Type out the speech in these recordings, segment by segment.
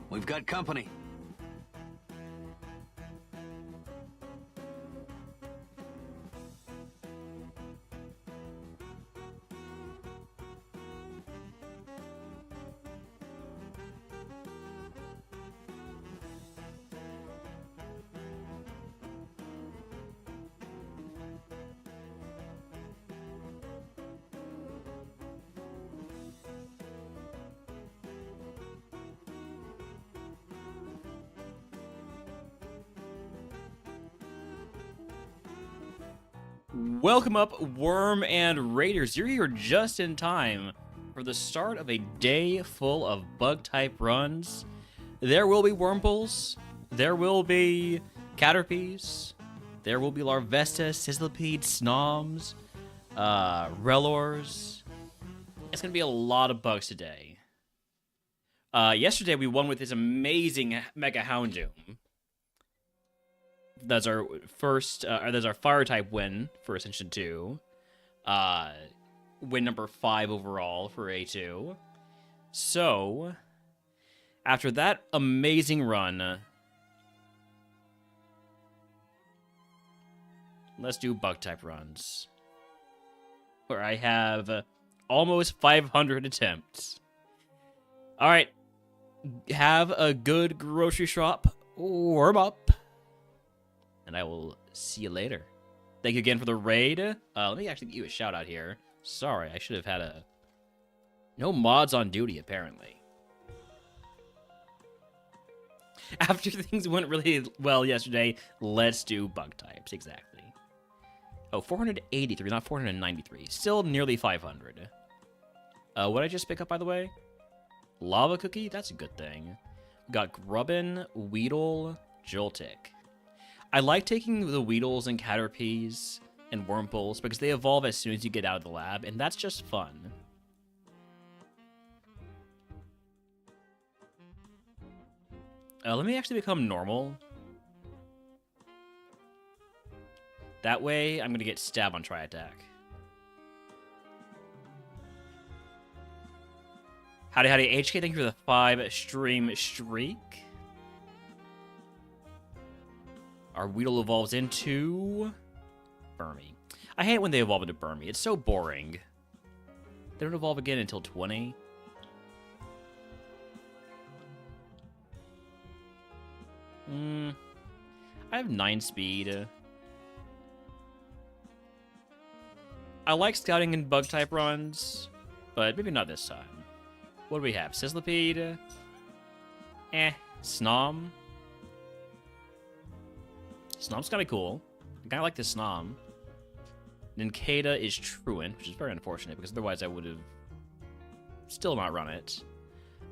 We've got company. Welcome up, Worm and Raiders. You're here just in time for the start of a day full of bug-type runs. There will be Wurmples, there will be Caterpies, there will be Larvesta, Sizzlipede, Snoms, Relors. It's going to be a lot of bugs today. Yesterday we won with this amazing Mega Houndoom. That's our first, that's our Fire-type win for Ascension 2. Win number 5 overall for A2. So, after that amazing run, let's do Bug-type runs. Where I have almost 500 attempts. Alright, have a good grocery shop. Warm up. And I will see you later. Thank you again for the raid. Let me actually give you a shout out here. Sorry, I should have had a... No mods on duty, apparently. After things went really well yesterday, let's do bug types, exactly. Oh, 483, not 493. Still nearly 500. What did I just pick up, by the way? Lava Cookie? That's a good thing. We got Grubbin, Weedle, Joltik. I like taking the Weedles and Caterpies and Wurmples because they evolve as soon as you get out of the lab, and that's just fun. Let me actually become normal. That way, I'm going to get stab on Tri-Attack. Howdy, HK, thank you for the 5 stream streak. Our Weedle evolves into... Burmy. I hate when they evolve into Burmy. It's so boring. They don't evolve again until 20. I have 9 speed. I like scouting in bug-type runs, but maybe not this time. What do we have? Sizzlipede? Snom? Snom's kind of cool. I kind of like this Snom. Nincada is Truant, which is very unfortunate, because otherwise I would have still not run it.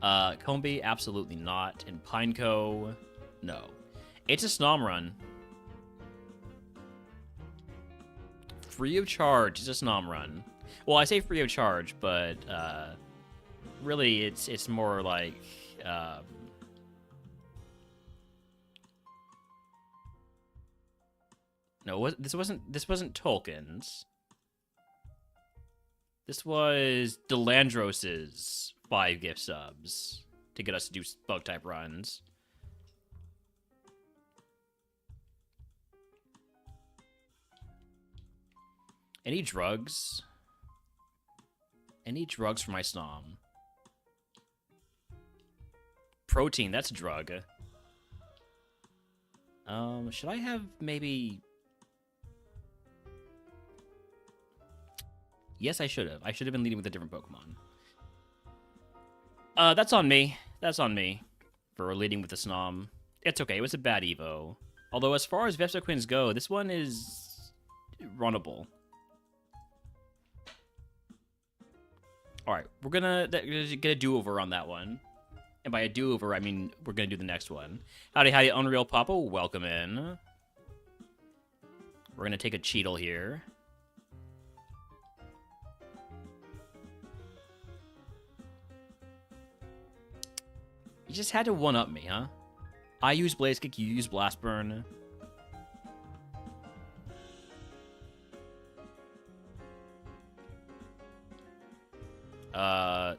Combi, absolutely not. And Pineco, no. It's a Snom run. Free of charge is a Snom run. Well, I say free of charge, but really it's more like... No, this wasn't Tolkien's. This was Delandros's 5 gift subs to get us to do bug type runs. Any drugs? Any drugs for my Snom? Protein, that's a drug. Should I have maybe... Yes, I should have. I should have been leading with a different Pokemon. That's on me. That's on me for leading with the Snom. It's okay. It was a bad Evo. Although, as far as Vespiquen go, this one is runnable. Alright, we're gonna get a do-over on that one. And by a do-over, I mean we're gonna do the next one. Howdy, Unreal Papa. Welcome in. We're gonna take a Cheetle here. You just had to one-up me, huh? I use Blaze Kick, you use Blast Burn.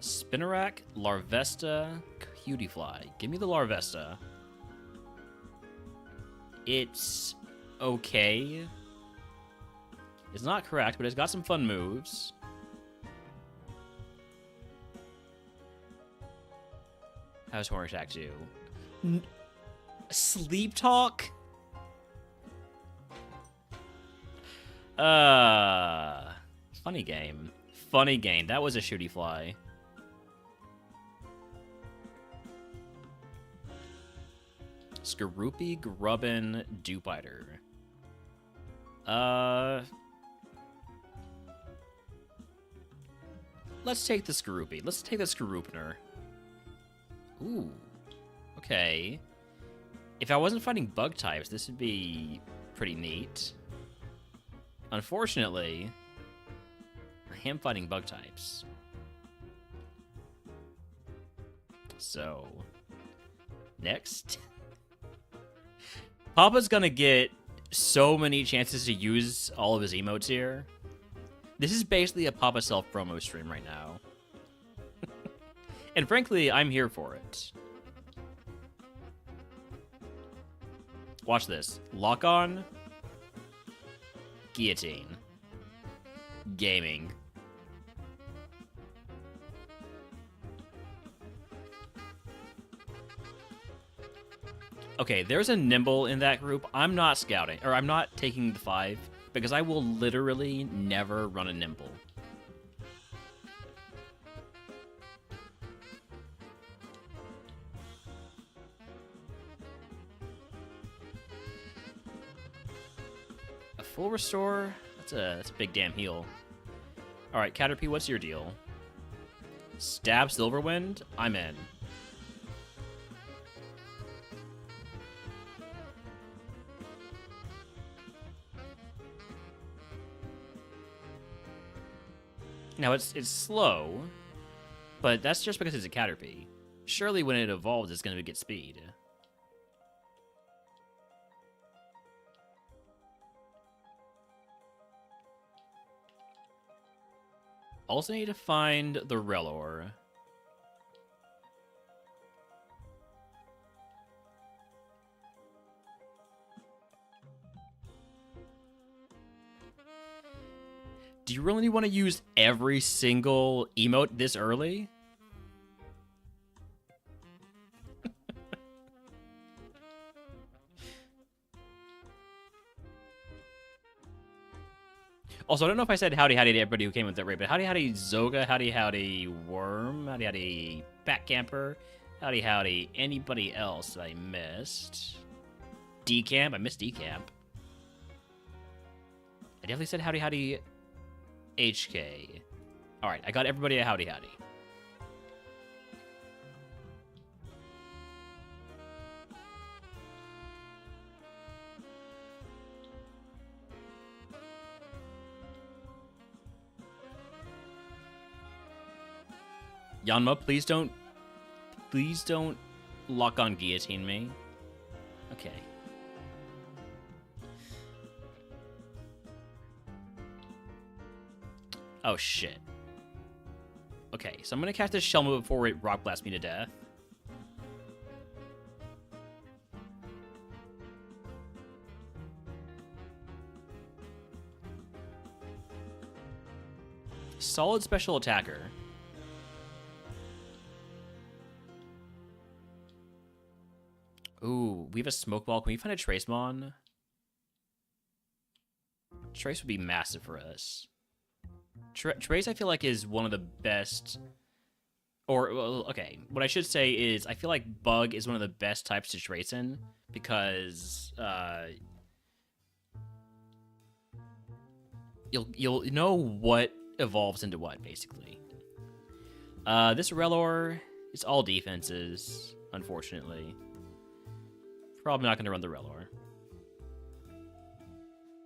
Spinnerack, Larvesta, Cutie Fly. Give me the Larvesta. It's okay. It's not correct, but it's got some fun moves. How's Horn Attack do? Sleep Talk? Funny game. Funny game. That was a shooty fly. Skaroopy Grubbin Dewbiter. Let's take the Skaroopy. Let's take the Skaroopner. Ooh. Okay. If I wasn't fighting bug types, this would be pretty neat. Unfortunately, I am fighting bug types. So, next. Papa's gonna get so many chances to use all of his emotes here. This is basically a Papa Self promo stream right now. And frankly, I'm here for it. Watch this. Lock on. Guillotine. Gaming. Okay, there's a Nimble in that group. I'm not scouting, or I'm not taking the 5, because I will literally never run a Nimble. A full restore? That's a big damn heal. Alright, Caterpie, what's your deal? Stab Silverwind? I'm in. Now, it's slow, but that's just because it's a Caterpie. Surely when it evolves, it's going to get speed. Also need to find the Relor. Do you really want to use every single emote this early? Also, I don't know if I said howdy howdy to everybody who came with that raid, but howdy howdy Zoga, howdy howdy Worm, howdy howdy Bat Camper, howdy howdy anybody else that I missed. Decamp, I missed Decamp. I definitely said howdy howdy HK. Alright, I got everybody a howdy howdy. Yanma, please don't lock on guillotine me. Okay. Oh, shit. Okay, so I'm gonna cast this shell move before it rock blasts me to death. Solid special attacker. Ooh, we have a smoke ball. Can we find a Tracemon? Trace would be massive for us. Trace, I feel like, is one of the best... Or, well, okay, what I should say is I feel like Bug is one of the best types to Trace in, because you'll know what evolves into what, basically. This Relor is all defenses, unfortunately. Probably not going to run the Relor.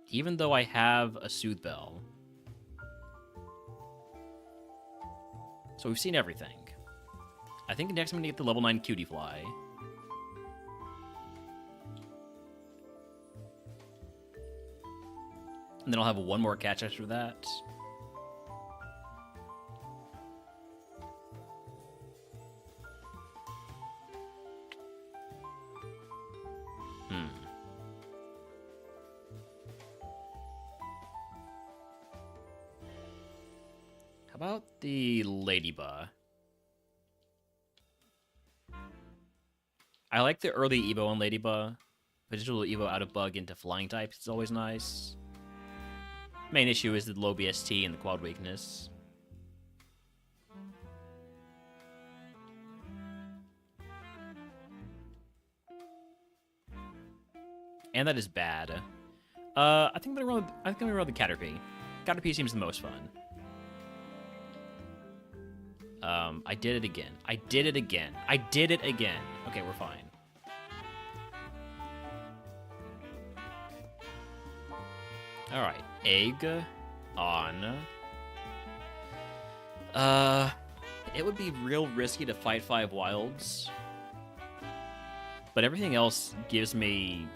Even though I have a Soothe Bell. So we've seen everything. I think next I'm going to get the level 9 Cutie Fly. And then I'll have one more catch after that. about the Ladybug? I like the early Evo on Ladybug. Digital Evo out of bug into flying types is always nice. Main issue is the low BST and the quad weakness. And that is bad. I think I'm gonna roll the Caterpie. Caterpie seems the most fun. I did it again. I did it again. I did it again. Okay, we're fine. Alright, egg on. It would be real risky to fight 5 wilds. But everything else takes me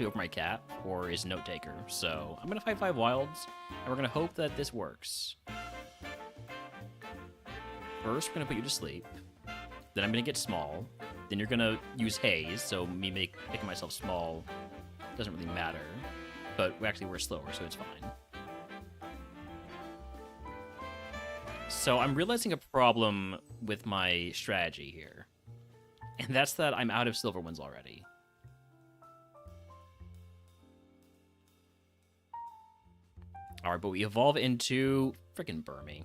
over my cap, or is note taker. So I'm gonna fight 5 wilds, and we're gonna hope that this works. First, we're gonna put you to sleep. Then I'm gonna get small. Then you're gonna use haze, so me making myself small doesn't really matter. But we're slower, so it's fine. So I'm realizing a problem with my strategy here. And that's that I'm out of silver ones already. Alright, but we evolve into frickin' Burmy.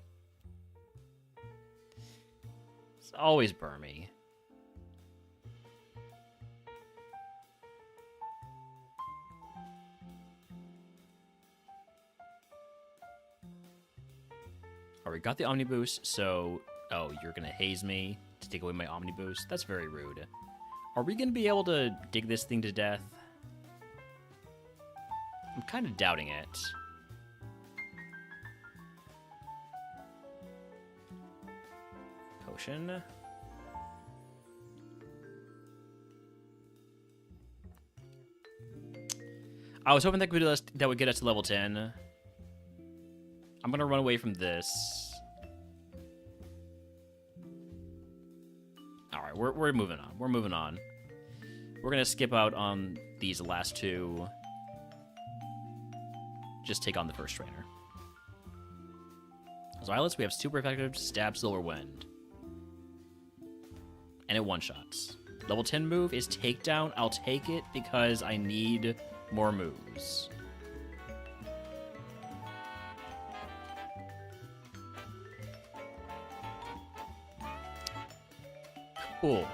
It's always Burmy. Alright, got the Omni Boost, so... Oh, you're gonna haze me to take away my Omni Boost? That's very rude. Are we gonna be able to dig this thing to death? I'm kind of doubting it. Potion. I was hoping that would get us to level 10. I'm gonna run away from this. All right, we're moving on. We're moving on. We're gonna skip out on these last 2. Just take on the first trainer. So Islets, we have super effective stab Silver Wind. And it one-shots. Level 10 move is Takedown. I'll take it because I need more moves. Cool.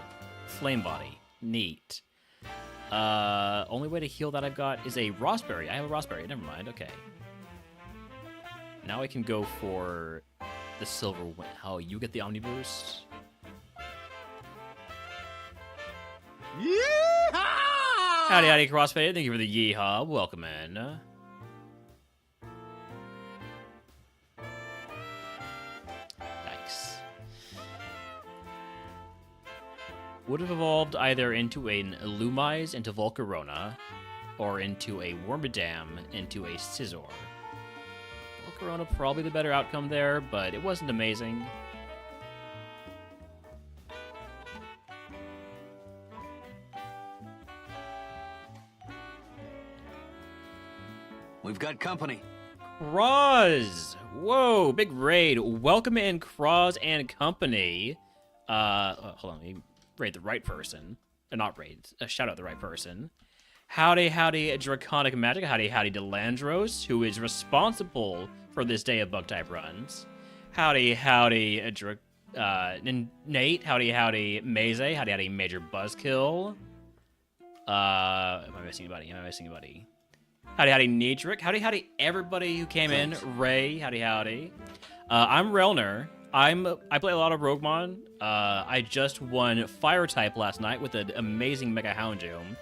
Flame Body. Neat. Only way to heal that I've got is a Raspberry. I have a Raspberry. Never mind. Okay. Now I can go for the Silver Wind. Oh, you get the Omni Boost? Yeehaw! Howdy, howdy, Crossfade. Thank you for the yeehaw. Welcome in. Nice. Would have evolved either into an Illumise into Volcarona, or into a Wormadam into a Scizor. Volcarona probably the better outcome there, but it wasn't amazing. We've got company. Kraz! Whoa, big raid. Welcome in, Kraz and company. Hold on, let me raid the right person. Not raid, shout out the right person. Howdy, howdy, Draconic Magic. Howdy, howdy, Delandros, who is responsible for this day of bug-type runs. Howdy, howdy, Nate. Howdy, howdy, Maze. Howdy, howdy, Major Buzzkill. Am I missing anybody? Howdy, howdy, Nitric. Howdy, howdy, everybody who came in. Ray, howdy, howdy. I'm Relner. I play a lot of RogueMon. I just won Fire type last night with an amazing Mega Houndoom.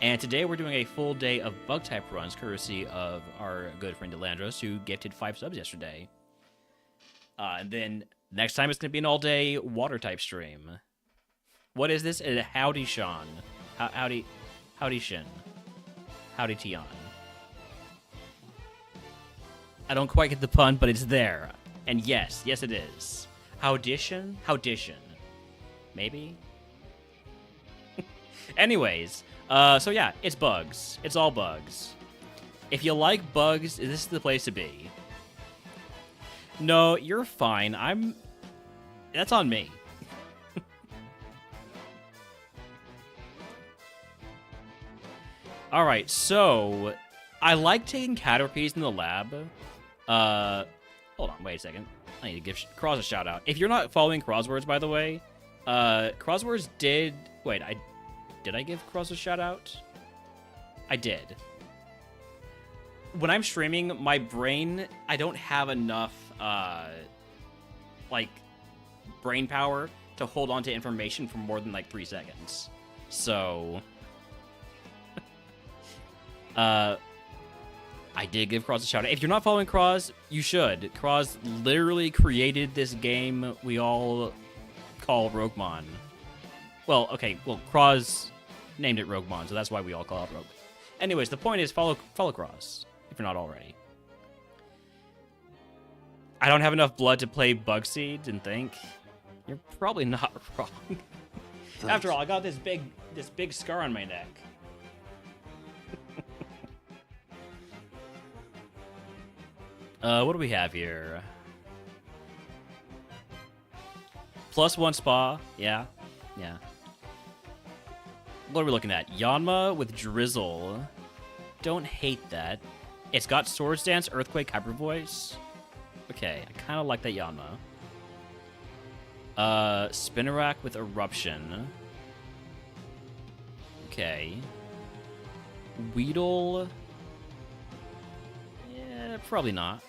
And today we're doing a full day of bug type runs, courtesy of our good friend Delandros, who gifted 5 subs yesterday. And then next time it's going to be an all-day water type stream. What is this? Howdy, Sean. Howdy, Shin. Howdy, Tion. I don't quite get the pun, but it's there. And yes, it is. Howdition? Maybe? Anyways, so yeah, it's bugs. It's all bugs. If you like bugs, this is the place to be. No, you're fine. That's on me. All right, so I like taking Caterpies in the lab. Hold on, wait a second. I need to give Cross a shout out. If you're not following Crosswords, by the way, Crosswords did. Wait, did I give Cross a shout out? I did. When I'm streaming, my brain, I don't have enough, like, brain power to hold on to information for more than, like, 3 seconds. So, I did give Cross a shout out. If you're not following Cross, you should. Cross literally created this game we all call RogueMon. Well, okay, well, Cross named it RogueMon, so that's why we all call it Rogue. Anyways, the point is follow Cross, if you're not already. I don't have enough blood to play Bugseed and think. You're probably not wrong. After all, I got this big scar on my neck. What do we have here? +1 spa. Yeah. What are we looking at? Yanma with Drizzle. Don't hate that. It's got Swords Dance, Earthquake, Hyper Voice. Okay, I kind of like that Yanma. Spinarak with Eruption. Okay. Weedle. Yeah, probably not.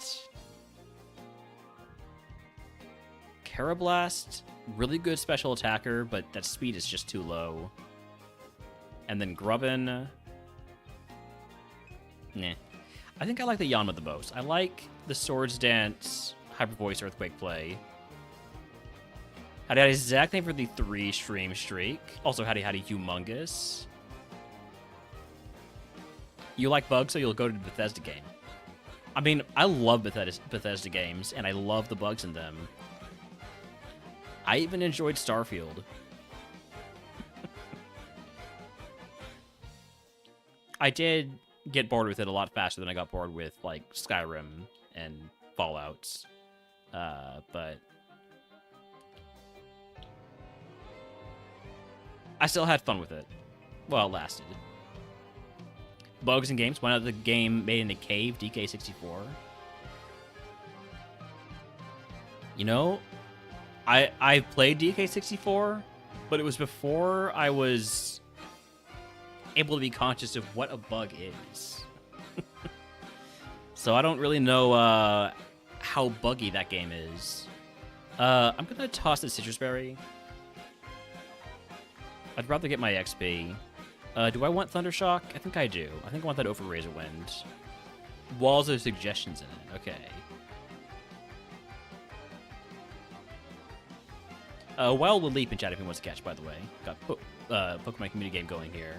Carablast, really good special attacker, but that speed is just too low. And then Grubbin. Nah. I think I like the Yanma the most. I like the Swords Dance, Hyper Voice, Earthquake play. Howdy Howdy is exact name for the 3-stream streak. Also, Howdy Howdy Humongous. You like bugs, so you'll go to the Bethesda game. I mean, I love Bethesda games, and I love the bugs in them. I even enjoyed Starfield. I did get bored with it a lot faster than I got bored with, like, Skyrim and Fallouts. But I still had fun with it. Well, it lasted. Bugs in games. Went out of the game made in a cave, DK64. You know, I played DK64, but it was before I was able to be conscious of what a bug is. So I don't really know how buggy that game is. I'm gonna toss the Citrus Berry. I'd rather get my XP. Do I want Thundershock? I think I do. I think I want that over Razor Wind. Walls of suggestions in it. Okay. Wild will leap in chat if he wants to catch, by the way. Got Pokemon community game going here.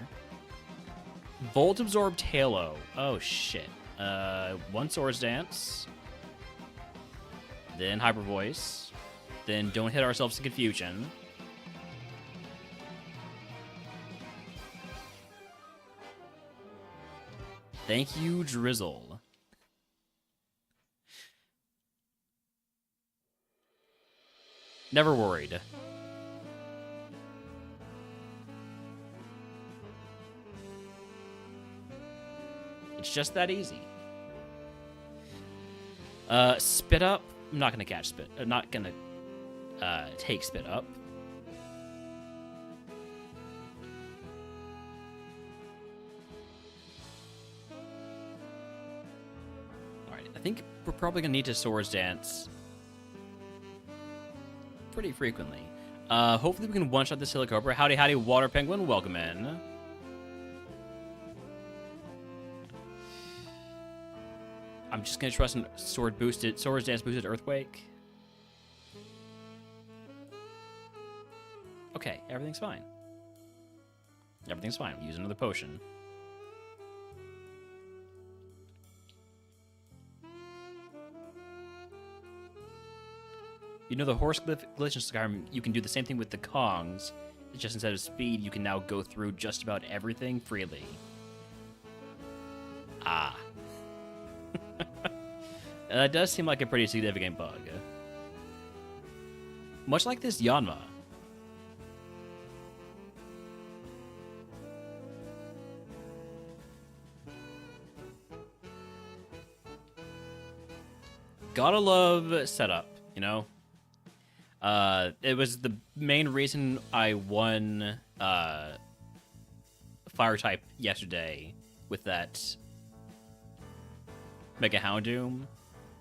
Volt Absorb Halo. Oh, shit. 1 Swords Dance. Then Hyper Voice. Then Don't Hit Ourselves in Confusion. Thank you, Drizzle. Never worried. It's just that easy. Spit Up. I'm not gonna catch Spit. I'm not gonna take Spit Up. Alright, I think we're probably gonna need to Swords Dance pretty frequently. Hopefully we can one-shot this Helicobra. Howdy, howdy, Water Penguin. Welcome in. I'm just gonna trust in Swords Dance boosted Earthquake. Okay, everything's fine. Everything's fine. We'll use another potion. You know the horse glitch in Skyrim, you can do the same thing with the Kongs. It's just instead of speed, you can now go through just about everything freely. Ah. that does seem like a pretty significant bug. Much like this Yanma. Gotta love setup, you know? It was the main reason I won Fire type yesterday with that Mega Houndoom.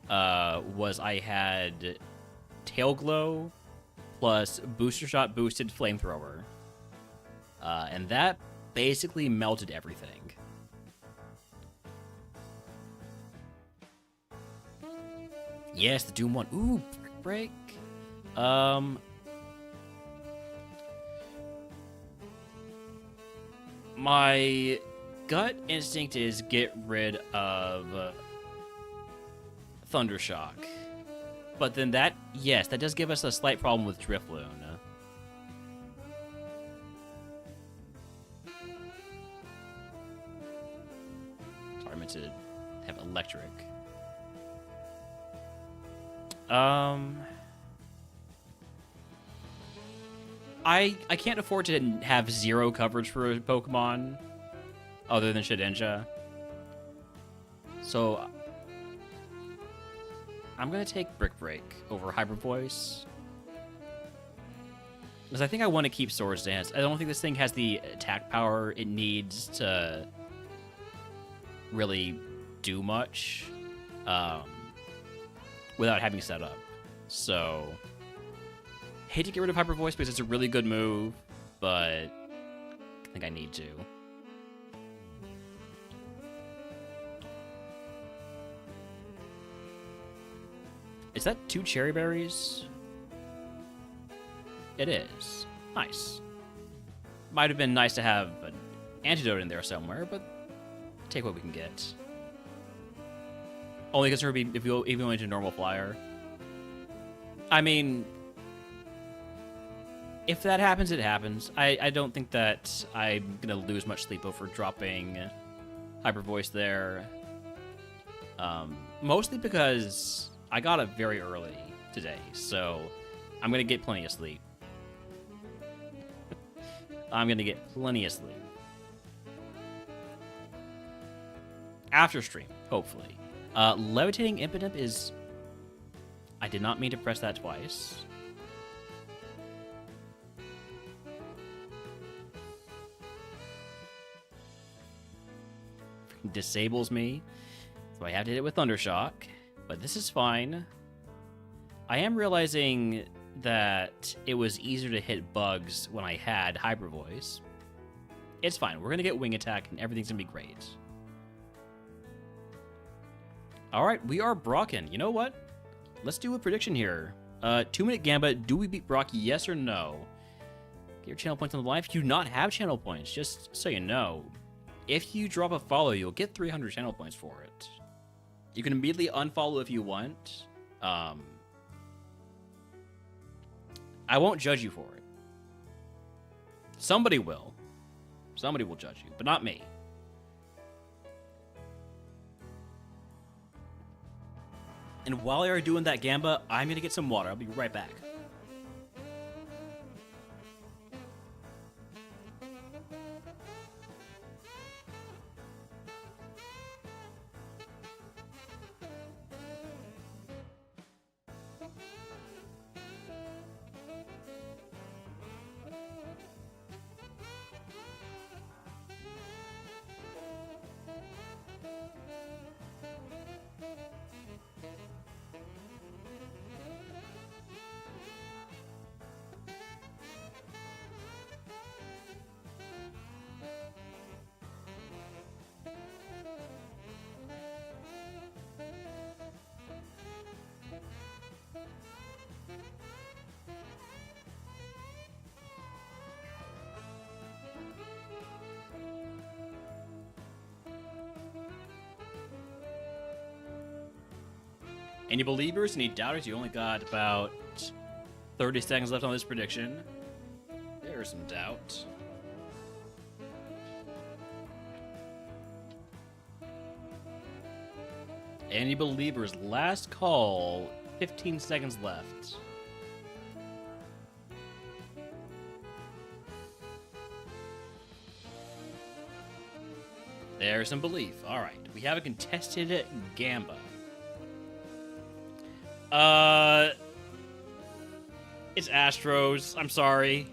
Was I had Tail Glow plus Booster Shot boosted Flamethrower. And that basically melted everything. Yes, the Doom one. Ooh, Brick Break. My gut instinct is get rid of Thundershock. But then that, yes, that does give us a slight problem with Drifloon. Sorry, I meant to have Electric. I can't afford to have zero coverage for a Pokemon other than Shedinja. So I'm going to take Brick Break over Hyper Voice. Because I think I want to keep Swords Dance. I don't think this thing has the attack power it needs to really do much without having set up. So hate to get rid of Hyper Voice because it's a really good move, but I think I need to. Is that 2 Cherry Berries? It is. Nice. Might have been nice to have an antidote in there somewhere, but take what we can get. Only concern would be if you even went to normal flyer. I mean, if that happens, it happens. I don't think that I'm going to lose much sleep over dropping Hyper Voice there. Mostly because I got it very early today, so I'm going to get plenty of sleep. I'm going to get plenty of sleep. After stream, hopefully. Levitating Impidimp is... I did not mean to press that twice. Disables me, so I have to hit it with Thundershock, but this is fine. I am realizing that it was easier to hit bugs when I had Hyper Voice. It's fine. We're going to get Wing Attack, and everything's going to be great. All right, we are Brocken. You know what? Let's do a prediction here. 2-minute Gambit. Do we beat Brock? Yes or no? Get your channel points on the live. If you do not have channel points, just so you know, if you drop a follow, you'll get 300 channel points for it. You can immediately unfollow if you want. I won't judge you for it. Somebody will. Somebody will judge you, but not me. And while you're doing that Gamba, I'm going to get some water. I'll be right back. Any believers, any doubters? You only got about 30 seconds left on this prediction. There's some doubt. Any believers, last call. 15 seconds left. There's some belief. All right, we have a contested Gamba. It's Astros. I'm sorry.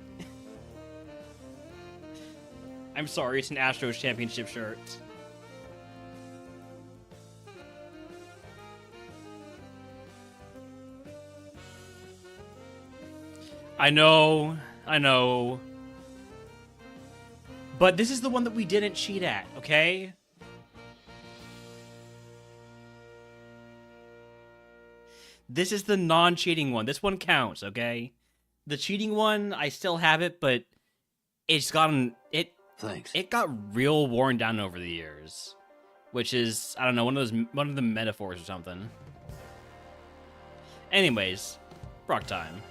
I'm sorry. It's an Astros championship shirt. I know. But this is the one that we didn't cheat at, okay? This is the non-cheating one. This one counts, okay? The cheating one, I still have it, but it's gotten... Thanks. It got real worn down over the years. Which is, I don't know, one of the metaphors or something. Anyways, Brock time.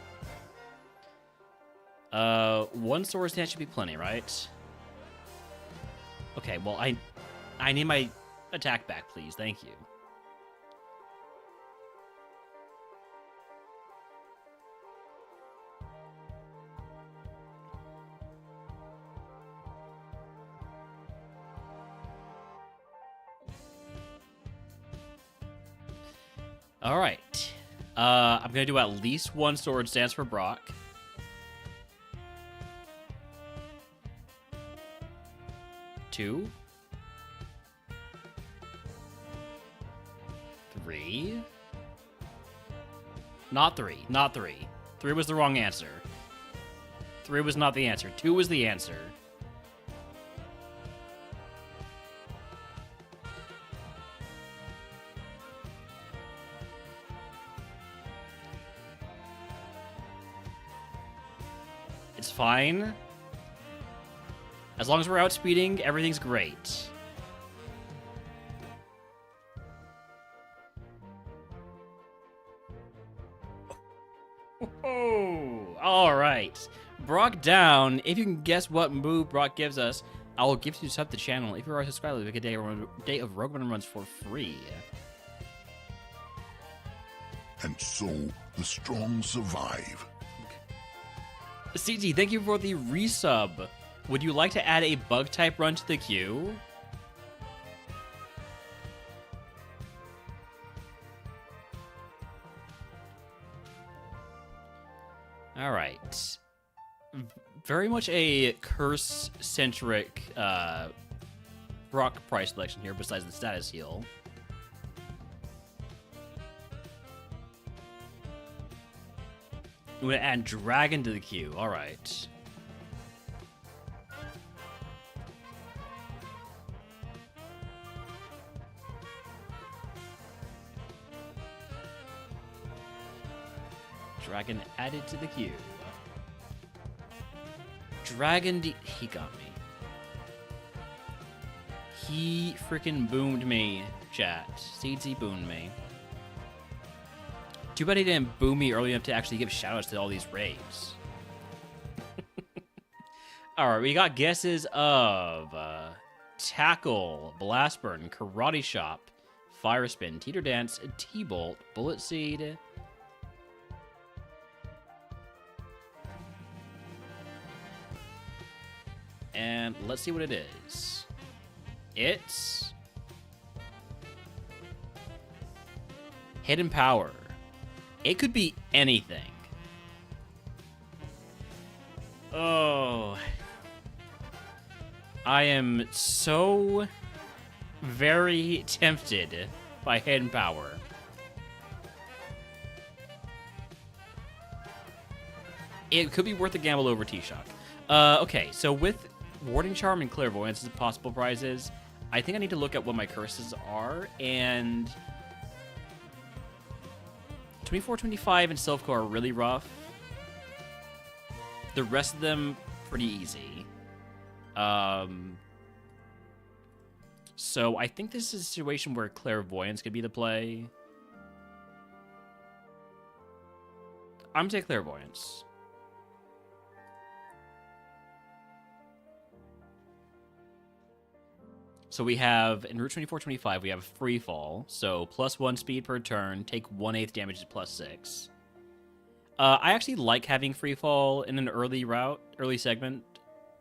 One sword stand should be plenty, right? Okay, well, I need my attack back, please. Thank you. All right. I'm gonna do at least one sword stance for Brock. Two. 3. Not 3. Not 3. 3 was the wrong answer. 3 was not the answer. 2 was the answer. It's fine. As long as we're outspeeding, everything's great. Oh, all right. Brock down. If you can guess what move Brock gives us, I will give you sub to the channel. If you are a subscriber, we get a day of RogueMon runs for free. And so the strong survive. CG, thank you for the resub. Would you like to add a bug type run to the queue? All right. Very much a curse-centric Brock price selection here, besides the status heal. I'm gonna add Dragon to the queue. All right. Dragon added to the queue. Dragon he got me. He freaking boomed me, chat. CZ boomed me. Too bad he didn't boom me early enough to actually give shoutouts to all these raids. Alright, we got guesses of Tackle, Blast Burn, Karate Chop, Fire Spin, Teeter Dance, T-Bolt, Bullet Seed, and let's see what it is. It's Hidden Power. It could be anything. Oh. I am so very tempted by Hidden Power. It could be worth a gamble over T-Shock. Okay, so with Warding Charm and Clairvoyance as possible prizes, I think I need to look at what my curses are, and 24, 25, and Silphco are really rough. The rest of them, pretty easy. So I think this is a situation where Clairvoyance could be the play. I'm gonna take Clairvoyance. So we have, in Route 24-25, we have Free Fall. So +1 speed per turn, take 1/8 damage at +6. I actually like having Free Fall in an early segment,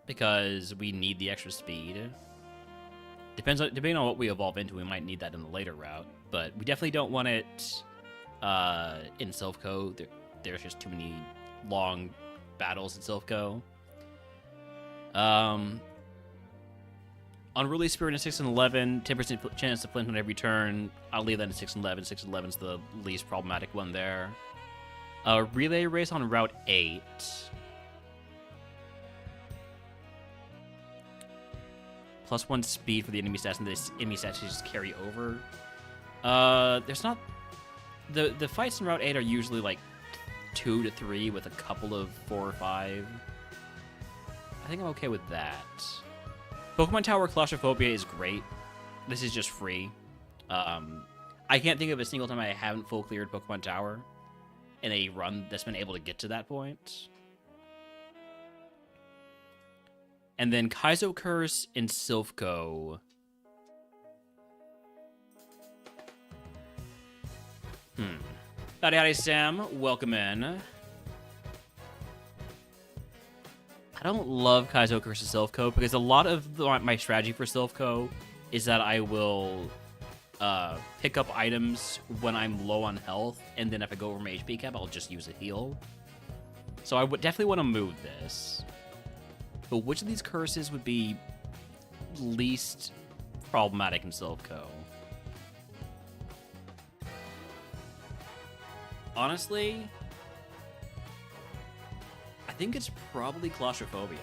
because we need the extra speed. Depending on what we evolve into, we might need that in the later route. But we definitely don't want it in Silph-Co. There's just too many long battles in Silph-Co. Unruly Spirit in 6 and 11, 10% chance to flint on every turn. I'll leave that in 6 and 11. 6 and 11's the least problematic one there. Relay Race on Route 8. +1 speed for the enemy stats, and the enemy stats just carry over. There's not... The fights in Route 8 are usually like 2 to 3 with a couple of 4 or 5. I think I'm okay with that. Pokemon Tower Claustrophobia is great. This is just free. I can't think of a single time I haven't full cleared Pokemon Tower in a run that's been able to get to that point. And then Kaizo Curse in Silph-Co. Howdy, Sam. Welcome in. I don't love Kaizo Curse in Silph-Co because a lot of my strategy for Silph-Co is that I will pick up items when I'm low on health, and then if I go over my HP cap, I'll just use a heal. So I would definitely want to move this. But which of these curses would be least problematic in Silph-Co? Honestly, I think it's probably Claustrophobia.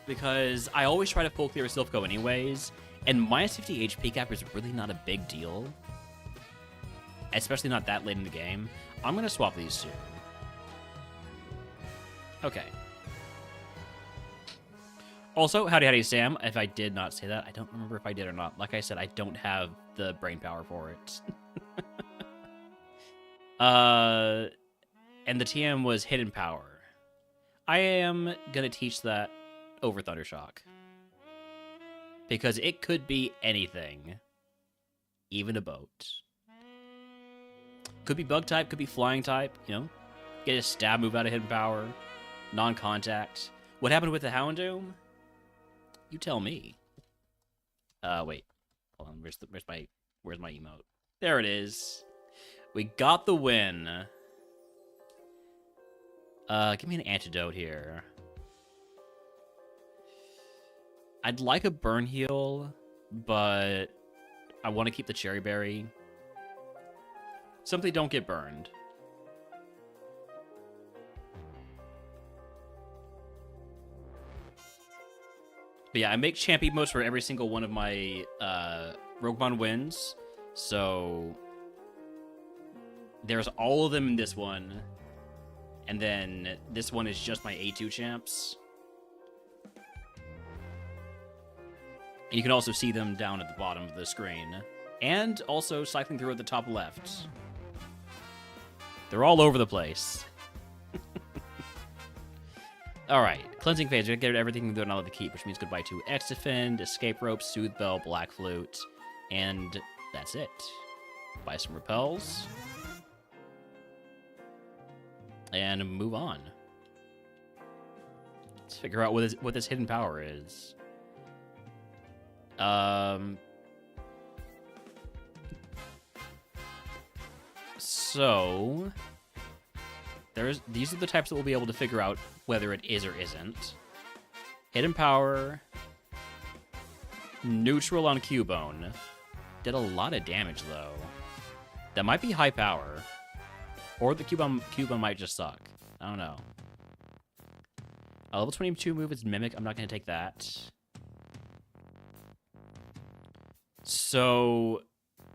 Because I always try to full clear Silph-Co anyways, and minus 50 HP cap is really not a big deal. Especially not that late in the game. I'm going to swap these two. Okay. Also, howdy, Sam. If I did not say that, I don't remember if I did or not. Like I said, I don't have the brain power for it. And the TM was Hidden Power. I am going to teach that over Thundershock. Because it could be anything. Even a boat. Could be bug type, could be flying type, you know. Get a stab move out of Hidden Power. Non-contact. What happened with the Houndoom? You tell me. Wait. Hold on, where's my emote? There it is. We got the win. Give me an antidote here. I'd like a burn heal, but I want to keep the cherry berry. Simply don't get burned. But yeah, I make champ emotes for every single one of my RogueMon wins. So there's all of them in this one. And then this one is just my A2 champs. And you can also see them down at the bottom of the screen. And also cycling through at the top left. They're all over the place. Alright, Cleansing Phase. We're gonna get everything they're not allowed to keep, which means goodbye to X-Defend, Escape Rope, Soothe Bell, Black Flute, and that's it. Buy some Repels. And move on. Let's figure out what this hidden power is. So these are the types that we'll be able to figure out whether it is or isn't. Hidden Power. Neutral on Cubone. Did a lot of damage, though. That might be high power. Or the Cubone might just suck. I don't know. A level 22 move is Mimic. I'm not going to take that. So,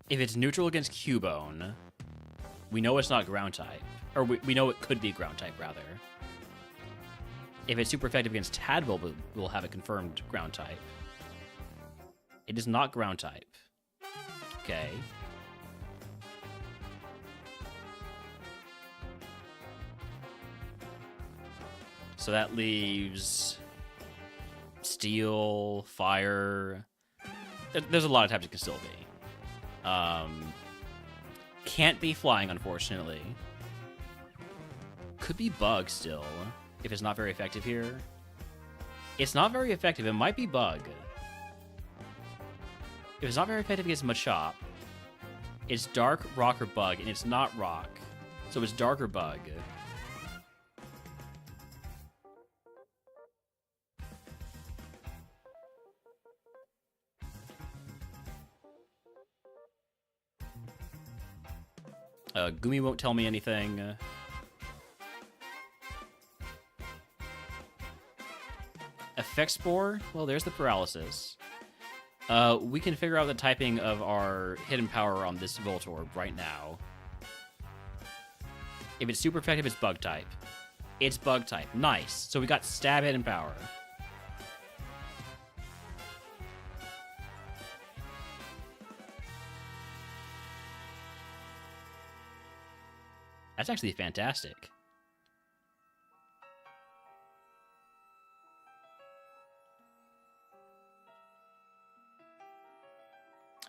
if it's neutral against Cubone, we know it's not ground type. Or we know it could be ground type, rather. If it's super effective against Tadpole, we'll have a confirmed ground type. It is not ground type. Okay. So that leaves Steel, fire. There's a lot of types it can still be. Can't be flying, unfortunately. Could be bug still, if it's not very effective here. It's not very effective. It might be bug. If it's not very effective against Machop, it's dark, rock, or bug, and it's not rock. So it's dark or bug. Gumi won't tell me anything. Effect Spore? Well, there's the paralysis. We can figure out the typing of our hidden power on this Voltorb right now. If it's super effective, it's bug type. It's bug type. Nice. So we got stab hidden power. That's actually fantastic.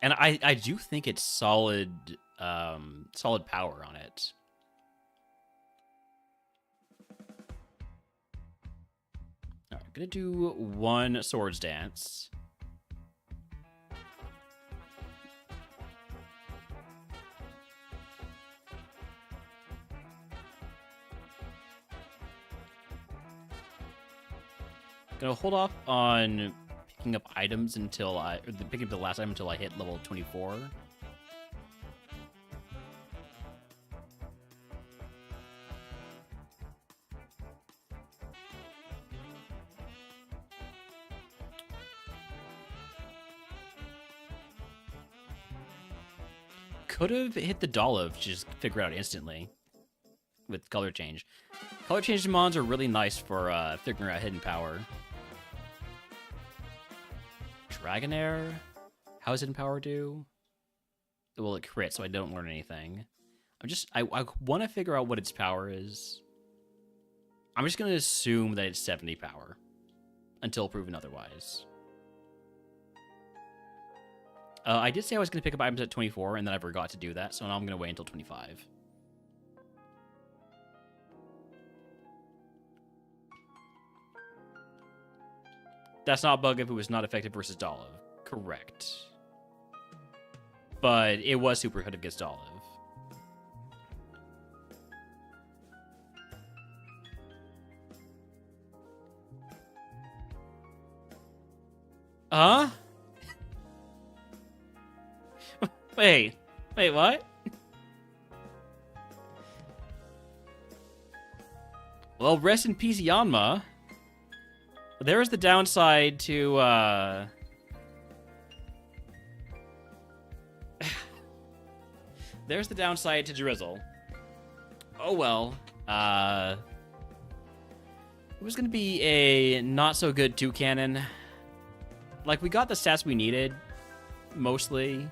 And I do think it's solid solid power on it. All right, gonna do one Swords Dance. Gonna hold off on picking up items until picking up the last item until I hit level 24. Could have hit the Dolliv to just figure it out instantly with color change. Color change mons are really nice for figuring out hidden power. Dragonair? How does hidden power do? Well, it crit, so I don't learn anything. I want to figure out what its power is. I'm just going to assume that it's 70 power until proven otherwise. I did say I was going to pick up items at 24, and then I forgot to do that, so now I'm going to wait until 25. That's not bug if it was not effective versus Dolliv. Correct. But it was super effective against Dolliv. Huh? Wait, what? Well, rest in peace, Yanma. There is the downside to, There's the downside to Drizzle. Oh well. It was gonna be a not-so-good two-cannon. Like, we got the stats we needed, mostly.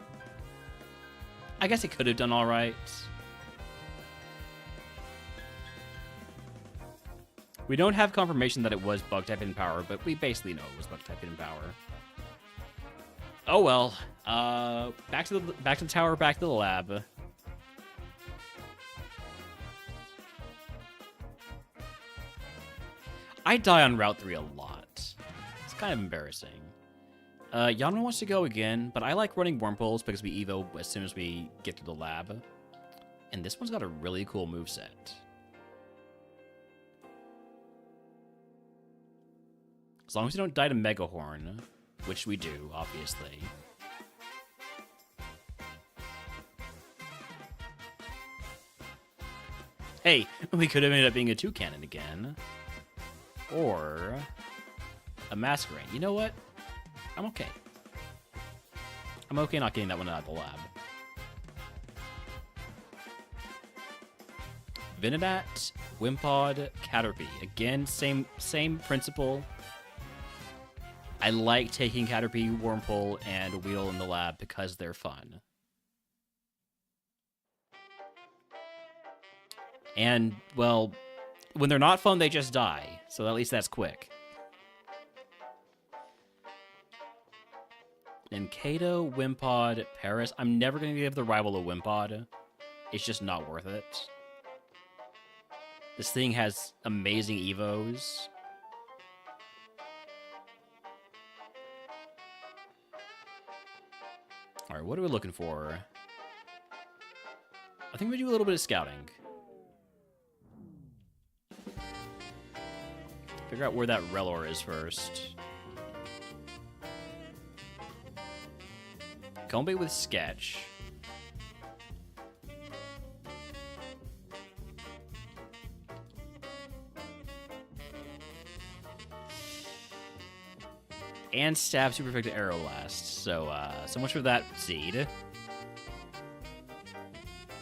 I guess it could have done alright. We don't have confirmation that it was bug type hidden power, but we basically know it was bug type hidden power. Oh well. Back to the tower, back to the lab. I die on Route 3 a lot. It's kind of embarrassing. Yanma wants to go again, but I like running wormholes because we evo as soon as we get through the lab. And this one's got a really cool moveset. As long as you don't die to Megahorn, which we do, obviously. Hey, we could have ended up being a two-cannon again. Or a Masquerain. You know what? I'm okay. I'm okay not getting that one out of the lab. Venonat, Wimpod, Caterpie. Again, same principle. I like taking Caterpie, Wurmple, and Weedle in the lab because they're fun. And, well, when they're not fun, they just die. So at least that's quick. Ninkado, Wimpod, Paris. I'm never going to give the rival a Wimpod. It's just not worth it. This thing has amazing evos. Alright, what are we looking for? I think we do a little bit of scouting. Figure out where that Relor is first. Combe with Sketch. And Stab Super Effective Arrow Blast. So much for that seed.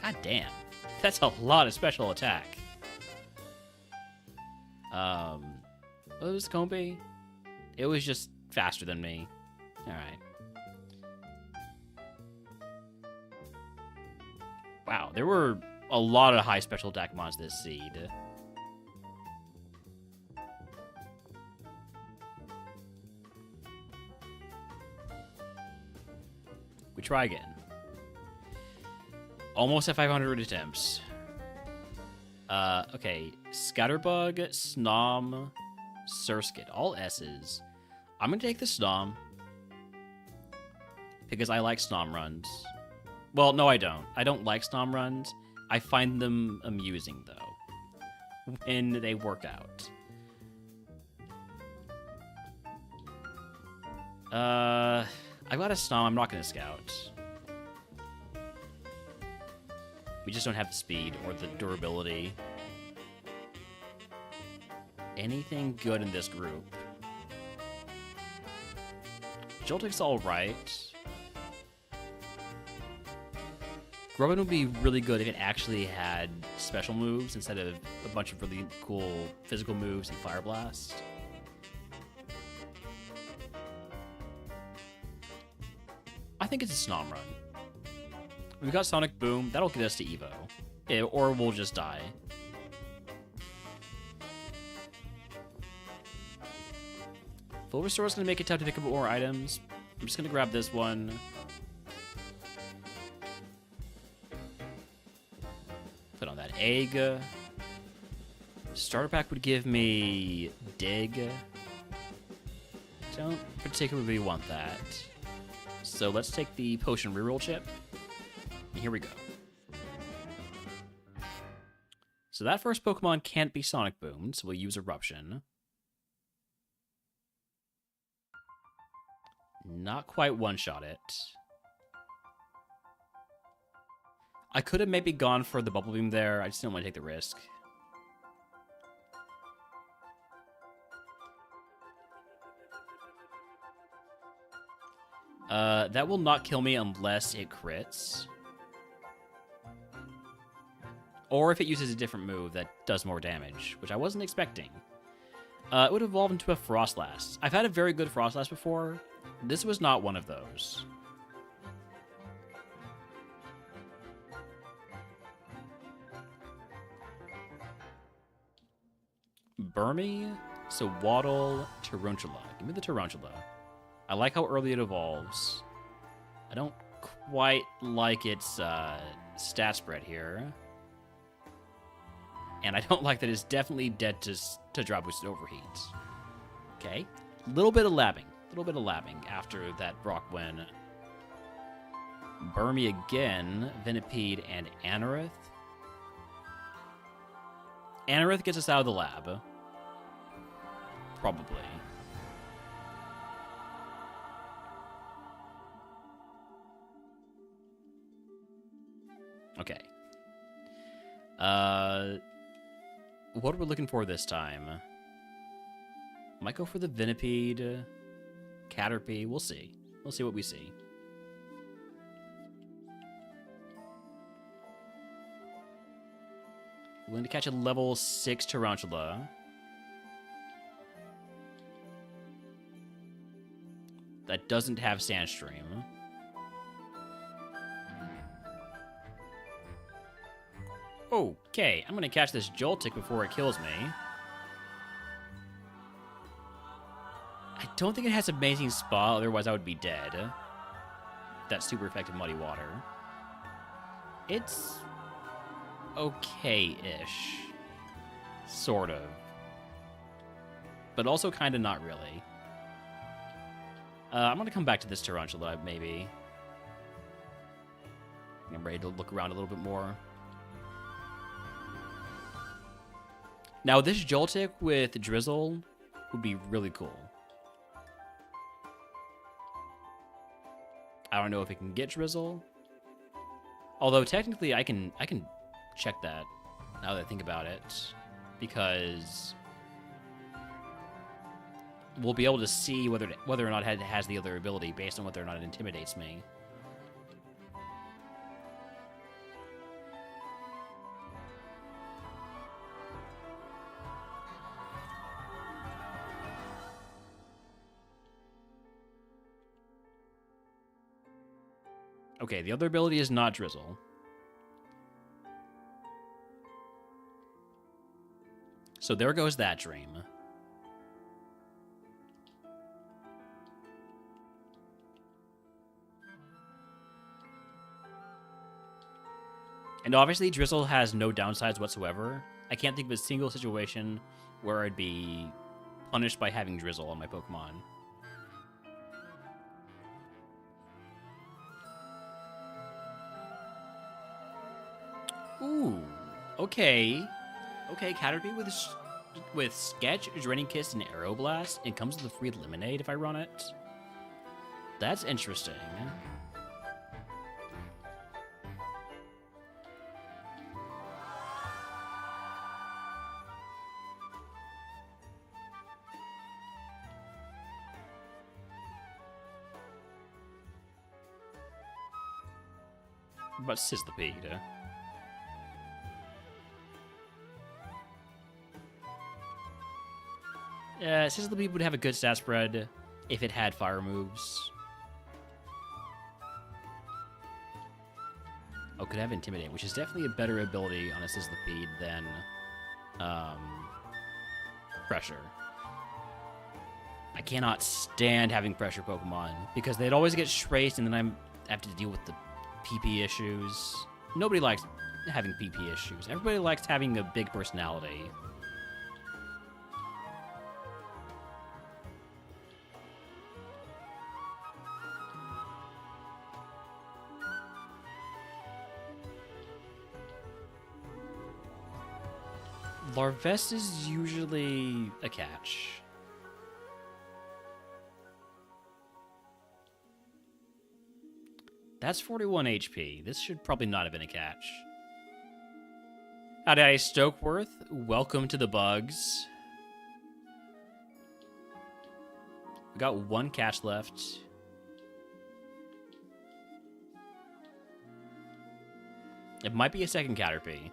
God damn. That's a lot of special attack. What was Combe? It was just faster than me. Alright. Wow, there were a lot of high special attack mons this seed. We try again. Almost at 500 attempts. Okay. Scatterbug, Snom, Surskit. All S's. I'm gonna take the Snom. Because I like Snom runs. Well, no, I don't. I don't like Snom runs. I find them amusing, though. When they work out. I've got a Snom. I'm not gonna scout. We just don't have the speed or the durability. Anything good in this group? Joltik's alright. Grubbin would be really good if it actually had special moves instead of a bunch of really cool physical moves and Fire Blast. I think it's a Snom run. We've got Sonic Boom. That'll get us to Evo. Or we'll just die. Full Restore is going to make it tough to pick up more items. I'm just going to grab this one. Put on that egg. Starter pack would give me Dig. Don't particularly want that. So let's take the potion reroll chip. And here we go. So that first Pokemon can't be Sonic Boom, so we'll use Eruption. Not quite one-shot it. I could have maybe gone for the Bubble Beam there. I just didn't want to take the risk. That will not kill me unless it crits. Or if it uses a different move that does more damage, which I wasn't expecting. It would evolve into a Frostlass. I've had a very good Frostlass before. This was not one of those. Burmy, so Waddle, Tarantula. Give me the Tarantula. I like how early it evolves. I don't quite like its stat spread here. And I don't like that it's definitely dead to drop boosted overheat. Okay. A little bit of labbing. A little bit of labbing after that Brock win. Burmy again, Venipede, and Anorith. Anorith gets us out of the lab. Probably. Okay. What are we looking for this time? Might go for the Venipede, Caterpie. We'll see. We'll see what we see. We're going to catch a level 6 Tarantula. That doesn't have Sandstream. Okay, I'm going to catch this Joltik before it kills me. I don't think it has Amazing Spa, otherwise I would be dead. that super effective Muddy Water. It's okay-ish. Sort of. But also kind of not really. I'm going to come back to this Tarantula, maybe. I'm ready to look around a little bit more. Now, this Joltik with Drizzle would be really cool. I don't know if it can get Drizzle. Although, technically, I can check that now that I think about it. Because we'll be able to see whether or not it has the other ability based on whether or not it intimidates me. Okay, the other ability is not Drizzle. So there goes that dream. And obviously, Drizzle has no downsides whatsoever. I can't think of a single situation where I'd be punished by having Drizzle on my Pokemon. Ooh, okay. Okay, Caterpie with Sketch, Draining Kiss, and Aeroblast. It comes with a free Lemonade if I run it. That's interesting. What about Sizzlipede? Sizzlipede would have a good stat spread if it had fire moves. Oh, could have Intimidate, which is definitely a better ability on a Sizzlipede than Pressure. I cannot stand having Pressure Pokemon because they'd always get traced and then I have to deal with the PP issues. Nobody likes having PP issues. Everybody likes having a big personality. Larvest is usually a catch. That's 41 HP. This should probably not have been a catch. Howdy, Stokeworth. Welcome to the bugs. We got one catch left. It might be a second Caterpie.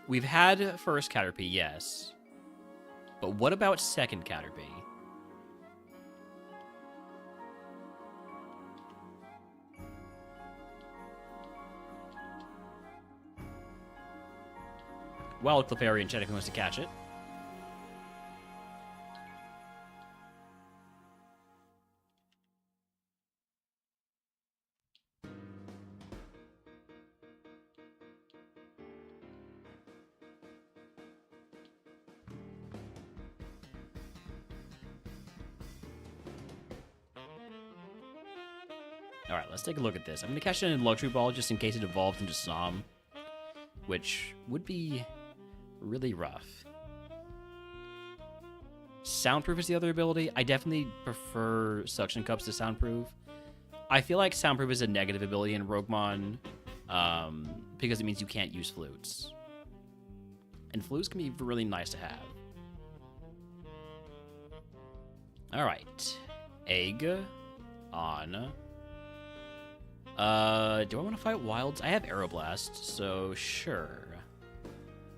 We've had first Caterpie, yes. But what about second Caterpie? Wild Clefairy check if he wants to catch it. Alright, let's take a look at this. I'm going to catch it in Luxury Ball just in case it evolved into Som, which would be really rough. Soundproof is the other ability. I definitely prefer Suction Cups to Soundproof. I feel like Soundproof is a negative ability in RogueMon because it means you can't use flutes. And flutes can be really nice to have. Alright. Egg on. Do I want to fight Wilds? I have Aeroblast, so sure.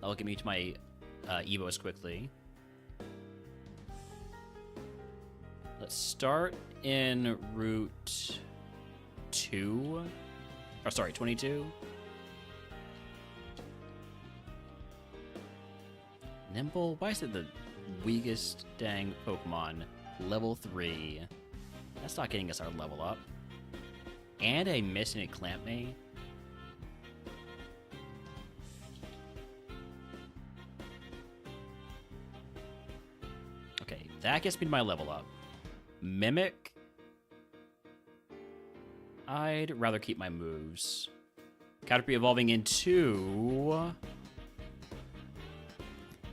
That'll get me to my Evos quickly. Let's start in Route 2. Or sorry, 22. Nimble? Why is it the weakest dang Pokemon? Level 3. That's not getting us our level up. And a miss and it clamped me. Okay, that gets me to my level up. Mimic. I'd rather keep my moves. Caterpie evolving into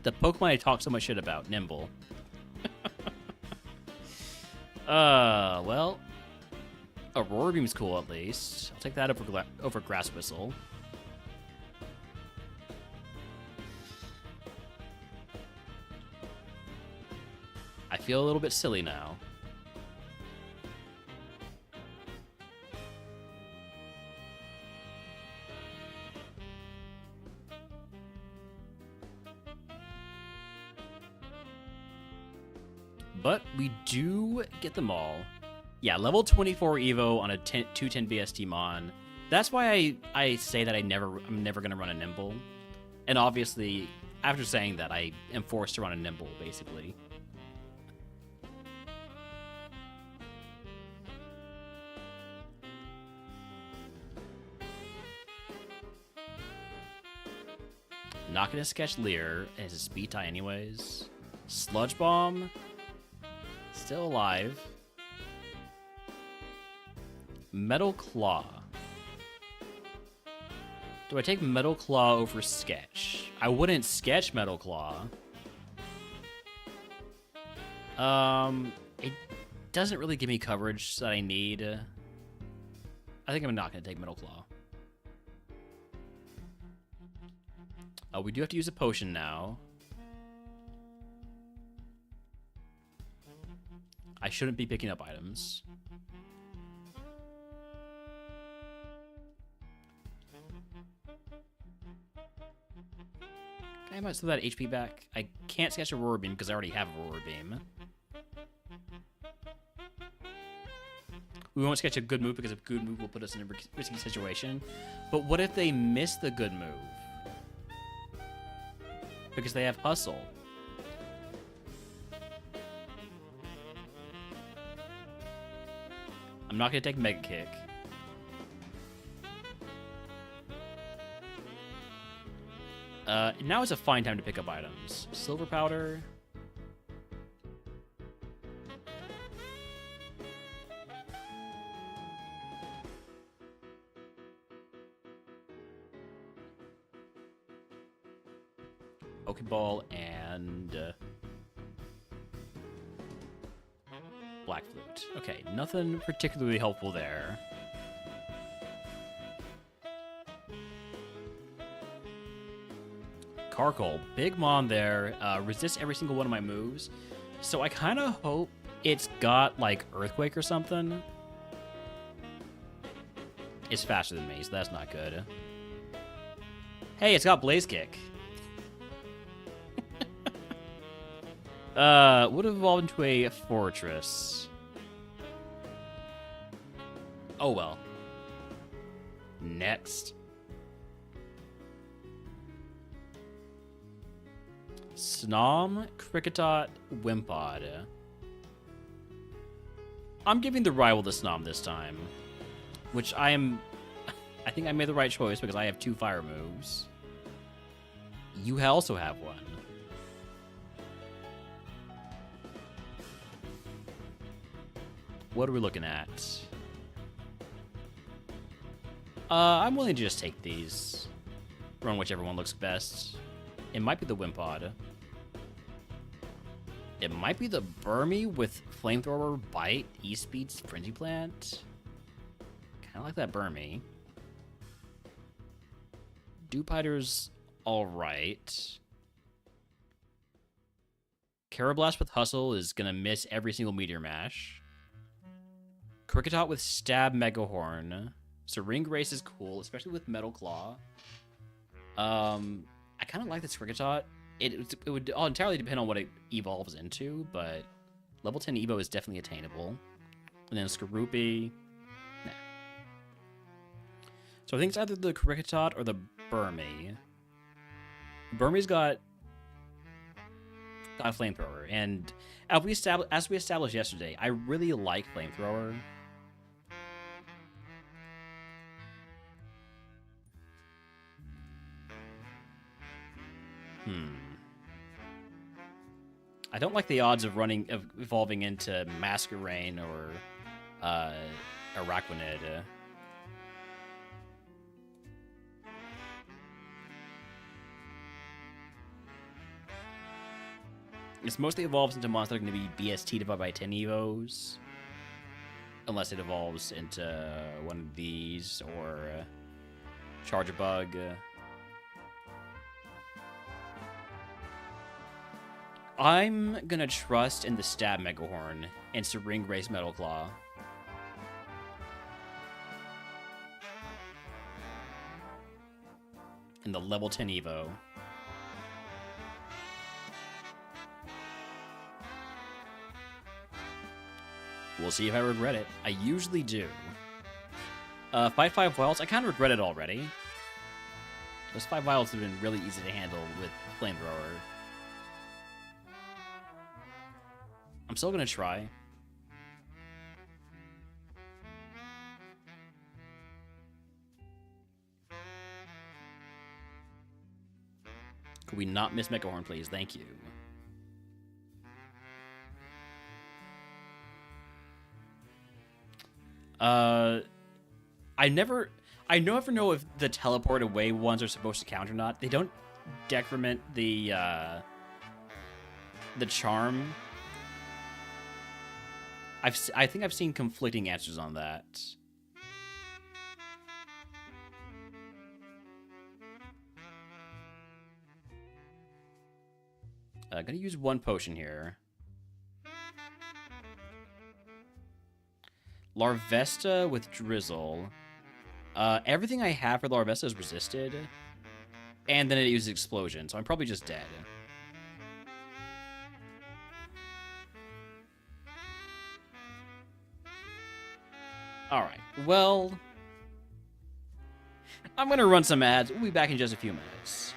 the Pokemon I talk so much shit about, Nimble. Well, Aurora Beam's cool at least. I'll take that over Grass Whistle. I feel a little bit silly now. But we do get them all. Yeah, level 24 Evo on a 210 BST Mon. That's why I say that I'm never gonna run a Nimble. And obviously, after saying that, I am forced to run a Nimble, basically. Not gonna sketch Leer, and it's a speed tie anyways. Sludge Bomb. Still alive. Metal Claw. Do I take Metal Claw over Sketch? I wouldn't sketch Metal Claw. It doesn't really give me coverage that I need. I think I'm not going to take Metal Claw. Oh, we do have to use a potion now. I shouldn't be picking up items. I might throw that HP back. I can't sketch Aurora Beam because I already have Aurora Beam. We won't sketch a good move because a good move will put us in a risky situation. But what if they miss the good move? Because they have Hustle. I'm not going to take Mega Kick. Now is a fine time to pick up items. Silver Powder. Pokeball and Black Flute. Okay, nothing particularly helpful there. Carkol, big Mon there, resists every single one of my moves. So I kind of hope it's got like Earthquake or something. It's faster than me, so that's not good. Hey, it's got Blaze Kick. Would have evolved into a Fortress. Oh well. Next. Snom, Kricketot, Wimpod. I'm giving the rival the Snom this time. Which I think I made the right choice because I have 2 fire moves. You also have one. What are we looking at? I'm willing to just take these. Run whichever one looks best. It might be the Wimpod. It might be the Burmy with Flamethrower, Bite, E-Speed, Frenzy Plant. Kind of like that Burmy. Dewpider's alright. Carablast with Hustle is going to miss every single Meteor Mash. Kricketot with Stab, Mega Horn. So Ring Race is cool, especially with Metal Claw. I kind of like this Kricketot. It would all entirely depend on what it evolves into, but level 10 Evo is definitely attainable. And then Skorupi. Nah. So I think it's either the Kricketot or the Burmy. Burmy's got about Flamethrower. And as we established yesterday, I really like Flamethrower. I don't like the odds of evolving into Masquerain or Araquanid. This mostly evolves into monster that are going to be BST divided by 10 evos. Unless it evolves into one of these or Charge a Bug. I'm gonna trust in the Stab Megahorn and Syringe Race Metal Claw. And the level 10 Evo. We'll see if I regret it. I usually do. Fight 5 Vials, I kind of regret it already. Those 5 Vials have been really easy to handle with Flamethrower. I'm still gonna try. Could we not miss Megahorn, please? Thank you. I never know if the teleport away ones are supposed to count or not. They don't decrement the charm. I think I've seen conflicting answers on that. Gonna use one potion here. Larvesta with Drizzle. Everything I have for Larvesta is resisted. And then it uses Explosion, so I'm probably just dead. Alright, well... I'm gonna run some ads. We'll be back in just a few minutes.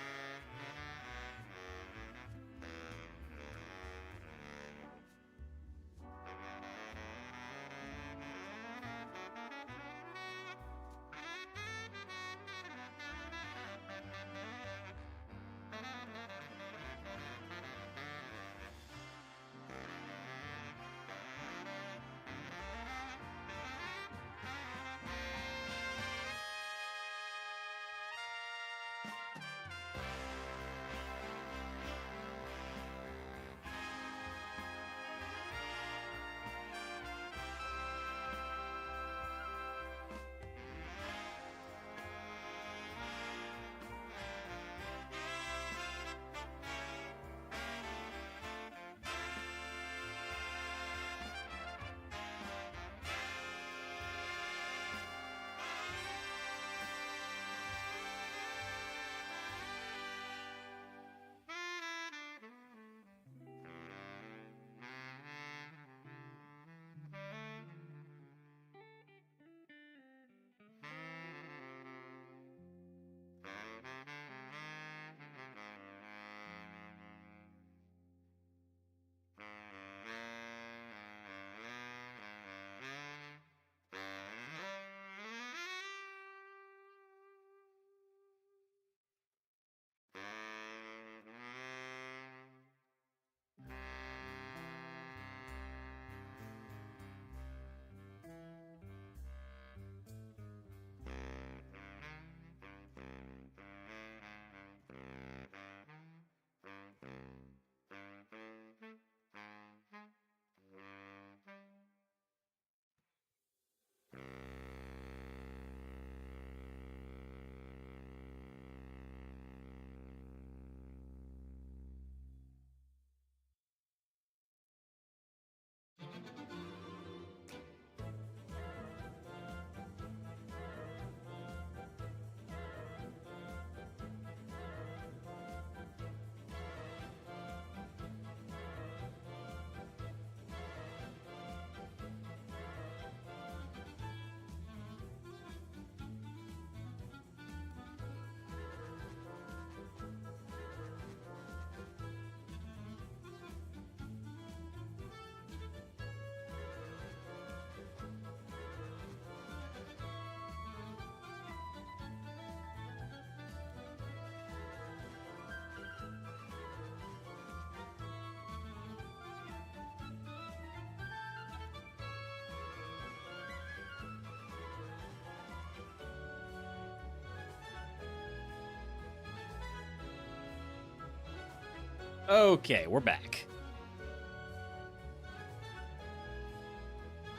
Okay, we're back.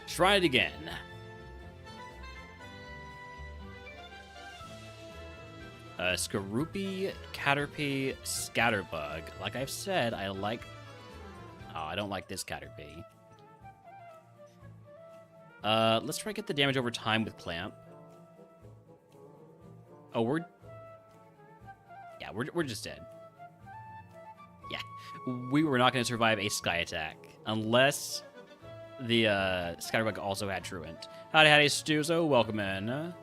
Try it again. Skorupi, Caterpie, Scatterbug. Like I've said, I like... Oh, I don't like this Caterpie. Let's try to get the damage over time with Clamp. Oh, we're... Yeah, we're just dead. Yeah. We were not going to survive a Sky attack. Unless the Scatterbug also had Truant. Howdy, Stuzo. Welcome in.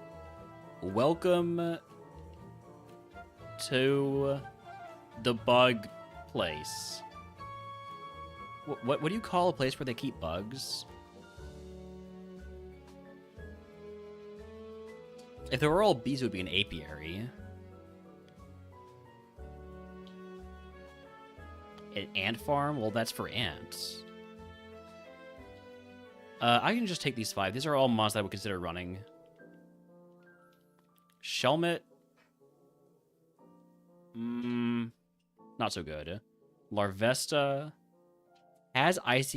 Welcome to the bug place. What do you call a place where they keep bugs? If they were all bees, it would be an apiary. An ant farm? Well, that's for ants. I can just take these 5. These are all mods that I would consider running. Shelmet. Not so good. Larvesta has Ice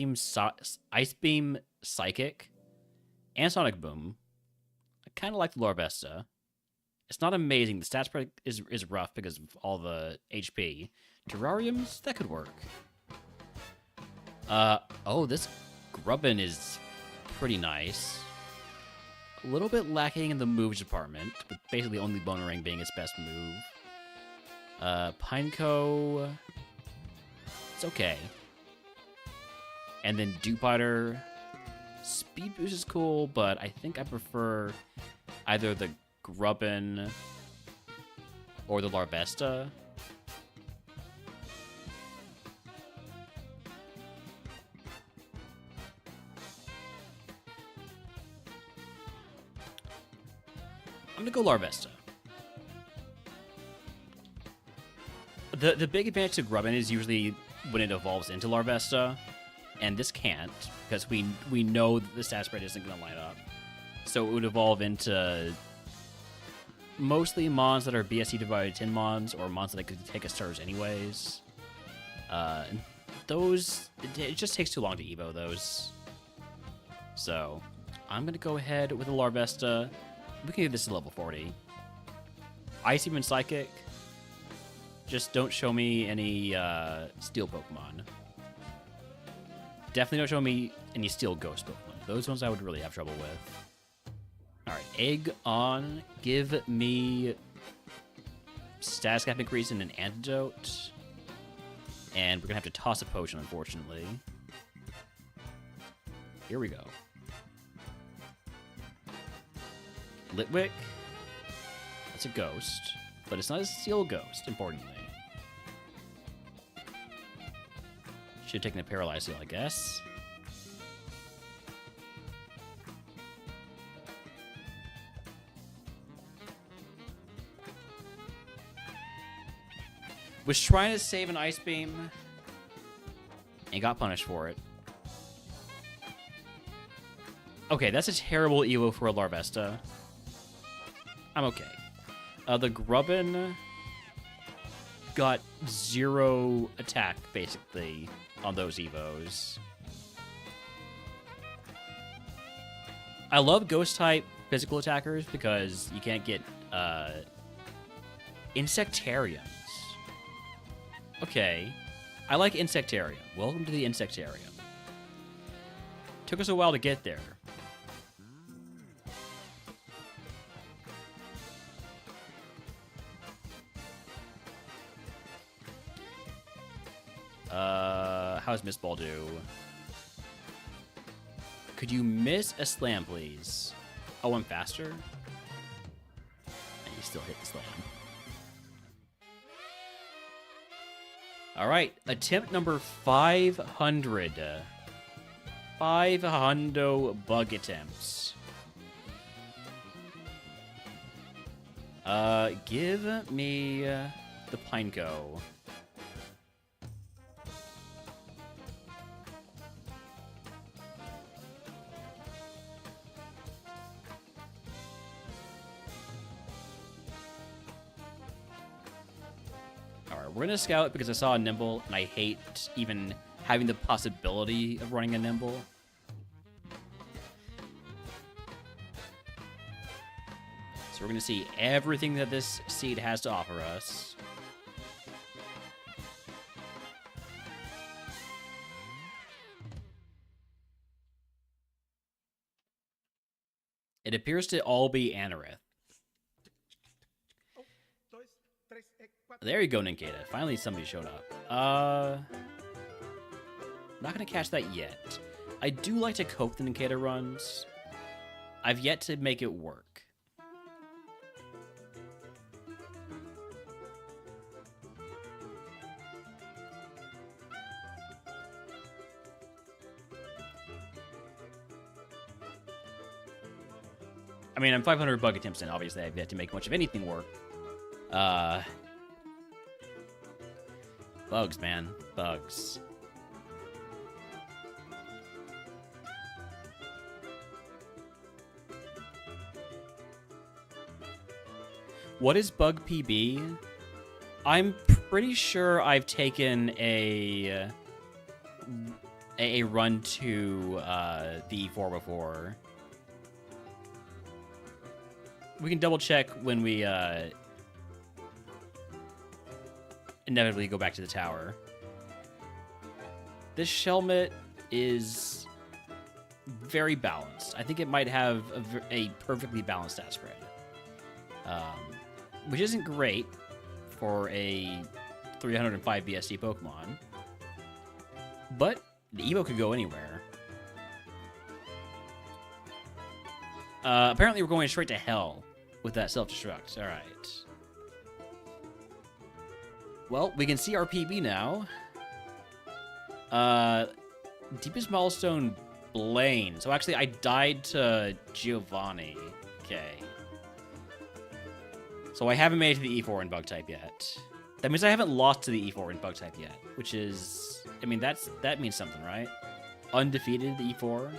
Beam Psychic and Sonic Boom. I kind of like the Larvesta. It's not amazing. The stat spread is rough because of all the HP. Terrariums, that could work. Oh, this Grubbin is pretty nice. A little bit lacking in the moves department, but basically only Bone Ring being its best move. Pineco, it's okay. And then Dewpider, Speed Boost is cool, but I think I prefer either the Grubbin or the Larvesta. I'm gonna go Larvesta. The big advantage to Grubbin is usually when it evolves into Larvesta, and this can't, because we know that the stat spread isn't going to line up. So it would evolve into mostly mons that are BSC divided 10 mons, or mons that could take a stars anyways. Those, it just takes too long to evo those. So I'm going to go ahead with a Larvesta. We can do this to level 40. Ice Beam Psychic. Just don't show me any Steel Pokemon. Definitely don't show me any Steel Ghost Pokemon. Those ones I would really have trouble with. Alright, Egg on. Give me status cap increase and an antidote. And we're going to have to toss a potion, unfortunately. Here we go. Litwick. That's a ghost. But it's not a Steel Ghost, importantly. Should have taken a Paralyze Seal, I guess. Was trying to save an Ice Beam and got punished for it. Okay, that's a terrible EVO for a Larvesta. I'm okay. The Grubbin got 0 attack, basically, on those Evos. I love Ghost-type physical attackers because you can't get Insectariums. Okay. I like Insectarium. Welcome to the Insectarium. Took us a while to get there. How's Miss Ball do? Could you miss a slam, please? Oh, I'm faster? And you still hit the slam. Alright, attempt number 500. 500 bug attempts. Give me the Pineco. We're gonna scout because I saw a nimble, and I hate even having the possibility of running a nimble. So we're gonna see everything that this seed has to offer us. It appears to all be Anorith. There you go, Ninkata. Finally somebody showed up. Not gonna catch that yet. I do like to cope the Ninkata runs. I've yet to make it work. I mean, I'm 500 bug attempts in. Obviously, I've yet to make much of anything work. Bugs, man. Bugs. What is bug PB? I'm pretty sure I've taken a run to the E4 before. We can double check when we inevitably go back to the tower. This Shelmet is very balanced. I think it might have a perfectly balanced stat spread, which isn't great for a 305 BSC Pokemon, but the Evo could go anywhere. Apparently we're going straight to hell with that self-destruct. All right. Well, we can see our PB now. Deepest milestone, Blaine. So actually, I died to Giovanni. Okay. So I haven't made it to the E4 in bug type yet. That means I haven't lost to the E4 in bug type yet, which is, I mean, that means something, right? Undefeated the E4.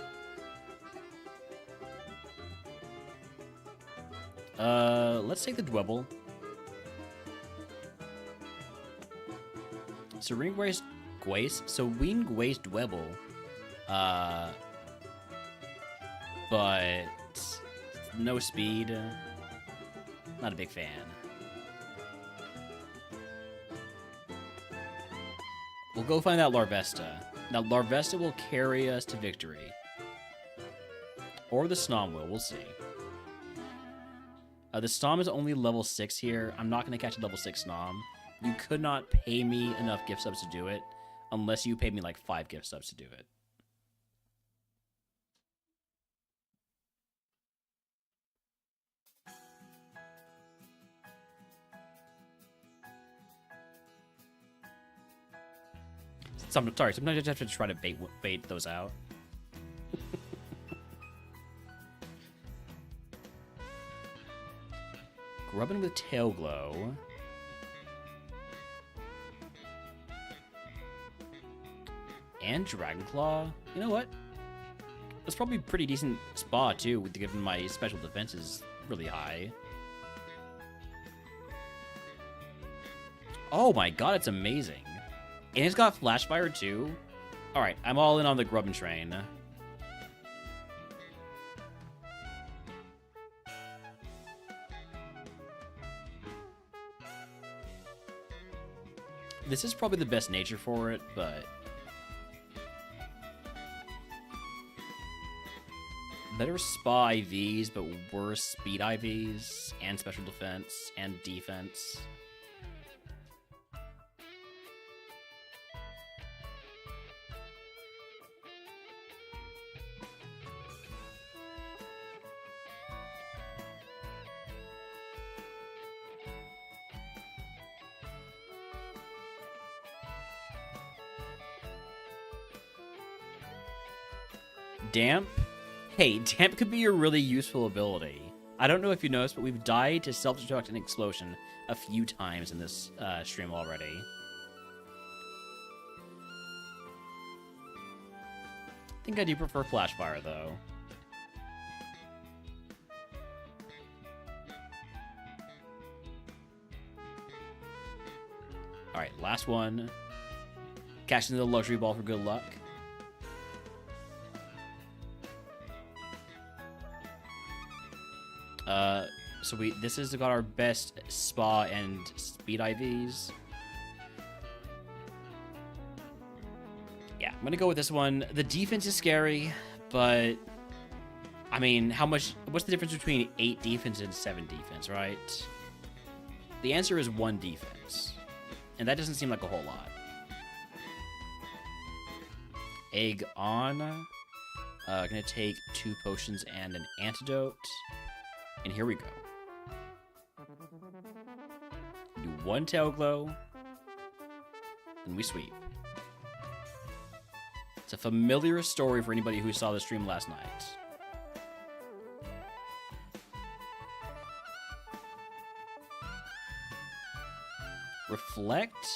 Let's take the Dwebble. So Ring Gwace. So Ween Gwace Dwebble. But no speed. Not a big fan. We'll go find out Larvesta. Now Larvesta will carry us to victory. Or the Snom will. We'll see. The Snom is only level 6 here. I'm not going to catch a level 6 Snom. You could not pay me enough gift subs to do it, unless you paid me like 5 gift subs to do it. Sorry, sometimes I just have to try to bait those out. Grubbin with Tail Glow. And Dragon Claw. You know what? That's probably a pretty decent spa, too, given my special defense is really high. Oh my god, it's amazing. And it's got Flash Fire, too. Alright, I'm all in on the Grubbin train. This is probably the best nature for it, but better spa IVs, but worse speed IVs, and special defense, and defense. Damp? Hey, Damp could be a really useful ability. I don't know if you noticed, but we've died to self-destruct and explosion a few times in this stream already. I think I do prefer Flash Fire, though. All right, last one. Cash into the luxury ball for good luck. So this has got our best spa and speed IVs. Yeah, I'm gonna go with this one. The defense is scary, but I mean, what's the difference between 8 defense and 7 defense, right? The answer is 1 defense, and that doesn't seem like a whole lot. Egg on. Gonna take 2 potions and an antidote. And here we go. Do 1 tail glow. And we sweep. It's a familiar story for anybody who saw the stream last night. Reflect.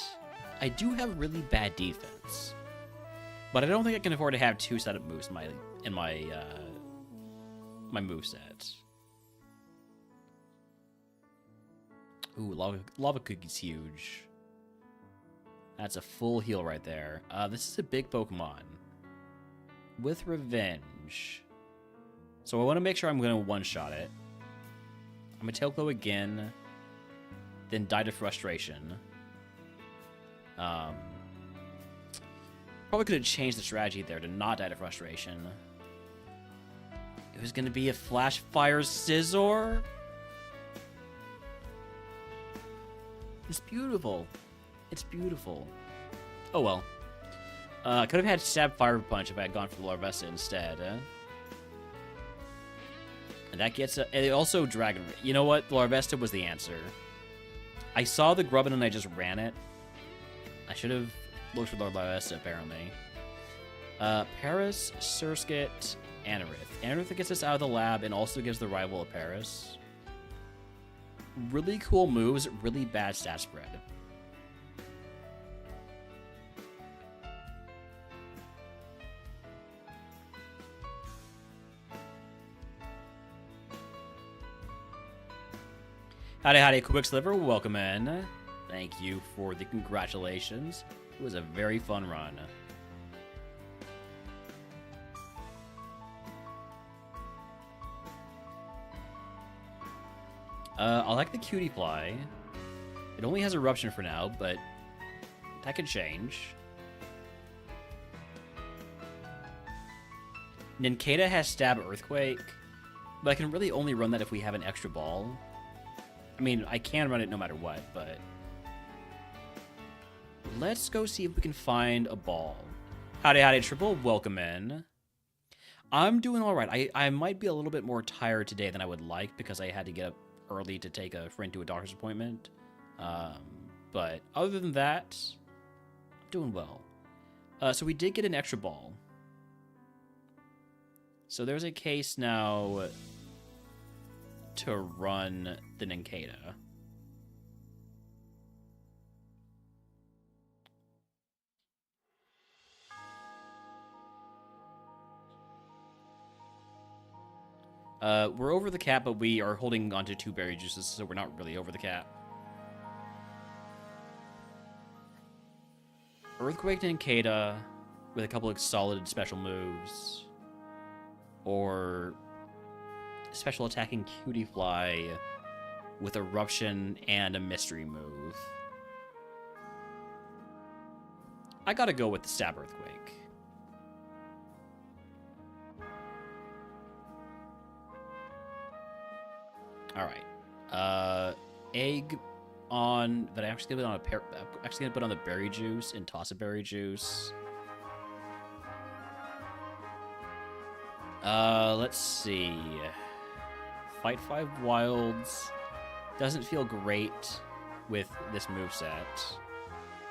I do have really bad defense. But I don't think I can afford to have 2 setup moves in my moveset. Ooh, lava cookie's huge. That's a full heal right there. This is a big Pokemon. With Revenge. So I want to make sure I'm going to one-shot it. I'm going to Tail Glow again. Then Die to Frustration. Probably could have changed the strategy there to not Die to Frustration. It was going to be a Flash Fire Scizor. It's beautiful. It's beautiful. Oh well. I could have had Stab Fire Punch if I had gone for the Larvesta instead. And that gets it also Dragon. You know what? The Larvesta was the answer. I saw the Grubbin and I just ran it. I should have looked for the Larvesta apparently. Paris, Surskit, Anorith. Anorith gets us out of the lab and also gives the rival a Paris. Really cool moves, really bad stat spread. Howdy, Quick Sliver, welcome in. Thank you for the congratulations. It was a very fun run. I like the Cutie Fly. It only has Eruption for now, but that could change. Nincada has Stab Earthquake, but I can really only run that if we have an extra ball. I mean, I can run it no matter what, but... Let's go see if we can find a ball. Howdy, Triple. Welcome in. I'm doing alright. I might be a little bit more tired today than I would like because I had to get up early to take a friend to a doctor's appointment. But other than that, I'm doing well. So we did get an extra ball. So there's a case now to run the Nincada. We're over the cap, but we are holding onto 2 berry juices, so we're not really over the cap. Earthquake Nincada with a couple of solid special moves. Or special attacking Cutie Fly with Eruption and a mystery move. I gotta go with the Stab Earthquake. Alright. Egg on... But I'm actually gonna put on the berry juice and toss a berry juice. Let's see. Fight 5 Wilds doesn't feel great with this moveset.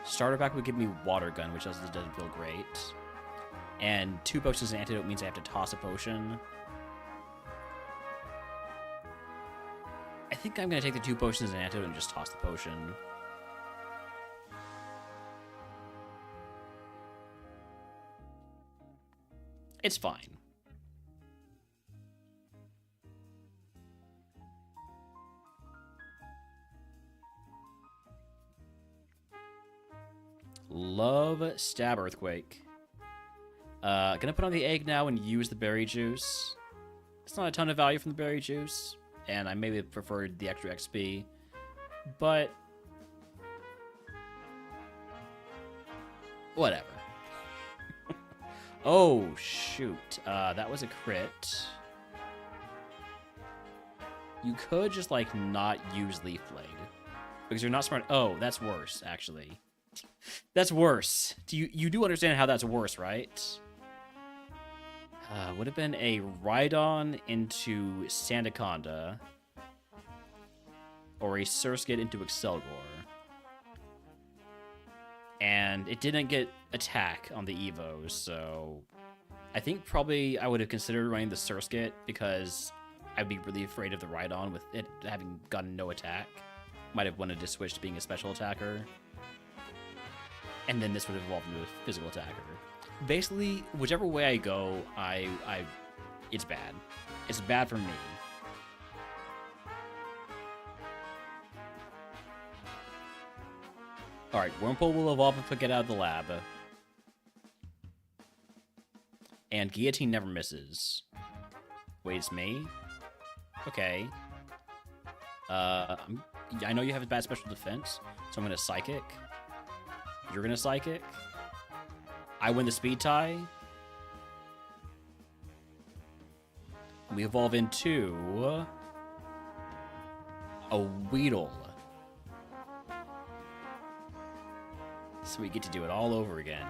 Starter pack would give me Water Gun, which doesn't feel great. And 2 potions and antidote means I have to toss a potion. I think I'm going to take the 2 potions and antidote and just toss the potion. It's fine. love Stab Earthquake. Gonna put on the egg now and use the berry juice. It's not a ton of value from the berry juice, and I maybe preferred the extra XP, but whatever. Oh, shoot. That was a crit. You could just, like, not use Leaf Blade, because you're not smart. Oh, that's worse, actually. That's worse. You do understand how that's worse, right? Would have been a Rhydon into Sandaconda, or a Surskit into Excelgor. And it didn't get attack on the Evos, so I think probably I would have considered running the Surskit, because I'd be really afraid of the Rhydon with it having gotten no attack. Might have wanted to switch to being a special attacker. And then this would have evolved into a physical attacker. Basically, whichever way I go, it's bad. It's bad for me. Alright, Wurmple will evolve if we get out of the lab. And Guillotine never misses. Wait, it's me? Okay. I know you have a bad special defense, so I'm gonna Psychic. You're gonna Psychic. I win the speed tie. We evolve into a Weedle. So we get to do it all over again.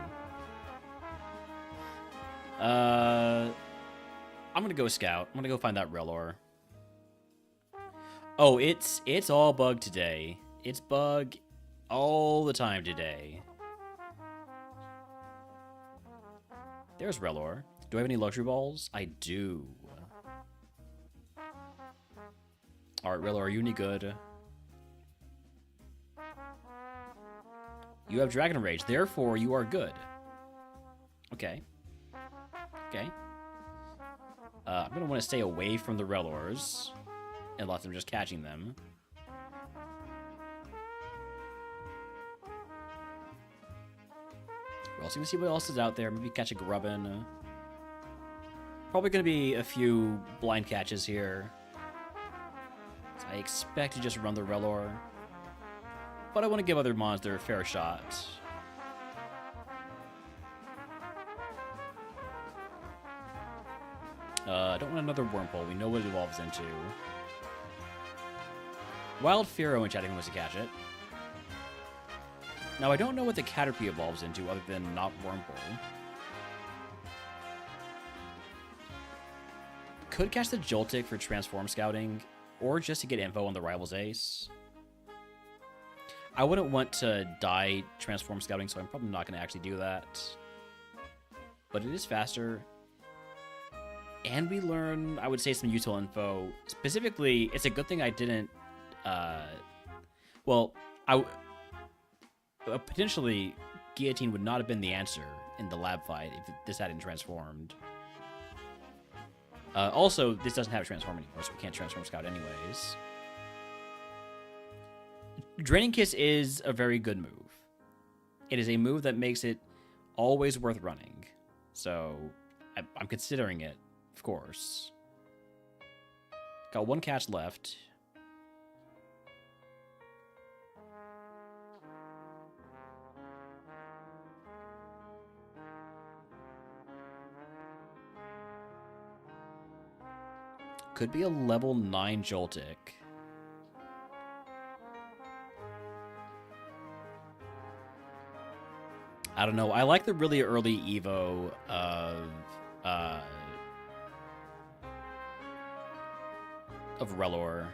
I'm gonna go Scout. I'm gonna go find that Rellor. Oh, it's all bug today. It's bug all the time today. There's Rellor. Do I have any luxury balls? I do. Alright, Rellor, are you any good? You have Dragon Rage, therefore you are good. Okay. Okay. I'm gonna want to stay away from the Rellors, unless I'm just catching them. We're also gonna see what else is out there. Maybe catch a Grubbin. Probably gonna be a few blind catches here. So I expect to just run the Rellor, but I want to give other mons their fair shot. I don't want another Wurmple. We know what it evolves into. Wild Fearow enchanting was to catch it. Now, I don't know what the Caterpie evolves into other than not Wurmple. Could catch the Joltik for Transform Scouting, or just to get info on the rival's ace. I wouldn't want to die Transform Scouting, so I'm probably not going to actually do that. But it is faster. And we learn, I would say, some useful info. Specifically, it's a good thing I didn't... potentially, Guillotine would not have been the answer in the lab fight if this hadn't transformed. Also, this doesn't have a transform anymore, so we can't Transform Scout anyways. Draining Kiss is a very good move. It is a move that makes it always worth running. So, I'm considering it, of course. Got one catch left. Could be a level 9 Joltik. I don't know. I like the really early Evo of Rellor.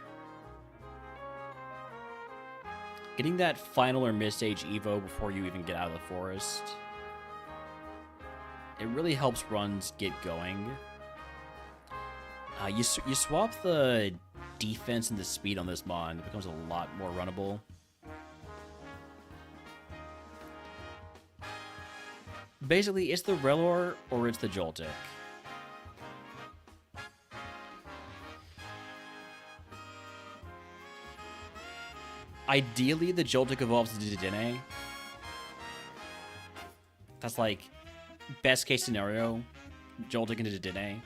Getting that final or mid-stage Evo before you even get out of the forest. It really helps runs get going. You swap the defense and the speed on this mon, it becomes a lot more runnable. Basically, it's the Rellor or it's the Joltik. Ideally, the Joltik evolves into Dedenne. That's like best case scenario, Joltik into Dene.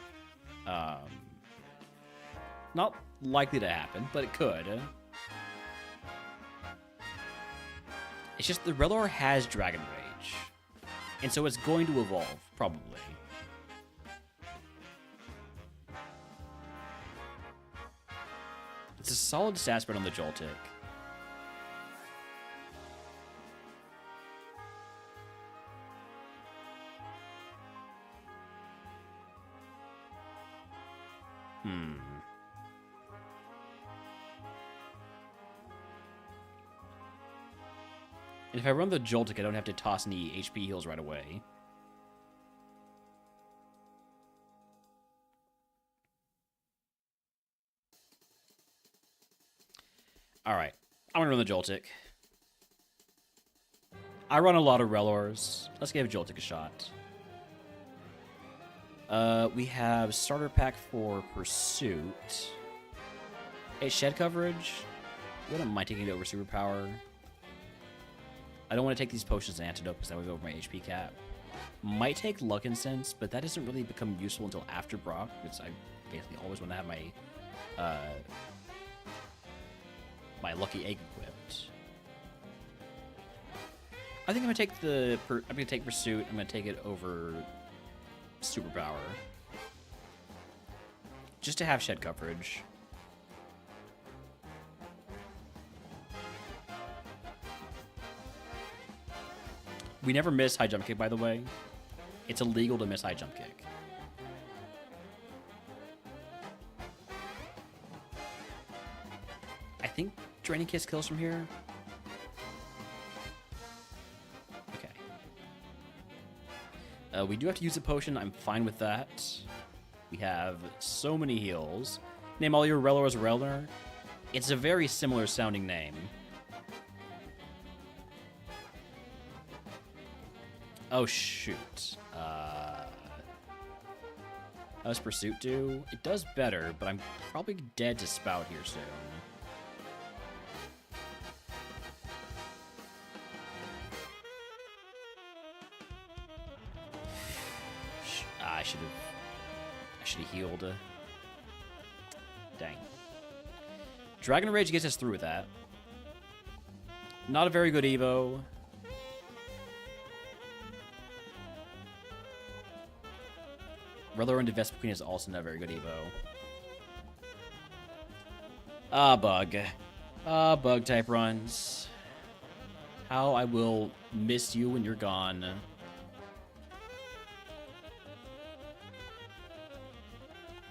Not likely to happen, but it could. It's just the Relor has Dragon Rage, and so it's going to evolve, probably. It's a solid stat spread on the Joltik. And if I run the Joltik, I don't have to toss any HP heals right away. Alright, I'm gonna run the Joltik. I run a lot of Relors. Let's give Joltik a shot. We have starter pack for Pursuit. Hey, Shed Coverage. Wouldn't mind taking it over Superpower. I don't want to take these potions and antidote because that would go over my HP cap. Might take Luck and Sense, but that doesn't really become useful until after Brock, because I basically always want to have my my Lucky Egg equipped. I think I'm gonna take Pursuit. I'm gonna take it over Superpower, just to have Shed Coverage. We never miss high jump kick, by the way. It's illegal to miss high jump kick. I think Draining Kiss kills from here. Okay. We do have to use a potion. I'm fine with that. We have so many heals. Name all your Relors Relner. It's a very similar sounding name. Oh, shoot. How does Pursuit do? It does better, but I'm probably dead to Spout here soon. I should have healed. Dang. Dragon Rage gets us through with that. Not a very good Evo. Relor into Vespa Queen is also not a very good Evo. Bug. Bug type runs. How I will miss you when you're gone.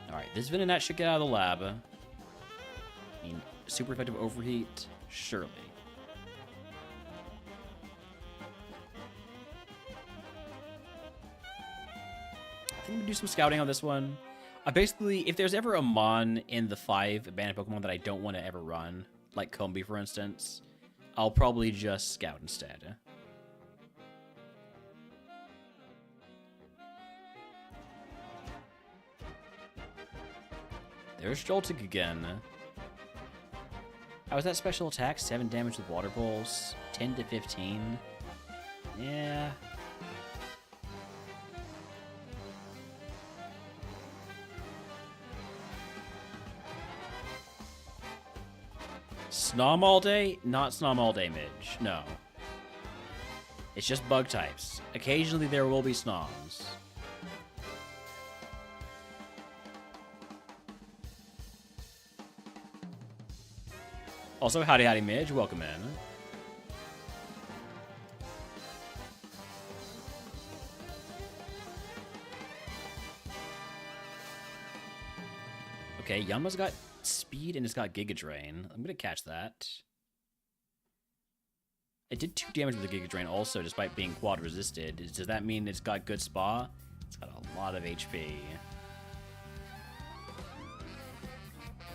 Alright, this Venonat should get out of the lab. I mean, super effective overheat? Surely. I think I'm gonna do some scouting on this one. Basically, if there's ever a Mon in the 5 abandoned Pokemon that I don't want to ever run, like Combi, for instance, I'll probably just scout instead. There's Joltik again. How is that special attack? 7 damage with Water Pulse? 10 to 15? Yeah. Snom all day? Not Snom all day, Midge. No. It's just bug types. Occasionally there will be Snoms. Also, howdy howdy Midge, welcome in. Okay, Yanma's got speed and it's got Giga Drain. I'm gonna catch that. It did 2 damage with the Giga Drain also, despite being quad resisted. Does that mean it's got good spa? It's got a lot of HP.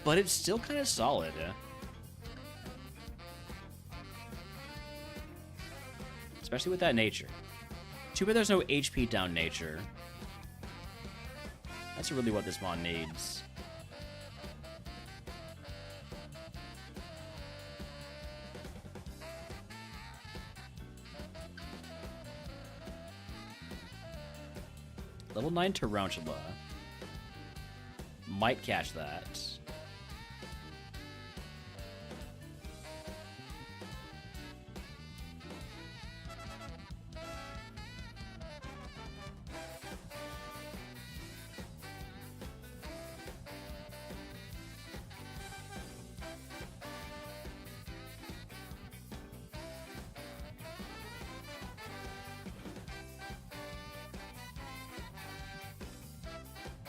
But it's still kind of solid. Especially with that nature. Too bad there's no HP down nature. That's really what this Mon needs. Level 9 Tarantula. Might catch that.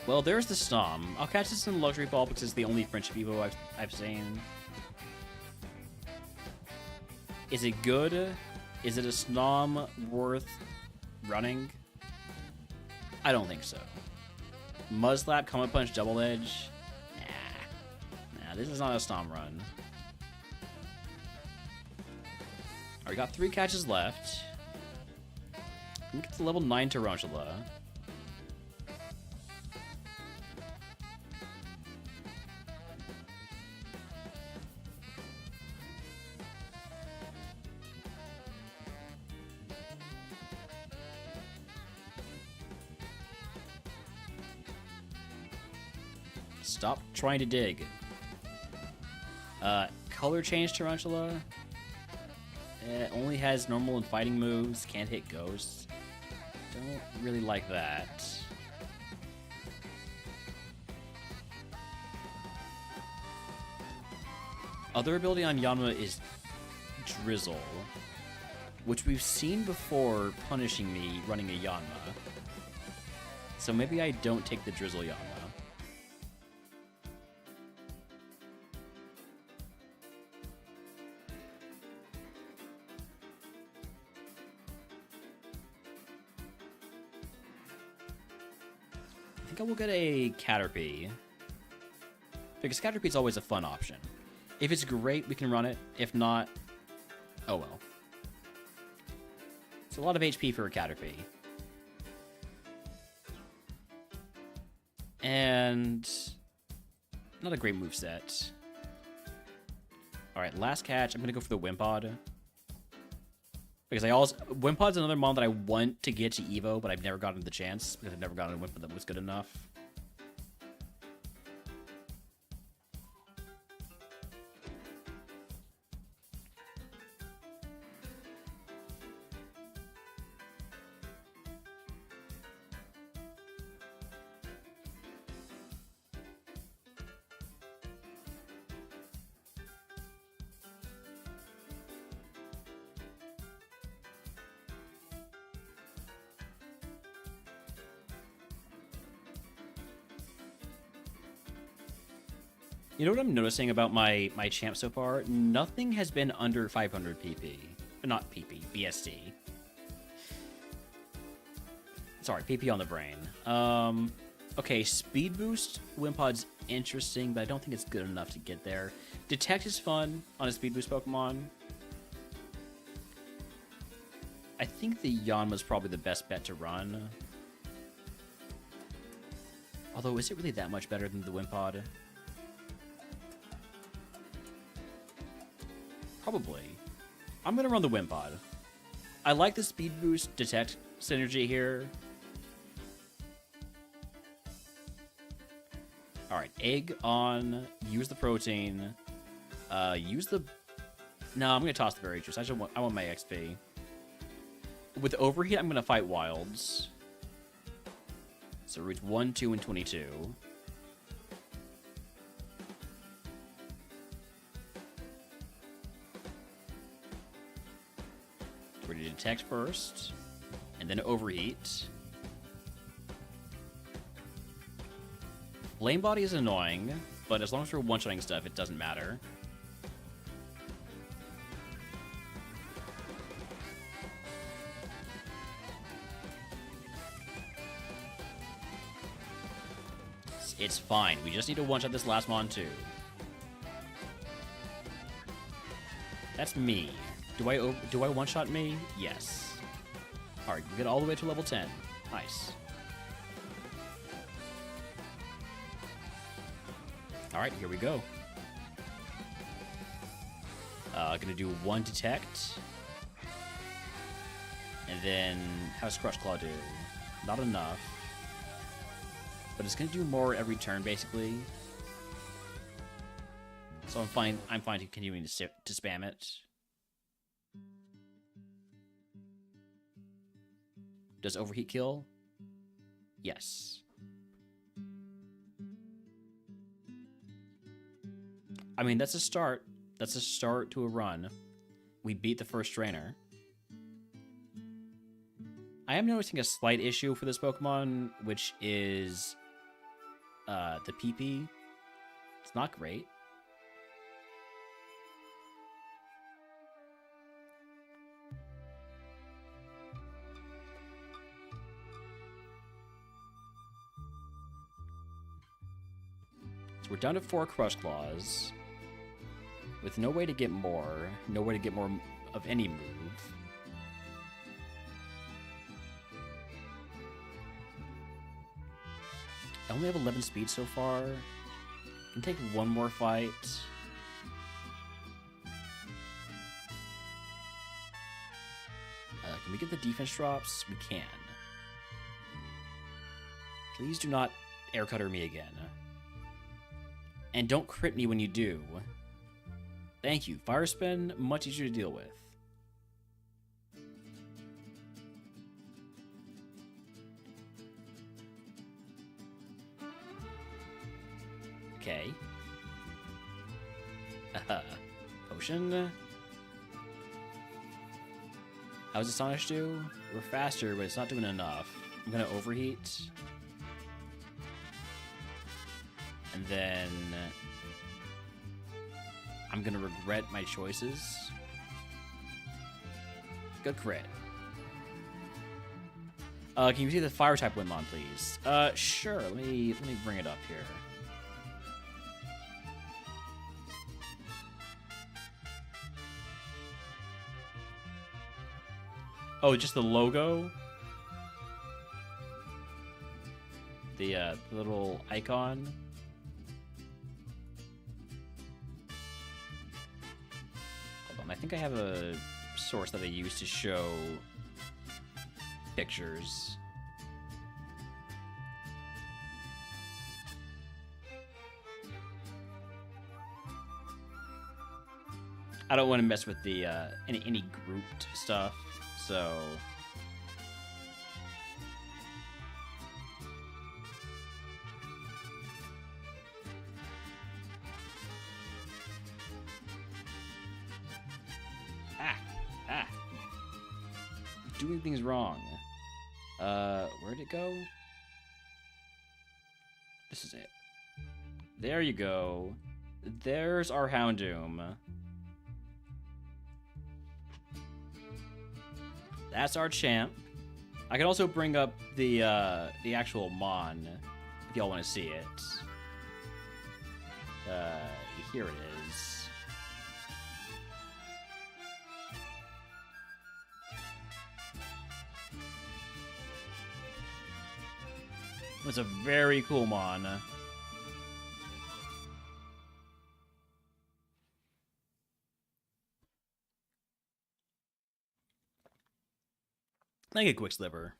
Well, there's the Snom. I'll catch this in the Luxury Ball because it's the only Friendship Evo I've seen. Is it good? Is it a Snom worth running? I don't think so. Mudslap, Comet Punch, Double Edge? Nah, this is not a Snom run. Alright, we got 3 catches left. We get to level 9 Tarantula. Stop trying to dig. Color change Tarantula. It only has normal and fighting moves. Can't hit ghosts. Don't really like that. Other ability on Yanma is Drizzle, which we've seen before punishing me running a Yanma. So maybe I don't take the Drizzle Yanma. I think I will get a Caterpie. Because Caterpie is always a fun option. If it's great, we can run it. If not, oh well. It's a lot of HP for a Caterpie. And not a great moveset. Alright, last catch. I'm going to go for the Wimpod. Because Wimpod's another mon that I want to get to Evo, but I've never gotten the chance. Because I've never gotten a Wimpod that was good enough. You know what I'm noticing about my champ so far? Nothing has been under 500 PP. Not PP, BST. Sorry, PP on the brain. Okay, Speed Boost Wimpod's interesting, but I don't think it's good enough to get there. Detect is fun on a Speed Boost Pokemon. I think the Yanma's probably the best bet to run. Although, is it really that much better than the Wimpod? Probably. I'm going to run the Wimpod. I like the Speed Boost Detect synergy here. Alright, Egg on. Use the Protein. Use the... No, I'm going to toss the Berry Juice. I want my XP. With Overheat, I'm going to fight Wilds. So routes 1, 2, and 22. We're going to Detect first, and then Overheat. Flame Body is annoying, but as long as we're one-shotting stuff, it doesn't matter. It's fine. We just need to one-shot this last mon too. That's me. Do I one-shot me? Yes. Alright, we get all the way to level 10. Nice. Alright, here we go. Gonna do 1 Detect. And then, how's Crush Claw do? Not enough. but it's gonna do more every turn basically. So I'm fine continuing to spam it. Does overheat kill? Yes. I mean, that's a start. That's a start to a run. We beat the first trainer. I am noticing a slight issue for this Pokemon, which is the PP. It's not great. So we're down to 4 Crush Claws. With no way to get more. No way to get more of any move. I only have 11 speed so far. Can take one more fight. Can we get the defense drops? We can. Please do not air cutter me again. And don't crit me when you do. Thank you. Fire Spin, much easier to deal with. Okay. Potion. How's Astonish do? We're faster, but it's not doing enough. I'm gonna overheat. And then I'm gonna regret my choices. Good crit. Can you see the fire type Winmon, please? Sure. Let me bring it up here. Oh, just the logo? The little icon? Hold on, I think I have a source that I use to show pictures. I don't want to mess with the any grouped stuff. So doing things wrong. Where'd it go? This is it. There you go. There's our Houndoom. That's our champ. I can also bring up the actual Mon if y'all want to see it. Here it is. It's a very cool Mon. Thank you, Quick Sliver.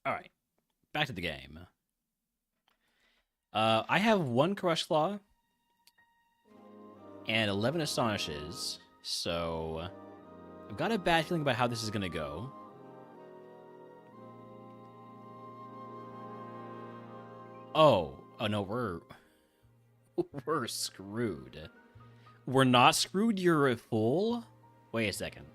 Alright. Back to the game. I have 1 Crush Claw and 11 Astonishes, so I've got a bad feeling about how this is going to go. Oh no, we're screwed. We're not screwed, you're a fool? Wait a second.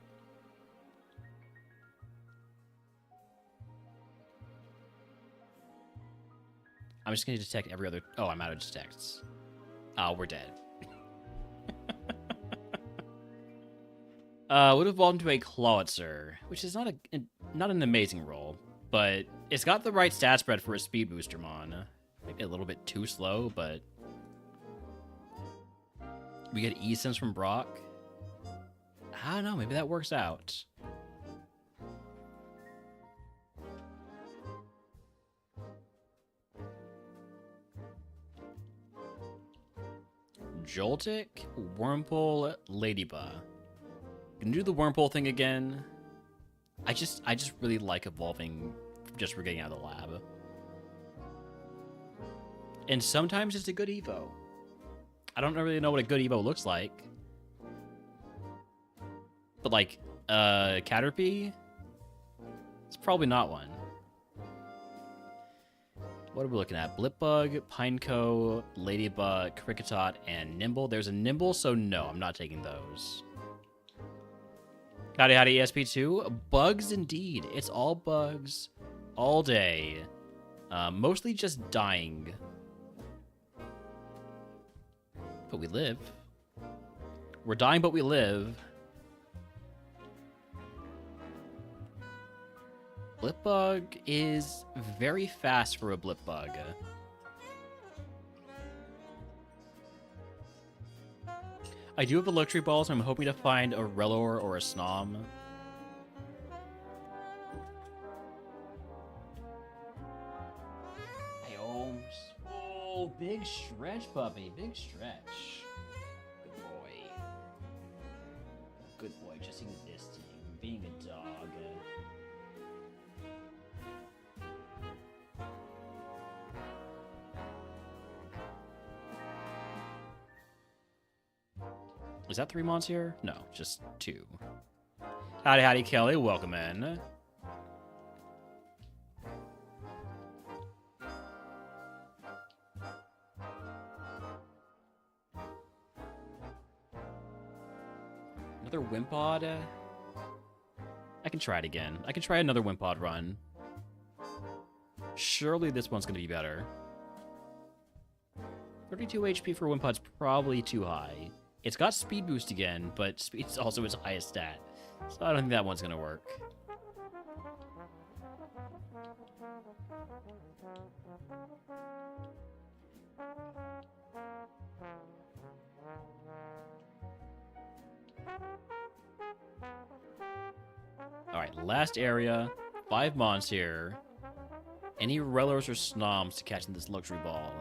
I'm just going to detect every other... Oh, I'm out of detects. Oh, we're dead. Would evolve into a Clawitzer, which is not an amazing roll, but it's got the right stat spread for a speed booster mon. Maybe a little bit too slow, but we get E-Sense from Brock. I don't know, maybe that works out. Joltik, Wurmple, Ladybug. Gonna do the Wurmple thing again. I just really like evolving just for getting out of the lab. And sometimes it's a good Evo. I don't really know what a good Evo looks like. But like, Caterpie? It's probably not one. What are we looking at? Blipbug, Pineco, Ladybug, Kricketot, and Nimble. There's a Nimble, so no, I'm not taking those. Howdy, howdy, ESP2. Bugs indeed. It's all bugs all day. Mostly just dying. But we live. We're dying, but we live. Blipbug is very fast for a Blipbug. I do have a luxury ball, so I'm hoping to find a Rellor or a Snom. Hey, Ohms. Oh, big stretch, puppy. Big stretch. Good boy. Good boy, just existing. Being a dog. Is that 3 mons here? No, just 2. Howdy, howdy, Kelly. Welcome in. Another Wimpod? I can try it again. I can try another Wimpod run. Surely this one's going to be better. 32 HP for Wimpod's probably too high. It's got speed boost again, but speed's also its highest stat. So I don't think that one's gonna work. Alright, last area. 5 mons here. Any Rellors or Snoms to catch in this luxury ball?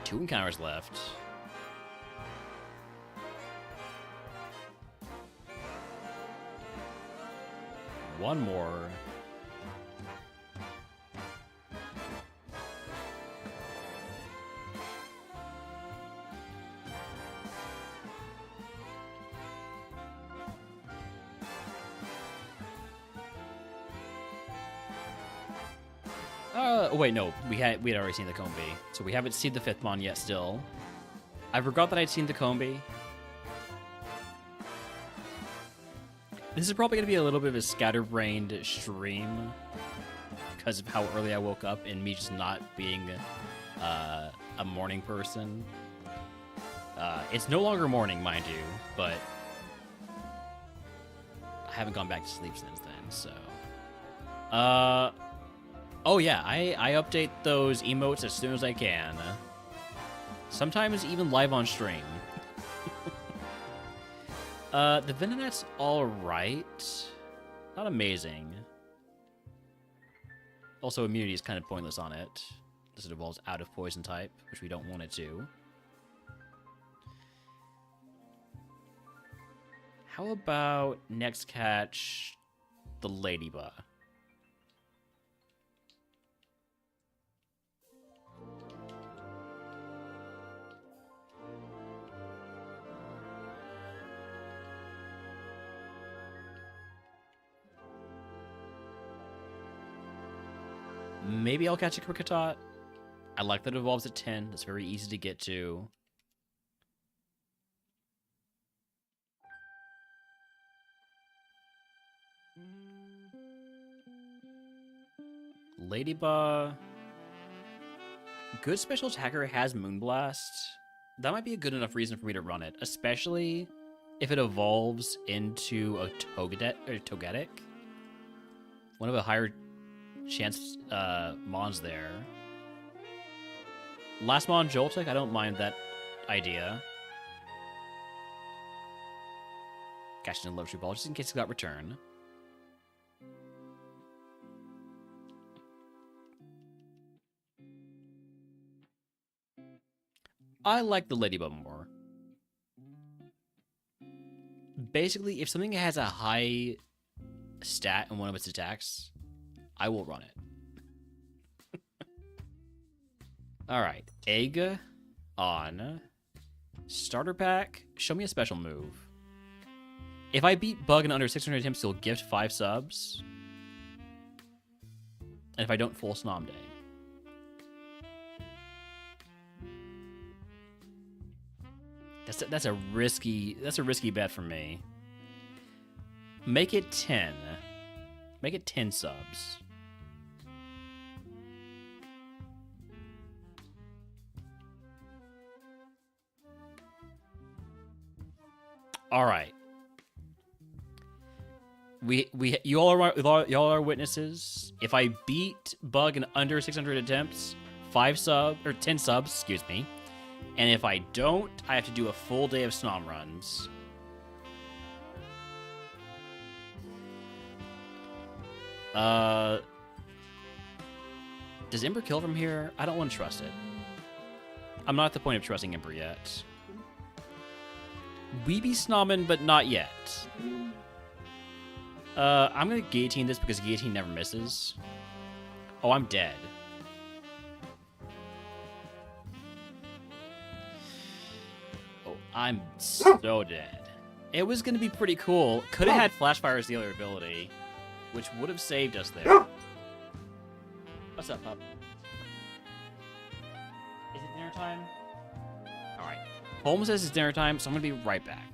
Two encounters left. One more. Oh wait, no, we had already seen the Combi, so we haven't seen the 5th mon yet. Still, I forgot that I'd seen the Combi. This is probably gonna be a little bit of a scatterbrained stream because of how early I woke up and me just not being a morning person. It's no longer morning, mind you, but I haven't gone back to sleep since then. So, oh yeah, I update those emotes as soon as I can. Sometimes even live on stream. The Venonat's alright. Not amazing. Also, immunity is kind of pointless on it. This evolves out of poison type, which we don't want it to. How about next catch the Ladybug? Maybe I'll catch a Kricketot. I like that it evolves at 10. It's very easy to get to. Ladybug. Good special attacker has Moonblast. That might be a good enough reason for me to run it, especially if it evolves into a Togetic. One of the higher chance mons there. Last mon Joltik, I don't mind that idea. Catching a luxury ball just in case it got return. I like the Ladybug more. Basically, if something has a high stat in one of its attacks, I will run it. Alright, egg on. Starter pack, show me a special move. If I beat Bug in under 600 attempts, you'll gift 5 subs. And if I don't, full Snom Day. That's a risky bet for me. Make it 10. Make it 10 subs. All right. Y'all are witnesses. If I beat Bug in under 600 attempts, 10 subs, excuse me. And if I don't, I have to do a full day of Snom runs. Does Ember kill from here? I don't want to trust it. I'm not at the point of trusting Ember yet. We be snobbing, but not yet. I'm gonna guillotine this because guillotine never misses. Oh, I'm dead. Oh, I'm so dead. It was gonna be pretty cool. Could have had Flashfire as the other ability, which would have saved us there. What's up, pup? Is it dinner time? Alright. Holmes says it's dinner time, so I'm gonna be right back.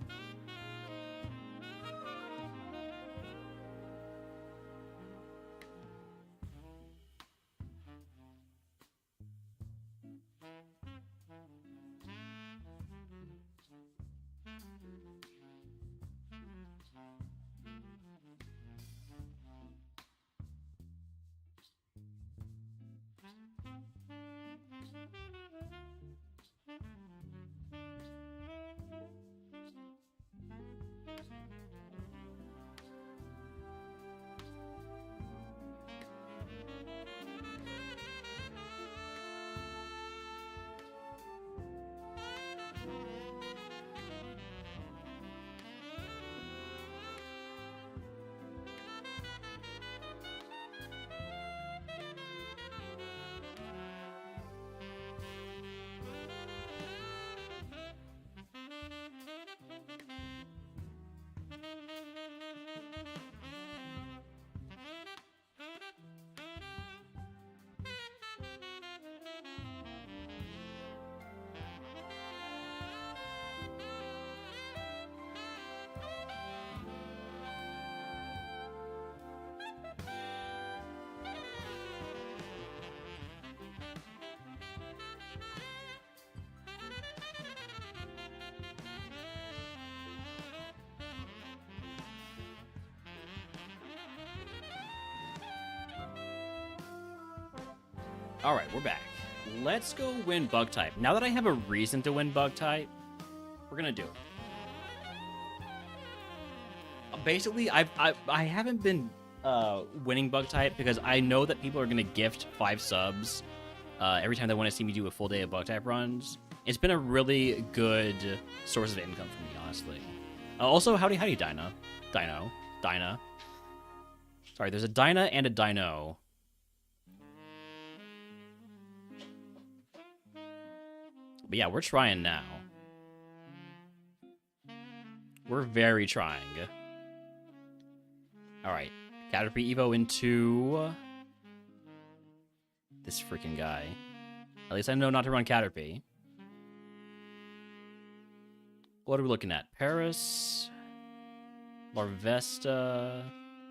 Alright, we're back. Let's go win Bug type. Now that I have a reason to win Bug type, we're gonna do it. Basically, I haven't been winning Bug type because I know that people are gonna gift 5 subs every time they want to see me do a full day of Bug type runs. It's been a really good source of income for me, honestly. Also, howdy, Dinah. Dinah. Sorry, there's a Dinah and a Dino. But yeah, we're trying now. We're very trying. Alright. Caterpie Evo into this freaking guy. At least I know not to run Caterpie. What are we looking at? Paris, Larvesta,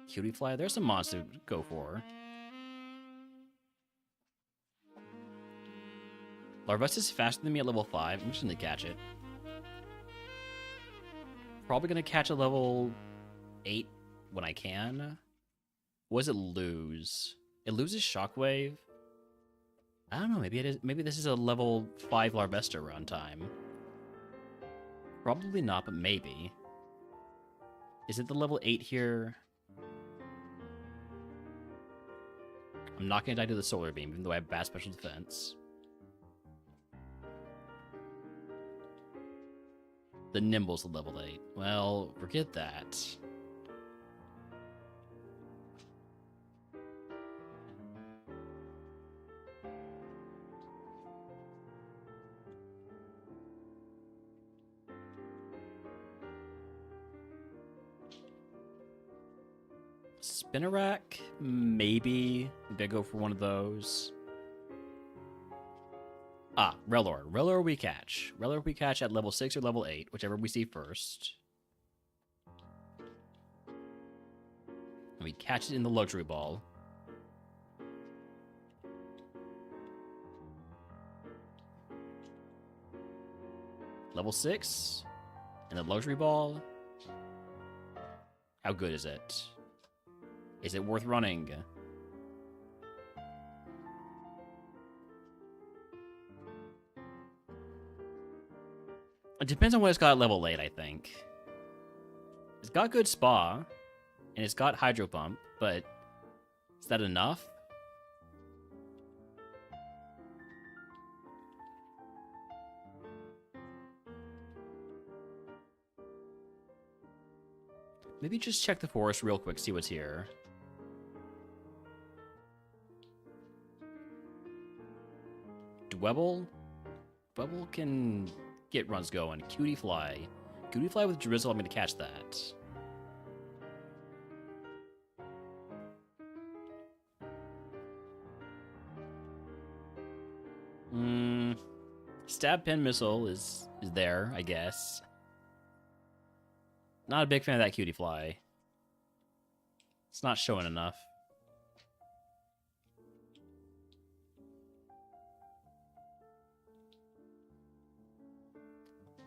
Cutie Fly. There's some monsters to go for. Larvesta's faster than me at level 5. I'm just gonna catch it. Probably gonna catch a level 8 when I can. What does it lose? It loses Shockwave. I don't know. Maybe it is. Maybe this is a level 5 Larvesta run time. Probably not, but maybe. Is it the level 8 here? I'm not gonna die to the Solar Beam, even though I have bad special defense. The Nimble's level 8. Well, forget that. Spinnerack? Maybe. Maybe I go for one of those. Ah, Relor. Relor we catch. Relor we catch at level 6 or level 8, whichever we see first. And we catch it in the Luxury Ball. Level 6? And the Luxury Ball? How good is it? Is it worth running? It depends on what it's got at level 8, I think. It's got good Spa, and it's got Hydro Pump, but is that enough? Maybe just check the forest real quick, see what's here. Dwebble? Dwebble can get runs going. Cutie Fly. Cutie Fly with Drizzle, I'm going to catch that. Stab Pen Missile is there, I guess. Not a big fan of that Cutie Fly. It's not showing enough.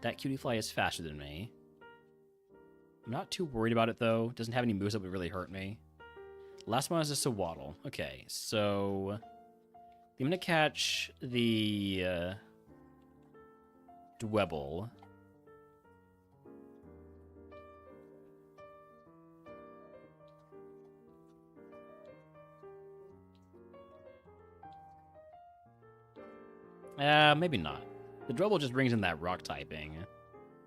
That Cutie Fly is faster than me. I'm not too worried about it, though. Doesn't have any moves that would really hurt me. Last one is a Sawaddle. Okay, so I'm gonna catch the Dwebble. Maybe not. The Dwebble just brings in that rock typing.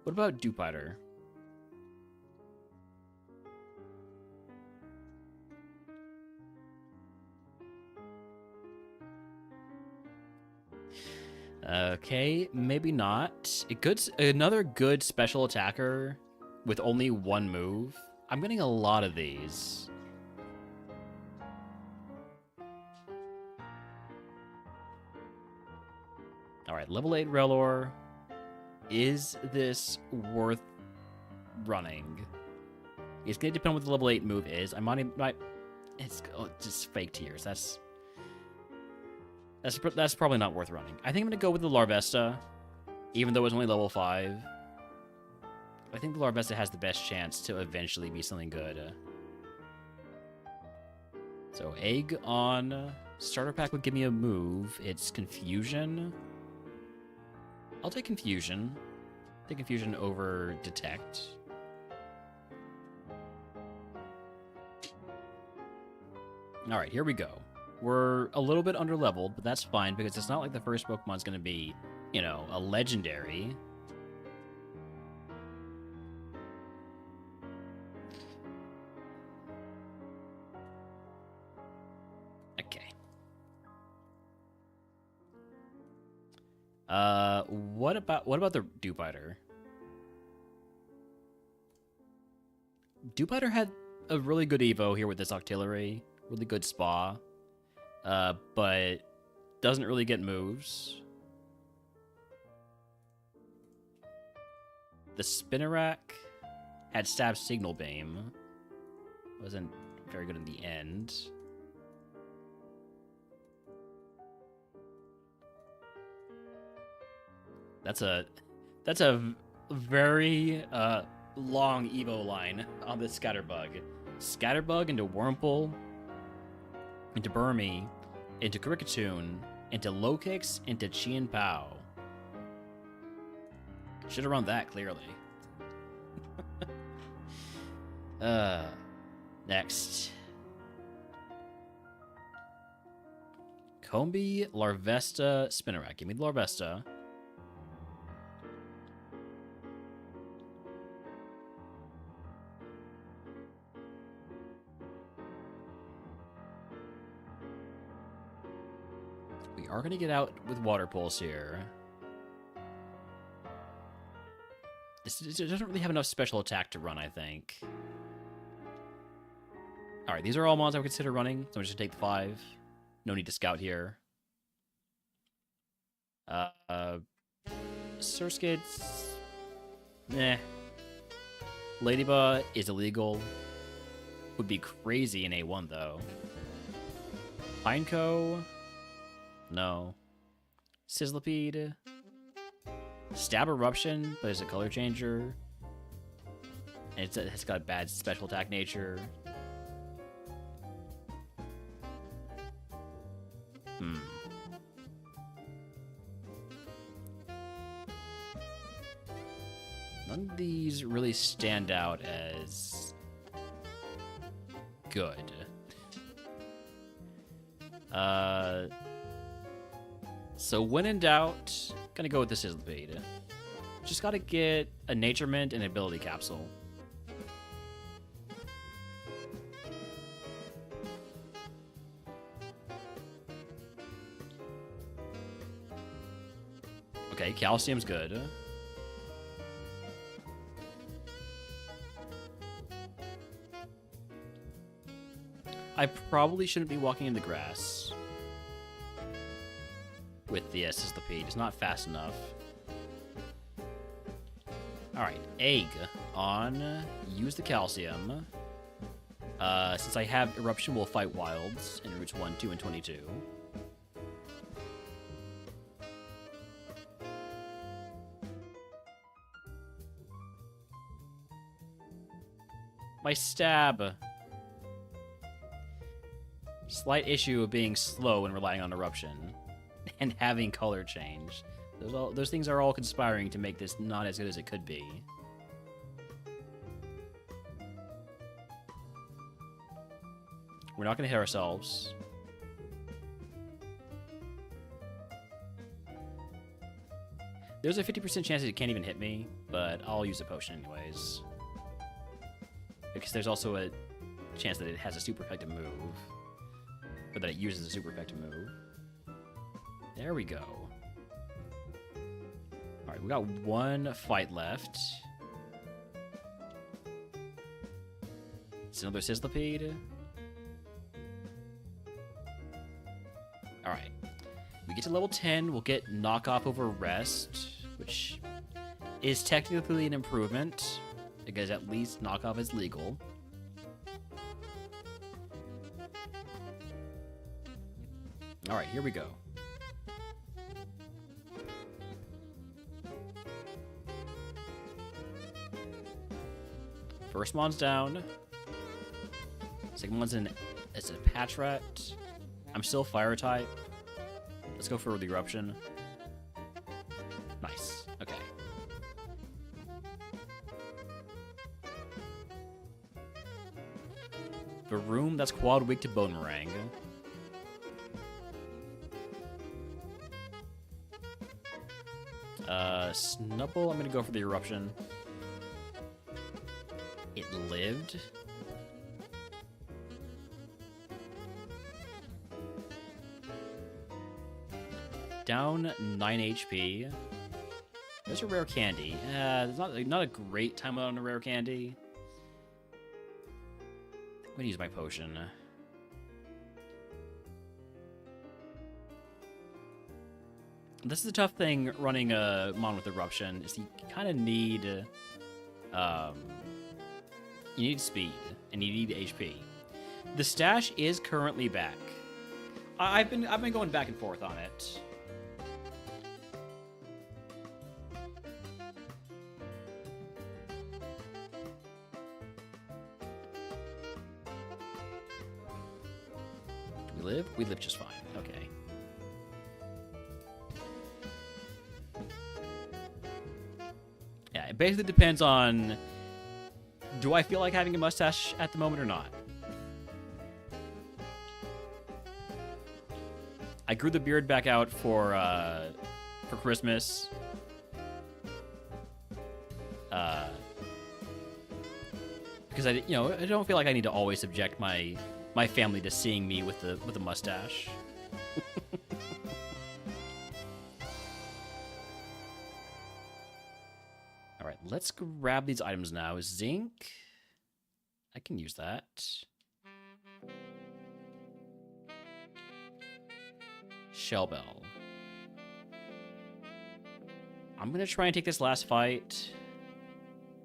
What about Dewpider? Okay, maybe not. Another good special attacker with only one move. I'm getting a lot of these. Alright, level 8 Relor. Is this worth running? It's going to depend on what the level 8 move is. I might it's just fake tears. That's probably not worth running. I think I'm going to go with the Larvesta, even though it's only level 5. I think the Larvesta has the best chance to eventually be something good. So Egg on starter pack would give me a move. It's Confusion. I'll take Confusion. Take Confusion over Detect. Alright, here we go. We're a little bit under-leveled, but that's fine, because it's not like the first Pokemon's going to be, you know, a legendary. Okay. What about the Dewpider? Dewpider had a really good Evo here with this Octillery. Really good Spa. But doesn't really get moves. The Spinnerack had Stab Signal Beam. Wasn't very good in the end. That's a very long Evo line on this Scatterbug. Scatterbug into Wurmple, into Burmy, into Kricketune, into Lokix, into Chien Pao. Should have run that, clearly. Next. Combi, Larvesta, Spinnerack. Give me the Larvesta. We are going to get out with Water Pulse here. This doesn't really have enough special attack to run, I think. Alright, these are all mons I would consider running, so I'm just going to take the 5. No need to scout here. Surskits... Nah. Ladybug is illegal. Would be crazy in A1, though. Pineco... No. Sizzlipede... Stab Eruption, but it's a color changer. And it's got bad special attack nature. None of these really stand out as good. So when in doubt, gonna go with the Sizzlipede. Just gotta get a Nature Mint and Ability Capsule. Okay, Calcium's good. I probably shouldn't be walking in the grass with the Sizzlipede. It's not fast enough. Alright, Egg on use the Calcium. Since I have Eruption, we'll fight Wilds in routes 1, 2, and 22. My Stab. Slight issue of being slow and relying on Eruption. And having color change. Those things are all conspiring to make this not as good as it could be. We're not going to hit ourselves. There's a 50% chance that it can't even hit me, but I'll use a potion anyways. Because there's also a chance that it has a super effective move. Or that it uses a super effective move. There we go. Alright, we got one fight left. It's another Sizzlipede. Alright. We get to level 10, we'll get Knockoff over Rest, which is technically an improvement, because at least Knockoff is legal. Alright, here we go. First mon's down. Second one's it's a Patch Rat. I'm still Fire type. Let's go for the Eruption. Nice. Okay. Varoom, that's quad weak to Boomerang. Snubble, I'm gonna go for the Eruption. It lived. Down 9 HP. There's a rare candy. It's not a great time on a rare candy. I'm gonna use my potion. This is a tough thing running a Mon with Eruption, is you kind of need you need speed and you need HP. The stash is currently back. I've been going back and forth on it. Do we live? We live just fine. Okay. Yeah, it basically depends on, do I feel like having a mustache at the moment or not? I grew the beard back out for Christmas. Because I don't feel like I need to always subject my family to seeing me with the mustache. let's grab these items now. Zinc. I can use that. Shell bell. I'm gonna try and take this last fight.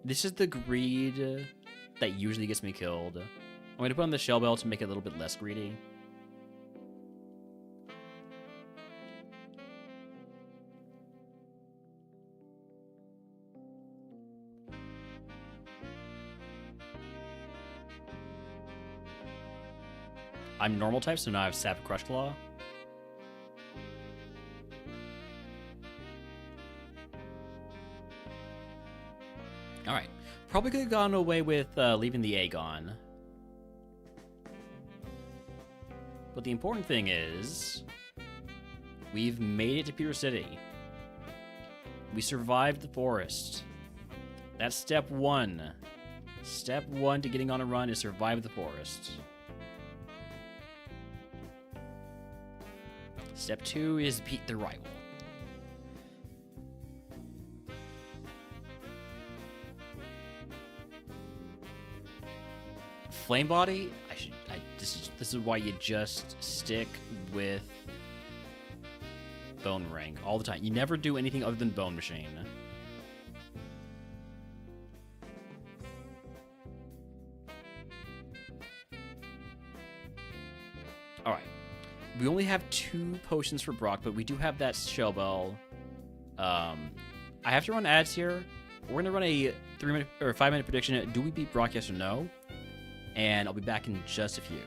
This is the greed that usually gets me killed. I'm gonna put on the shell bell to make it a little bit less greedy. I'm normal type, so now I have Sap Crush Claw. Alright. Probably could have gone away with leaving the Aegon. But the important thing is, we've made it to Pewter City. We survived the forest. That's step one. Step one to getting on a run is survive the forest. Step 2 is beat the rival. Flame Body, this is why you just stick with Bone Ring all the time. You never do anything other than Bone Machine. Alright. We only have 2 potions for Brock, but we do have that Shell Bell. I have to run ads here. We're going to run a 3-minute or 5-minute prediction. Do we beat Brock, yes or no? And I'll be back in just a few.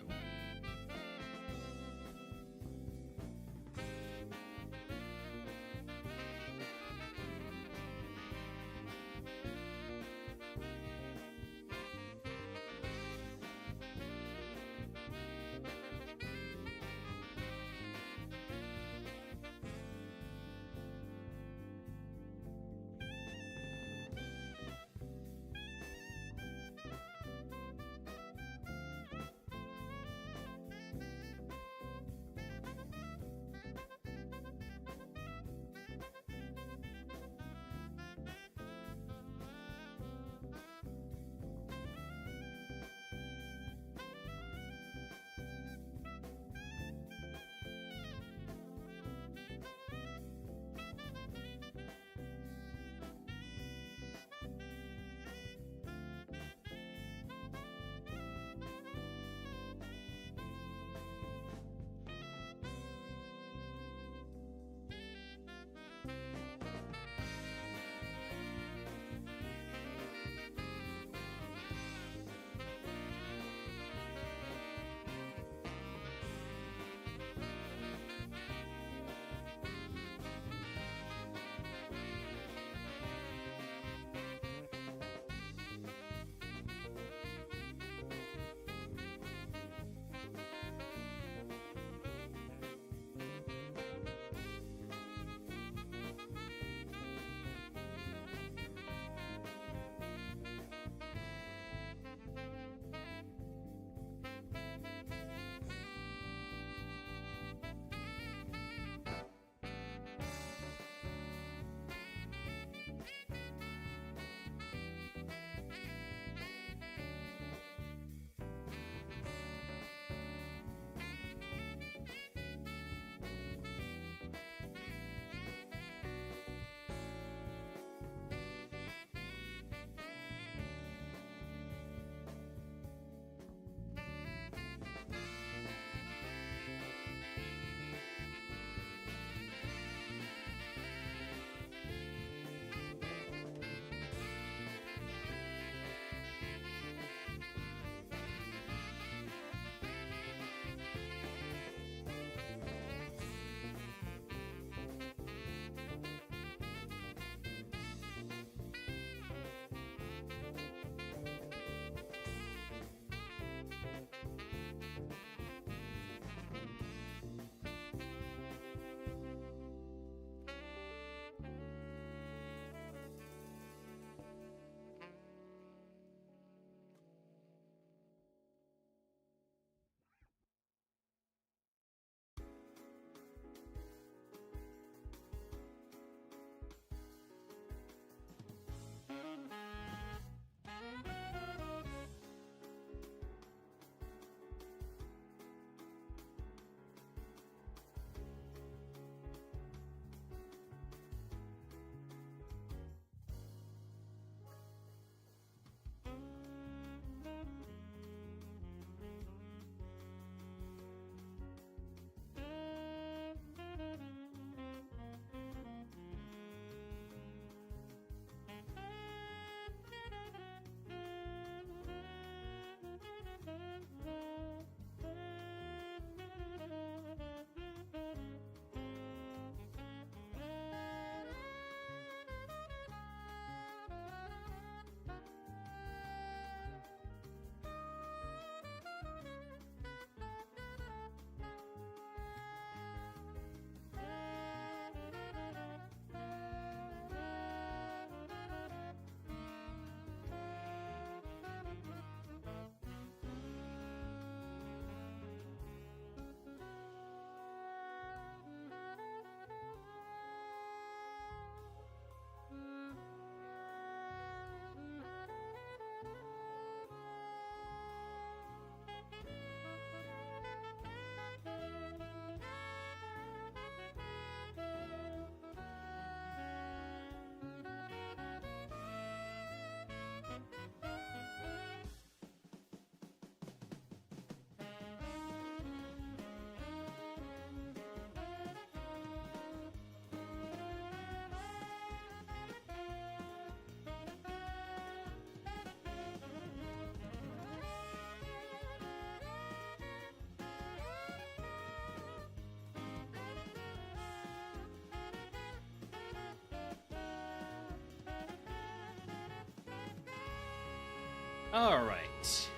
Alright.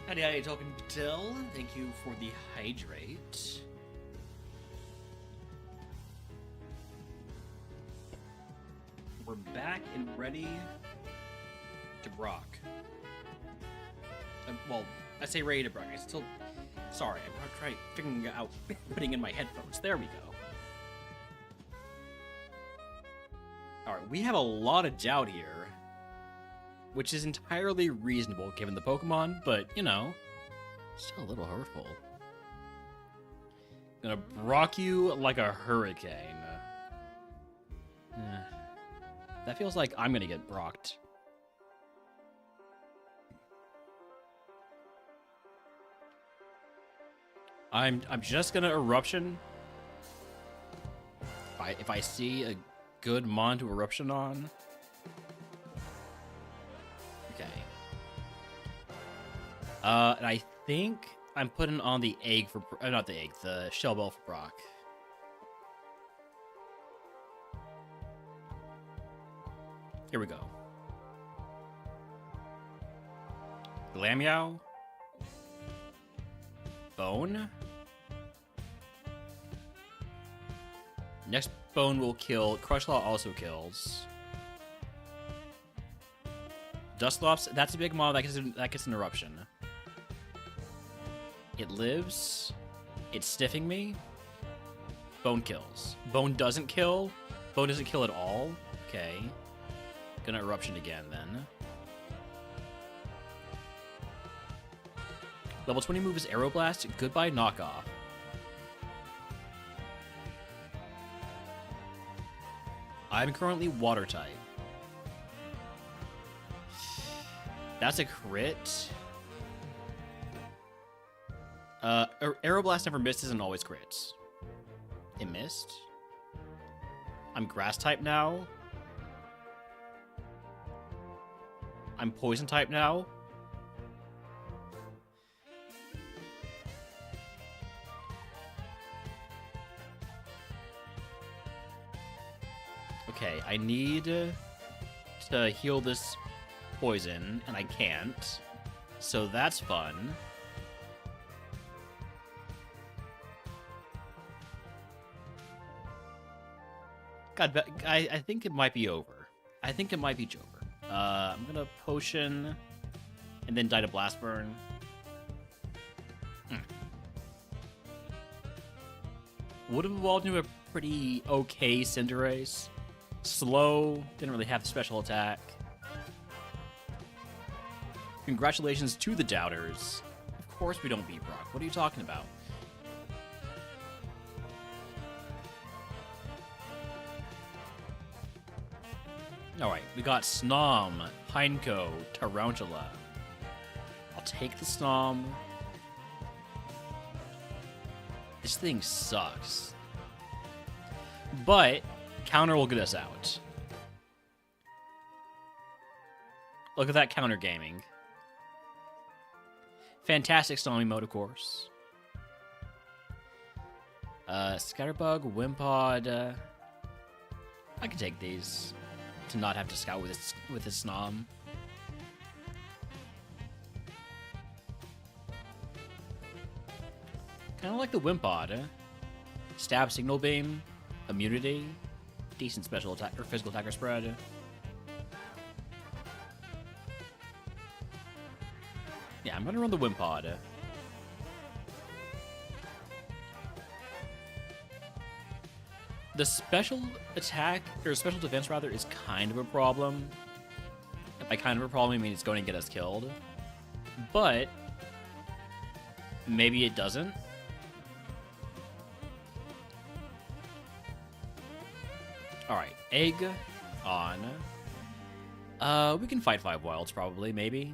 Howdy, talking Patel. Thank you for the hydrate. We're back and ready to Brock. Well, I say ready to Brock. I still... Sorry, I'm trying figuring out putting in my headphones. There we go. Alright, we have a lot of doubt here, which is entirely reasonable given the Pokemon, but, you know, still a little hurtful. Gonna Brock you like a hurricane. That feels like I'm gonna get Brocked. I'm just gonna Eruption. If I see a good Mon to Eruption on. Okay. And I think I'm putting on the egg for not the egg, the Shell Bell for Brock. Here we go. Glameow. Bone. Next Bone will kill. Crush Claw also kills. Dusclops, that's a big mob that gets an Eruption. It lives. It's sniffing me. Bone kills. Bone doesn't kill. Bone doesn't kill at all. Okay. Gonna Eruption again then. Level 20 move is Aeroblast. Goodbye Knockoff. I'm currently Water type. That's a crit. Aeroblast never misses and always crits. It missed. I'm Grass type now. I'm Poison type now. Okay, I need to heal this poison, and I can't. So that's fun. God, I think it might be over. I think it might be over. I'm gonna Potion, and then die to Blast Burn. Would have evolved into a pretty okay Cinderace. Slow, didn't really have the special attack. Congratulations to the doubters. Of course we don't beat Brock. What are you talking about? Alright, we got Snom, Pineco, Tarantula. I'll take the Snom. This thing sucks. But counter will get us out. Look at that counter gaming. Fantastic Snom mode, of course. Scatterbug, Wimpod. I can take these to not have to scout with his Snom. Kind of like the Wimpod. Stab, Signal Beam, Immunity, decent special attack or physical attacker spread. Yeah, I'm gonna run the Wimpod. The special attack, or special defense rather, is kind of a problem. And by kind of a problem, I mean it's going to get us killed. But maybe it doesn't. Alright, egg on. We can fight 5 wilds probably, maybe.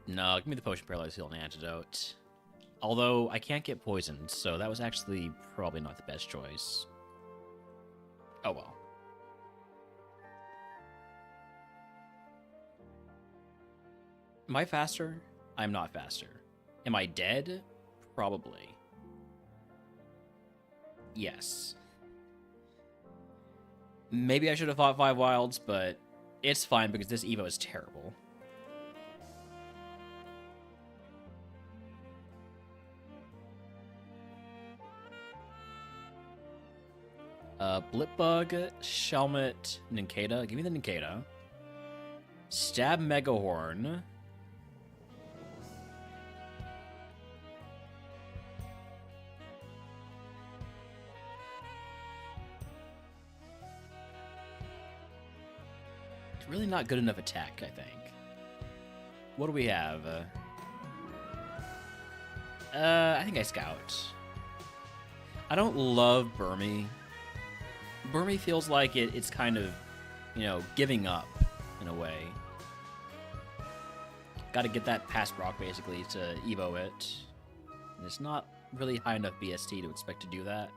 No, give me the potion paralyze heal and antidote. Although I can't get poisoned, so that was actually probably not the best choice. Oh well. Am I faster? I'm not faster. Am I dead? Probably. Yes. Maybe I should have fought 5 wilds, but it's fine because this Evo is terrible. Blipbug, Shelmet, Nincada. Give me the Nincada. Stab Megahorn. It's really not good enough attack, I think. What do we have? I think I Scout. I don't love Burmy. Burmy feels like it's kind of, you know, giving up in a way. Got to get that past Brock basically to Evo it. And it's not really high enough BST to expect to do that.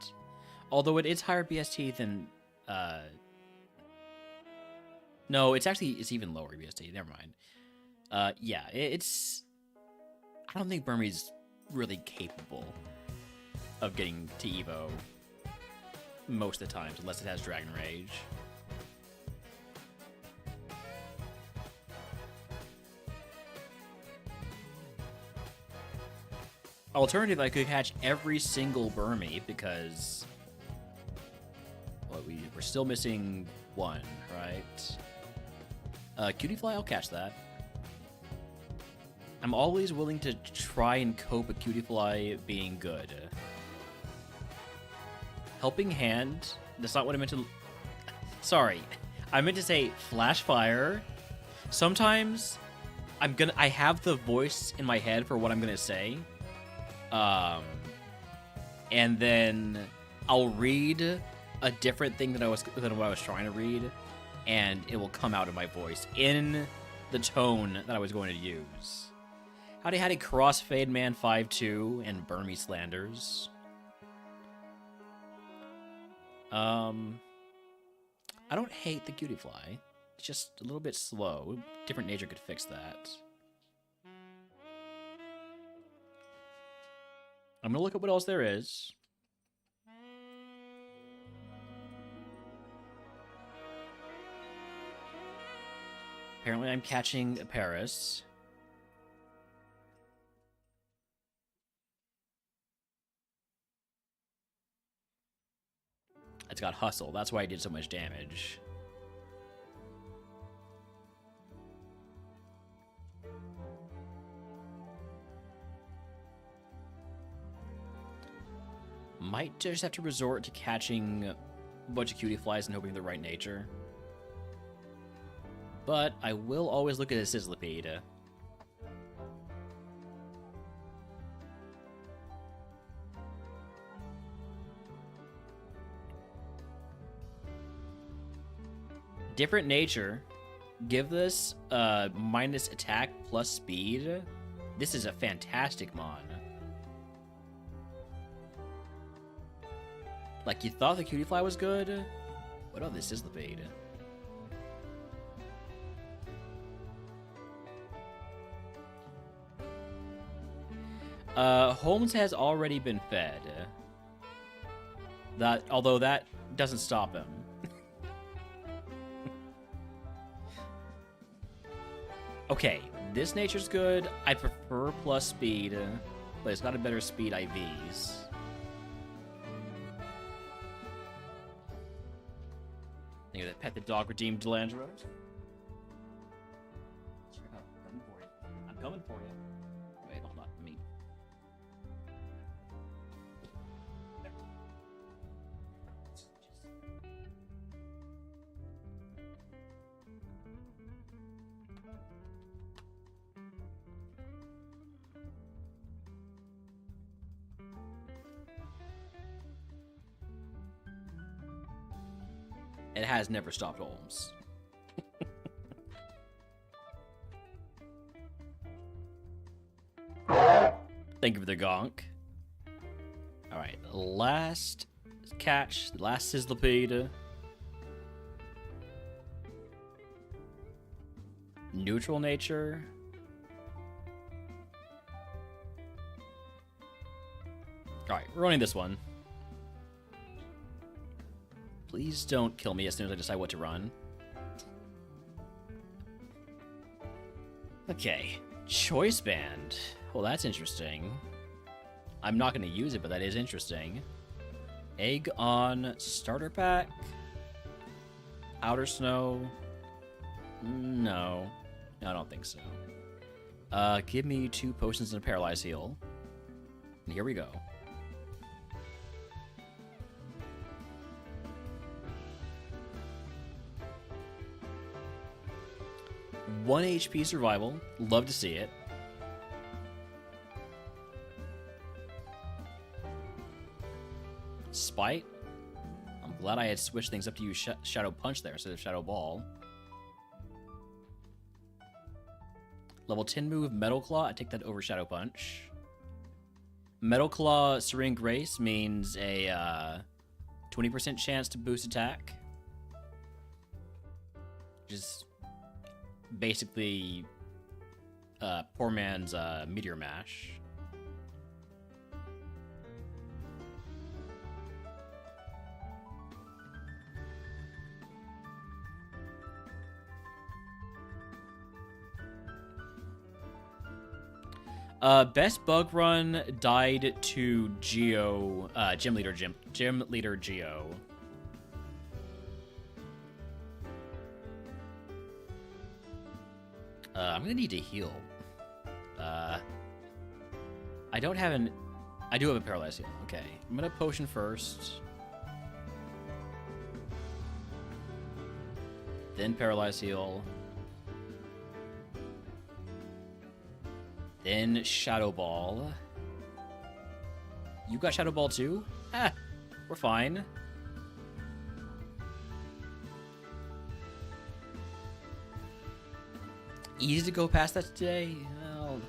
Although it is higher BST than no, it's even lower BST. Never mind. Yeah, it's. I don't think Burmy's really capable of getting to Evo most of the times, unless it has Dragon Rage. Alternative, I could catch every single Burmy because we're still missing one, right? Cutie Fly, I'll catch that. I'm always willing to try and cope with Cutie Fly being good. Helping Hand, that's not what I meant to... Sorry, I meant to say Flash Fire. Sometimes I have the voice in my head for what I'm gonna say. And then I'll read a different thing than what I was trying to read, and it will come out of my voice in the tone that I was going to use. Howdy Crossfade Man 5-2 and Burmy Slanders. I don't hate the Cutie Fly. It's just a little bit slow. Different nature could fix that. I'm gonna look at what else there is. Apparently I'm catching Paris. It's got Hustle. That's why I did so much damage. Might just have to resort to catching a bunch of Cutie Flies and hoping the right nature. But I will always look at a Sizzlipede. Different nature. Give this minus attack plus speed. This is a fantastic mon. Like, you thought the Cutie Fly was good? What of this is the bait? Holmes has already been fed. Although that doesn't stop him. Okay, this nature's good. I prefer plus speed, but it's got a better speed IVs. Think of that Pet the Dog redeemed Delandra. I'm coming for you. Wait, hold on. Me. It has never stopped Holmes. Thank you for the gonk. Alright, last catch, last Sizzlipede. Neutral nature. Alright, we're running this one. Please don't kill me as soon as I decide what to run. Okay, Choice Band. Well, that's interesting. I'm not going to use it, but that is interesting. Egg on starter pack. Outer snow. No, I don't think so. Give me 2 potions and a paralyze heal. And here we go. One HP survival. Love to see it. Spite. I'm glad I had switched things up to use Shadow Punch there instead of Shadow Ball. Level 10 move, Metal Claw. I take that over Shadow Punch. Metal Claw Serene Grace means a 20% chance to boost attack. Just basically poor man's Meteor Mash. Best bug run died to Geo, Gym Leader Geo. I'm gonna need to heal. I don't have an... I do have a Paralyze heal. Okay. I'm gonna potion first. Then Paralyze heal. Then Shadow Ball. You got Shadow Ball too? Ah, we're fine. Easy to go past that today? Well,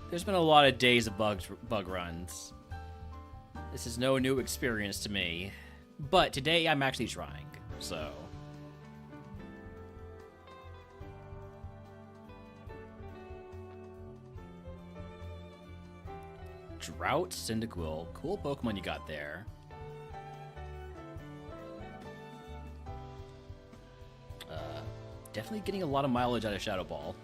there's been a lot of days of bug runs. This is no new experience to me. But today I'm actually trying, so... Drought Cyndaquil. Cool Pokemon you got there. Definitely getting a lot of mileage out of Shadow Ball.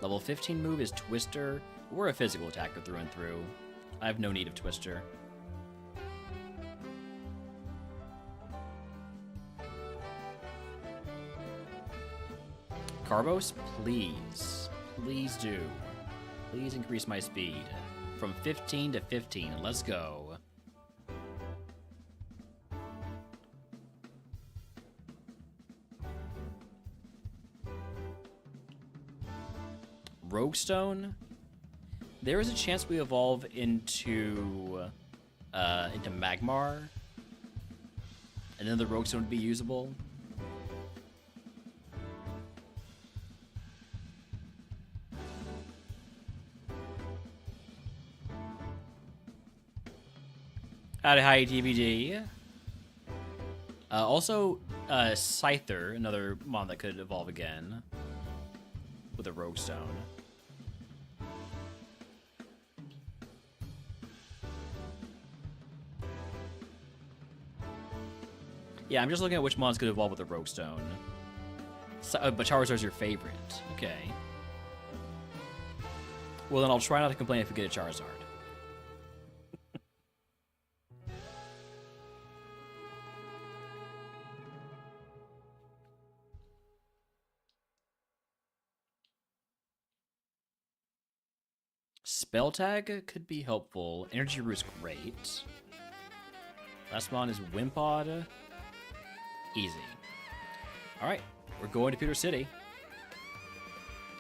Level 15 move is Twister. We're a physical attacker through and through. I have no need of Twister. Carbos, please. Please do. Please increase my speed. From 15 to 15. Let's go. Rogue Stone. There is a chance we evolve into Magmar, and then the Rogue Stone would be usable. Howdy, hi, DVD. Also, Scyther, another mon that could evolve again with a Rogue Stone. Yeah, I'm just looking at which mons could evolve with a Rogue Stone. But Charizard's your favorite. Okay. Well, then I'll try not to complain if we get a Charizard. Spell Tag could be helpful. Energy Root's great. Last mon is Wimpod. Easy. Alright, we're going to Pewter City.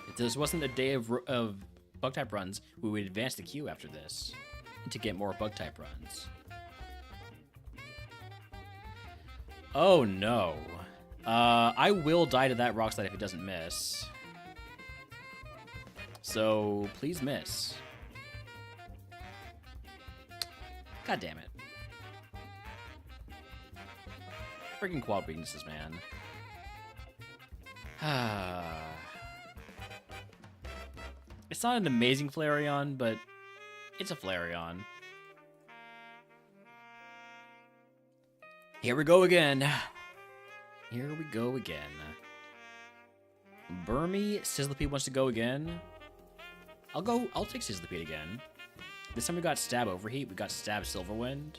If this wasn't a day of Bug-type runs, we would advance the queue after this to get more Bug-type runs. Oh no. I will die to that Rock Slide if it doesn't miss. So, please miss. God damn it. Freaking quad weaknesses, man. It's not an amazing Flareon, but it's a Flareon. Here we go again. Here we go again. Burmy, Sizzlipede wants to go again. I'll take Sizzlipede again. This time we got Stab Overheat, we got Stab Silverwind.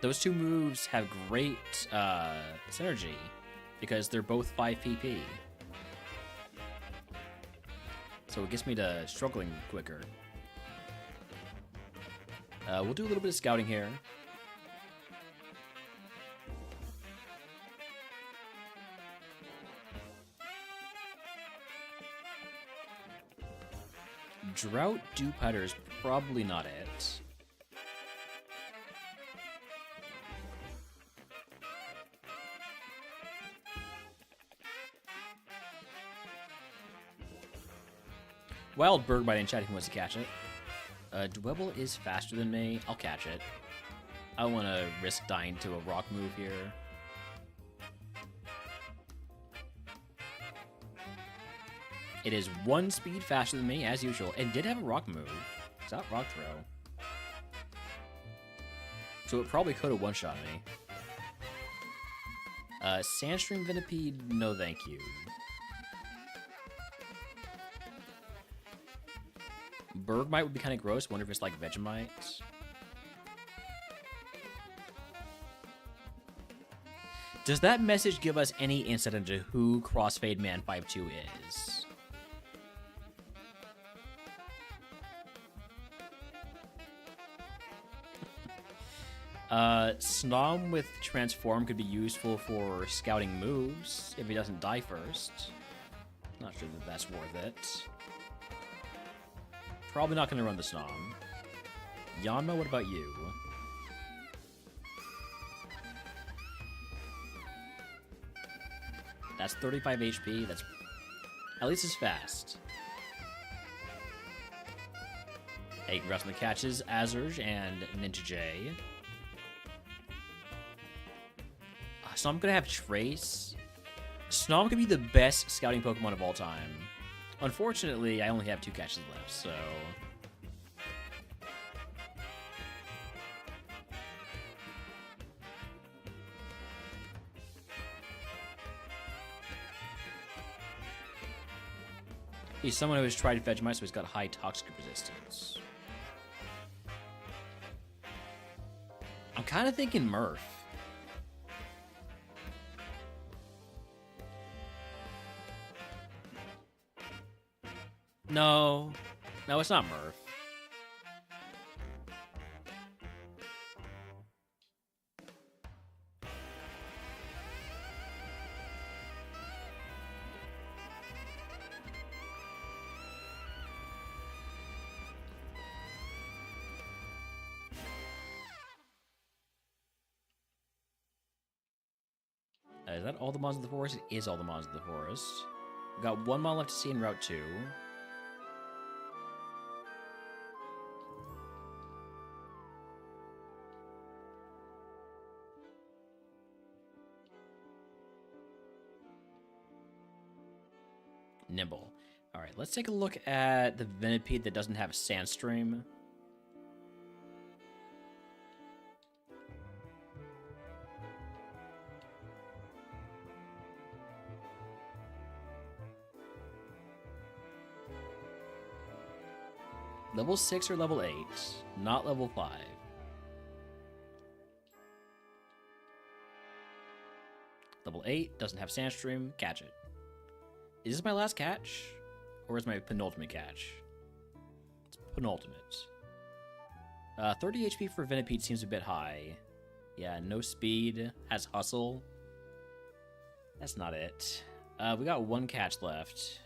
Those two moves have great synergy because they're both 5 PP. So it gets me to struggling quicker. We'll do a little bit of scouting here. Drought Dupetter is probably not it. Wild Berg by Enchanting wants to catch it. Dwebble is faster than me. I'll catch it. I don't want to risk dying to a rock move here. It is 1 speed faster than me, as usual, and did have a rock move. It's not rock throw. So it probably could have one-shot me. Sandstream Venipede, no thank you. Bergmite would be kind of gross. Wonder if it's like Vegemite. Does that message give us any insight into who Crossfade Man 5-2 is? Snom with Transform could be useful for scouting moves if he doesn't die first. Not sure that that's worth it. Probably not going to run the Snom. Yanma, what about you? That's 35 HP. That's at least as fast. Hey, congrats on the catches, Azurge and Ninja J. Snom gonna have Trace. Snom could be the best scouting Pokemon of all time. Unfortunately, I only have 2 catches left, so... He's someone who has tried Vegemite, so he's got high toxic resistance. I'm kind of thinking Murph. No. No, it's not Murph. Is that all the mons of the forest? It is all the mons of the forest. We've got 1 mon left to see in Route 2. Nimble. Alright, let's take a look at the Venipede that doesn't have Sandstream. Level 6 or level 8, not level 5. Level 8, doesn't have Sandstream, catch it. Is this my last catch? Or is my penultimate catch? It's penultimate. 30 HP for Venipede seems a bit high. Yeah, no speed, has hustle. That's not it. We got 1 catch left.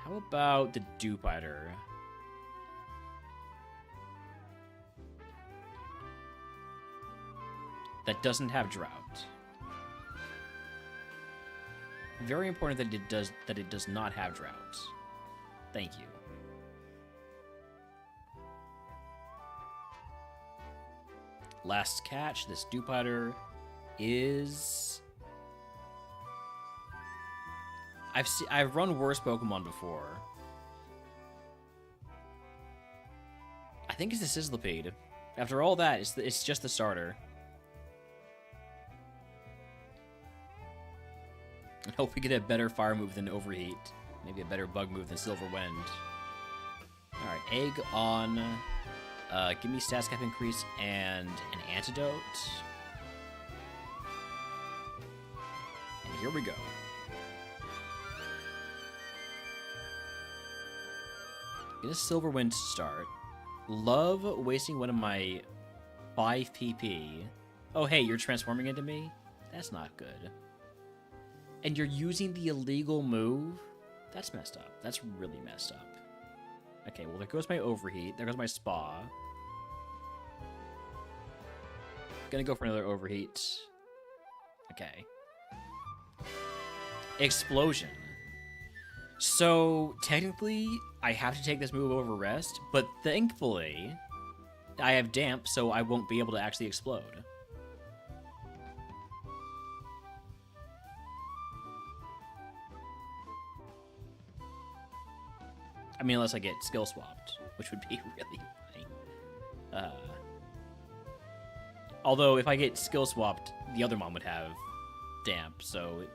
How about the Dupetter? That doesn't have Drought. Very important that it does not have Drought. Thank you. Last catch, this Dupetter is... I've run worse Pokemon before. I think it's the Sizzlipede. After all that, it's just the starter. I hope we get a better fire move than Overheat. Maybe a better bug move than Silver Wind. Alright, Egg on. Give me stats cap increase and an antidote. And here we go. Get a Silver Wind to start. Love wasting one of my 5 PP. Oh, hey, you're transforming into me? That's not good. And you're using the illegal move? That's messed up. That's really messed up. Okay, well, there goes my Overheat. There goes my Spa. Gonna go for another Overheat. Okay. Explosion. So, technically, I have to take this move over Rest, but thankfully, I have Damp, so I won't be able to actually explode. I mean, unless I get skill swapped, which would be really funny. Although, if I get skill swapped, the other mom would have Damp, so it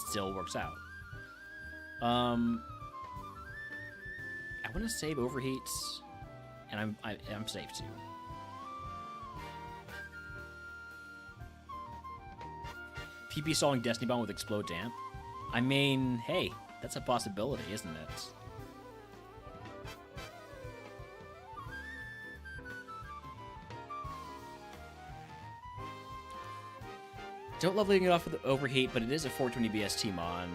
still works out. I want to save Overheats, and I'm safe too. PP stalling Destiny Bomb with Explode Damp. I mean, hey, that's a possibility, isn't it? Don't love leading it off with the Overheat, but it is a 420 BST Mon.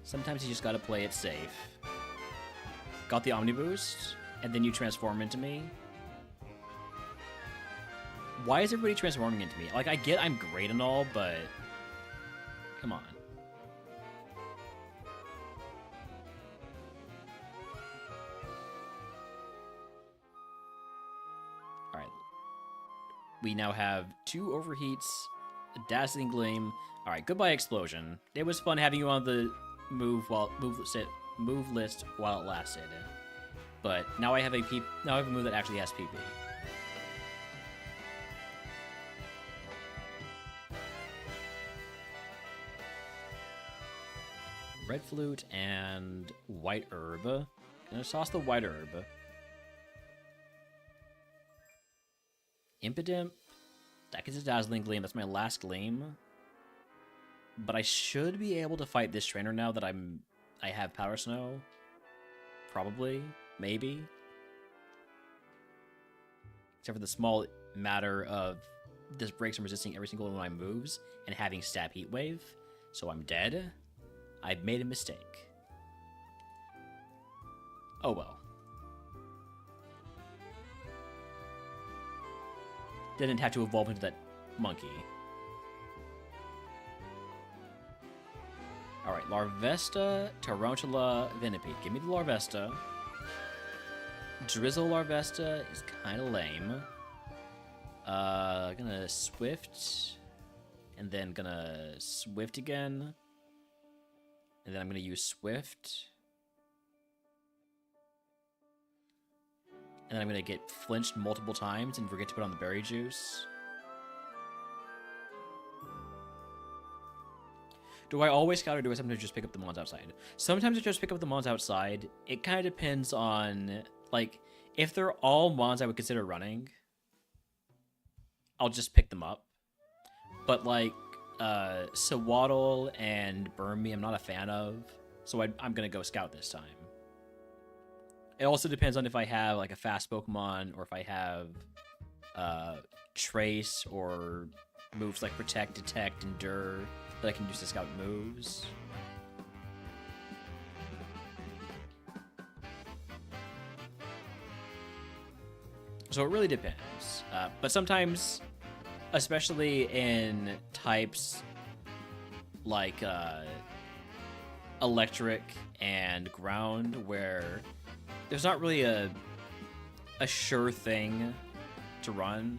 Sometimes you just gotta play it safe. Got the Omni Boost, and then you transform into me. Why is everybody transforming into me? Like, I get I'm great and all, but... Come on. Alright. We now have 2 Overheats, a Dazzling Gleam. Alright, goodbye Explosion. It was fun having you on the move list while it lasted. But now I have a move that actually has PP. Red Flute and White Herb. Gonna toss the White Herb. Impidimp. That gets a Dazzling Gleam. That's my last Gleam. But I should be able to fight this trainer now that I have Powder Snow. Probably. Maybe. Except for the small matter of this breaks from resisting every single one of my moves and having Stab Heat Wave. So I'm dead. I've made a mistake. Oh well. Didn't have to evolve into that monkey. Alright, Larvesta, Tarantula, Venipede. Give me the Larvesta. Drizzle Larvesta is kind of lame. Gonna Swift. And then gonna Swift again. And then I'm gonna use Swift. And then I'm gonna get flinched multiple times and forget to put on the Berry Juice. Do I always scout or do I sometimes just pick up the mons outside? Sometimes I just pick up the mons outside. It kind of depends on, like, if they're all mons I would consider running, I'll just pick them up. But, like, Sawaddle and Burn Me, I'm not a fan of, so I'm going to go scout this time. It also depends on if I have, like, a fast Pokemon or if I have Trace or moves like Protect, Detect, Endure that I can use to scout moves. So it really depends. But sometimes, especially in types like Electric and Ground, where there's not really a sure thing to run,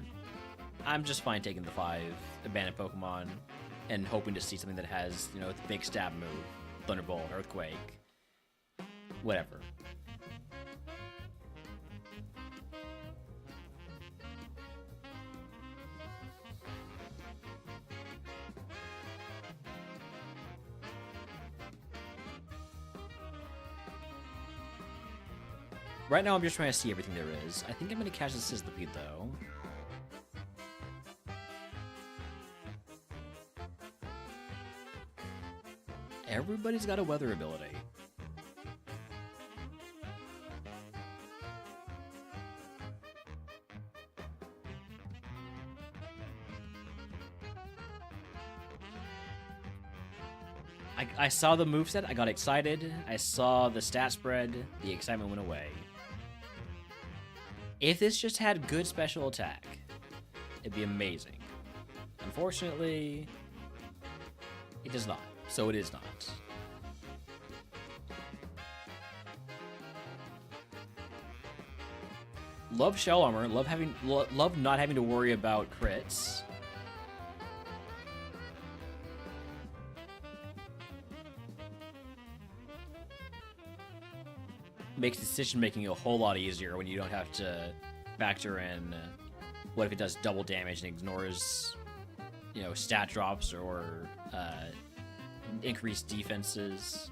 I'm just fine taking the 5 abandoned Pokemon and hoping to see something that has, you know, the big stab move, Thunderbolt, Earthquake, whatever. Right now, I'm just trying to see everything there is. I think I'm going to catch the Sizzlipede, though. Everybody's got a weather ability. I saw the moveset, I got excited. I saw the stat spread, the excitement went away. If this just had good special attack, it'd be amazing. Unfortunately, it does not. So it is not. Love shell armor. Love not having to worry about crits. Makes decision making a whole lot easier when you don't have to factor in what if it does double damage and ignores, you know, stat drops or increased defenses.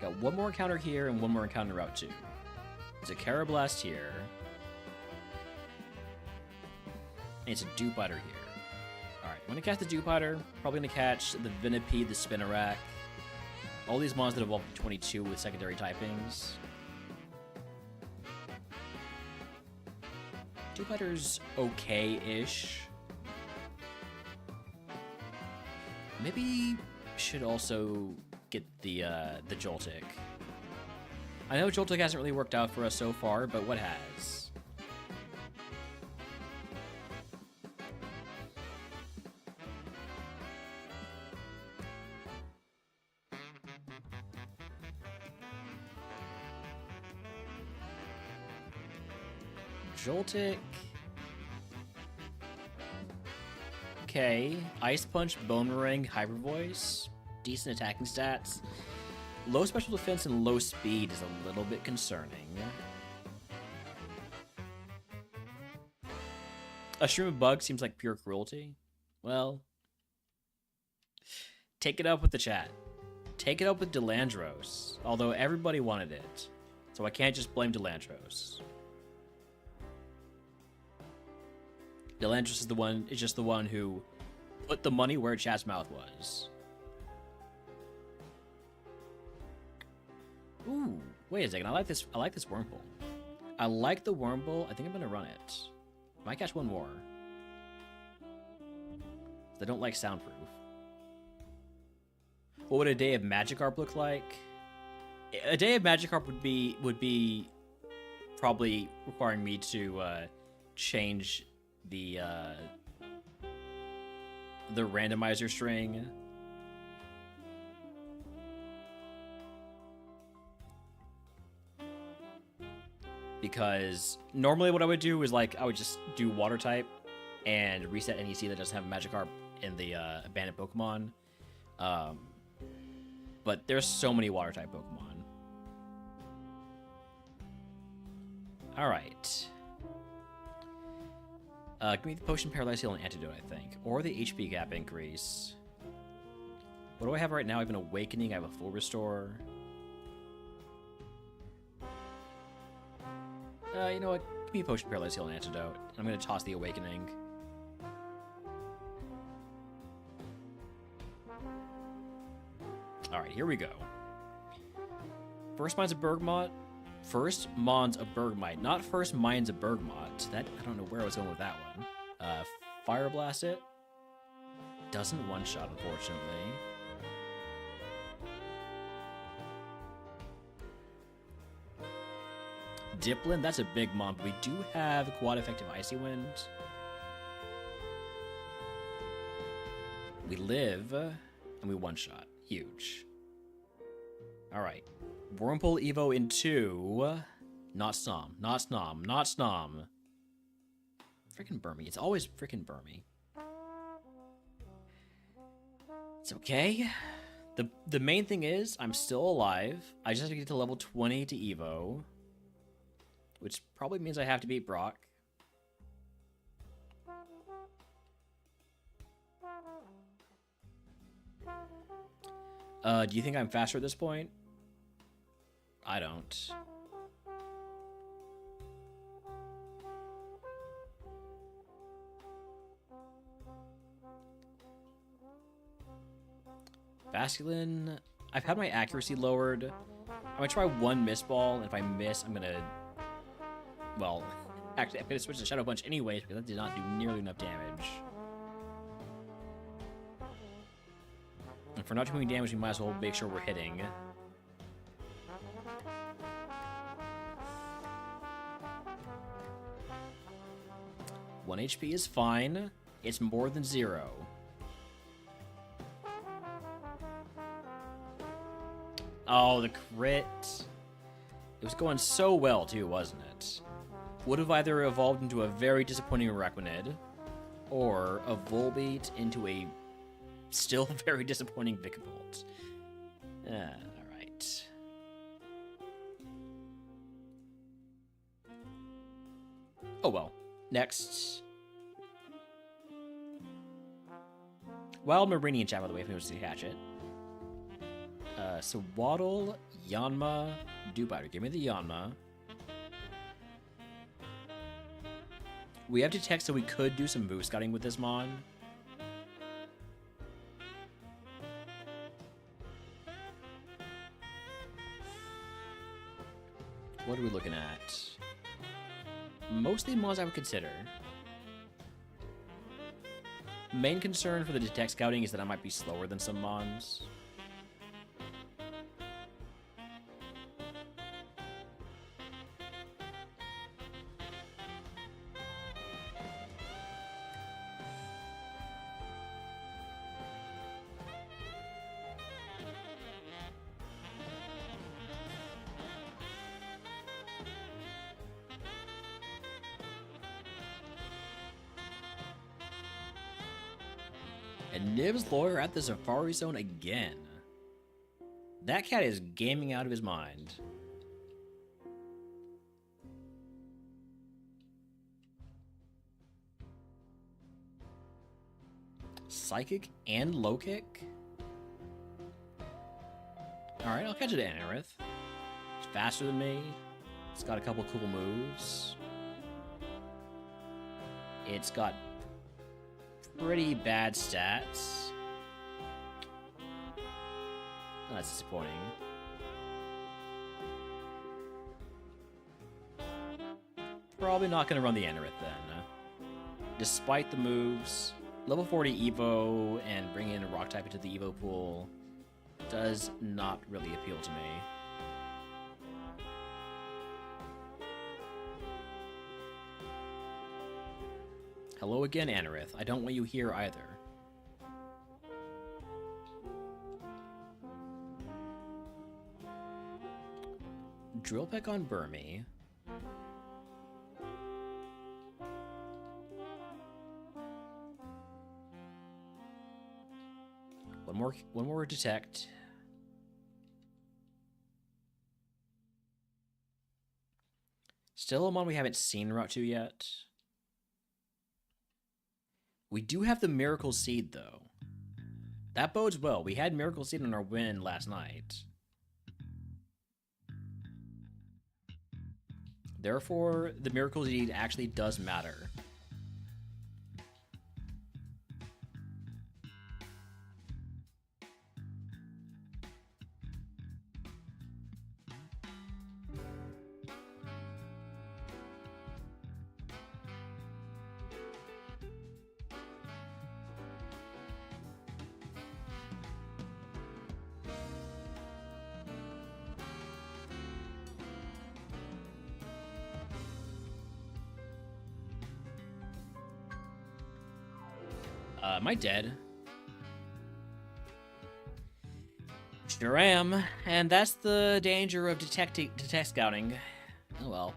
Got one more encounter here and one more encounter Route 2. There's a Carablast here. And it's a Dewpider here. Alright, I'm going to catch the Dewpider. Probably going to catch the Venipede, the Spinarak. All these mons that evolve to 22 with secondary typings. Dewpider's okay-ish. Maybe should also get the Joltik. I know Joltik hasn't really worked out for us so far, but what has? Joltik. Okay. Ice Punch, Boomerang, Hyper Voice. Decent attacking stats. Low special defense and low speed is a little bit concerning. A stream of bugs seems like pure cruelty. Well, take it up with the chat. Take it up with Delandros. Although everybody wanted it. So I can't just blame Delandros. Delandros is just the one who put the money where chat's mouth was. Ooh, wait a second. I like this Wurmple. I like the Wurmple. I think I'm gonna run it. Might catch one more. I don't like soundproof. What would a day of Magikarp look like? A day of Magikarp would be probably requiring me to change the randomizer string. Because normally what I would do is like I would just do water type and reset NEC that doesn't have Magikarp in the abandoned Pokemon. But there's so many water type Pokemon. Alright. Give me the Potion, Paralyze Heal, and Antidote, I think. Or the HP gap increase. What do I have right now? I have an Awakening, I have a Full Restore. You know what? Give me a Potion, Paralyze Heal, and Antidote. I'm going to toss the Awakening. Alright, here we go. First Mind's a Bergmot. First Mon's a Bergmite. Not First Mind's a Bergmot. That, I don't know where I was going with that one. Fire Blast it. Doesn't one-shot, unfortunately. Dipplin, that's a big mon, but we do have quad effective Icy Wind. We live, and we one-shot. Huge. Alright. Wurmple Evo into... Not Snom. Not Snom. Not Snom. Freaking Burmy. It's always freaking Burmy. It's okay. The main thing is, I'm still alive. I just have to get to level 20 to Evo. Which probably means I have to beat Brock. Do you think I'm faster at this point? I don't. Basculin, I've had my accuracy lowered. I'm gonna try one miss ball, and if I miss, I'm gonna... Well, actually, I'm gonna switch to Shadow Punch anyways, because that did not do nearly enough damage. And for not doing damage, we might as well make sure we're hitting. One HP is fine. It's more than 0. Oh, the crit. It was going so well, too, wasn't it? Would have either evolved into a very disappointing Araquanid, or a Volbeat into a still very disappointing Vikavolt. Alright. Oh well. Next. Wild Marini in chat, by the way, if anyone wants to catch it. So Waddle, Yanma, Dewbiter. Give me the Yanma. We have Detect, so we could do some move scouting with this Mon. What are we looking at? Mostly Mons I would consider. Main concern for the Detect scouting is that I might be slower than some Mons. And Nib's lawyer at the Safari Zone again. That cat is gaming out of his mind. Psychic and low kick? Alright, I'll catch it at Aerith. It's faster than me. It's got a couple cool moves. It's got pretty bad stats. Oh, that's disappointing. Probably not going to run the Anerith then. Despite the moves, level 40 Evo and bringing in a rock type into the Evo pool does not really appeal to me. Hello again, Anerith. I don't want you here either. Drill Peck on Burmy. One more Detect. Still a Mon we haven't seen Route 2 yet. We do have the Miracle Seed, though. That bodes well. We had Miracle Seed on our win last night. Therefore, the Miracle Seed actually does matter. Am I dead? Sure am, and that's the danger of detect scouting. Oh well.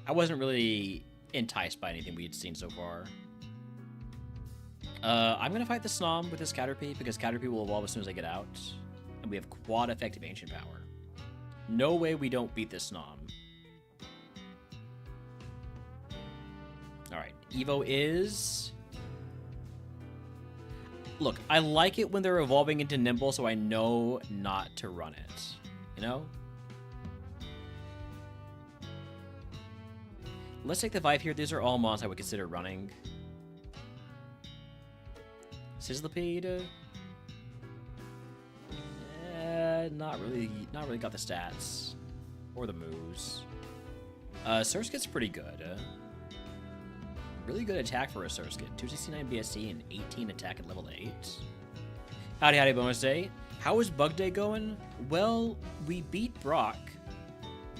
I wasn't really enticed by anything we'd seen so far. I'm gonna fight the Snom with this Caterpie because Caterpie will evolve as soon as I get out, and we have quad effective ancient power. No way we don't beat this Snom. All right, Evo is. Look, I like it when they're evolving into Nimble, so I know not to run it. You know? Let's take the Vive here. These are all mons I would consider running. Sizzlipede. Not really got the stats. Or the moves. Surskit's pretty good. Really good attack for a Surskit. 269 BSC and 18 attack at level 8. Howdy bonus day. How is Bug Day going? Well, we beat Brock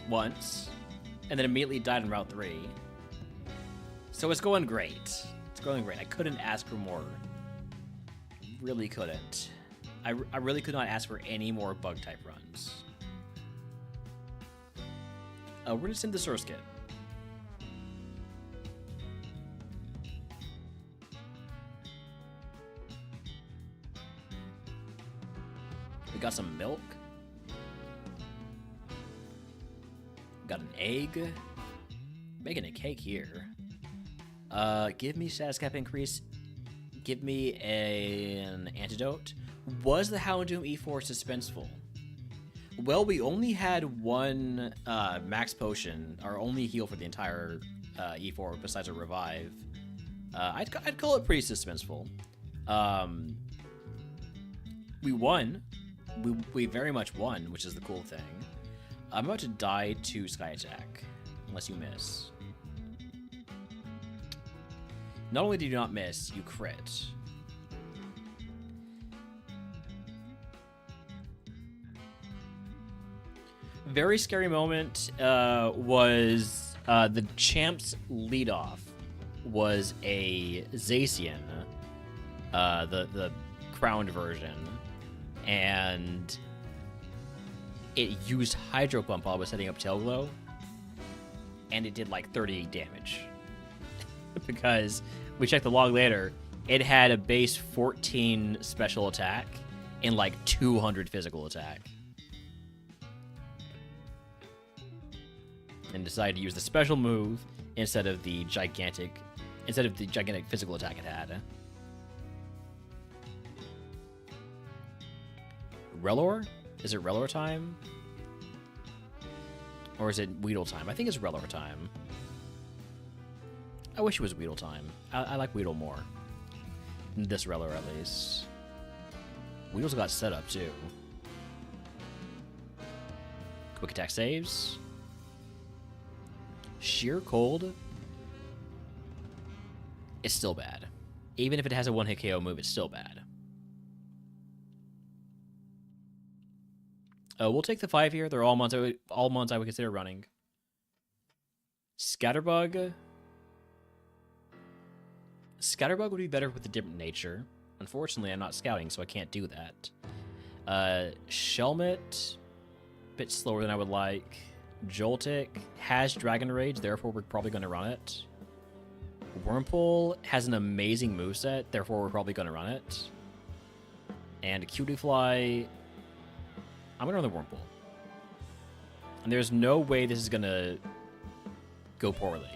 once, and then immediately died in Route 3. So it's going great. It's going great. I couldn't ask for more. Really couldn't. I really could not ask for any more Bug-type runs. We're gonna send the Surskit. We got some milk. Got an egg. Making a cake here. Give me status cap increase. Give me an antidote. Was the Houndoom E4 suspenseful? Well, we only had one max potion, our only heal for the entire E4 besides a revive. I'd call it pretty suspenseful. We won. We very much won, which is the cool thing. I'm about to die to Sky Attack, unless you miss. Not only do you not miss, you crit. Very scary moment was the champ's leadoff was a Zacian, the crowned version. And it used Hydro Pump while I was setting up Tail Glow, and it did like 30 damage. Because we checked the log later, it had a base 14 special attack and like 200 physical attack. And decided to use the special move instead of the gigantic physical attack it had. Relor? Is it Relor time? Or is it Weedle time? I think it's Relor time. I wish it was Weedle time. I like Weedle more. This Relor, at least. Weedle's got set up, too. Quick attack saves. Sheer Cold. It's still bad. Even if it has a one-hit KO move, it's still bad. We'll take the 5 here. They're all mons I would consider running. Scatterbug. Scatterbug would be better with a different nature. Unfortunately, I'm not scouting, so I can't do that. Shelmet. Bit slower than I would like. Joltik has Dragon Rage, therefore we're probably going to run it. Wurmple has an amazing moveset, therefore we're probably going to run it. And Cutiefly... I'm going to run the Wurmple. And there's no way this is going to go poorly.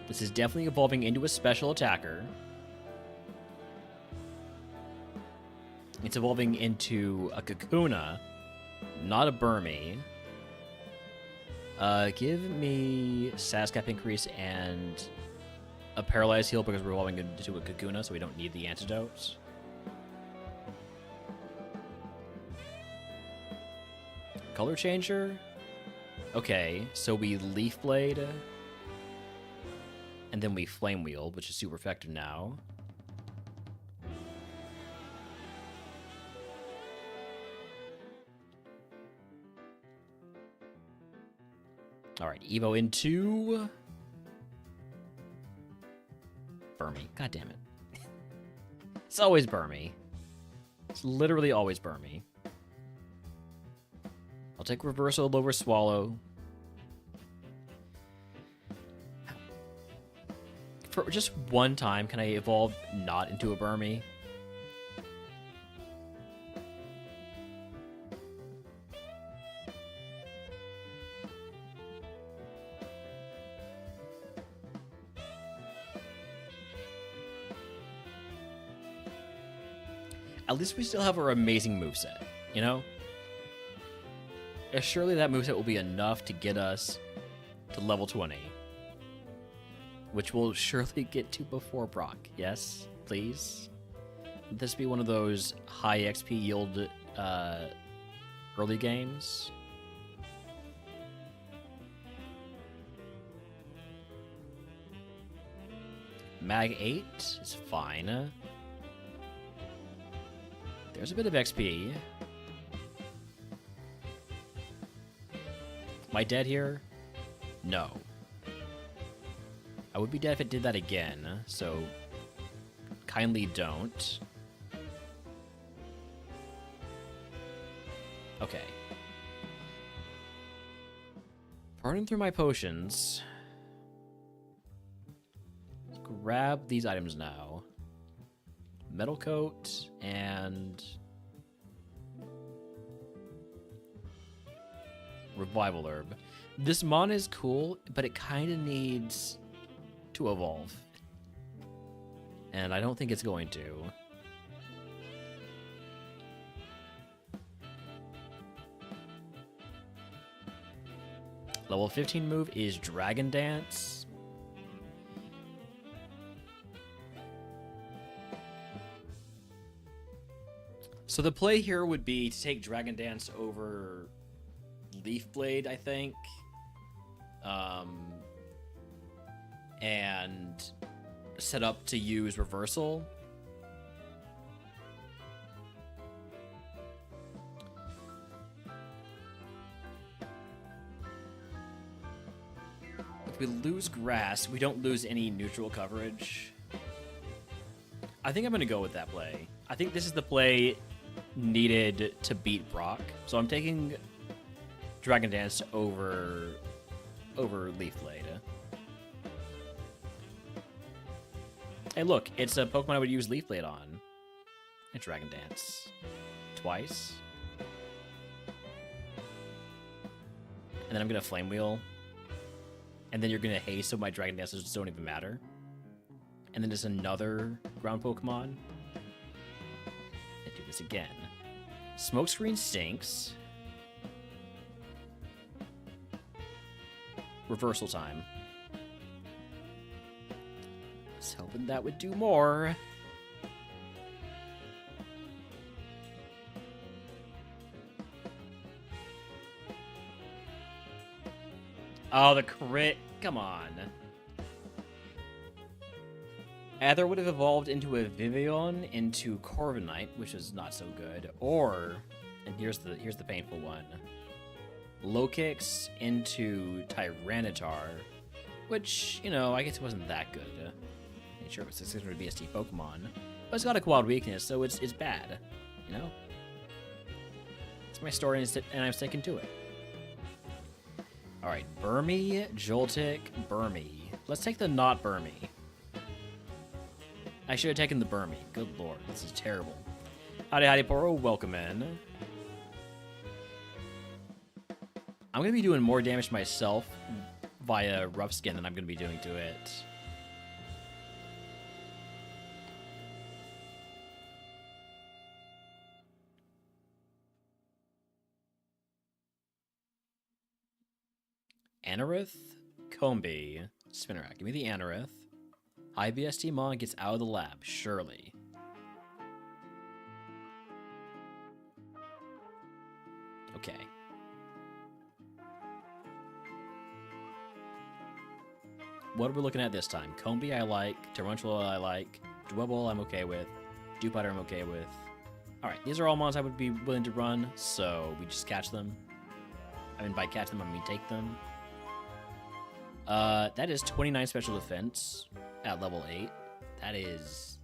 This is definitely evolving into a special attacker. It's evolving into a Kakuna, not a Burmy. Give me status cap increase and a paralyzed heal because we're evolving into a Kakuna, so we don't need the antidotes. Color changer? Okay, so we Leaf Blade. And then we Flame Wheel, which is super effective now. Alright, Evo into... Burmy. God damn it. It's always Burmy. It's literally always Burmy. I'll take Reversal over Swallow. For just one time, can I evolve not into a Burmy? At least we still have our amazing moveset, you know? Surely that moveset will be enough to get us to level 20. Which we'll surely get to before Brock. Yes, please? Would this be one of those high XP yield early games? Mag 8 is fine. There's a bit of XP. Am I dead here? No. I would be dead if it did that again, so kindly don't. Okay. Burning through my potions. Let's grab these items now. Metal Coat and Revival Herb. This mon is cool, but it kind of needs to evolve. And I don't think it's going to. Level 15 move is Dragon Dance. So the play here would be to take Dragon Dance over Leaf Blade, I think. And set up to use Reversal. If we lose Grass, we don't lose any neutral coverage. I think I'm going to go with that play. I think this is the play needed to beat Brock. So I'm taking Dragon Dance over Leaf Blade. Hey, look, it's a Pokemon I would use Leaf Blade on. And Dragon Dance. Twice. And then I'm going to Flame Wheel. And then you're going to haste, so my Dragon Dances just don't even matter. And then there's another ground Pokemon. And do this again. Smokescreen stinks. Reversal time. I was hoping that would do more. Oh, the crit. Come on. Either would have evolved into a Vivian into Corviknight, which is not so good, or, and here's the painful one, Low Kicks into Tyranitar, which, you know, I guess it wasn't that good. Sure, it was a 600 BST Pokemon, but it's got a quad weakness, so it's bad, you know? It's my story, and I'm sticking to it. Alright, Burmy, Joltik, Burmy. Let's take the not Burmy. I should have taken the Burmy. Good lord, this is terrible. Howdy, howdy, Poro. Welcome in. I'm going to be doing more damage to myself via Rough Skin than I'm going to be doing to it. Anorith, Combee, Spinarak. Give me the Anorith. High BST Mon gets out of the lab, surely. Okay. What are we looking at this time? Combee I like, Tarantula I like, Dwebble I'm okay with, Dewpider I'm okay with. Alright, these are all mons I would be willing to run, so we just catch them. I mean, by catch them, I mean take them. That is 29 special defense at level 8. That is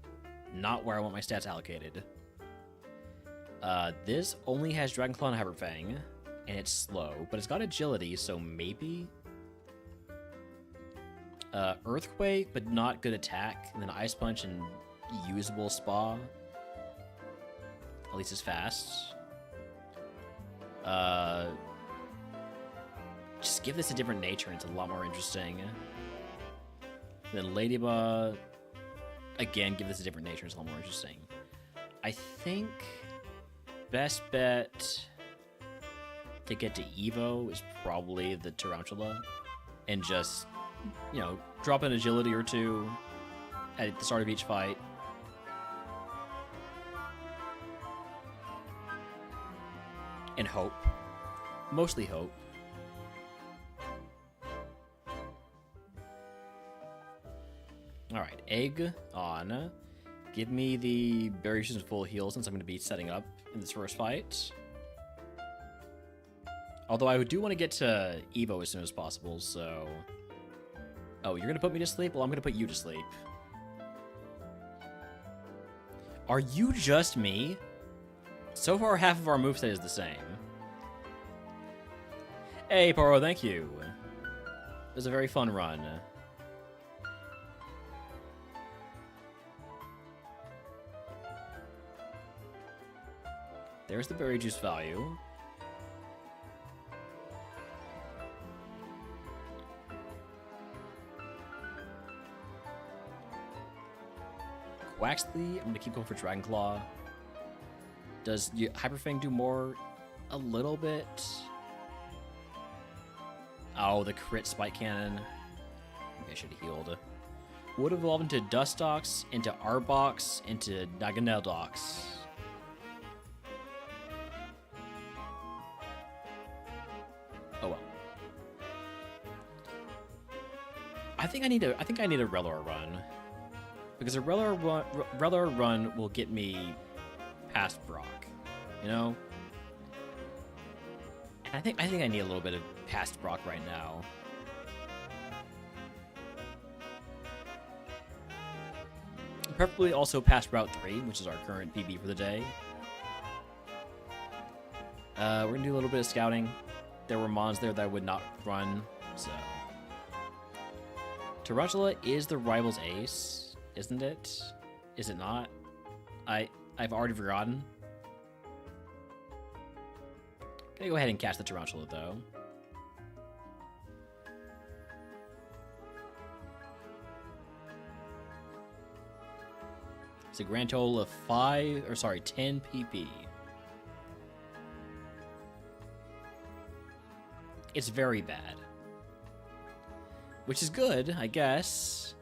not where I want my stats allocated. This only has Dragon Claw and Hyper Fang. and it's slow, but it's got agility, so maybe Earthquake, but not good attack, and then Ice Punch and usable Spa. At least it's fast. Just give this a different nature, and it's a lot more interesting. Then Ladybug, again, give this a different nature, it's a lot more interesting. I think best bet to get to Evo is probably the Tarantula, and just, you know, drop an agility or two at the start of each fight. And hope. Mostly hope. Alright, egg on. Give me the variations full heal since I'm going to be setting up in this first fight. Although I do want to get to Evo as soon as possible, so... Oh, you're going to put me to sleep? Well, I'm going to put you to sleep. Are you just me? So far, half of our moveset is the same. Hey, Poro, thank you. It was a very fun run. There's the berry juice value. Quaxley, I'm gonna keep going for Dragon Claw. Does Hyper Fang do more? A little bit. Oh, the crit Spike Cannon. Maybe I should have healed. Would evolve into Dustox, into Arbox, into Naganeldox. Oh well. I think I need a Rellor run. Because a Rellor run will get me past Brock, you know? And I think I need a little bit of past Brock right now. Preferably also past Route 3, which is our current PB for the day. We're gonna do a little bit of scouting. There were mons there that I would not run, so... Tarantula is the rival's ace, isn't it? Is it not? I've already forgotten. Gonna go ahead and catch the Tarantula, though. It's a grand total of 10 PP. It's very bad. Which is good, I guess.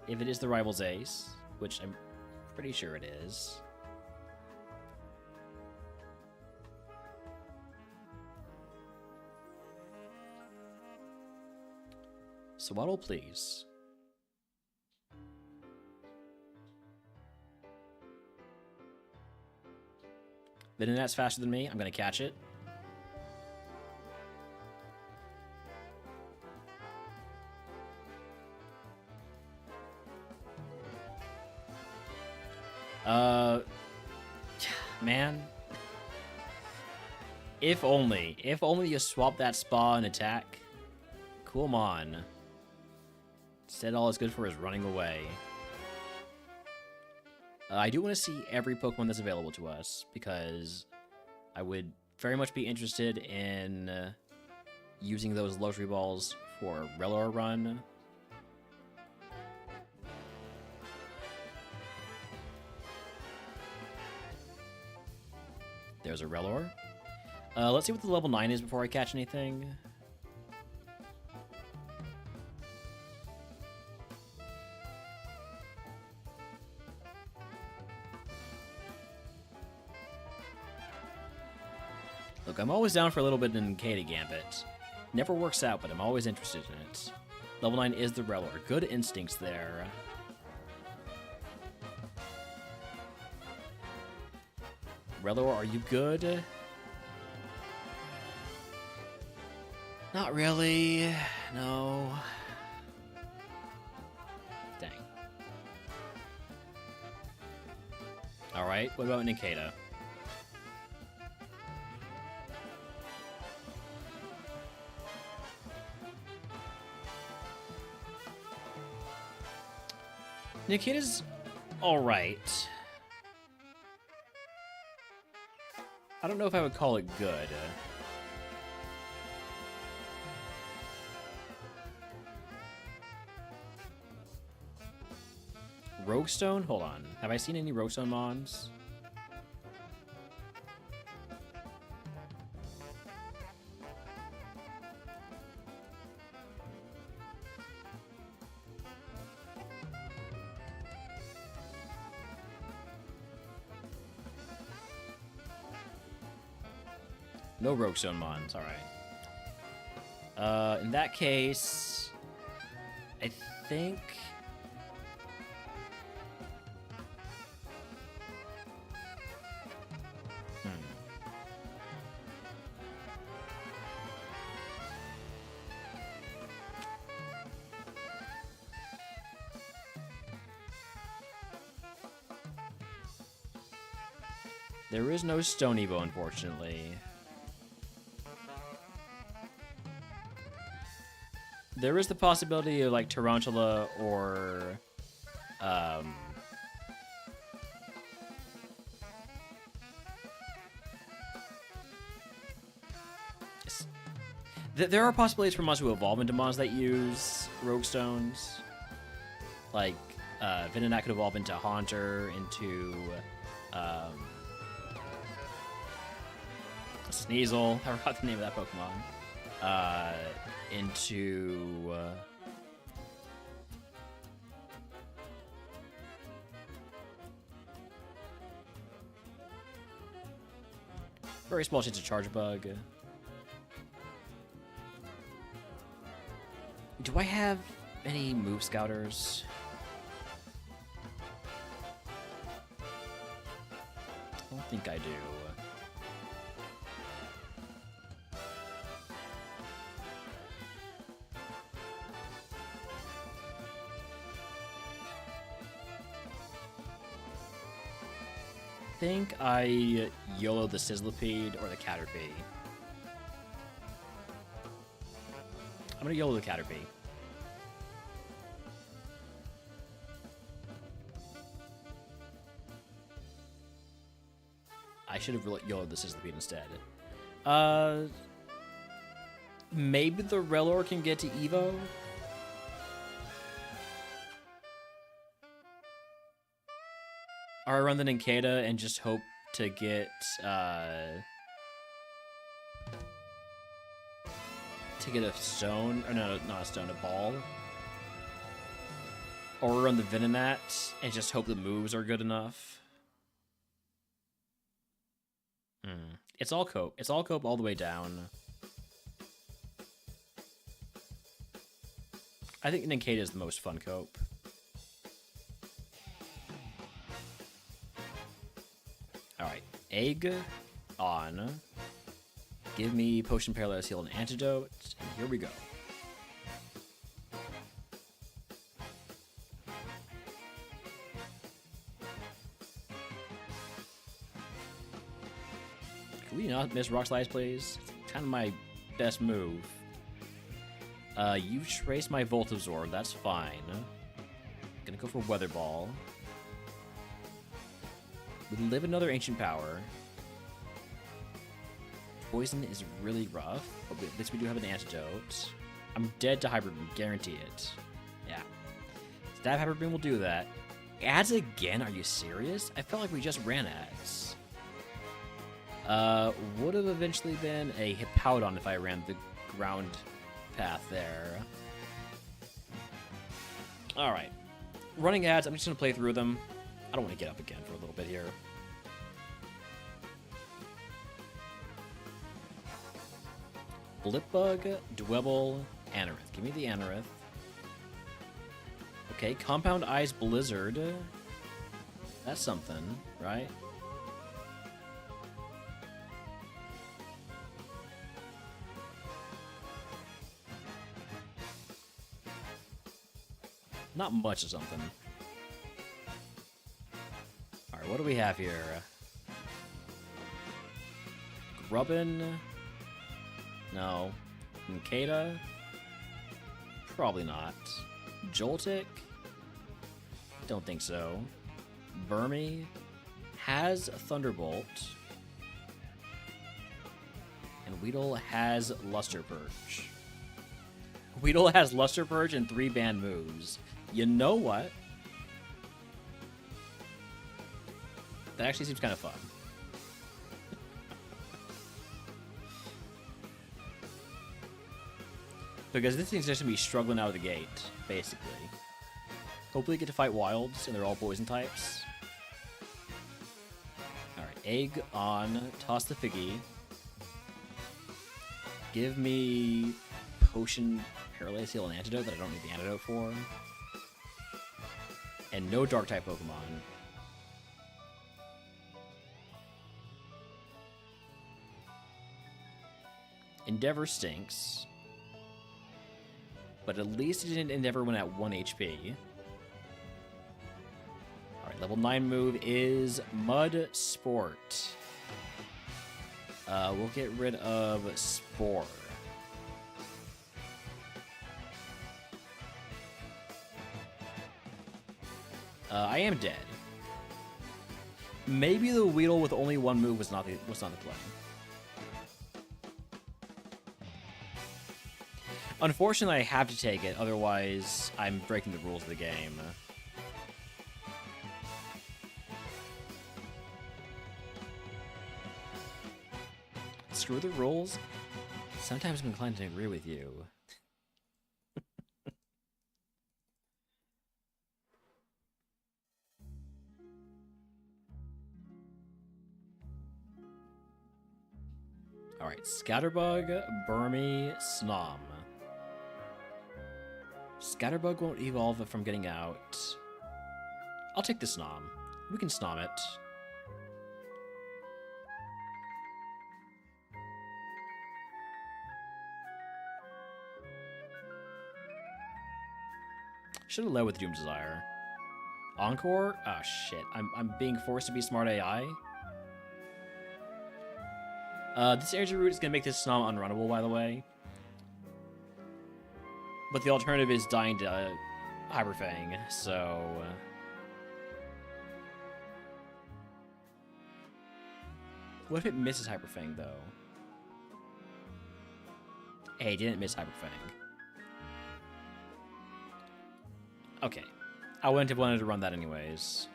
If it is the rival's ace, which I'm pretty sure it is. Swaddle, please. Venonat's faster than me. I'm going to catch it. Man. If only you swap that spa and attack. Cool on. Instead, all it's good for is running away. I do want to see every Pokemon that's available to us, because I would very much be interested in using those luxury balls for a Rellor run. There's a Rellor. Let's see what the level 9 is before I catch anything. Look, I'm always down for a little bit in Kata Gambit. Never works out, but I'm always interested in it. Level 9 is the Rellor. Good instincts there. Rellor, are you good? Not really. No. Dang. Alright, what about Nikita? Nikita's alright. I don't know if I would call it good. Roguestone? Hold on. Have I seen any Roguestone mons? No Roguestone mons, alright. In that case, I think... There is no Stone Evo, unfortunately. There is the possibility of, like, Tarantula or, there are possibilities for mons who evolve into mons that use Rogue Stones. Like, Venonat could evolve into Haunter, into, Sneasel. I forgot the name of that Pokemon. Into... very small chance of Charge Bug. Do I have any Move Scouters? I don't think I do. I think I YOLO the Sizzlipede or the Caterpie. I'm gonna YOLO the Caterpie. I should have YOLO'd the Sizzlipede instead. Maybe the Relor can get to Evo? Or I run the Nincada and just hope to get, a stone, or no, not a stone, a ball. Or run the Venonat and just hope the moves are good enough. It's all cope. It's all cope all the way down. I think Nincada is the most fun cope. Alright, egg on. Give me Potion Paralysis Heal and Antidote, and here we go. Can we not miss Rock Slides, please? It's kind of my best move. You trace my Volt Absorb, that's fine. Gonna go for Weather Ball. We live another Ancient Power. Poison is really rough, but at least we do have an antidote. I'm dead to Hyper Beam, guarantee it. Yeah. Stab Hyper Beam will do that. Ads again? Are you serious? I felt like we just ran ads. Would have eventually been a Hippowdon if I ran the ground path there. Alright. Running ads, I'm just going to play through them. I don't want to get up again for a little bit here. Blipbug, Dwebble, Anorith. Give me the Anorith. Okay, Compound Eyes Blizzard. That's something, right? Not much of something. Alright, what do we have here? Grubbin? No. Nincada? Probably not. Joltik? Don't think so. Burmy has Thunderbolt. And Weedle has Luster Purge. Weedle has Luster Purge and 3 banned moves. You know what? That actually seems kind of fun. Because this thing's just going to be struggling out of the gate, basically. Hopefully get to fight wilds, and they're all poison types. Alright, egg on, toss the Figgy. Give me potion, paralyze heal, and antidote that I don't need the antidote for. And no dark type Pokemon. Endeavor stinks. But at least it didn't Endeavor when at 1 HP. Alright, level 9 move is Mud Sport. We'll get rid of Spore. I am dead. Maybe the Weedle with only 1 move was not the play. Unfortunately, I have to take it, otherwise I'm breaking the rules of the game. Screw the rules? Sometimes I'm inclined to agree with you. Alright, Scatterbug, Burmy, Snom. Scatterbug won't evolve from getting out. I'll take the Snom. We can Snom it. Should have led with Doom Desire. Encore? Oh shit. I'm being forced to be smart AI. This energy route is gonna make this Snom unrunnable, by the way. But the alternative is dying to Hyper Fang, so... What if it misses Hyper Fang, though? Hey, it didn't miss Hyper Fang. Okay. I wouldn't have wanted to run that anyways.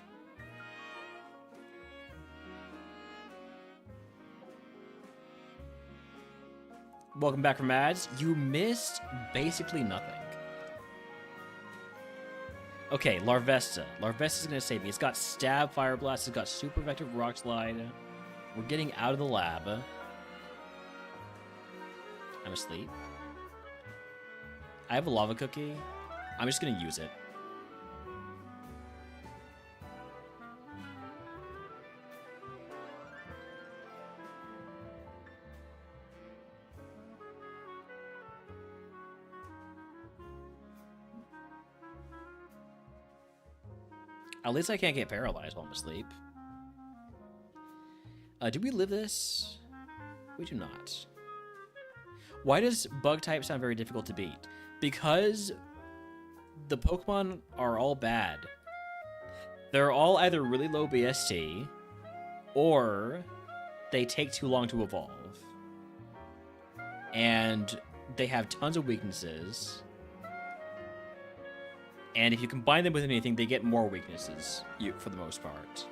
Welcome back from ads. You missed basically nothing. Okay, Larvesta. Larvesta's gonna save me. It's got Stab, Fire Blast. It's got Super Effective Rock Slide. We're getting out of the lab. I'm asleep. I have a Lava Cookie. I'm just gonna use it. At least I can't get paralyzed while I'm asleep. Do we live this? We do not. Why does bug type sound very difficult to beat? Because the Pokemon are all bad. They're all either really low BST, or they take too long to evolve. And they have tons of weaknesses. And if you combine them with anything, they get more weaknesses, for the most part.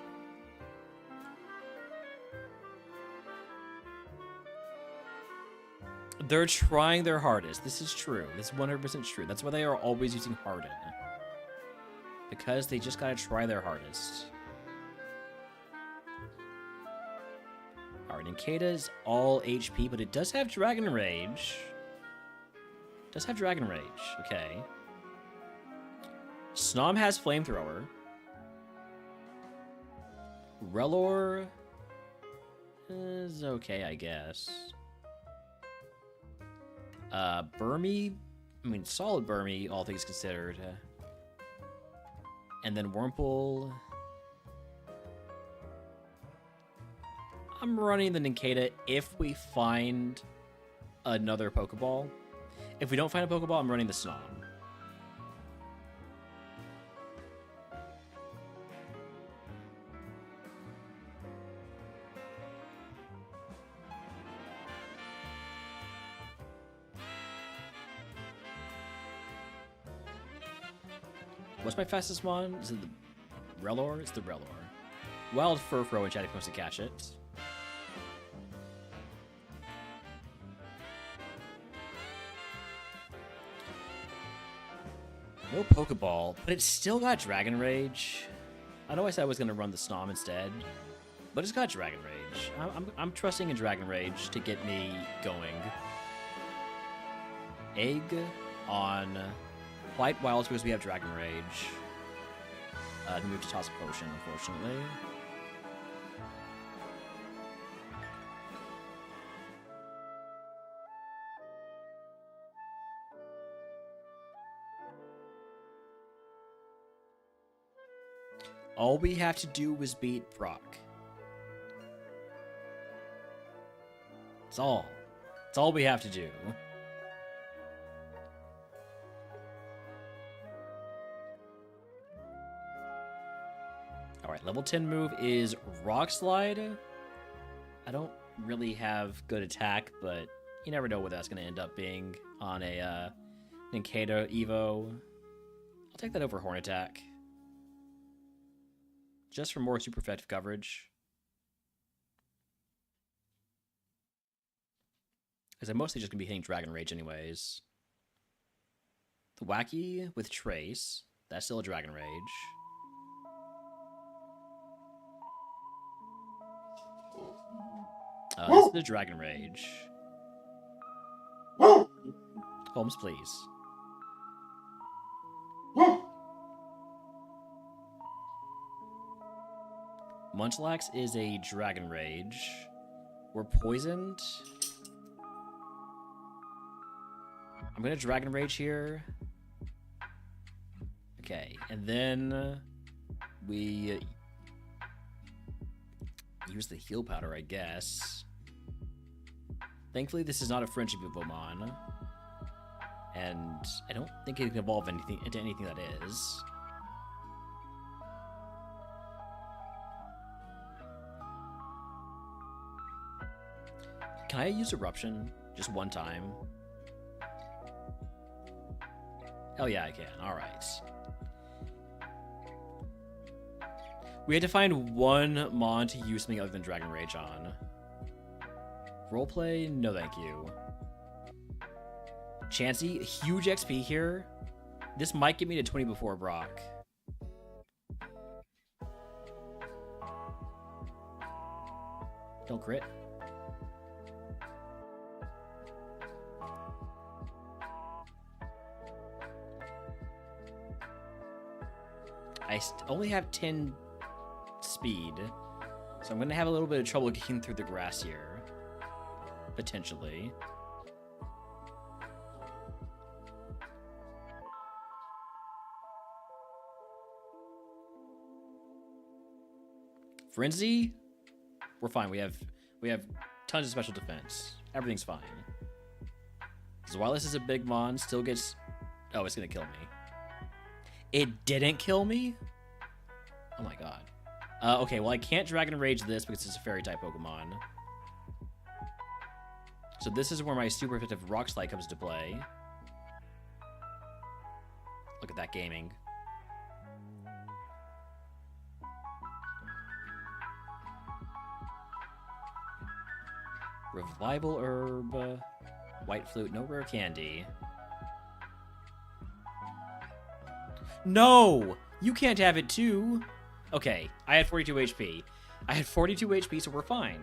They're trying their hardest. This is true. This is 100% true. That's why they are always using Harden. Because they just gotta try their hardest. Alright, Nincada's all HP, but it does have Dragon Rage. It does have Dragon Rage. Okay. Snom has Flamethrower. Relor is okay, I guess. Burmy, solid Burmy, all things considered. And then Wurmple. I'm running the Nincada if we find another Pokeball. If we don't find a Pokeball, I'm running the Snom. What's my fastest one? Is it the Relor? It's the Relor. Wild Furfro in chat if he wants to catch it. No Pokeball, but it's still got Dragon Rage. I know I said I was going to run the Snom instead, but it's got Dragon Rage. I'm trusting in Dragon Rage to get me going. Egg on White Wild because we have Dragon Rage. Then we have to toss a potion, unfortunately. All we have to do is beat Brock. That's all. That's all we have to do. Alright, level 10 move is Rock Slide. I don't really have good attack, but you never know what that's going to end up being on a Ninkata Evo. I'll take that over Horn Attack. Just for more super effective coverage. Because I'm mostly just going to be hitting Dragon Rage anyways. The Wacky with Trace. That's still a Dragon Rage. This is the Dragon Rage. Holmes, please. Munchlax is a Dragon Rage. We're poisoned. I'm gonna Dragon Rage here. Okay, and then we use the heal powder, I guess. Thankfully, this is not a friendship Evomon. And I don't think it can evolve into anything that is. Can I use Eruption just one time? Oh yeah, I can. Alright. We had to find one Mon to use something other than Dragon Rage on. Roleplay? No thank you. Chansey, huge XP here. This might get me to 20 before Brock. Don't crit. I only have 10 speed, so I'm going to have a little bit of trouble getting through the grass here. Potentially. Frenzy? We're fine. We have tons of special defense. Everything's fine. Because while this is a big mon, still gets... Oh, it's going to kill me. It didn't kill me? Oh my god. Okay, well I can't Dragon Rage this because it's a Fairy-type Pokemon. So this is where my super effective Rock Slide comes to play. Look at that gaming. Revival Herb. White Flute, no rare candy. No! You can't have it too! Okay, I had 42 HP. I had 42 HP, so we're fine.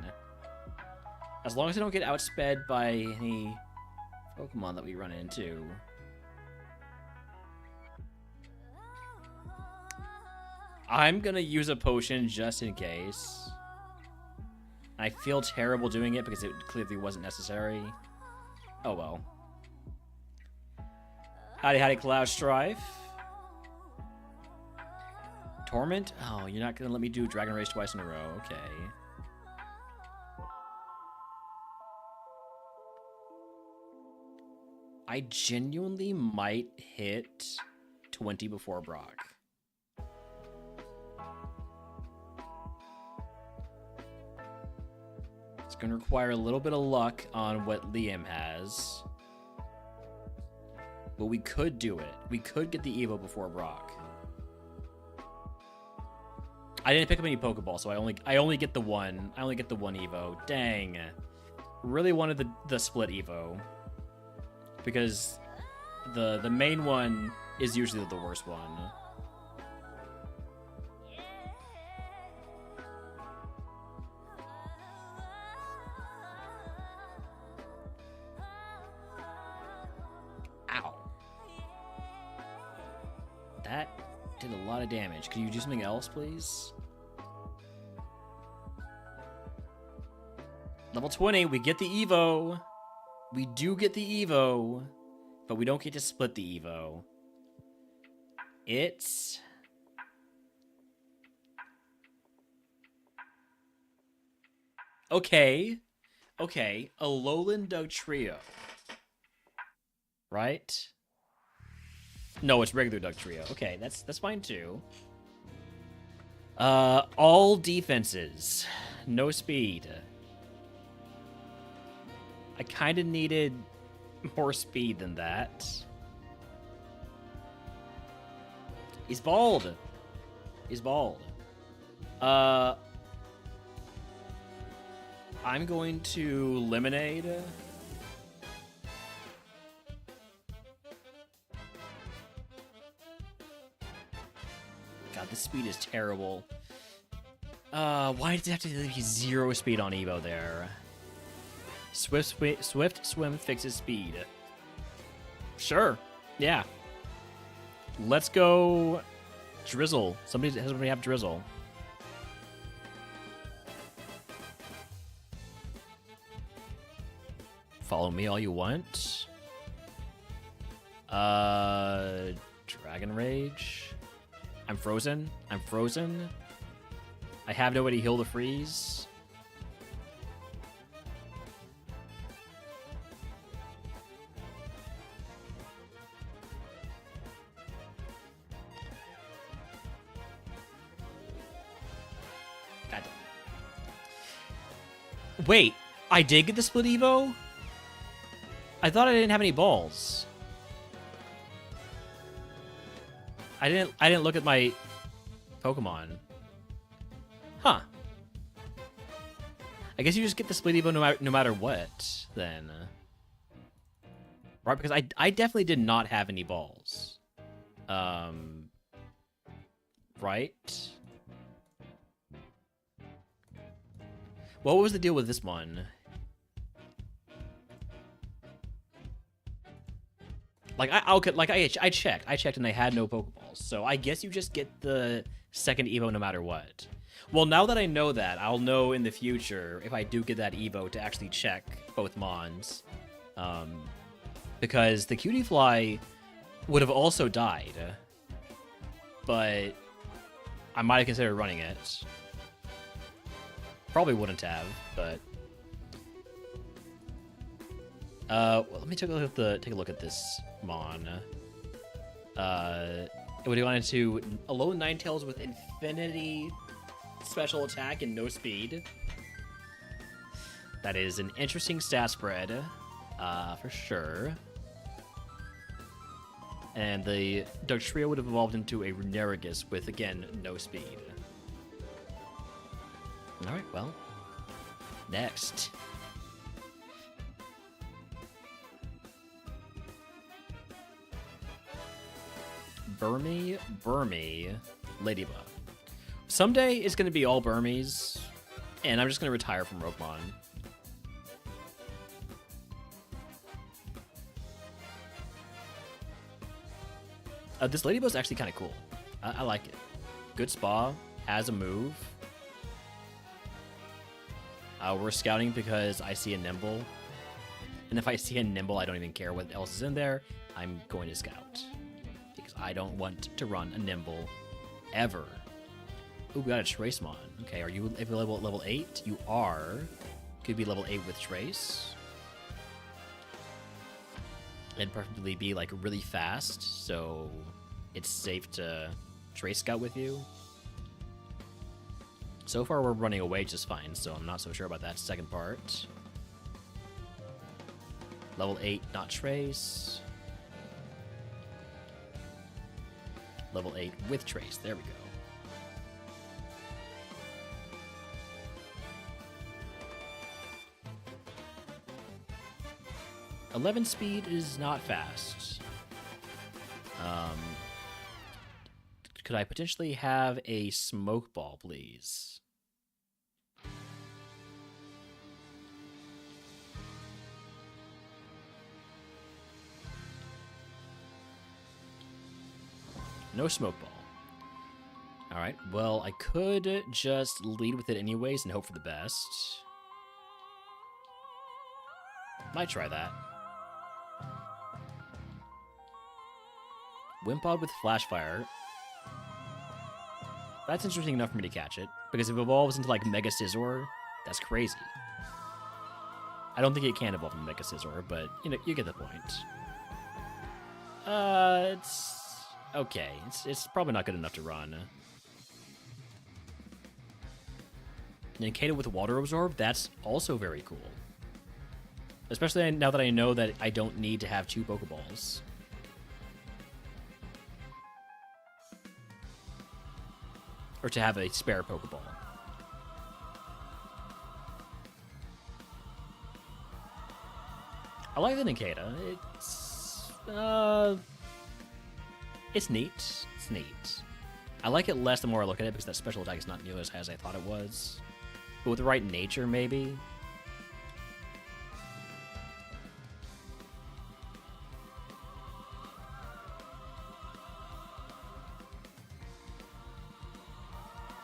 As long as I don't get outsped by any Pokemon that we run into. I'm gonna use a potion just in case. I feel terrible doing it because it clearly wasn't necessary. Oh well. Howdy, Cloud Strife. Torment? Oh, you're not gonna let me do Dragon Rage twice in a row. Okay. I genuinely might hit 20 before Brock. It's gonna require a little bit of luck on what Liam has. But we could do it. We could get the Evo before Brock. I didn't pick up any Pokeball, so I only get the one. I only get the one Evo. Dang. Really wanted the split Evo. Because the main one is usually the worst one. Ow. That did a lot of damage. Could you do something else, please? Level 20, we get the Evo. We do get the Evo, but we don't get to split the Evo. It's... Okay. Okay, a Alolan Dugtrio. Right? No, it's regular Dugtrio. Okay, that's fine too. All defenses. No speed. I kind of needed more speed than that. He's bald. He's bald. I'm going to Lemonade. God, this speed is terrible. Why did it have to be 0 speed on Evo there? Swift Swim fixes speed. Sure. Yeah. Let's go Drizzle. Somebody have Drizzle. Follow me all you want. Dragon Rage. I'm frozen. I'm frozen. I have no way to heal the freeze. God. Wait, I did get the split Evo? I thought I didn't have any balls. I didn't look at my Pokemon. Huh. I guess you just get the split Evo no matter what, then. Right, because I definitely did not have any balls. Right? What was the deal with this one? Like I checked and they had no Pokeballs. So I guess you just get the second Evo no matter what. Well, now that I know that, I'll know in the future if I do get that Evo to actually check both Mons. Because the Cutiefly would have also died. But I might have considered running it. Probably wouldn't have, but well, let me take a look at this Mon. It would go on into a low Ninetales with infinity special attack and no speed. That is an interesting stat spread, for sure. And the Dugtrio would have evolved into a Runerigus with, again, no speed. Alright, well, next. Burmy, Ladybug. Someday it's going to be all Burmies, and I'm just going to retire from RogueMon. This Ladybug's actually kind of cool. I like it. Good spa, has a move. We're scouting because I see a Nimble. And if I see a Nimble, I don't even care what else is in there. I'm going to scout. Because I don't want to run a Nimble ever. Ooh, we got a Tracemon. Okay, are you available at level 8? You are. Could be level 8 with Trace. And preferably be like really fast, so it's safe to Trace Scout with you. So far, we're running away just fine, so I'm not so sure about that second part. Level 8, not Trace. Level 8 with Trace. There we go. 11 speed is not fast. Could I potentially have a smoke ball, please? No smoke ball. Alright, well, I could just lead with it anyways and hope for the best. Might try that. Wimpod with Flash Fire. That's interesting enough for me to catch it, because if it evolves into, like, Mega Scizor, that's crazy. I don't think it can evolve into Mega Scizor, but, you know, you get the point. It's okay. It's probably not good enough to run. Nincada with Water Absorb, that's also very cool. Especially now that I know that I don't need to have 2 Pokeballs. Or to have a spare Pokeball. I like the Nincada. It's neat. It's neat. I like it less the more I look at it because that special attack is not nearly as high as I thought it was. But with the right nature, maybe.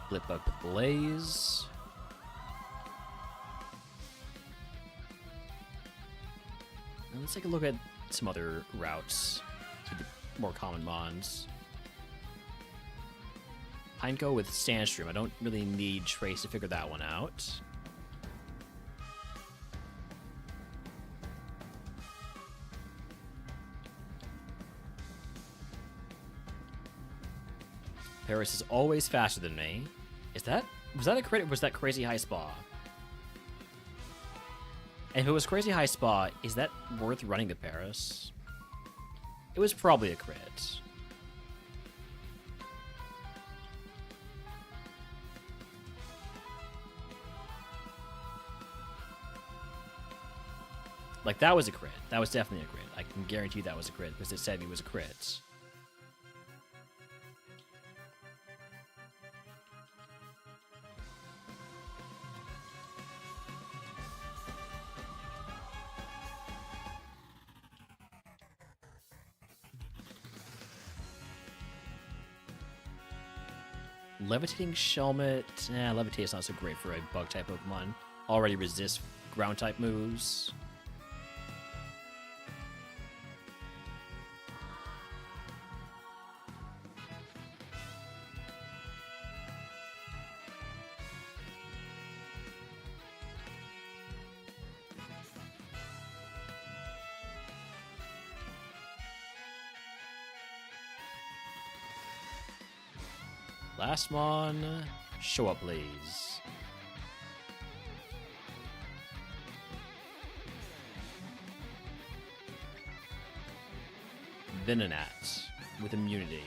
Flip up with Blaze. And let's take a look at some other routes to the more common mons. Pineco with Sandstream. I don't really need Trace to figure that one out. Paris is always faster than me. Was that a crit or was that Crazy High Spa? And if it was Crazy High Spa, is that worth running to Paris? It was probably a crit. Like, that was a crit. That was definitely a crit. I can guarantee that was a crit because it said it was a crit. Levitating Shelmet. Levitate is not so great for a bug-type Pokemon. Already resists ground-type moves. Last mon, show up, please. Venonat with immunity.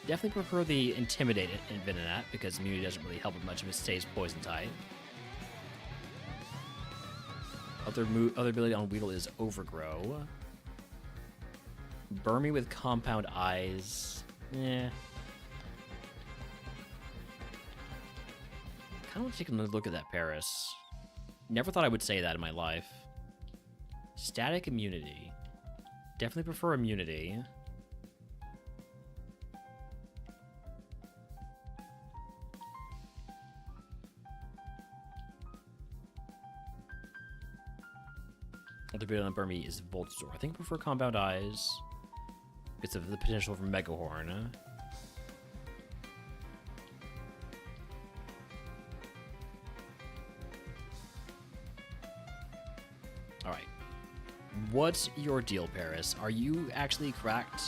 Definitely prefer the Intimidate in Venonat because immunity doesn't really help with much if it stays poison type. Other ability on Weedle is Overgrow. Burmy with Compound Eyes. I want to take another look at that Paris. Never thought I would say that in my life. Static immunity. Definitely prefer immunity. Other bit on Burmy is Voltstore. I think I prefer Compound Eyes because of the potential for Megahorn. What's your deal, Paris? Are you actually cracked?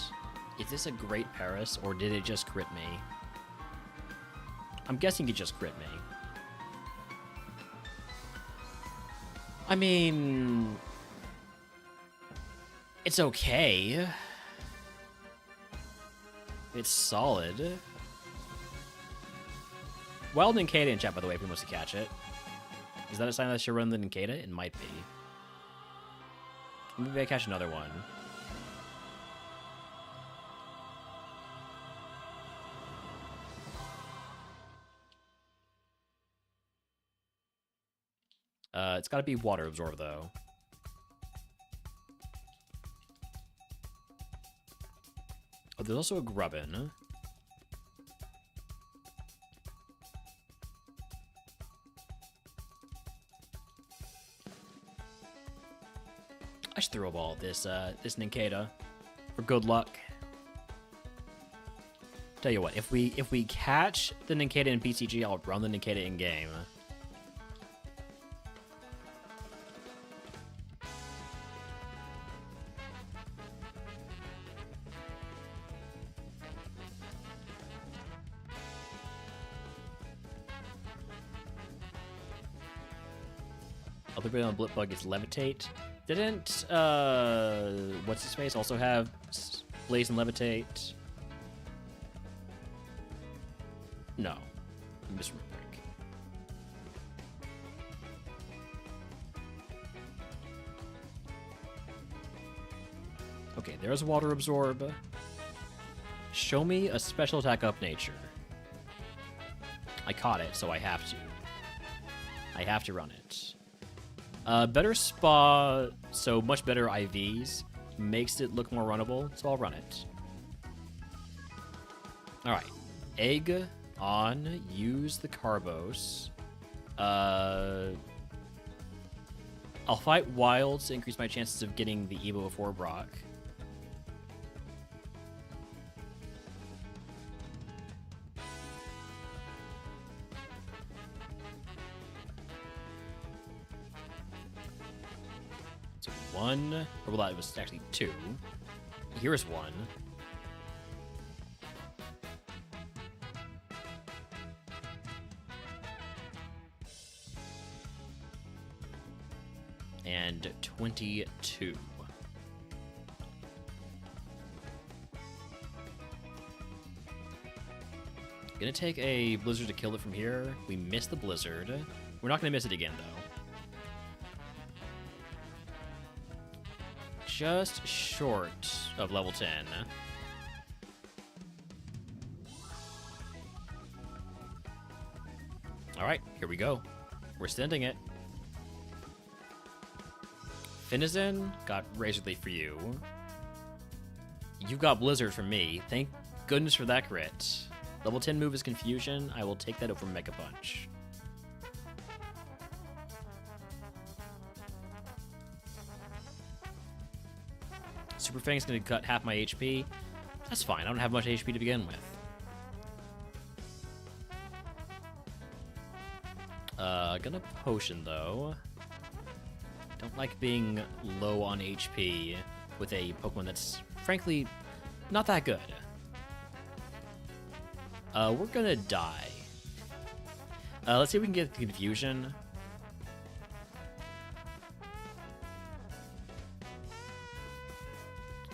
Is this a great Paris, or did it just crit me? I'm guessing it just crit me. I mean, it's okay. It's solid. Wild Nincada in chat, by the way, if he wants to catch it. Is that a sign that I should run the Nincada? It might be. Maybe I catch another one. It's gotta be water absorb, though. Oh, there's also a grubbin. I should throw a ball at this Nincada for good luck. Tell you what, if we catch the Nincada in PCG, I'll run the Nincada in game. Other bit on Blipbug is Levitate. Didn't, what's his face also have Blaze and Levitate? No. I'm misremembering. Okay, there's Water Absorb. Show me a special attack up nature. I caught it, so I have to. I have to run it. Better spa, so much better IVs. Makes it look more runnable, so I'll run it. Alright. Egg on, use the Carbos. I'll fight Wilds to increase my chances of getting the Evo before Brock. One, or well, that was actually two. Here's one. And 22. Gonna take a blizzard to kill it from here. We missed the blizzard. We're not gonna miss it again, though. Just short of level 10. Alright, here we go. We're sending it. Finizen, got Razor Leaf for you. You got Blizzard from me. Thank goodness for that crit. Level 10 move is Confusion. I will take that over Mega Punch. Super Fang's gonna cut half my HP. That's fine, I don't have much HP to begin with. Gonna Potion, though. Don't like being low on HP with a Pokemon that's, frankly, not that good. We're gonna die. Let's see if we can get the Confusion.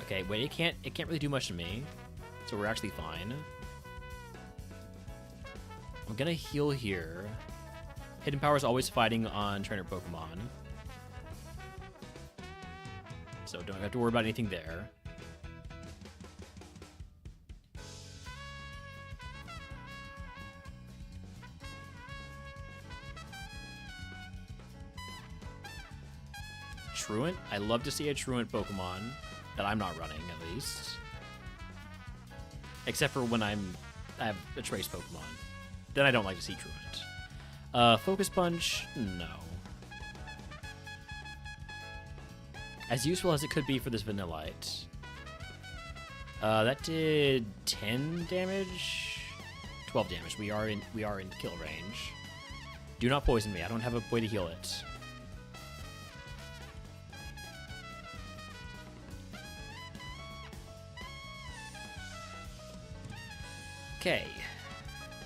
Okay, wait, it can't really do much to me, so we're actually fine. I'm gonna heal here. Hidden Power is always fighting on trainer Pokemon, so don't have to worry about anything there. Truant? I love to see a Truant Pokemon that I'm not running, at least. Except for when I have a Trace Pokemon. Then I don't like to see Truant. Focus Punch? No. As useful as it could be for this Vanillite. That did 10 damage? 12 damage. We are in kill range. Do not poison me. I don't have a way to heal it. Okay,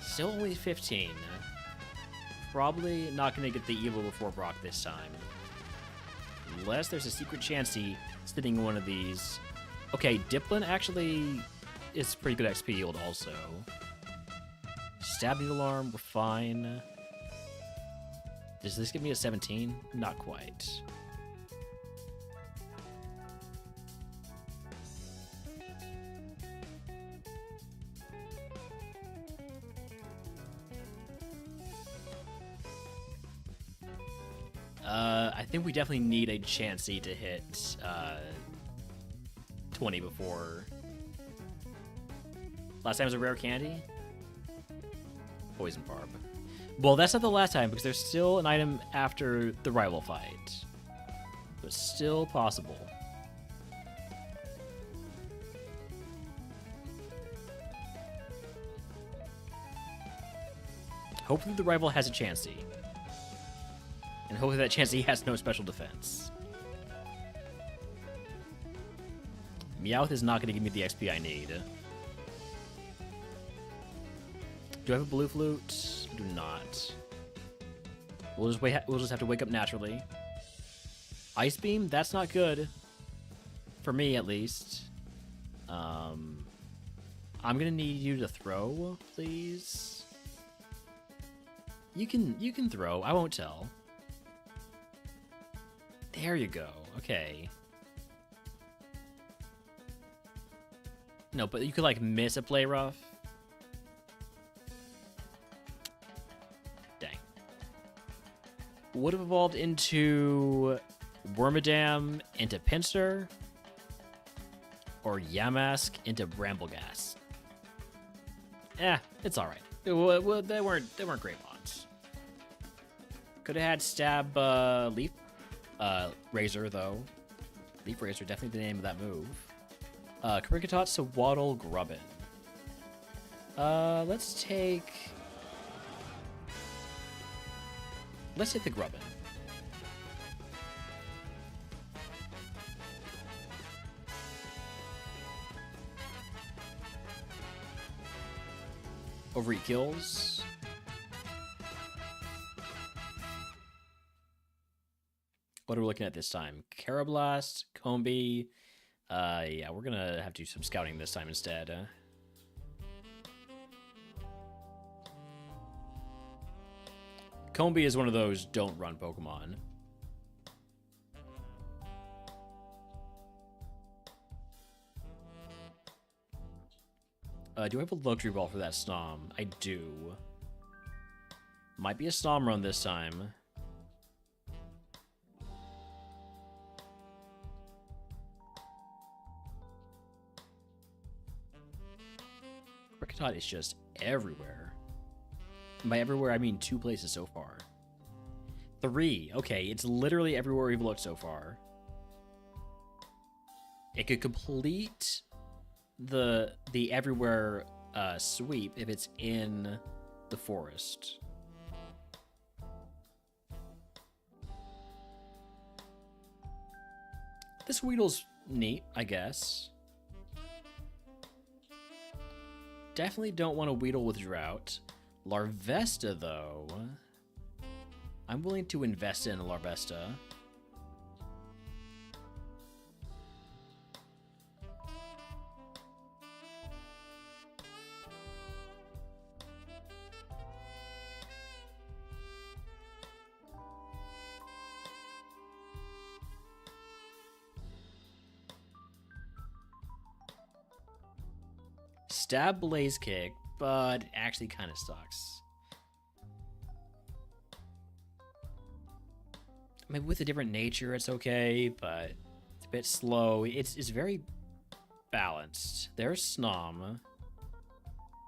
still only 15. Probably not going to get the Evo before Brock this time. Unless there's a secret Chansey sitting in one of these. Okay, Diplin actually is pretty good XP yield also. Stab Needle Arm, we're fine. Does this give me a 17? Not quite. I think we definitely need a Chansey to hit 20 before. Last time was a rare candy? Poison Barb. Well, that's not the last time, because there's still an item after the rival fight. So it's still possible. Hopefully the rival has a Chansey. And hopefully that Chansey has no special defense. Meowth is not going to give me the XP I need. Do I have a blue flute? I do not. We'll just have to wake up naturally. Ice Beam? That's not good. For me, at least. I'm gonna need you to throw, please. You can throw. I won't tell. There you go. Okay. No, but you could like miss a play rough. Would have evolved into Wormadam into Pinsir, or Yamask into Brambleghast. It's all right. Well, they weren't great mons. Could have had Stab Leaf Razor though. Leaf Razor, definitely the name of that move. Kricketot to Waddle Grubbin. Let's take the Grubbin. Overeat kills. What are we looking at this time? Carablast, Combi. Yeah, we're gonna have to do some scouting this time instead. Combi is one of those don't run Pokemon. Do I have a luxury ball for that Snom? I do. Might be a Snom run this time. Kricketot is just everywhere. By everywhere, I mean 2 places so far. 3. Okay, it's literally everywhere we've looked so far. It could complete the everywhere sweep if it's in the forest. This Weedle's neat, I guess. Definitely don't want to Weedle with Drought. Larvesta, though. I'm willing to invest in Larvesta. Stab Blaze Kick, but it actually kind of sucks. I mean, with a different nature, it's okay, but it's a bit slow. It's very balanced. There's Snom.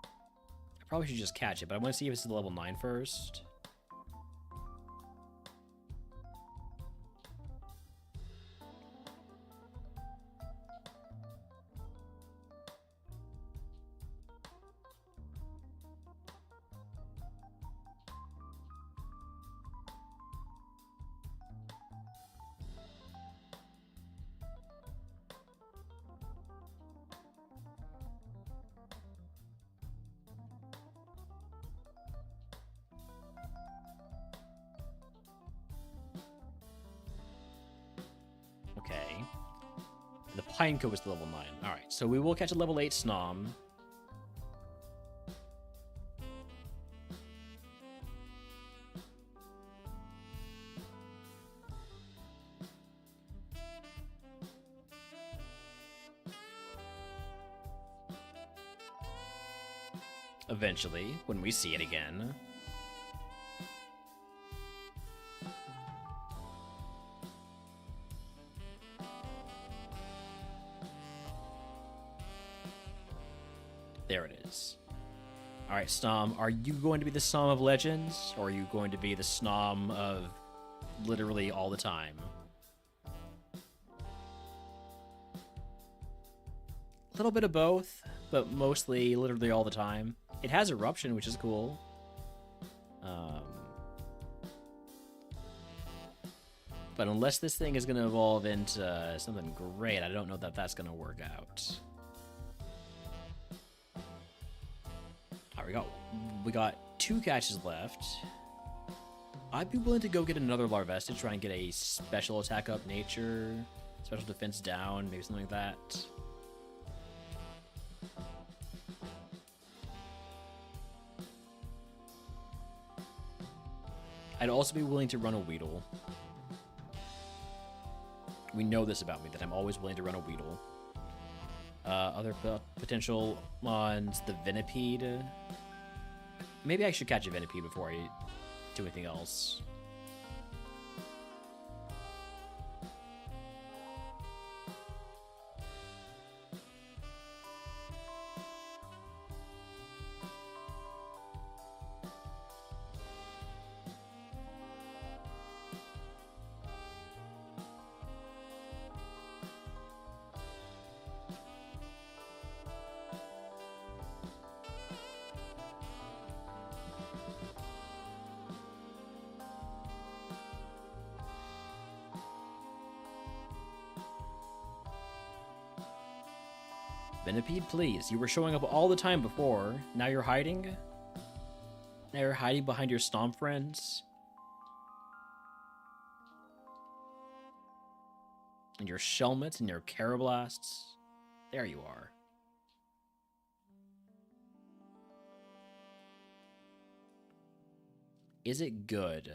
I probably should just catch it, but I want to see if it's at level 9 first. Okay. The Pineco is level 9. Alright, so we will catch a level 8 Snom. Eventually, when we see it again. There it is. Alright, Snom, are you going to be the Snom of Legends, or are you going to be the Snom of literally all the time? A little bit of both, but mostly literally all the time. It has Eruption, which is cool. But unless this thing is going to evolve into something great, I don't know that that's going to work out. Alright, we got 2 catches left. I'd be willing to go get another Larvesta, try and get a special attack up nature, special defense down, maybe something like that. I'd also be willing to run a Weedle. We know this about me, that I'm always willing to run a Weedle. Other potential ones, the Venipede. Maybe I should catch a Venipede before I do anything else. Venipede, please. You were showing up all the time before. Now you're hiding? Now you're hiding behind your Stomp friends? And your Shelmets and your Karablasts? There you are. Is it good?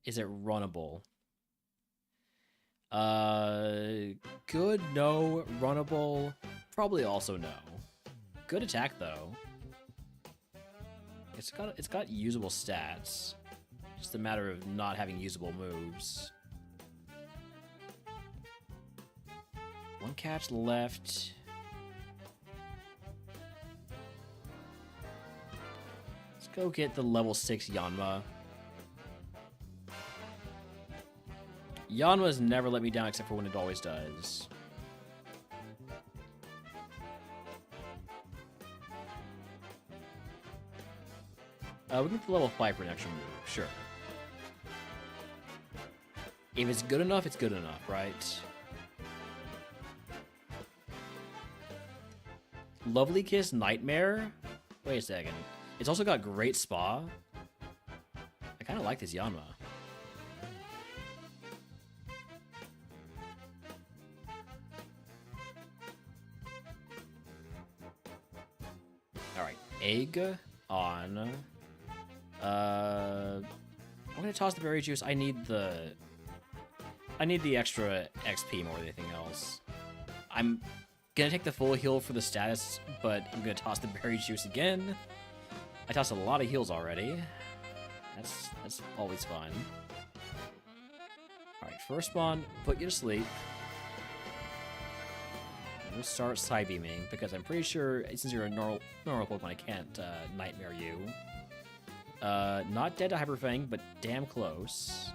Is it runnable? Good, no. Runnable, probably also no. Good attack though. It's got usable stats. Just a matter of not having usable moves. 1 catch left. Let's go get the level 6 Yanma. Yanma's never let me down except for when it always does. We get the level 5 for an extra move, sure. If it's good enough, it's good enough, right? Lovely Kiss Nightmare? Wait a second. It's also got Great Spa. I kind of like this Yanma. Alright, egg on. I'm gonna toss the berry juice. I need the extra XP more than anything else. I'm gonna take the full heal for the status, but I'm gonna toss the berry juice again. I tossed a lot of heals already. That's always fun. Alright, first spawn, put you to sleep. We'll start side beaming because I'm pretty sure since you're a normal Pokemon, I can't nightmare you. Not dead to Hyper Fang, but damn close.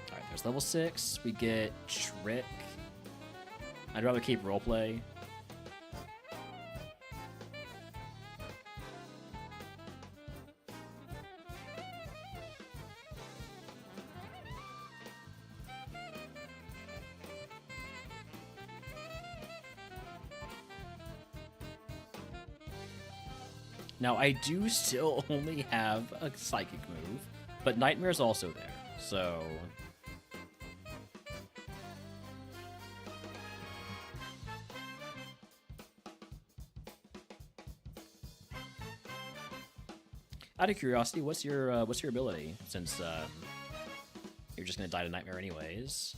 Alright, there's level 6. We get Trick. I'd rather keep Roleplay. Now, I do still only have a Psychic move, but Nightmare's also there, so... Out of curiosity, what's your ability? Since you're just gonna die to Nightmare anyways.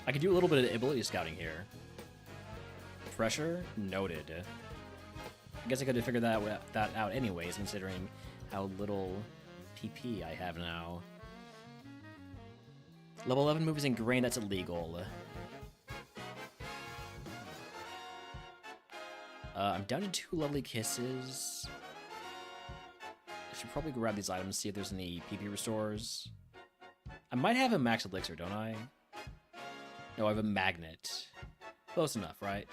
I could do a little bit of ability scouting here. Pressure noted. I guess I could have figured that out anyways, considering how little PP I have now. Level 11 move is ingrained, that's illegal. I'm down to 2 lovely kisses. I should probably grab these items, see if there's any PP restores. I might have a max elixir, don't I? No, I have a magnet. Close enough, right?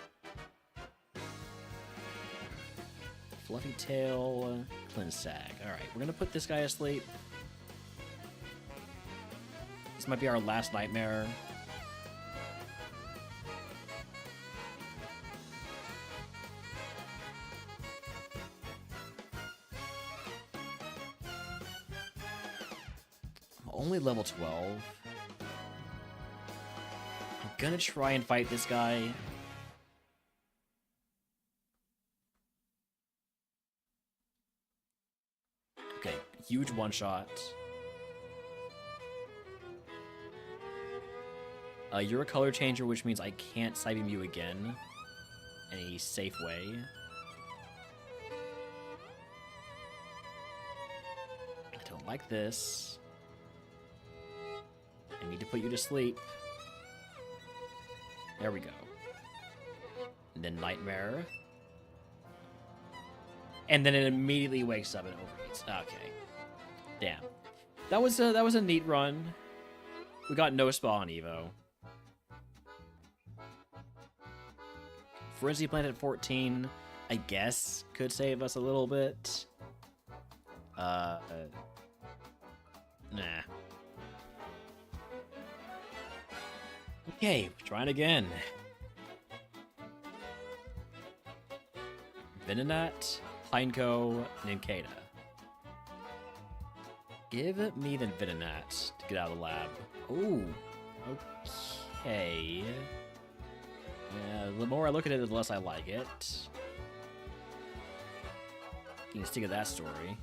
Fluffy tail, cleanse sag. Alright, we're gonna put this guy asleep. This might be our last nightmare. I'm only level 12. I'm gonna try and fight this guy. Okay, huge one-shot. You're a color changer, which means I can't Psybeam you again in a safe way. I don't like this. I need to put you to sleep. There we go. And then Nightmare. And then it immediately wakes up and overheats. Okay. Damn. That was a neat run. We got no spa on Evo. Frenzy Plant at 14, I guess, could save us a little bit. Nah. Okay, trying again. Venonat, Pineco, Nincada. Give me the Venonat to get out of the lab. Ooh, okay. Yeah, the more I look at it, the less I like it. You can stick at that story.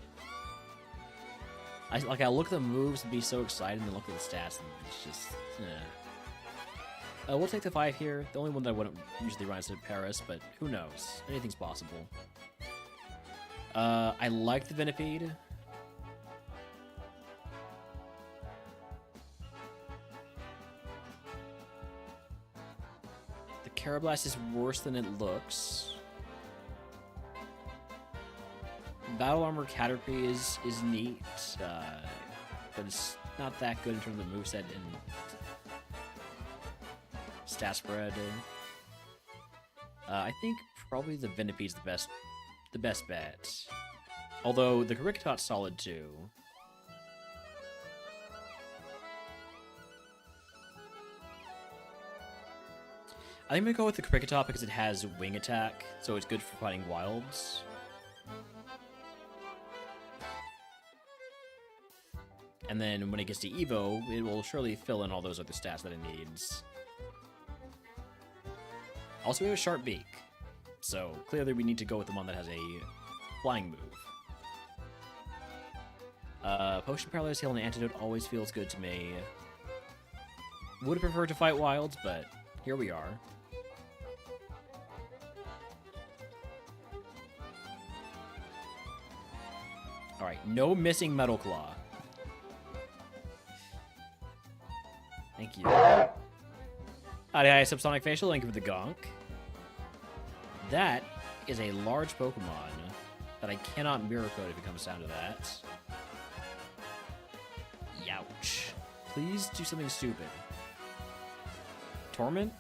I look at the moves and be so excited, and then look at the stats, and it's just, we'll take the 5 here. The only one that I wouldn't usually run is Paris, but who knows? Anything's possible. I like the Venipede. The Carablast is worse than it looks. Battle Armor Caterpie is neat, but it's not that good in terms of moveset and stat spread. I think probably the Venipede's the best bet. Although the Karikatot's solid too. I think I'm gonna go with the Karikatot because it has wing attack, so it's good for fighting wilds. And then when it gets to Evo, it will surely fill in all those other stats that it needs. Also, we have a sharp beak, so clearly we need to go with the one that has a flying move. Potion Paralyzed Heal and Antidote always feels good to me. Would have preferred to fight wilds, but here we are. Alright, no missing Metal Claw. Thank you. Howdy, hi, Subsonic Facial. Thank you for the gonk. That is a large Pokemon that I cannot Mirror Coat if it comes down to that. Youch. Please do something stupid. Torment?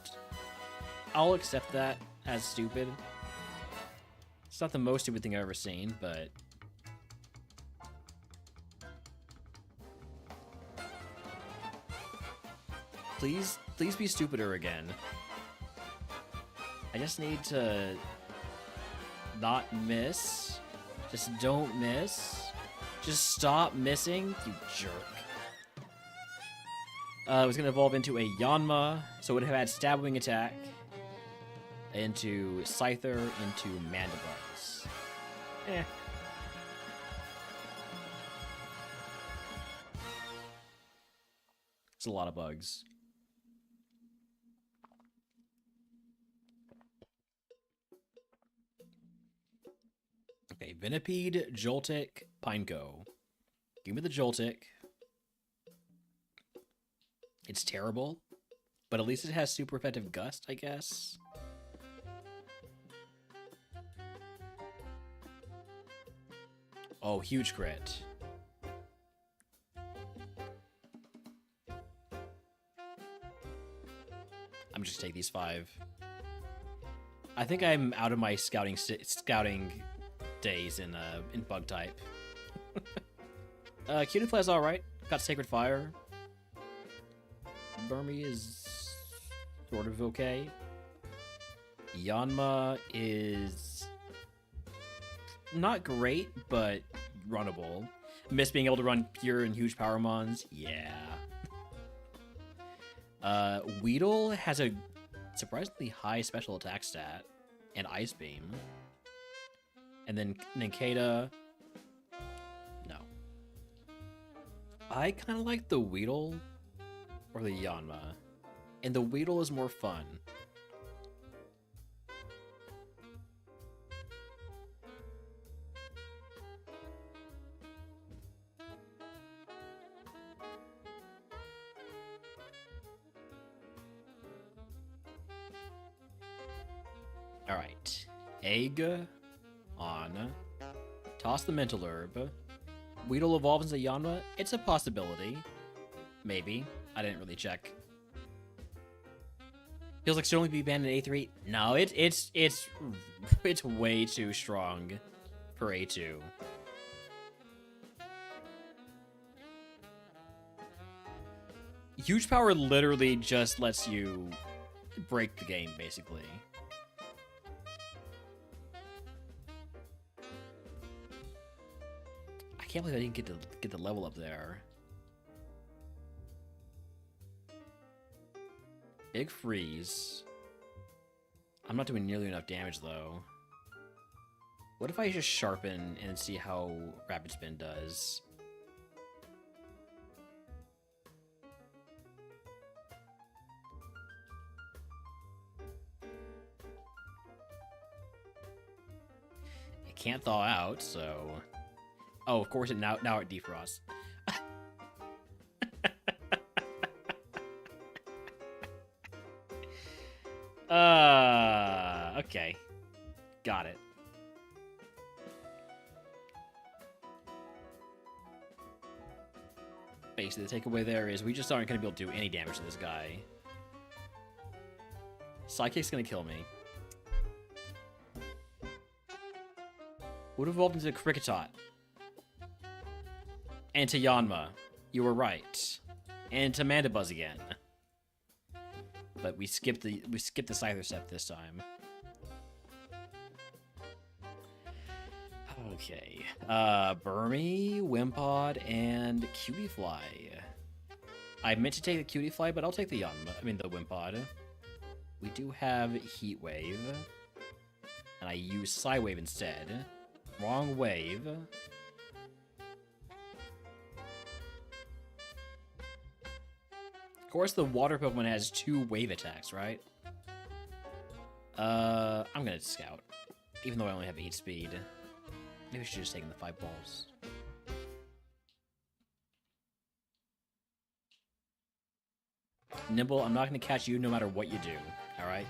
I'll accept that as stupid. It's not the most stupid thing I've ever seen, but... Please be stupider again. I just need to not miss. Just don't miss. Just stop missing, you jerk. It was going to evolve into a Yanma, so it would have had Stab Wing attack, into Scyther, into Mandibugs. Eh. It's a lot of bugs. Okay, Venipede, Joltik, Pineco. Give me the Joltik. It's terrible, but at least it has super effective Gust, I guess. Oh, huge crit. I'm just gonna take these 5. I think I'm out of my scouting days in bug type. Cutiefly's all right. Got Sacred Fire. Burmy is sort of okay. Yanma is not great, but runnable. Miss being able to run pure and huge power mons. Yeah. Weedle has a surprisingly high special attack stat and Ice Beam. And then Ninkata. No. I kind of like the Weedle or the Yanma. And the Weedle is more fun. Alright. Egg on. Toss the Mental Herb. Weedle evolves into Yanma. It's a possibility. Maybe. I didn't really check. Feels like it should only be banned in A3. No, it's way too strong for A2. Huge power literally just lets you break the game, basically. I can't believe I didn't get the level up there. Big freeze. I'm not doing nearly enough damage though. What if I just sharpen and see how rapid spin does? It can't thaw out, so. Oh, of course it now it defrosts. Okay. Got it. Basically, the takeaway there is we just aren't going to be able to do any damage to this guy. Psychic's going to kill me. Would have evolved into Kricketot. And to Yanma. You were right. And to Mandibuzz again. But we skipped the Scyther step this time. Okay. Burmy, Wimpod, and Cutiefly. I meant to take the Cutiefly, but I'll take the the Wimpod. We do have Heat Wave. And I use Psywave instead. Wrong wave. Of course, the water Pokemon has 2 wave attacks, right? I'm gonna Scout. Even though I only have 8 speed. Maybe I should just take the 5 balls. Nimble, I'm not gonna catch you no matter what you do, alright?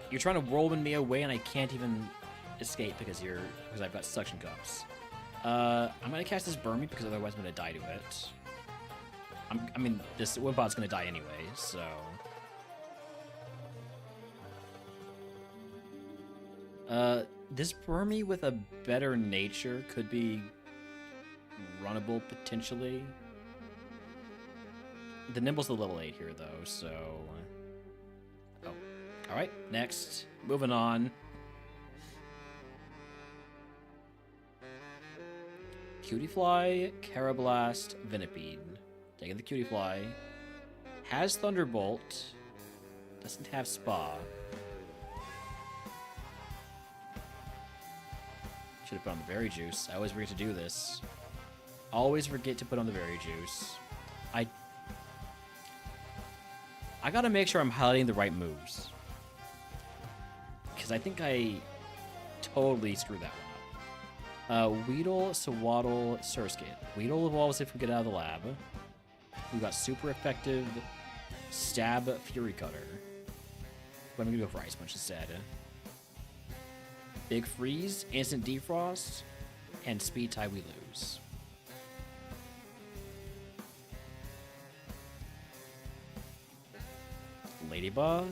You're trying to whirlwind me away and I can't even escape because I've got suction cups. I'm gonna catch this Burmy because otherwise I'm gonna die to it. This Wimpod's gonna die anyway, so. This Burmy with a better nature could be runnable potentially. The Nimble's the level 8 here though, so. Oh. Alright, next. Moving on. Cutiefly, Carablast, Venipede. Taking the Cutiefly. Has Thunderbolt. Doesn't have Spa. Should have put on the Berry Juice. I always forget to do this. Always forget to put on the Berry Juice. I gotta make sure I'm highlighting the right moves. Because I think I totally screwed that one up. Weedle, Swaddle, Surskit. Weedle evolves if we get out of the lab. We got super effective Stab Fury Cutter. But I'm gonna go for Ice Punch instead. Big Freeze, Instant Defrost, and Speed Tie we lose. Ladybug,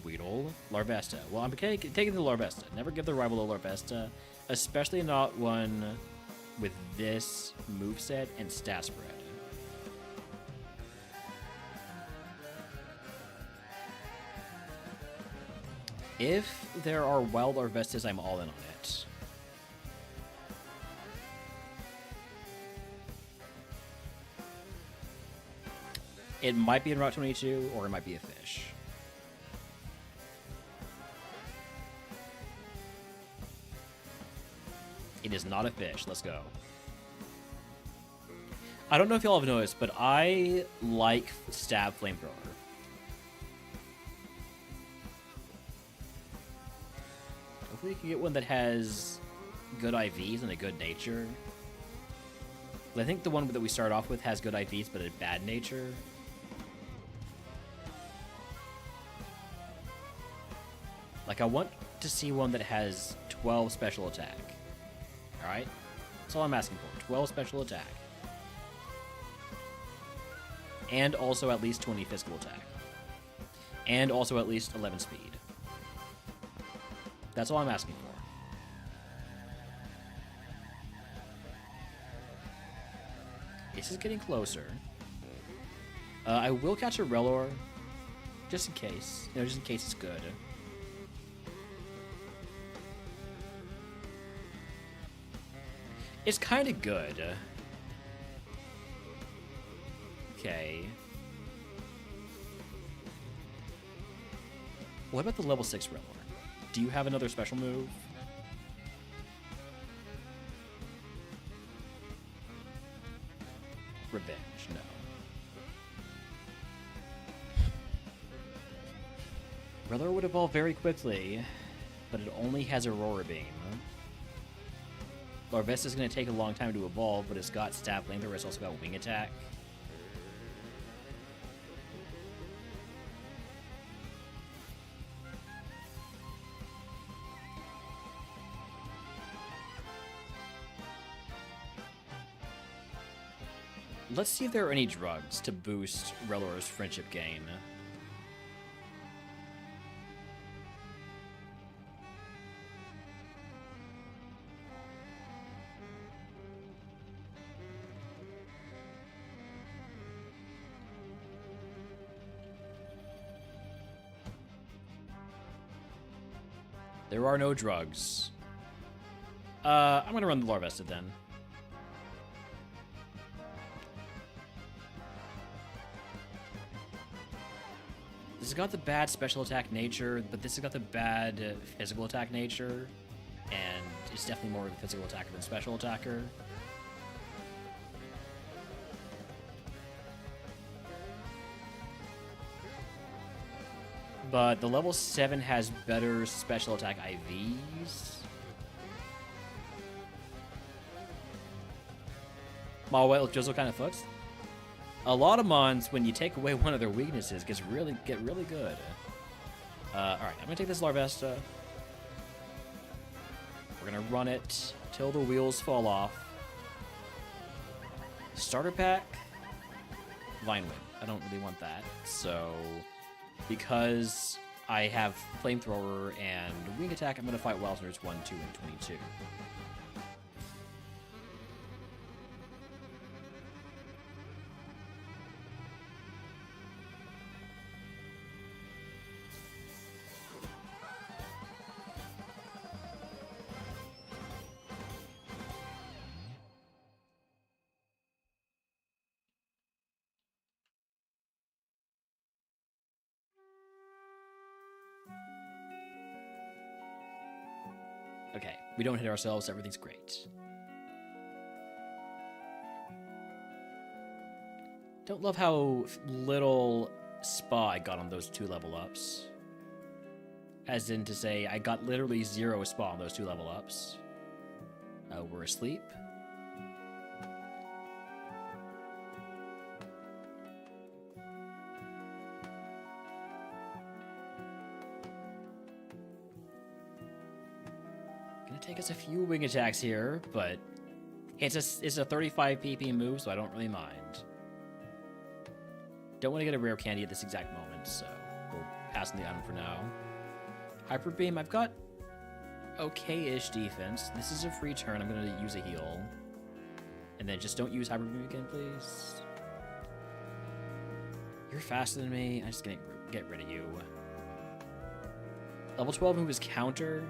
Weedle, Larvesta. Well, I'm taking the Larvesta. Never give the rival a Larvesta, especially not one with this moveset and stat spread. If there are wild Larvestas, I'm all in on it. It might be in Route 22, or it might be a fish. It is not a fish. Let's go. I don't know if y'all have noticed, but I like Stab Flamethrower. Hopefully you can get one that has good IVs and a good nature. But I think the one that we start off with has good IVs, but a bad nature. Like, I want to see one that has 12 special attack. Alright? That's all I'm asking for. 12 special attack. And also at least 20 physical attack. And also at least 11 speed. That's all I'm asking for. This is getting closer. I will catch a Relor. Just in case. You know, just in case it's good. It's kind of good. Okay. What about the level 6 Relor? Do you have another special move? Revenge, no. Relor would evolve very quickly, but it only has Aurora Beam. Larvesta is going to take a long time to evolve, but it's got Stab Flamethrower, it's also got Wing Attack. Let's see if there are any drugs to boost Relor's friendship gain. There are no drugs. I'm gonna run the Larvesta then. This has got the bad special attack nature, but this has got the bad physical attack nature, and it's definitely more of a physical attacker than special attacker. But the level 7 has better special attack IVs. My White Drizzle kind of fucks. A lot of mons, when you take away one of their weaknesses, get really good. Alright, I'm gonna take this Larvesta. We're gonna run it till the wheels fall off. Starter pack, Vine Whip. I don't really want that, so because I have Flamethrower and Wing Attack, I'm gonna fight Wildners 1, 2, and 22. Okay, we don't hit ourselves, everything's great. Don't love how little spa I got on those 2 level ups. As in to say, I got literally 0 spawn those 2 level ups. We're asleep. Gonna take us a few wing attacks here, but it's a 35 PP move, so I don't really mind. Don't want to get a rare candy at this exact moment, so we'll pass on the item for now. Hyper Beam, I've got okay-ish defense. This is a free turn. I'm going to use a heal. And then just don't use Hyper Beam again, please. You're faster than me. I'm just going to get rid of you. Level 12 move is counter.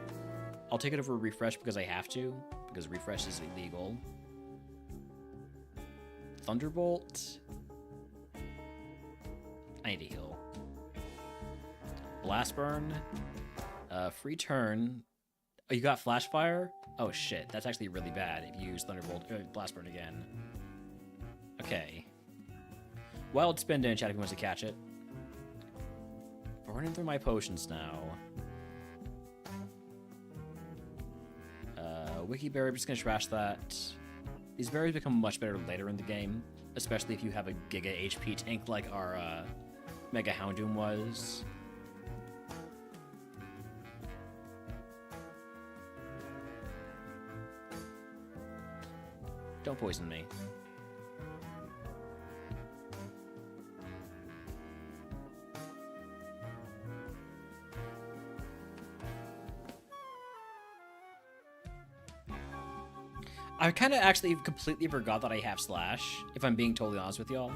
I'll take it over refresh because I have to, because refresh is illegal. Thunderbolt. I need to heal. Blast Burn. Free turn. Oh, you got Flash Fire? Oh shit, that's actually really bad if you use Thunderbolt, Blast Burn again. Okay. Wild Spin in chat if he wants to catch it. Burning through my potions now. Wiki Berry, I'm just gonna trash that. These berries become much better later in the game, especially if you have a Giga HP tank like our Mega Houndoom was. Don't poison me. I kind of actually completely forgot that I have Slash, if I'm being totally honest with y'all.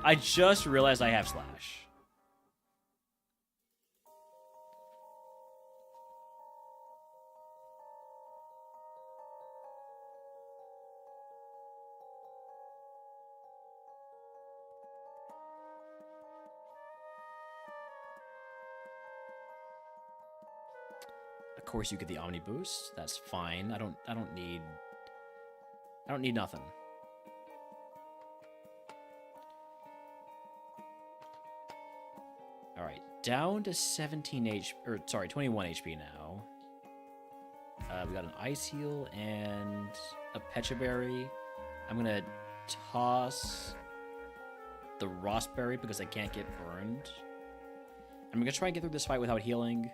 I just realized I have Slash. Of course you get the Omni Boost. That's fine. I don't need nothing. All right, down to 21 HP now. We got an Ice Heal and a Pecha Berry. I'm gonna toss the Rossberry because I can't get burned. I'm gonna try and get through this fight without healing.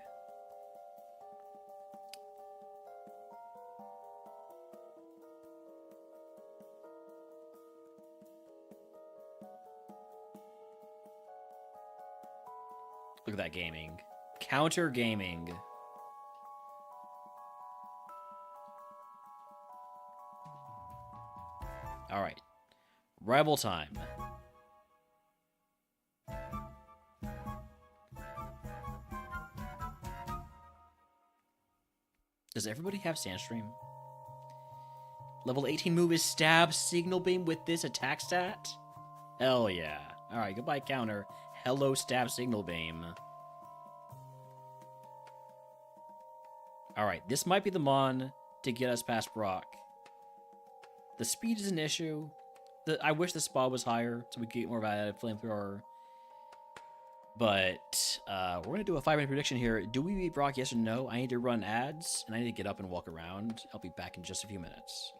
Look at that gaming. Counter gaming. Alright. Rival time. Does everybody have Sandstream? Level 18 move is Stab Signal Beam with this attack stat? Hell yeah. Alright, goodbye counter. Hello, Stab Signal Beam. Alright, this might be the Mon to get us past Brock. The speed is an issue. I wish the spot was higher so we could get more value out of Flamethrower. But we're going to do a 5-minute prediction here. Do we beat Brock, yes or no? I need to run ads, and I need to get up and walk around. I'll be back in just a few minutes.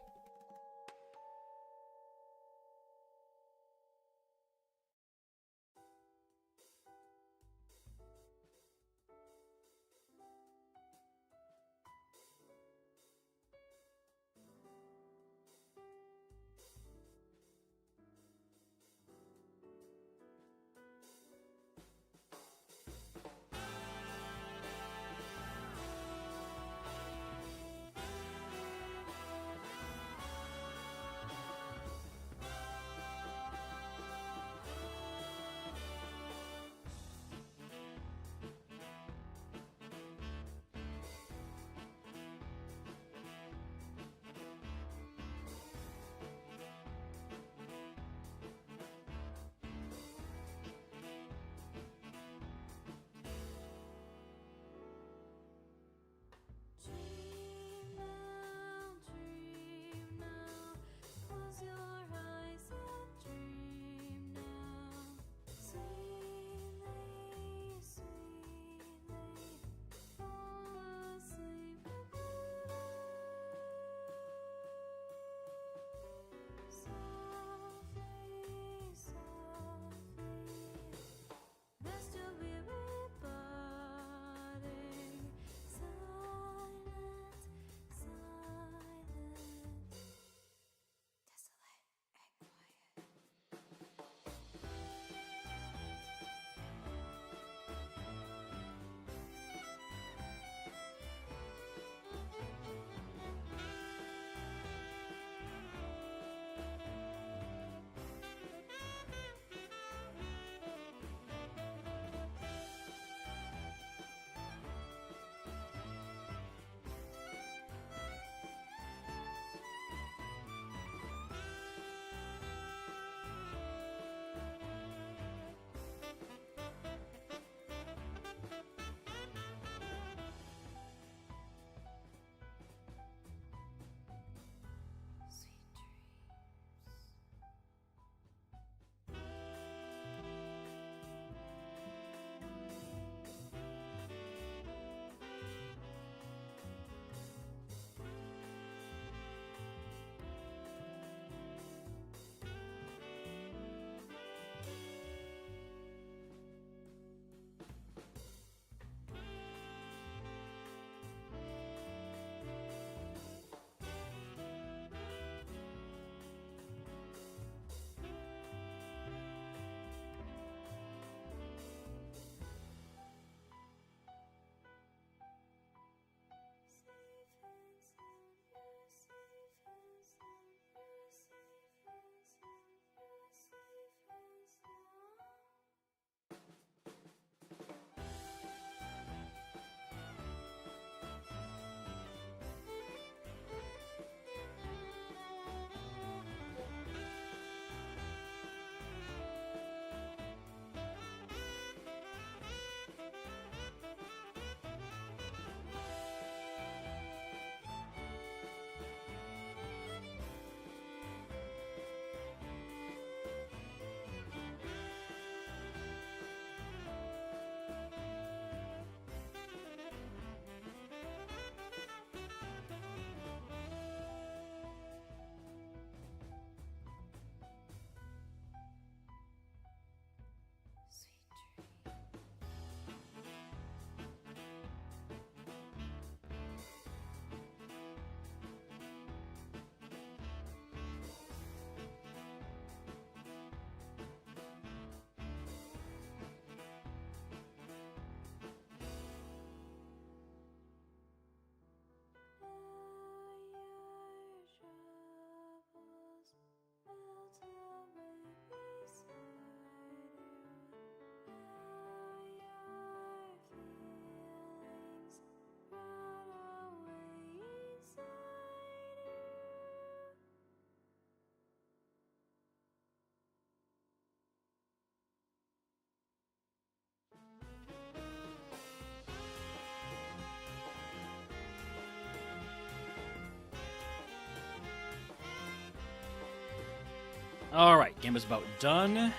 Alright, game is about done.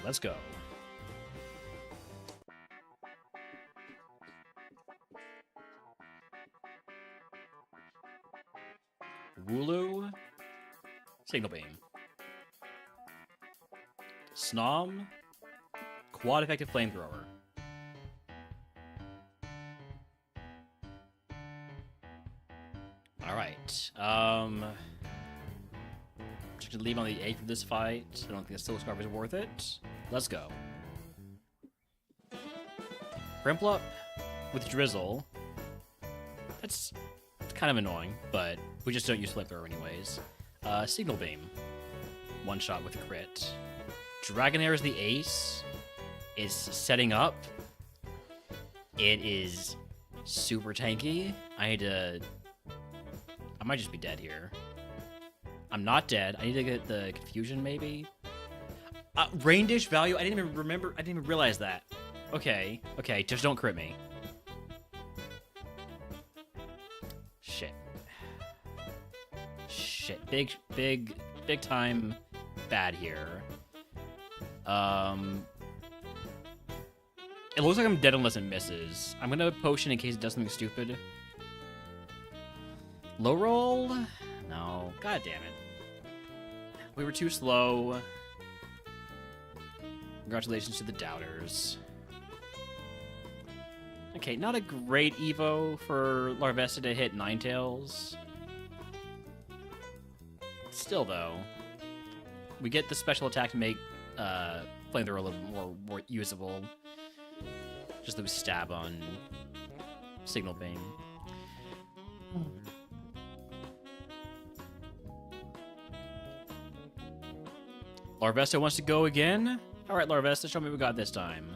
Let's go. Wooloo. Signal Beam. Snom. Quad Effective Flamethrower. Alright. Just gonna leave on the A for this fight. I don't think the Silk Scarf is worth it. Let's go. Grimplup with Drizzle. That's kind of annoying, but we just don't use Flamethrower anyways. Signal Beam. One shot with a crit. Dragonair is the ace. Is setting up. It is super tanky. I might just be dead here. I'm not dead. I need to get the confusion, maybe. Rain Dish value. I didn't even remember. I didn't even realize that. Okay. Okay. Just don't crit me. Shit. Shit. Big time bad here. It looks like I'm dead unless it misses. I'm gonna potion in case it does something stupid. Low roll? No. God damn it. We were too slow. Congratulations to the doubters. Okay, not a great Evo for Larvesta to hit Ninetales. Still, though, we get the special attack to make Flamethrower a little more usable. Just lose stab on Signal Beam. Larvesta wants to go again? Alright, Larvesta, show me what we got this time.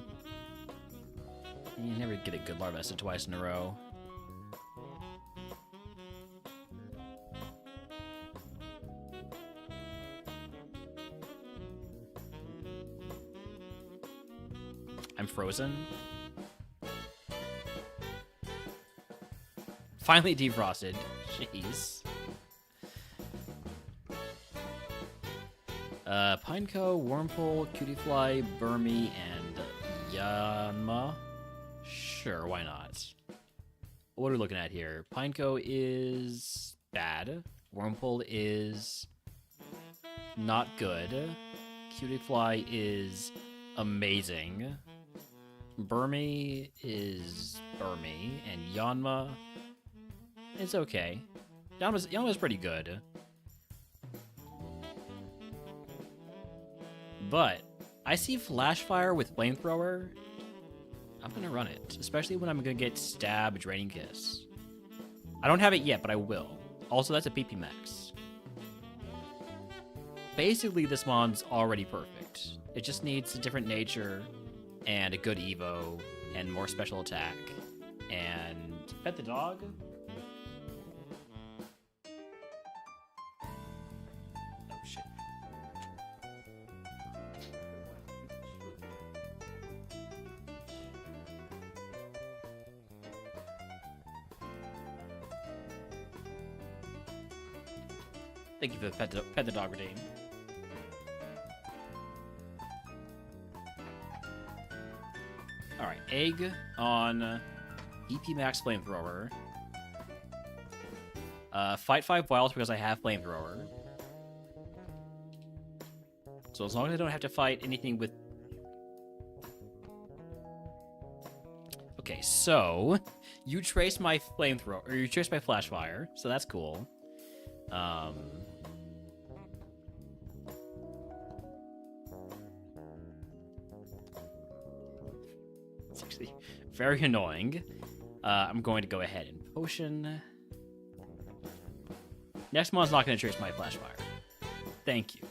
You never get a good Larvesta twice in a row. I'm frozen. Finally defrosted. Jeez. Pineco, Wormpole, Cutiefly, Burmy, and Yanma. Sure, why not? What are we looking at here? Pineco is bad. Wormpole is not good. Cutiefly is amazing. Burmy is Burmy, and Yanma is okay. Yanma's pretty good. But I see Flashfire with Flamethrower. I'm gonna run it, especially when I'm gonna get Stab, Draining Kiss. I don't have it yet, but I will. Also, that's a PP max. Basically, this mon's already perfect. It just needs a different nature and a good Evo and more special attack. And pet the dog. Oh shit. Thank you for the pet the dog redeem. Alright, egg on EP Max Flamethrower. Fight 5 wilds because I have Flamethrower. So as long as I don't have to fight anything with... Okay, so you trace my Flamethrower, or you trace my Flashfire, so that's cool. It's actually very annoying. I'm going to go ahead and potion. Next mon's not going to trace my Flashfire. Thank you.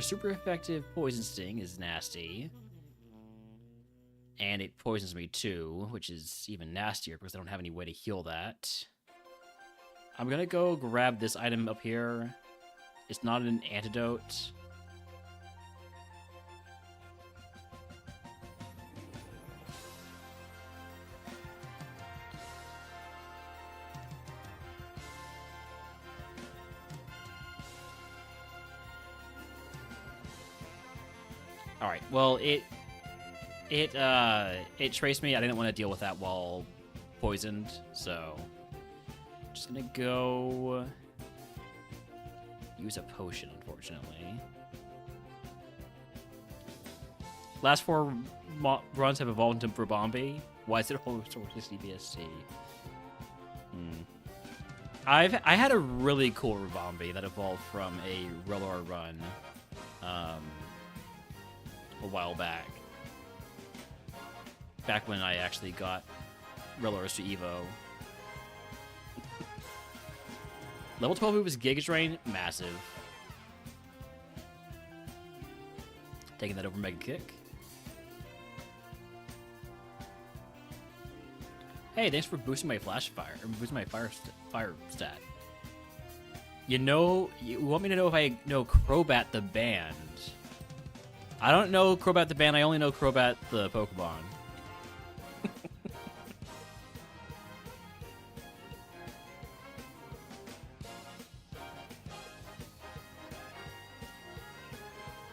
Super effective Poison Sting is nasty. And it poisons me too, which is even nastier because I don't have any way to heal that. I'm gonna go grab this item up here It's not an antidote. All right. Well, it traced me. I didn't want to deal with that while poisoned, so just gonna go use a potion, unfortunately. Last 4 runs have evolved into Brabambi. Why is it all sort of CBST? I had a really cool Brabambi that evolved from a Rellor run a while back. Back when I actually got Rellors to Evo. Level 12 move is Giga Drain, massive. Taking that over Mega Kick. Hey, thanks for boosting my flash fire, or boosting my fire stat. You want me to know if I know Crobat the band? I don't know Crobat the band. I only know Crobat the Pokemon.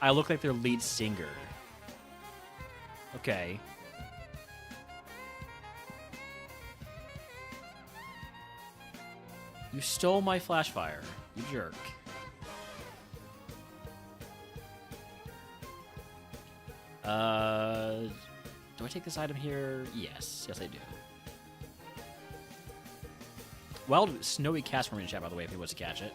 I look like their lead singer. Okay. You stole my flash fire, you jerk. Do I take this item here? Yes, I do. Wild Snowy Castform in chat, by the way, if he wants to catch it.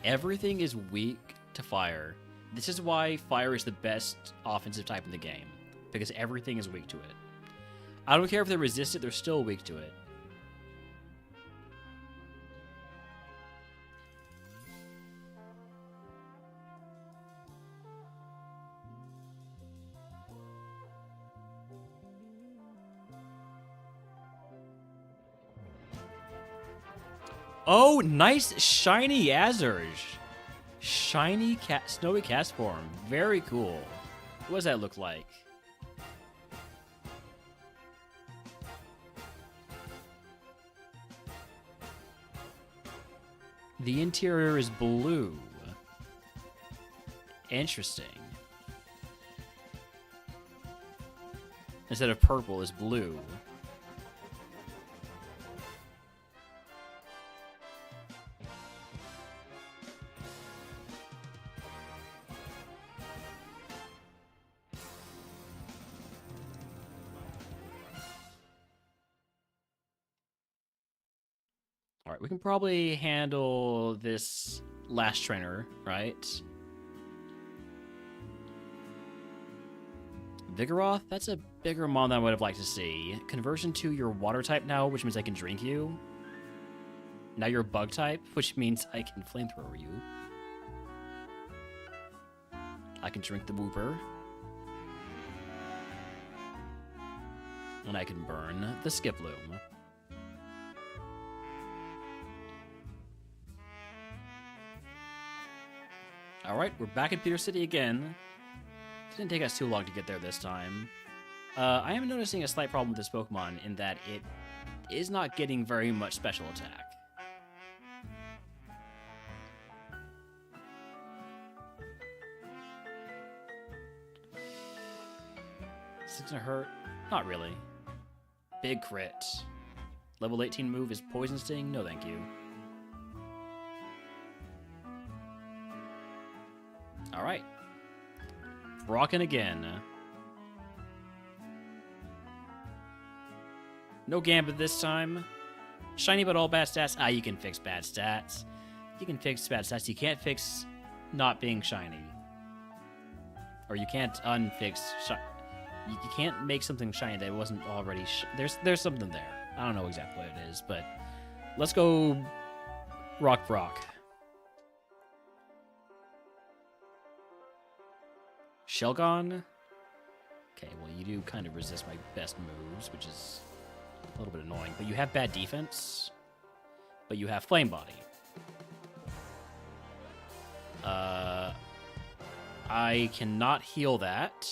Everything is weak to fire. This is why fire is the best offensive type in the game, because everything is weak to it. I don't care if they resist it, they're still weak to it. Oh, nice shiny Azurge. Shiny Snowy Castform. Very cool. What does that look like? The interior is blue. Interesting. Instead of purple, it's blue. All right, we can probably handle this last trainer, right? Vigoroth, that's a bigger mon than I would have liked to see. Conversion to your water type now, which means I can drink you. Now you're bug type, which means I can flamethrower you. I can drink the Wooper. And I can burn the Skiploom. Alright, we're back in Peter City again. It didn't take us too long to get there this time. I am noticing a slight problem with this Pokemon in that it is not getting very much special attack. Is this gonna hurt? Not really. Big crit. Level 18 move is Poison Sting? No thank you. Alright. Rockin' again. No Gambit this time. Shiny but all bad stats. Ah, you can fix bad stats. You can fix bad stats. You can't fix not being shiny. Or you can't unfix... You can't make something shiny that wasn't already... There's something there. I don't know exactly what it is, but... Let's go... Rock Brock. Shelgon? Okay, well, you do kind of resist my best moves, which is a little bit annoying. But you have bad defense, but you have Flame Body. I cannot heal that,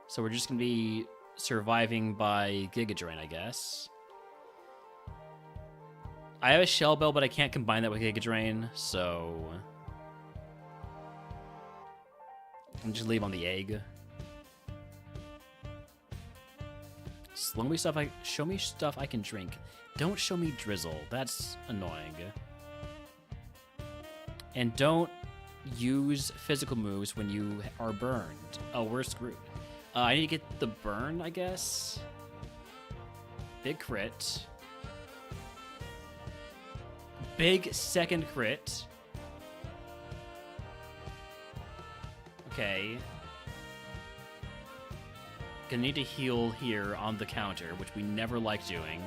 so we're just going to be surviving by Giga Drain, I guess. I have a Shell Bell, but I can't combine that with Giga Drain, so I'll just leave on the egg. Show me stuff I can drink. Don't show me Drizzle. That's annoying. And don't use physical moves when you are burned. Oh, we're screwed. I need to get the burn, I guess. Big crit. Big second crit. Okay. Gonna need to heal here on the counter, which we never like doing.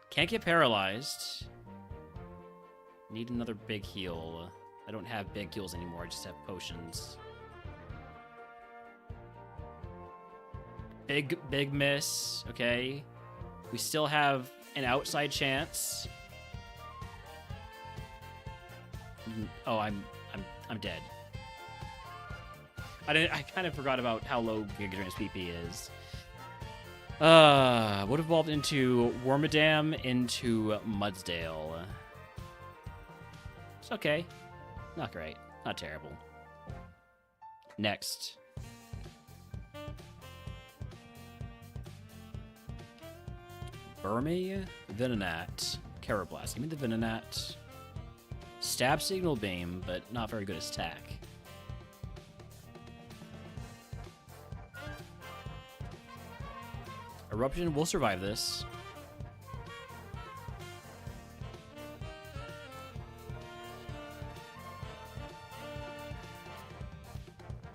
Can't get paralyzed. Need another big heal. I don't have big heals anymore, I just have potions. Big miss, okay. We still have an outside chance. Oh, I'm dead. I kind of forgot about how low Giga Drain's PP is. Would evolved into Wormadam into Mudsdale. It's okay. Not great. Not terrible. Next. Burmy, Venonat, Carablast. Give me the Venonat. Stab Signal Beam, but not very good attack. Eruption will survive this.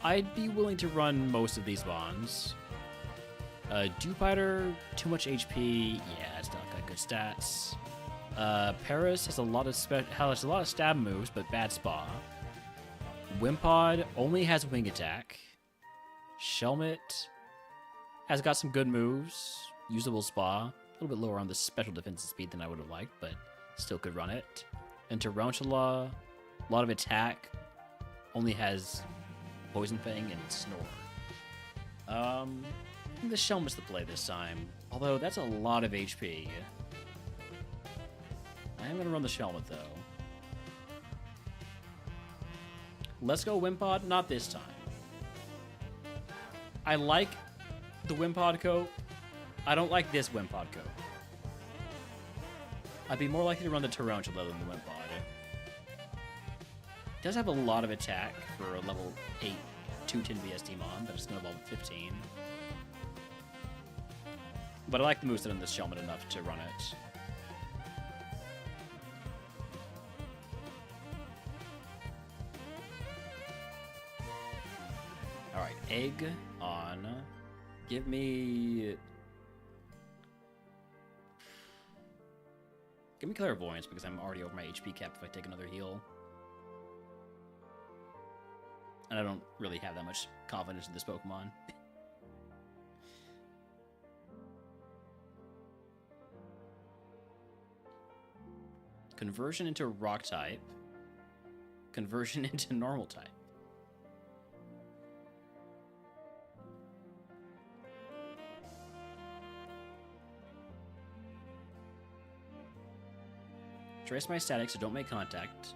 I'd be willing to run most of these bonds. Dewpider, too much HP. Yeah, it's not got good stats. Paris has a lot of stab moves, but bad spa. Wimpod only has wing attack. Shelmet has got some good moves. Usable spa. A little bit lower on the special defense speed than I would have liked, but still could run it. And Tarantula, a lot of attack. Only has Poison Fang and Snore. The Shelmet's the play this time. Although that's a lot of HP. I am going to run the Shelmet, though. Let's go Wimpod. Not this time. I like the Wimpod coat. I don't like this Wimpod coat. I'd be more likely to run the Tarantula than the Wimpod. It does have a lot of attack for a level 8 210 VSD Mon, but it's going to evolve at 15. But I like the moveset on this Shelmet enough to run it. Alright, egg on. Give me Clairvoyance because I'm already over my HP cap if I take another heal. And I don't really have that much confidence in this Pokemon. Conversion into Rock type. Conversion into Normal type. Trace my static, so don't make contact.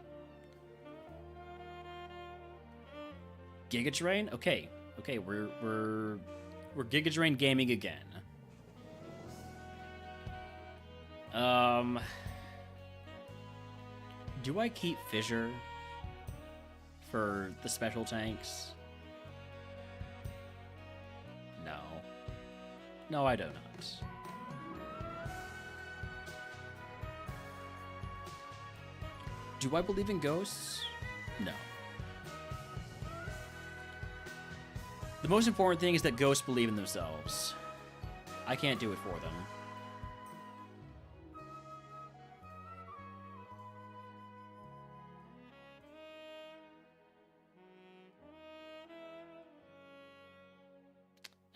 Giga Drain? Okay. Okay, we're Giga Drain gaming again. Do I keep Fissure for the special tanks? No. No, I do not. Do I believe in ghosts? No. The most important thing is that ghosts believe in themselves. I can't do it for them.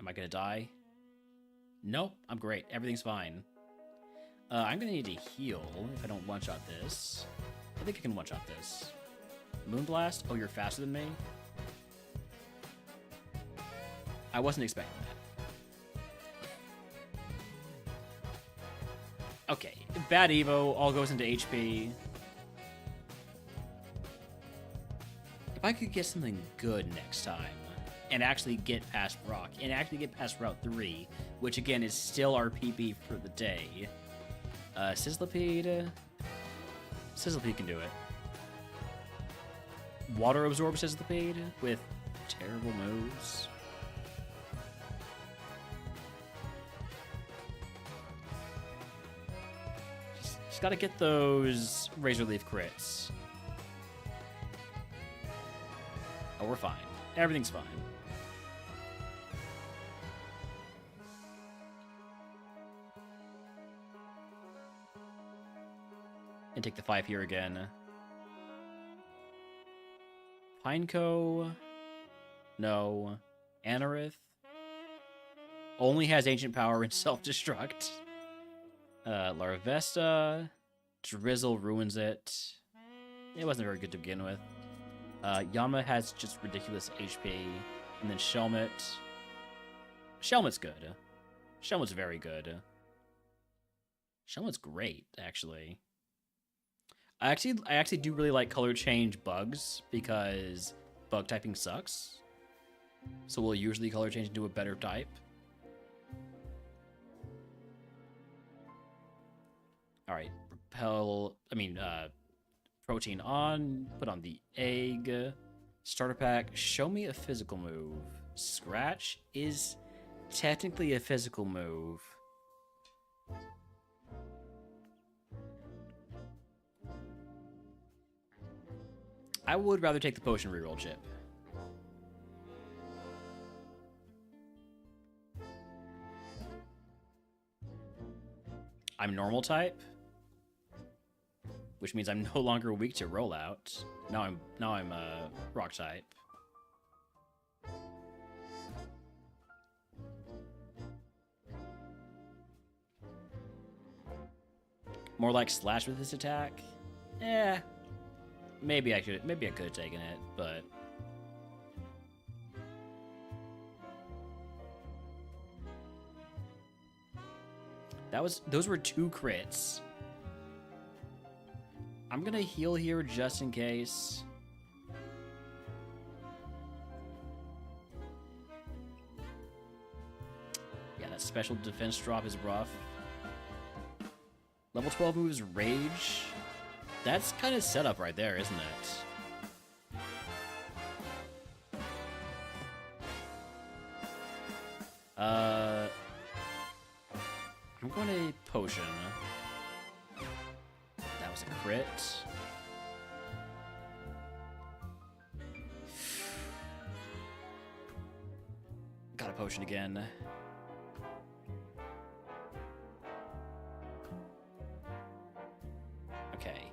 I gonna die? Nope, I'm great. Everything's fine. I'm gonna need to heal if I don't one-shot this. I think I can one-shot this. Moonblast? Oh, you're faster than me? I wasn't expecting that. Okay, bad Evo, all goes into HP. If I could get something good next time, and actually get past Brock, and actually get past Route 3, which again is still our PP for the day. Sizzlipede. Sizzlipede can do it. Water Absorb Sizzlipede with terrible moves. Just gotta get those Razor Leaf crits. Oh, we're fine. Everything's fine. And take the 5 here again. Pineco. No. Anorith. Only has Ancient Power and Self-Destruct. Larvesta. Drizzle ruins it. It wasn't very good to begin with. Yama has just ridiculous HP. And then Shelmet. Shelmet's good. Shelmet's very good. Shelmet's great, actually. I actually do really like color change bugs because bug typing sucks. So we'll usually color change into a better type. Alright, protein on, put on the egg. Starter pack, show me a physical move. Scratch is technically a physical move. I would rather take the potion reroll chip. I'm normal type, which means I'm no longer weak to rollout. Now I'm rock type. More like slash with this attack. Maybe I could have taken it, but those were 2 crits. I'm gonna heal here just in case. Yeah, that special defense drop is rough. Level 12 moves Rage. That's kind of set up right there, isn't it? I'm going to potion. That was a crit. Got a potion again. Okay.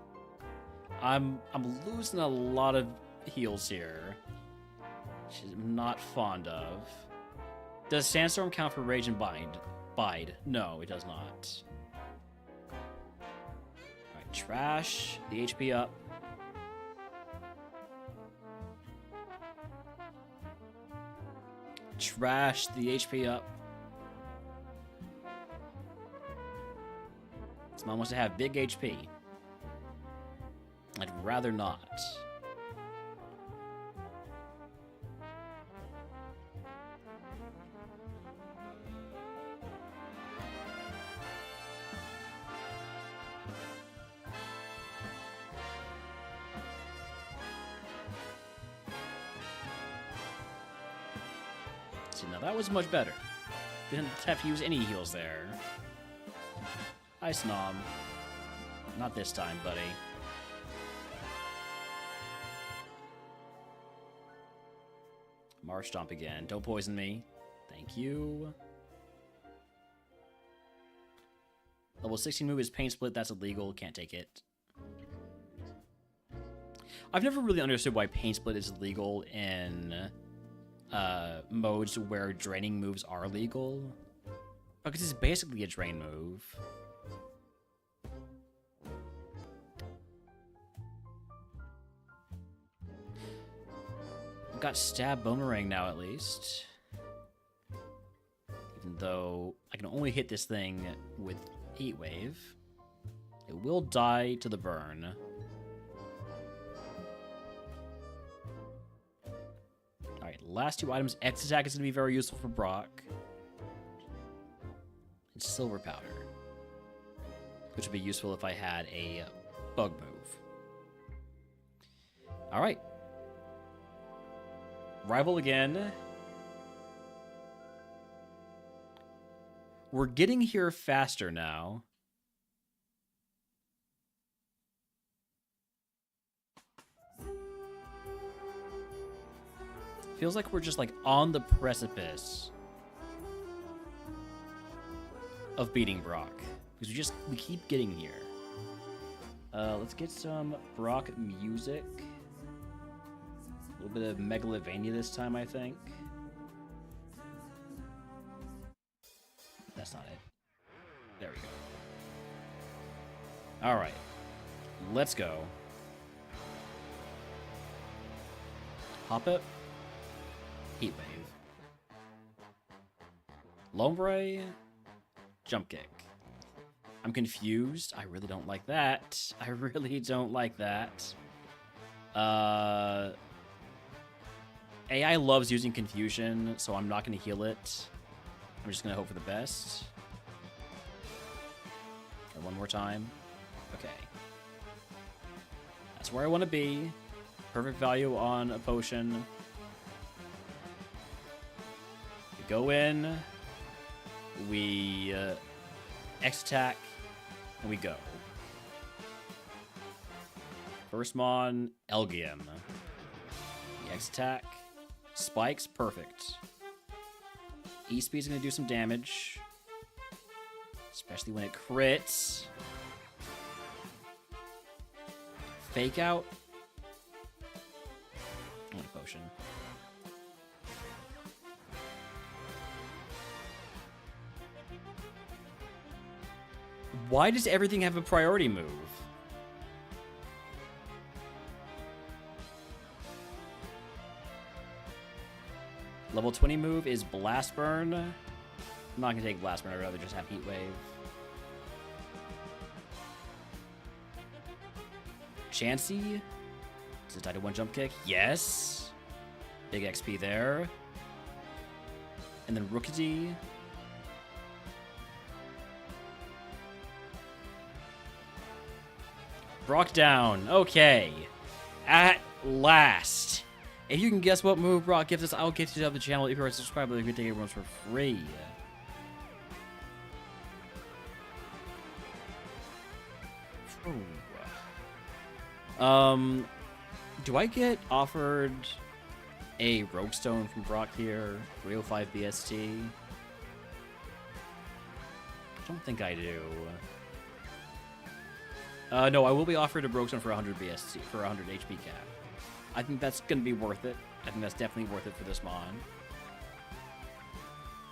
I'm losing a lot of heals here, which I'm not fond of. Does Sandstorm count for Rage and Bide? No, it does not. Alright, trash the HP up. Trash the HP up. This mom wants to have big HP. I'd rather not. See, now that was much better. Didn't have to use any heals there. Hi, Snom. Not this time, buddy. Marsh Stomp again. Don't poison me. Thank you. Level 16 move is Pain Split. That's illegal. Can't take it. I've never really understood why Pain Split is illegal in modes where draining moves are legal. Because it's basically a drain move. I've got stab boomerang now at least. Even though I can only hit this thing with Heat Wave. It will die to the burn. Alright, last two items. X attack is going to be very useful for Brock. And silver powder. Which would be useful if I had a bug move. Alright. Rival again. We're getting here faster now. Feels like we're just like on the precipice of beating Brock. Because we keep getting here. Let's get some Brock music. A little bit of Megalovania this time, I think. That's not it. There we go. Alright. Let's go. Hop it. Heat Wave. Lombre. Jump Kick. I'm confused. I really don't like that. I really don't like that. AI loves using confusion, so I'm not going to heal it. I'm just going to hope for the best. Okay, one more time. Okay. That's where I want to be. Perfect value on a potion. We go in. We X attack. And we go. First Mon, Elgium. The X attack. Spikes, perfect. E-Speed's gonna do some damage. Especially when it crits. Fake out. Only potion. Why does everything have a priority move? Level 20 move is Blast Burn. I'm not going to take Blast Burn. I'd rather just have Heat Wave. Chansey. Does it die to one jump kick? Yes. Big XP there. And then Rookity. Brock down. Okay. At last. If you can guess what move Brock gives us, I'll get you to the channel. If you're a subscriber, you can take everyone's for free. Do I get offered a Rogue Stone from Brock here? 305 BST? I don't think I do. No, I will be offered a Rogue Stone for 100 BST, for 100 HP cap. I think that's going to be worth it. I think that's definitely worth it for this Mon.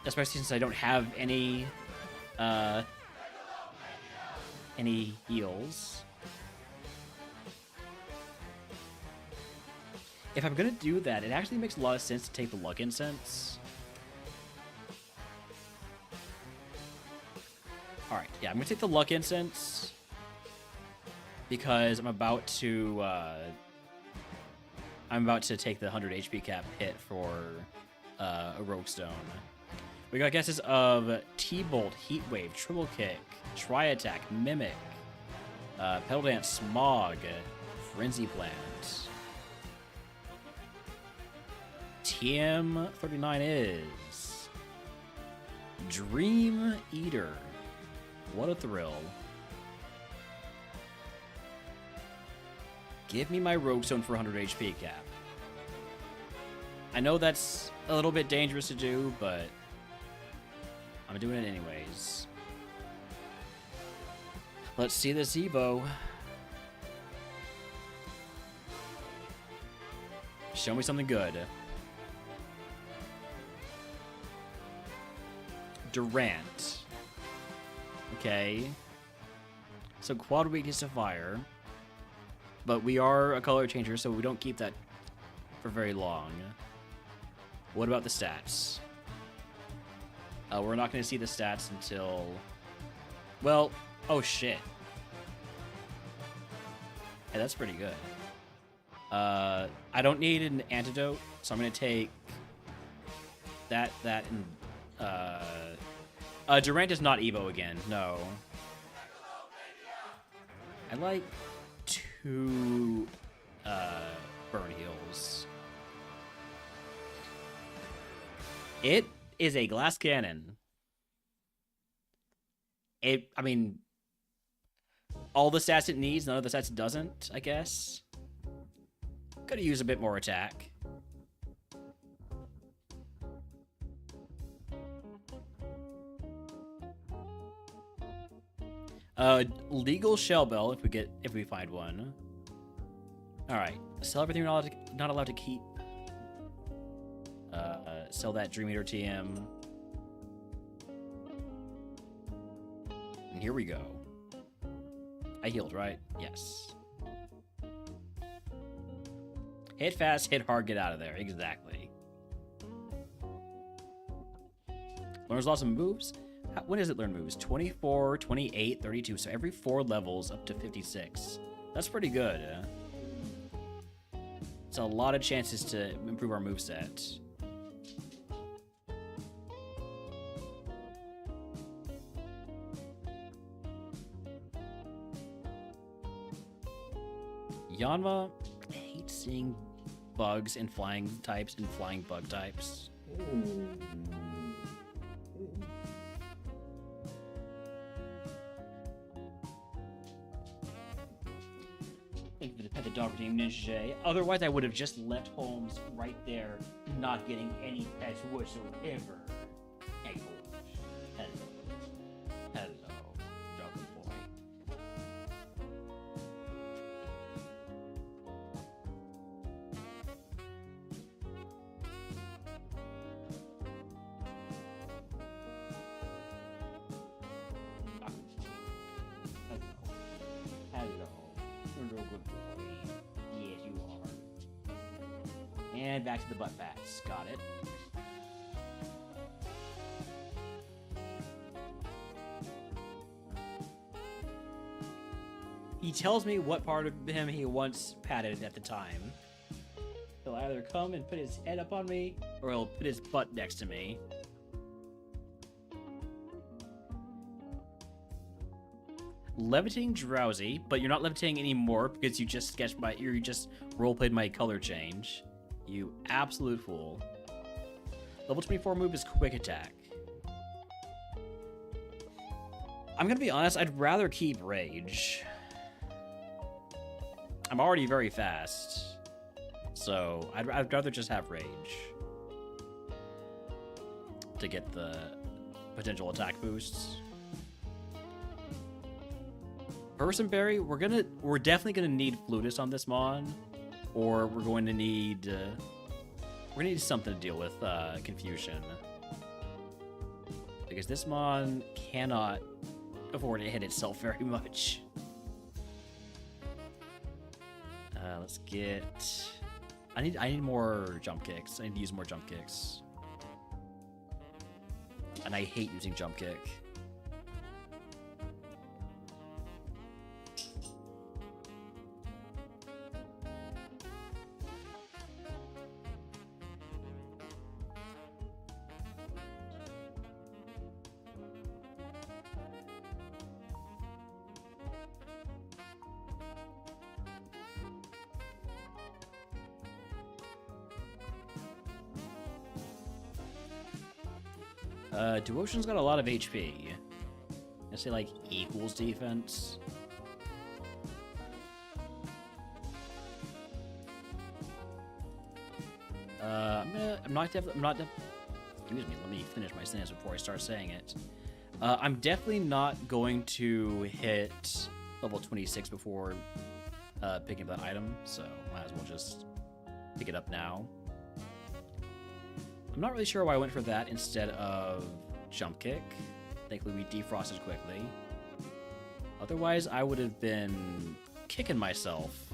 Especially since I don't have any heals. If I'm going to do that, it actually makes a lot of sense to take the Luck Incense. Alright, yeah, I'm going to take the Luck Incense. Because I'm about to take the 100 HP cap hit for a Rogue Stone. We got guesses of T-Bolt, Heat Wave, Triple Kick, Tri-Attack, Mimic, Pedal Dance, Smog, Frenzy Plant. TM39 is Dream Eater. What a thrill. Give me my Rogue Stone for 100 HP cap. I know that's a little bit dangerous to do, but I'm doing it anyways. Let's see this Evo. Show me something good. Durant. Okay. So quad weakness to fire. But we are a color changer, so we don't keep that for very long. What about the stats? We're not going to see the stats until... Well, oh shit. Hey, that's pretty good. I don't need an antidote, so I'm going to take that, and... Durant is not Evo again, no. I like 2 burn heals. It is a glass cannon. I mean, all the stats it needs, none of the stats it doesn't, I guess. Could use a bit more attack. Legal shell bell if we find one. All right, sell everything we're not allowed to keep. Sell that Dream Eater TM. And here we go. I healed, right? Yes. Hit fast, hit hard, get out of there. Exactly. Learns lots of moves. When does it learn moves? 24, 28, 32. So every 4 levels up to 56. That's pretty good. It's a lot of chances to improve our moveset. Yanma, I hate seeing bugs and flying types and flying bug types. Thank you for the pet the dog named Ninja. Otherwise, I would have just left Holmes right there, not getting any pets whatsoever. Hey, Holmes. Hello, dog boy. Hello. You're a good boy. Yes, you are. And back to the butt pats. Got it. He tells me what part of him he wants patted at the time. He'll either come and put his head up on me, or he'll put his butt next to me. Levitating drowsy, but you're not levitating anymore because you just you just roleplayed my color change. You absolute fool. Level 24 move is quick attack. I'm gonna be honest, I'd rather keep rage. I'm already very fast, so I'd rather just have rage to get the potential attack boosts. Berry, we're definitely gonna need Flutus on this mon, or we're going to need something to deal with confusion, because this mon cannot afford to hit itself very much. Let's get. I need more jump kicks. I need to use more jump kicks, and I hate using jump kick. Devotion's got a lot of HP. I say like equals defense. Excuse me, let me finish my sentence before I start saying it. I'm definitely not going to hit level 26 before picking up that item, so might as well just pick it up now. I'm not really sure why I went for that instead of Jump Kick. Thankfully, we defrosted quickly. Otherwise, I would have been kicking myself.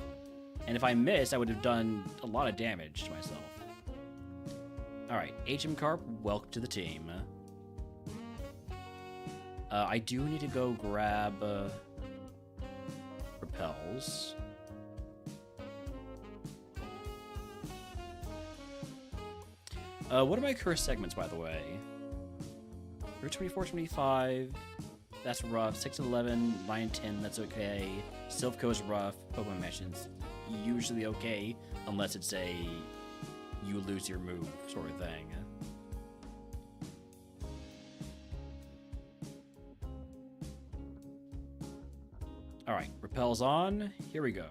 And if I missed, I would have done a lot of damage to myself. Alright, HM Carp, welcome to the team. I do need to go grab repels. What are my curse segments, by the way? Route 24, 25, that's rough. 6 and 11, 9 and 10, that's okay. Silph is rough. Pokemon Mansion's usually okay, unless it's a you lose your move sort of thing. Alright, repels on. Here we go.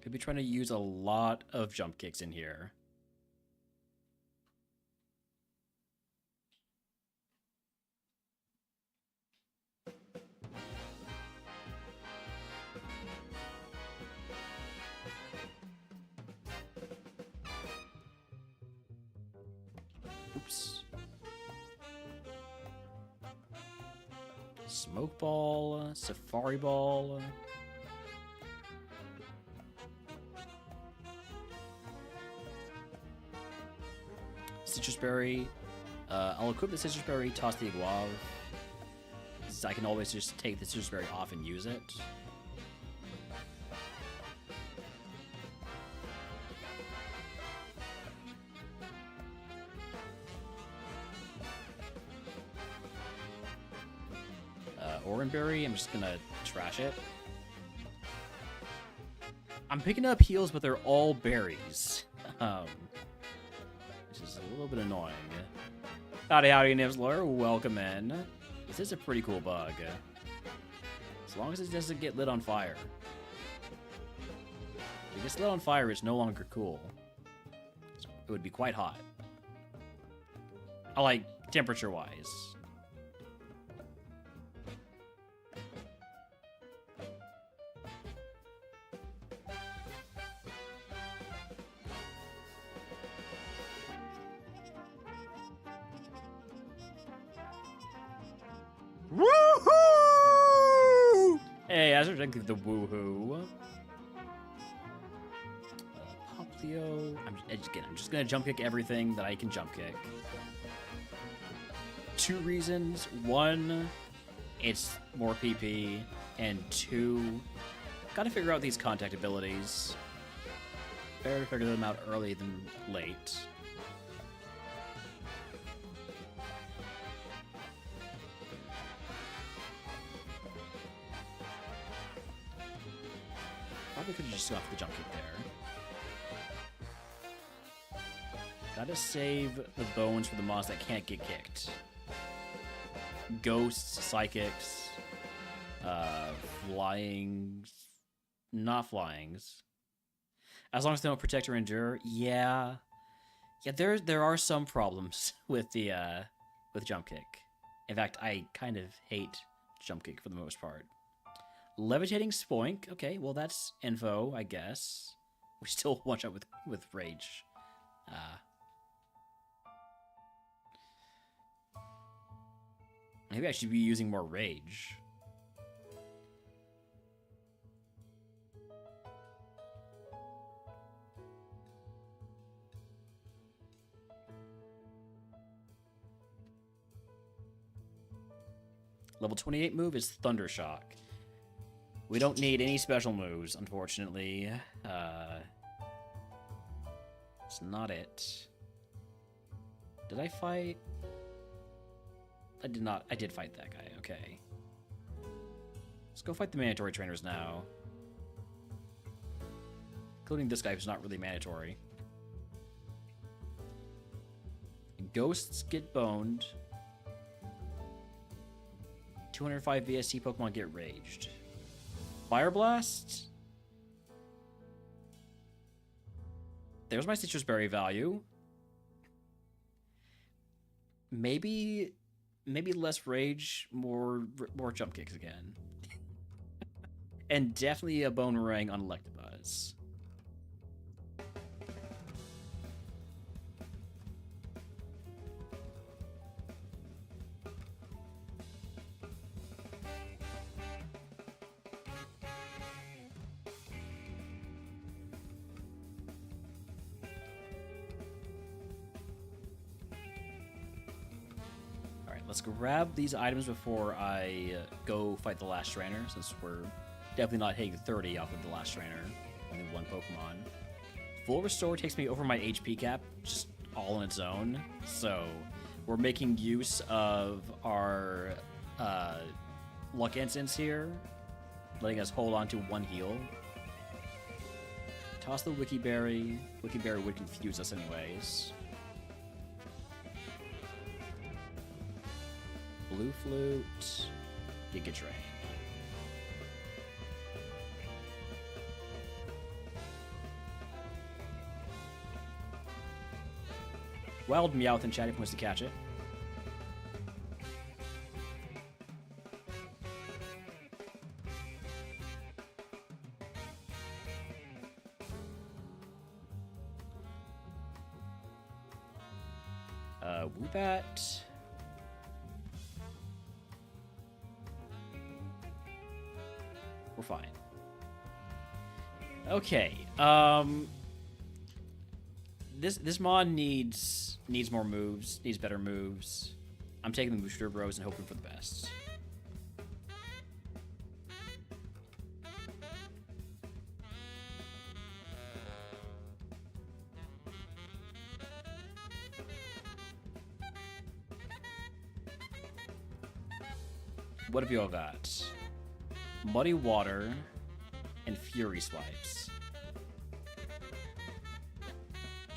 Could be trying to use a lot of jump kicks in here. Oops. Smoke Ball, Safari Ball. Citrus Berry. I'll equip the Citrus Berry, toss the Aguave. So I can always just take the Citrus Berry off and use it. Oranberry, I'm just gonna trash it. I'm picking up heals, but they're all berries. Which is a little bit annoying. Howdy, Nibsler. Welcome in. This is a pretty cool bug. As long as it doesn't get lit on fire. If it gets lit on fire, it's no longer cool. It would be quite hot. I like temperature-wise. Woohoo! Hey, I should think the woohoo. Poplio. I'm just gonna jump kick everything that I can jump kick. 2 reasons. 1, it's more PP, and 2, gotta figure out these contact abilities. Better to figure them out early than late. Probably could have just got the jump kick there. Gotta save the bones for the mods that can't get kicked. Ghosts, psychics, flyings, not flyings. As long as they don't protect or endure, yeah. There are some problems with the with jump kick. In fact, I kind of hate jump kick for the most part. Levitating Spoink. Okay, well that's info, I guess. We still one shot with Rage. Maybe I should be using more Rage. Level 28 move is Thunder Shock. We don't need any special moves, unfortunately. It's not it. Did I fight? I did not. I did fight that guy. Okay. Let's go fight the mandatory trainers now. Including this guy who's not really mandatory. Ghosts get boned. 205 VST Pokemon get raged. Fire Blast? There's my Citrus Berry value. Maybe maybe less rage, more jump kicks again. And definitely a bone ring on Electabuzz. Let's grab these items before I go fight the last trainer, since we're definitely not hitting 30 off of the last trainer. Only one Pokemon. Full Restore takes me over my HP cap, just all on its own. So we're making use of our Luck Instance here, letting us hold on to one heal. Toss the Wiki Berry. Wiki Berry would confuse us anyways. Blue Flute, Giga Drain. Wild Meowth in chat if he wants to catch it. Woobat. We're fine. Okay. This mod needs more moves, needs better moves. I'm taking the Booster Bros and hoping for the best. What have you all got? Muddy Water and Fury Swipes.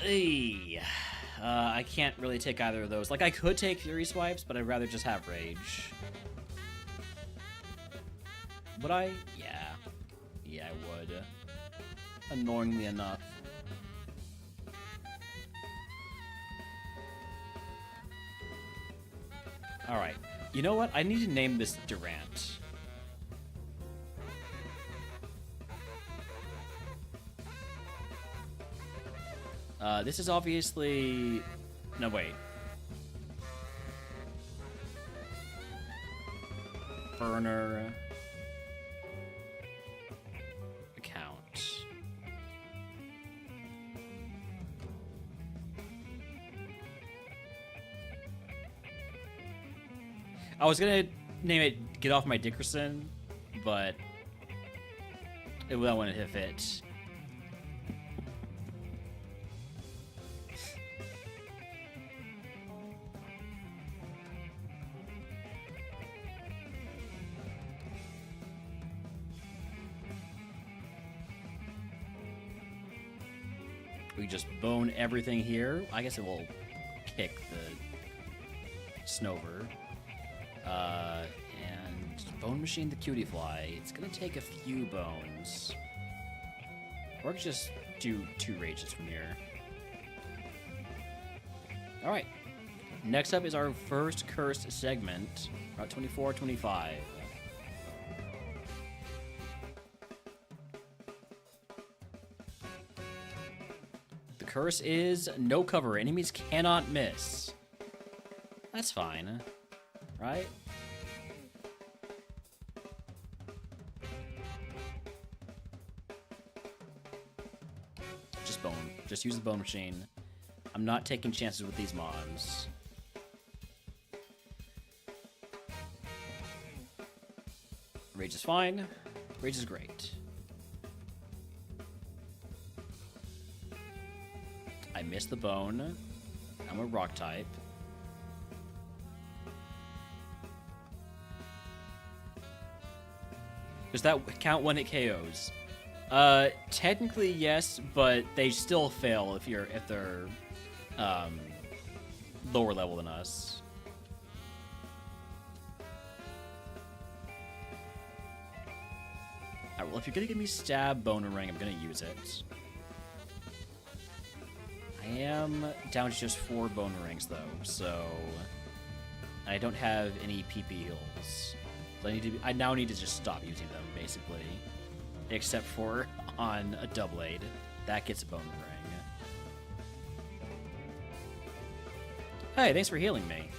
I can't really take either of those. Like, I could take Fury Swipes, but I'd rather just have Rage. Would I? Yeah. Yeah, I would. Annoyingly enough. Alright. You know what? I need to name this Durant. This is obviously... No, wait. Burner... account. I was gonna name it Get Off My Dickerson, but that wouldn't hit fit. We just bone everything here. I guess it will kick the Snover. And Bone Machine the Cutie Fly. It's gonna take a few bones. Or just do 2 rages from here. Alright. Next up is our first cursed segment. Route 24, 25. The curse is no cover. Enemies cannot miss. That's fine. Right? Just bone. Just use the bone machine. I'm not taking chances with these mons. Rage is fine. Rage is great. I missed the bone. I'm a rock type. Does that count when it KOs? Technically yes, but they still fail if they're lower level than us. Alright, well if you're gonna give me Stab, Bone, and Ring, I'm gonna use it. I am down to just 4 Bone Rings though, so I don't have any PP heals. So I now need to just stop using them, basically. Except for on a double aid. That gets a bone ring. Hey, thanks for healing me.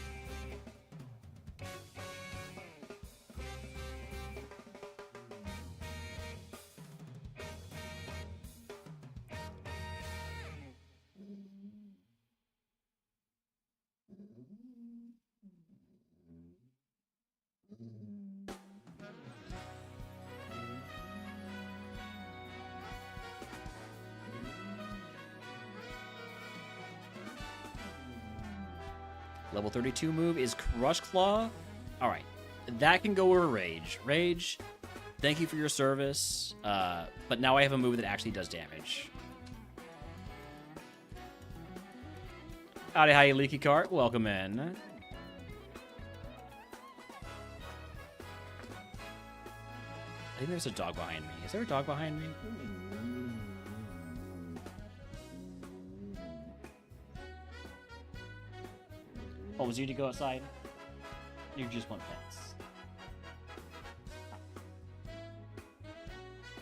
Level 32 move is Crush Claw. All right, that can go over Rage. Rage, thank you for your service, but now I have a move that actually does damage. Howdy, hi, Leaky Cart. Welcome in. I think there's a dog behind me. Is there a dog behind me? Oh, was you to go outside? You just want pets.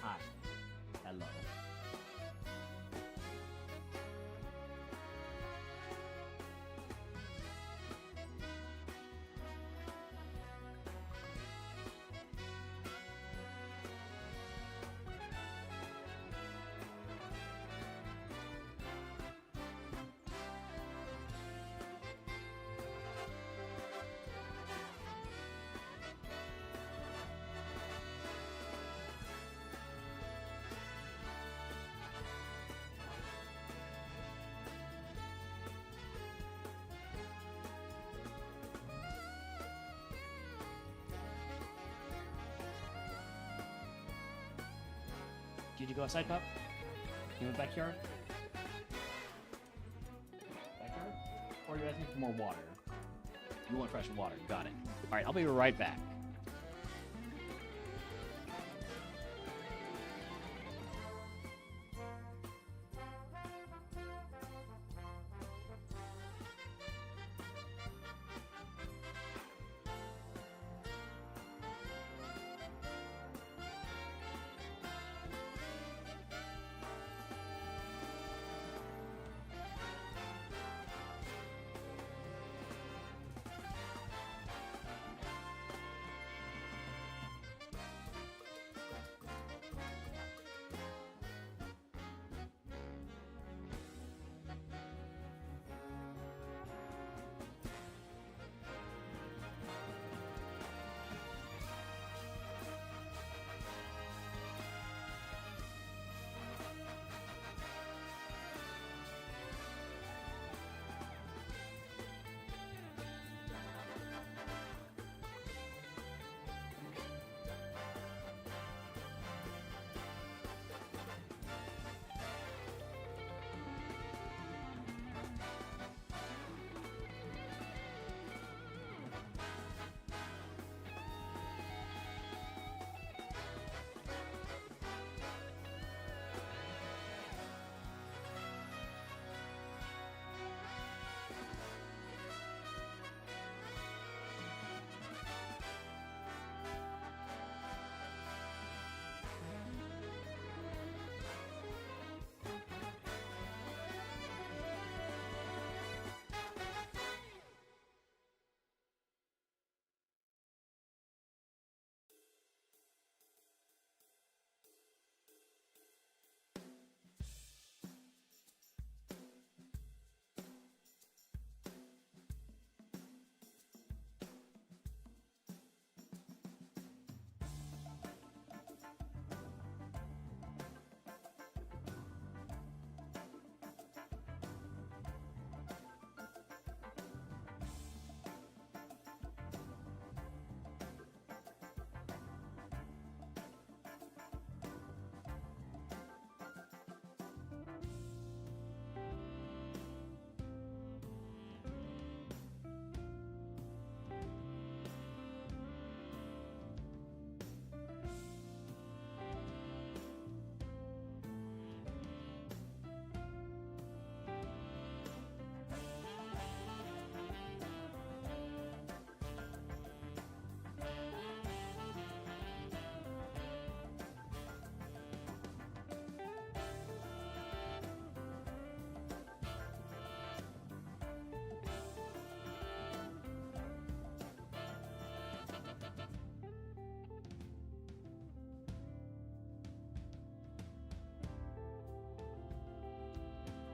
Hi. Hello. Did you go outside, pup? You went backyard? Backyard? Or are you asking for more water? You want fresh water. Got it. Alright, I'll be right back.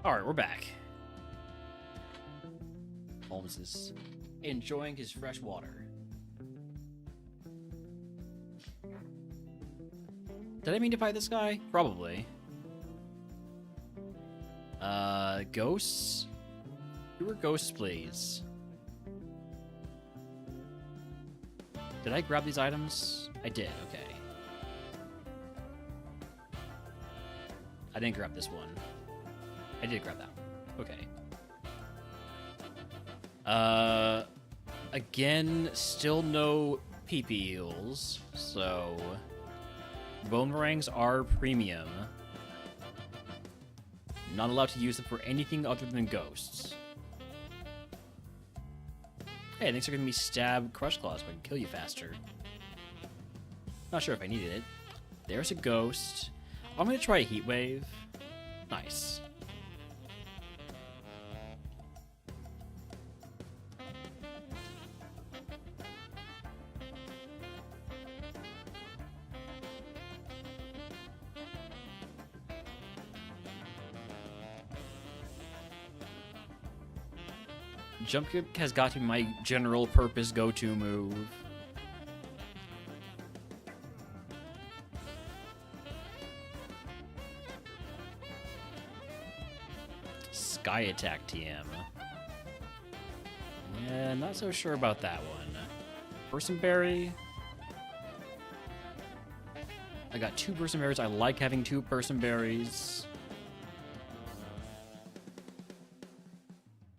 Alright, we're back. Holmes is enjoying his fresh water. Did I mean to fight this guy? Probably. Ghosts? Who are ghosts, please? Did I grab these items? I did, okay. I didn't grab this one. I did grab that one. Okay. Again, still no PP heals, so... Boomerangs are premium. Not allowed to use them for anything other than ghosts. Hey, thanks for giving me stab crush claws so I can kill you faster. Not sure if I needed it. There's a ghost. I'm gonna try a heat wave. Nice. Jump kick has got to be my general purpose go-to move. Sky attack TM. Yeah, not so sure about that one. Personberry. I got 2 Personberries. I like having 2 Personberries.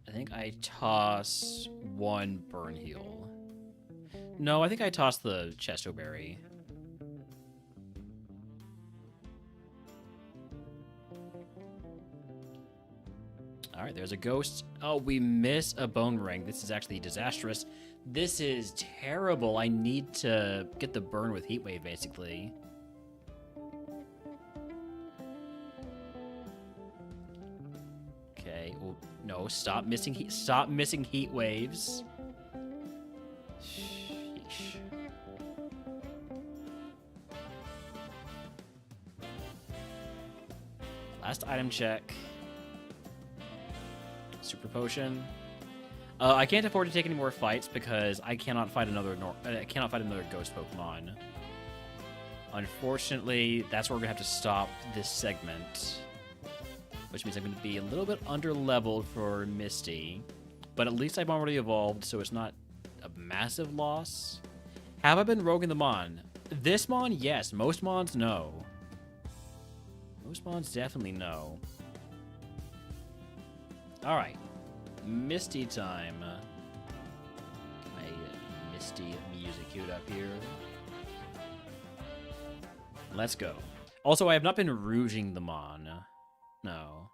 I think I toss 1 burn heal. No, I think I toss the Chestoberry. Alright, there's a ghost. Oh, we miss a bone ring. This is actually disastrous. This is terrible. I need to get the burn with Heat Wave, basically. Okay. Well, no, stop missing heat waves. Sheesh. Last item check. Super potion. I can't afford to take any more fights because I cannot fight another ghost Pokemon. Unfortunately, that's where we're gonna have to stop this segment, which means I'm gonna be a little bit under leveled for Misty, but at least I've already evolved, so it's not a massive loss. Have I been roguing the Mon? This Mon, yes. Most Mons, no. Most Mons definitely no. Alright. Misty time. My Misty music queued up here. Let's go. Also, I have not been rouging the Mon. No.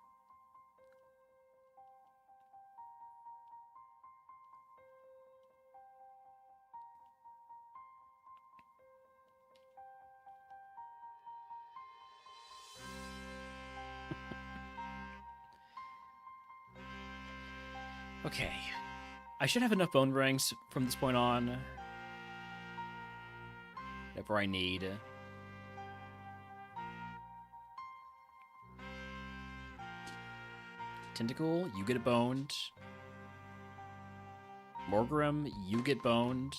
Okay. I should have enough bone rings from this point on. Whatever I need. Tentacle, you get boned. Morgrim, you get boned.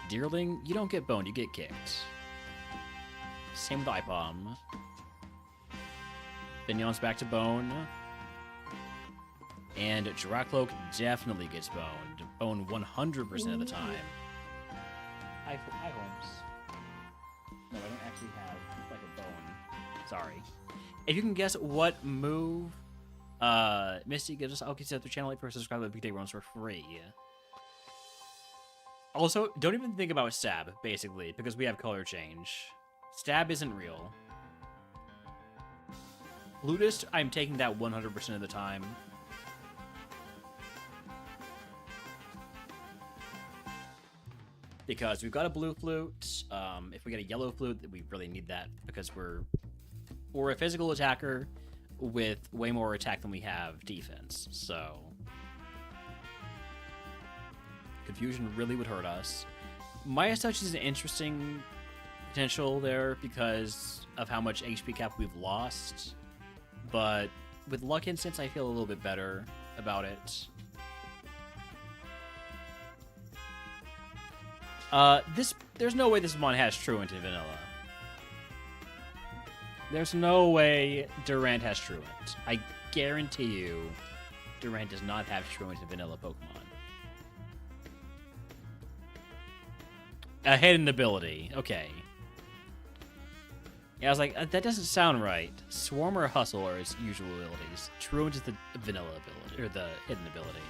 Deerling, you don't get boned, you get kicked. Same with Ipom. Bignon's back to bone. And Dracloak definitely gets boned. Boned 100% of the time. Hi, Holmes. No, I don't actually have like a bone. Sorry. If you can guess what move Misty gives us, I'll consider the channel 8 for subscribe to Big Day Runs for free. Also, don't even think about stab, basically, because we have color change. Stab isn't real. Flutist, I'm taking that 100% of the time. Because we've got a blue flute. If we get a yellow flute, we really need that because we're a physical attacker with way more attack than we have defense. So confusion really would hurt us. Midas Touch is an interesting potential there because of how much HP cap we've lost. but with Luck Instance, I feel a little bit better about it. There's no way this Mon has Truant in vanilla. There's no way Durant has Truant. I guarantee you, Durant does not have Truant in vanilla Pokemon. A hidden ability. Okay. Yeah, I was like, that doesn't sound right. Swarm or Hustle are its usual abilities. Truant is the vanilla ability, or the hidden ability.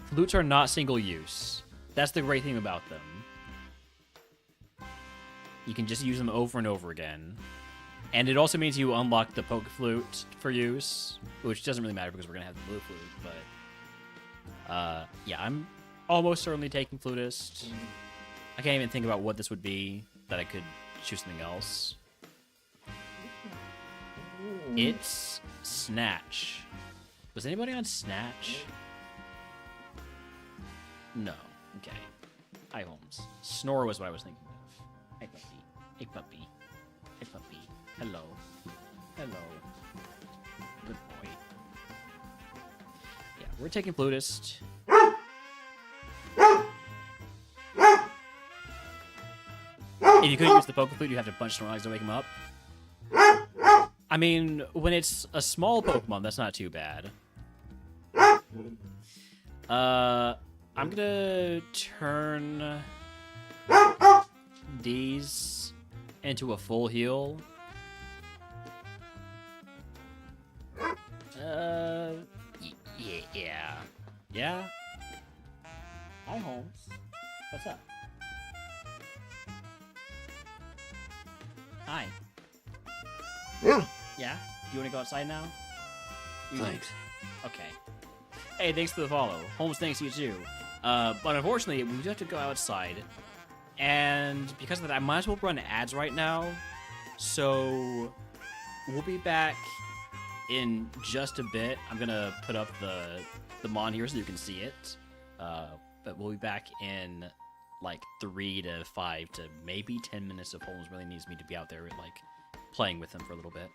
Flutes are not single use. That's the great thing about them. You can just use them over and over again. And it also means you unlock the Poke Flute for use, which doesn't really matter because we're going to have the Blue Flute, but... yeah, I'm almost certainly taking Flutist. I can't even think about what this would be that I could choose something else. It's Snatch. Was anybody on Snatch? No. Okay. Hi, Holmes. Snore was what I was thinking of. Hey, puppy. Hey, puppy. Hey, puppy. Hello. Hello. Good boy. Yeah, we're taking Flutist. If you couldn't use the Poke Flute, you have to punch Snorlax to wake him up. I mean, when it's a small Pokemon, that's not too bad. I'm gonna turn these into a full heal. Yeah. Yeah? Hi, Holmes. What's up? Hi. Yeah? You want to go outside now? Thanks. Okay. Hey, thanks for the follow. Holmes, thanks to you too. But unfortunately, we do have to go outside. And because of that, I might as well run ads right now. So we'll be back in just a bit. I'm going to put up the Mon here so you can see it. But we'll be back in like 3 to 5 to maybe 10 minutes if Holmes really needs me to be out there like playing with him for a little bit.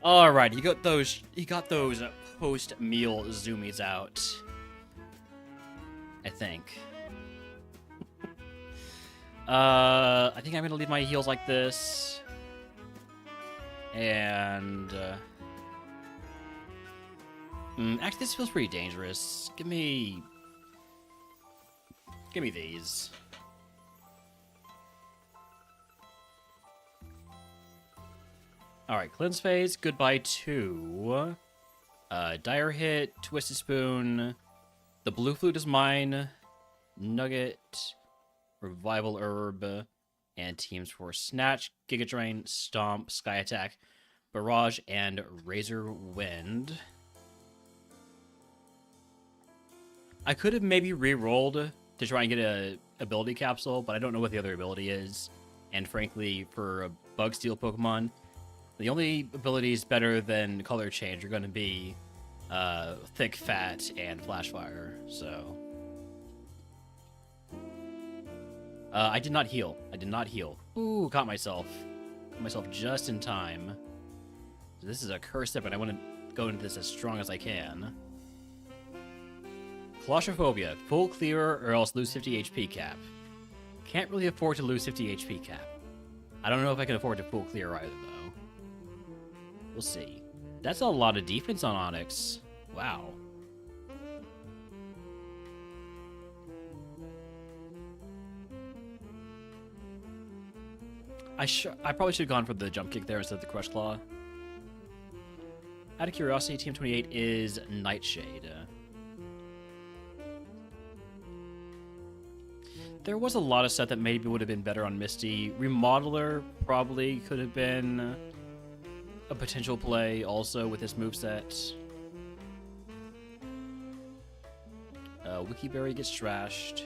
All right, he got those post-meal zoomies out. I think. I think I'm gonna leave my heals like this, and actually, this feels pretty dangerous. Give me these. All right, cleanse phase. Goodbye 2. Dire hit. Twisted spoon. The blue flute is mine. Nugget. Revival herb. And teams for snatch, giga drain, stomp, sky attack, barrage, and razor wind. I could have maybe re-rolled to try and get a ability capsule, but I don't know what the other ability is. And frankly, for a bug steel Pokemon, the only abilities better than color change are going to be thick fat and flash fire. So I did not heal. Ooh, caught myself just in time. So this is a curse step, and I want to go into this as strong as I can. Claustrophobia. Full clear or else lose 50 HP cap. Can't really afford to lose 50 HP cap. I don't know if I can afford to full clear either, though. We'll see. That's a lot of defense on Onix. Wow. I probably should have gone for the jump kick there instead of the crush claw. Out of curiosity, Team 28 is Nightshade. There was a lot of stuff that maybe would have been better on Misty. Remodeler probably could have been a potential play also with this moveset. Wikiberry gets trashed.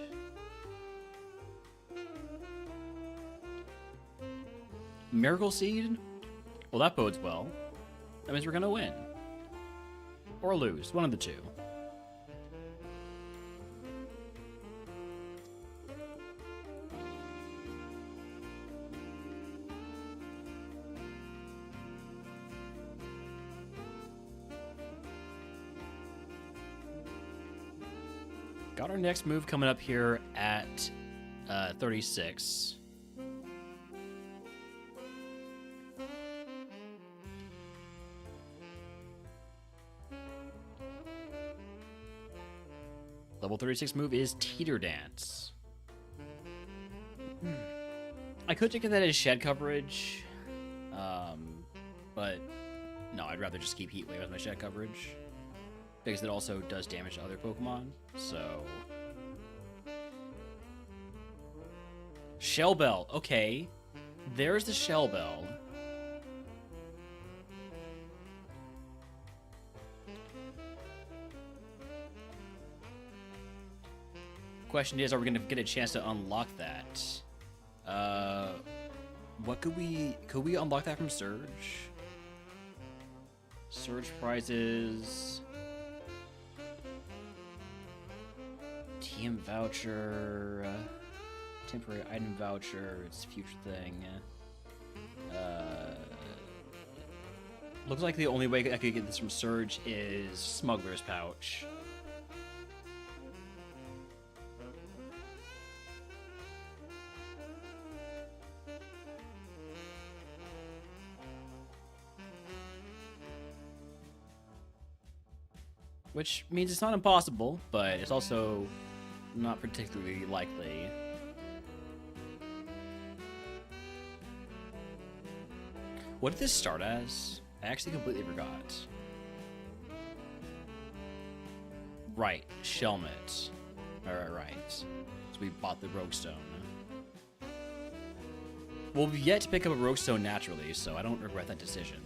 Miracle Seed? Well, that bodes well. That means we're gonna win. Or lose. One of the two. Got our next move coming up here at 36. Level 36 move is Teeter Dance. I could take that as shed coverage, but no, I'd rather just keep Heat Wave as my shed coverage. Because it also does damage to other Pokemon, so... Shell Bell, okay. There's the Shell Bell. Question is, are we going to get a chance to unlock that? What could we unlock that from Surge? Surge prizes... TM voucher, temporary item voucher, it's future thing. Looks like the only way I could get this from Surge is Smuggler's Pouch. Which means it's not impossible, but it's also not particularly likely. What did this start as? I actually completely forgot. Right, Shelmet. Alright. So we bought the Rogue Stone. Well, we've yet to pick up a Rogue Stone naturally, so I don't regret that decision.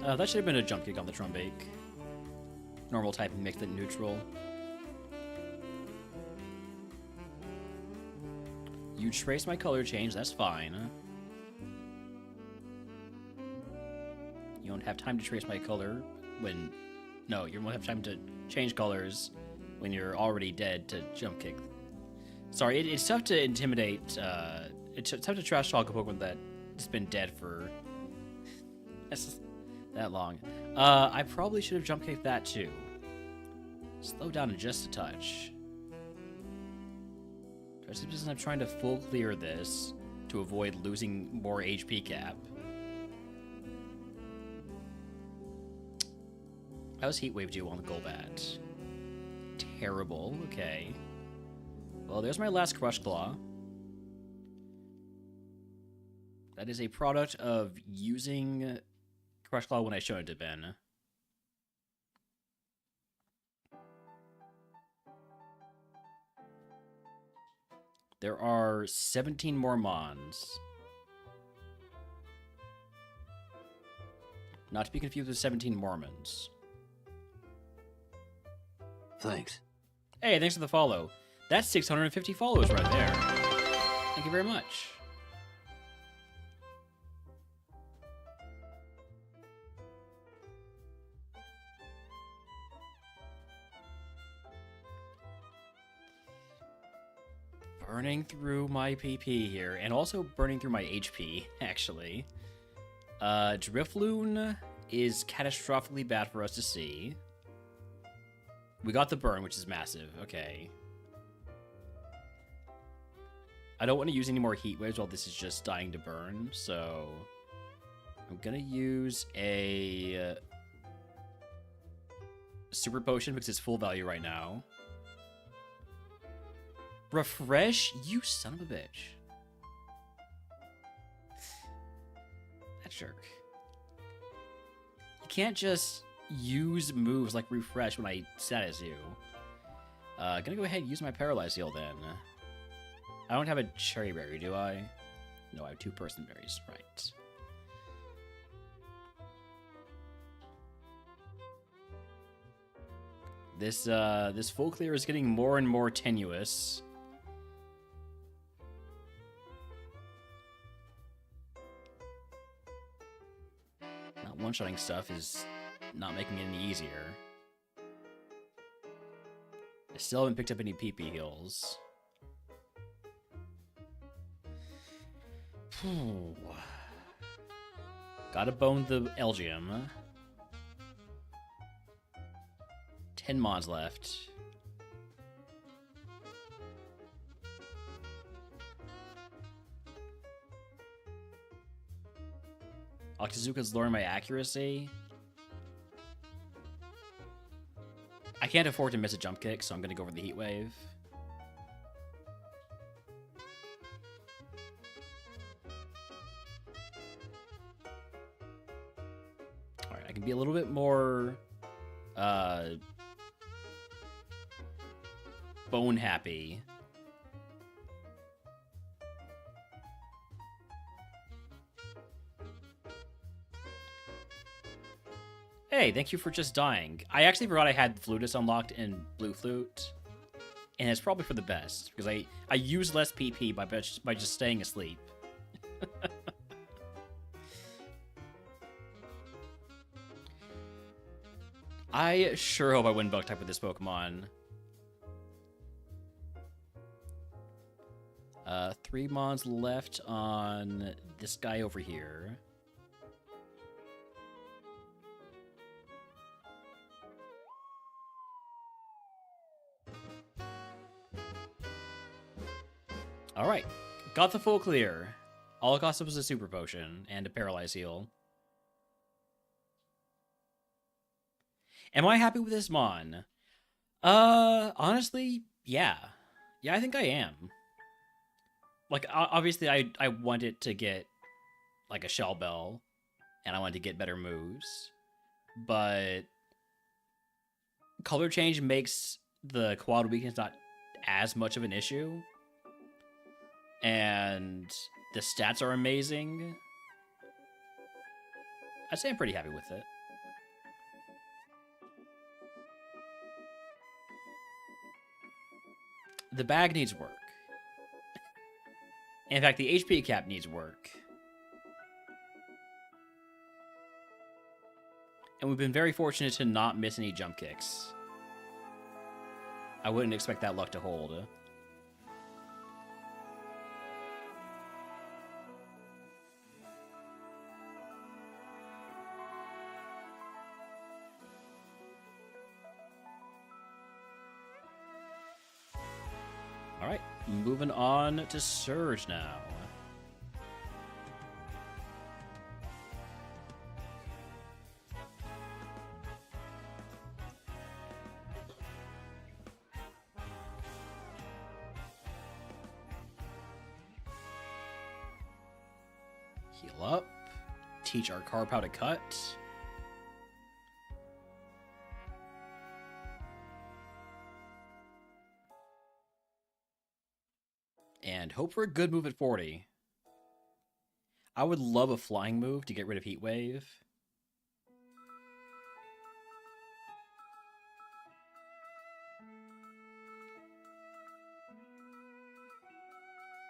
That should have been a jump kick on the Trumbake. Normal type mixed at neutral. You trace my color change, that's fine. You don't have time to trace my color when... No, you won't have time to change colors when you're already dead to jump kick. Sorry, it's tough to intimidate. It's tough to trash talk a Pokemon that's been dead for that long. I probably should have jump kicked that too. Slow down just a touch. Because I'm trying to full clear this to avoid losing more HP cap. How's Heat Wave do on the Golbat? Terrible. Okay. Well, there's my last Crush Claw. That is a product of using Crush Claw when I showed it to Ben. There are 17 more Mons. Not to be confused with 17 Mormons. Thanks. Hey, thanks for the follow. That's 650 followers right there. Thank you very much. Burning through my PP here, and also burning through my HP, actually. Drifloon is catastrophically bad for us to see. We got the burn, which is massive. Okay. I don't want to use any more heat waves while this is just dying to burn, so I'm gonna use a super potion because it's full value right now. Refresh? You son of a bitch. That jerk. You can't just use moves like refresh when I status you. Gonna go ahead and use my Paralyze Heal then. I don't have a Cherry Berry, do I? No, I have 2 Person Berries, right. This full clear is getting more and more tenuous. Not one-shotting stuff is not making it any easier. I still haven't picked up any PP heals. Gotta bone the Elgium. 10 mods left. Octazooka's lowering my accuracy. I can't afford to miss a jump kick, so I'm gonna go for the Heat Wave. Alright, I can be a little bit more bone happy. Hey, thank you for just dying. I actually forgot I had Flutus unlocked in Blue Flute, and it's probably for the best, because I use less PP by just staying asleep. I sure hope I win Bug-type with this Pokemon. 3 Mons left on this guy over here. Alright, got the full clear. All it cost was a Super Potion and a Paralyze Heal. Am I happy with this Mon? Honestly, yeah. Yeah, I think I am. Like, obviously, I want it to get, like, a Shell Bell, and I want to get better moves, but color change makes the quad weakness not as much of an issue, and the stats are amazing. I'd say I'm pretty happy with it. The bag needs work. In fact, the HP cap needs work. And we've been very fortunate to not miss any jump kicks. I wouldn't expect that luck to hold. All right, moving on to Surge now. Heal up. Teach our carp how to cut. And hope for a good move at 40. I would love a flying move to get rid of Heat Wave.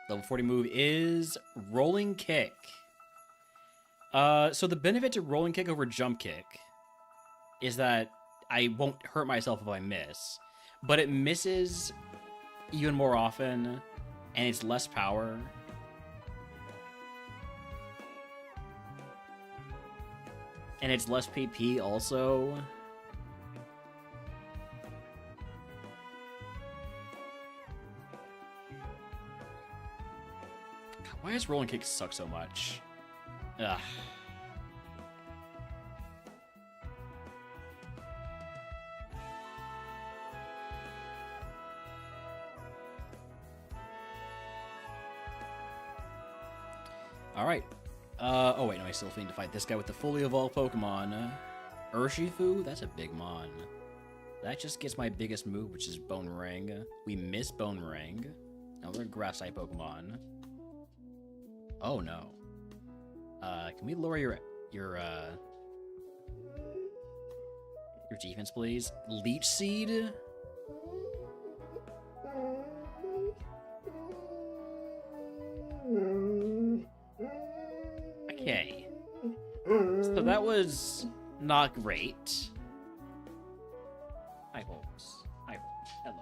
Level 40 move is Rolling Kick. So the benefit to Rolling Kick over Jump Kick is that I won't hurt myself if I miss, but it misses even more often, and it's less power. And it's less PP also. God, why does Rolling Kick suck so much? Ugh. Alright. Oh wait, no, I still need to fight this guy with the fully evolved Pokemon. Urshifu? That's a big mon. That just gets my biggest move, which is Bone Ring. We miss Bone Ring. Another Grass-type Pokemon. Oh no. Can we lower your defense, please? Leech Seed? Okay. So that was not great. Hi, folks. Hi, folks. Hello.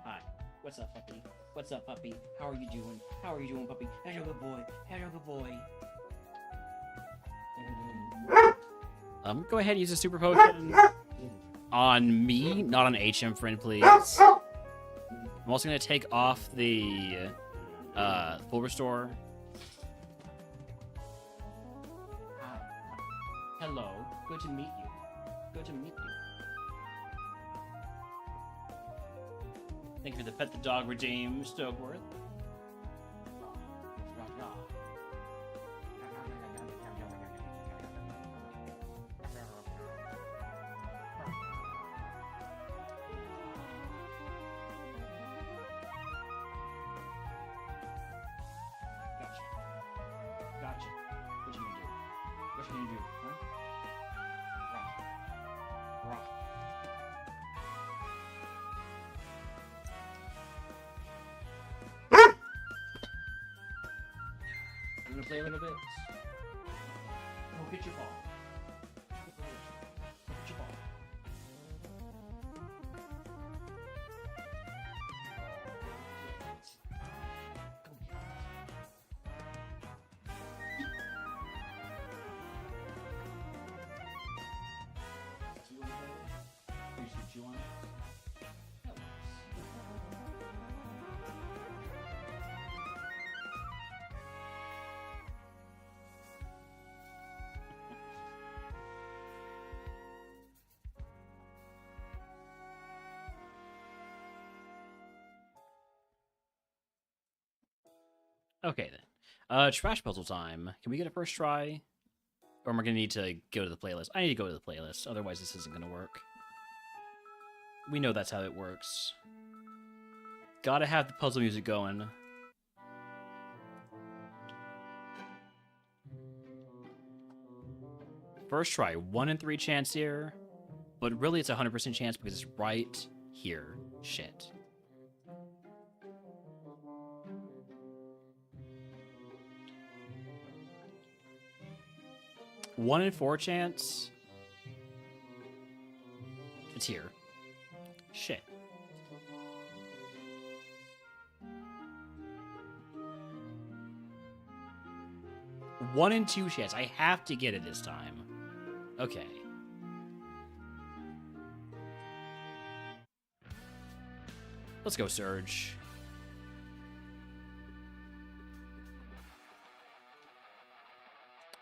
Hi. What's up, puppy? What's up, puppy? How are you doing? How are you doing, puppy? How's your good boy? How's your good boy? Go ahead and use a super potion on me, not on HM friend, please. I'm also gonna take off the full restore. Hi. Hello. Good to meet you. Good to meet you. Thank you for the pet the dog redeem, Stokeworth. Gotcha. What you gonna do? What you gonna do, huh? Rock. I'm gonna play a little bit. Oh, get your ball. Get your ball. You want? Okay then. Trash puzzle time. Can we get a first try? Or am I gonna need to go to the playlist? I need to go to the playlist, otherwise this isn't gonna work. We know that's how it works. Gotta have the puzzle music going. First try, 1 in 3 chance here. But really it's a 100% chance because it's right here. Shit. One in 4 chance. It's here. Shit. 1 in 2 chance. I have to get it this time. Okay. Let's go, Surge.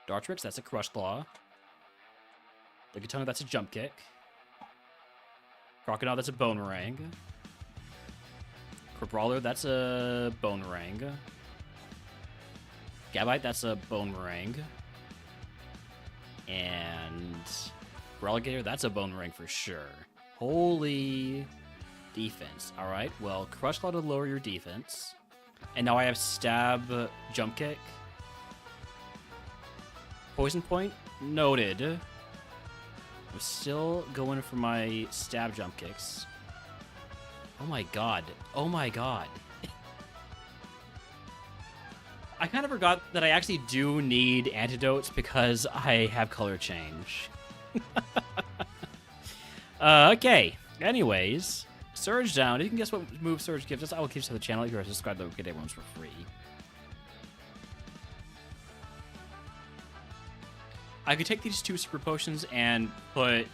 Dartrix, that's a Crush Claw. The Katana, that's a Jump Kick. Crocodile, that's a Boomerang. Crabrawler, that's a Boomerang. Gabite, that's a Boomerang. And Growlithe, that's a Boomerang for sure. Holy defense. Alright, well, Crush Claw to lower your defense. And now I have Stab, Jump Kick. Poison Point, noted. I'm still going for my Stab Jump Kicks. Oh my god. Oh my god. I kind of forgot that I actually do need antidotes because I have color change. Okay. Anyways, Surge down. If you can guess what move Surge gives us, I will give it to the channel. If you are subscribed, they'll get everyone's for free. I could take these 2 super potions and put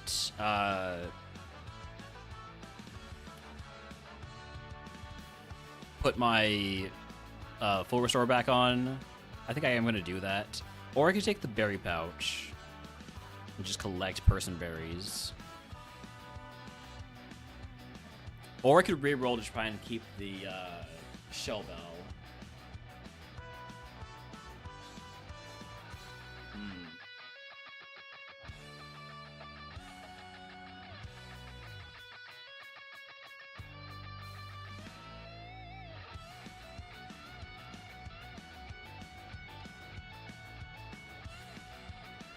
my full restore back on. I think I am going to do that. Or I could take the berry pouch and just collect person berries. Or I could reroll to try and keep the shell bell.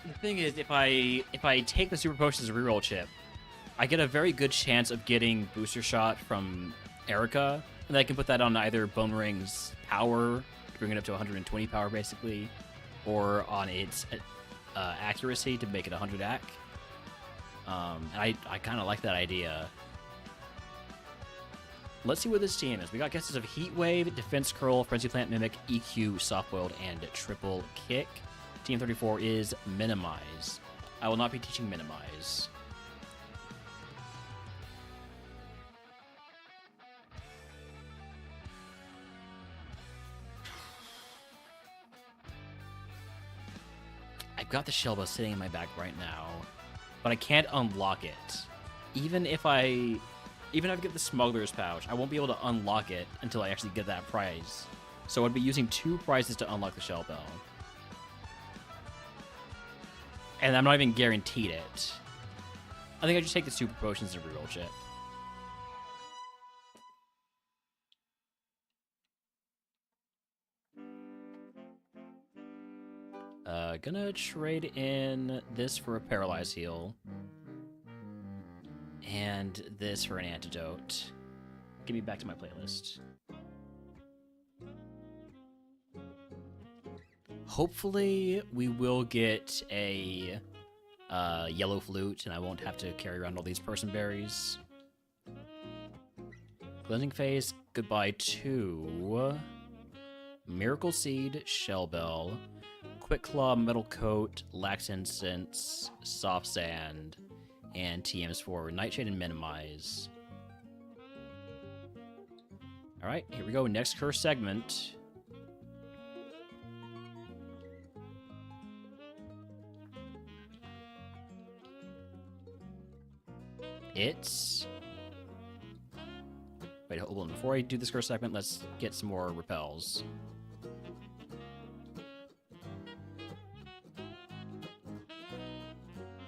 The thing is, if I take the super potion as a reroll chip, I get a very good chance of getting booster shot from Erica, and then I can put that on either Boomerang's power to bring it up to 120 power, basically, or on its accuracy to make it 100 AC. And I kind of like that idea. Let's see what this team is. We got guesses of Heat Wave, Defense Curl, Frenzy Plant Mimic, EQ, Soft Boiled, and Triple Kick. Team 34 is Minimize. I will not be teaching Minimize. I've got the shell bell sitting in my bag right now, but I can't unlock it. Even if I get the smuggler's pouch, I won't be able to unlock it until I actually get that prize. So I'd be using 2 prizes to unlock the shell bell. And I'm not even guaranteed it. I think I just take the super potions and reroll chip. Gonna trade in this for a paralyze heal. And this for an antidote. Get me back to my playlist. Hopefully, we will get a yellow flute, and I won't have to carry around all these person berries. Cleansing Phase, goodbye to Miracle Seed, Shell Bell, Quick Claw, Metal Coat, Lax Incense, Soft Sand, and TMs for Nightshade and Minimize. Alright, here we go. Next curse segment. It's... Wait, hold on. Before I do this curse segment, let's get some more repels.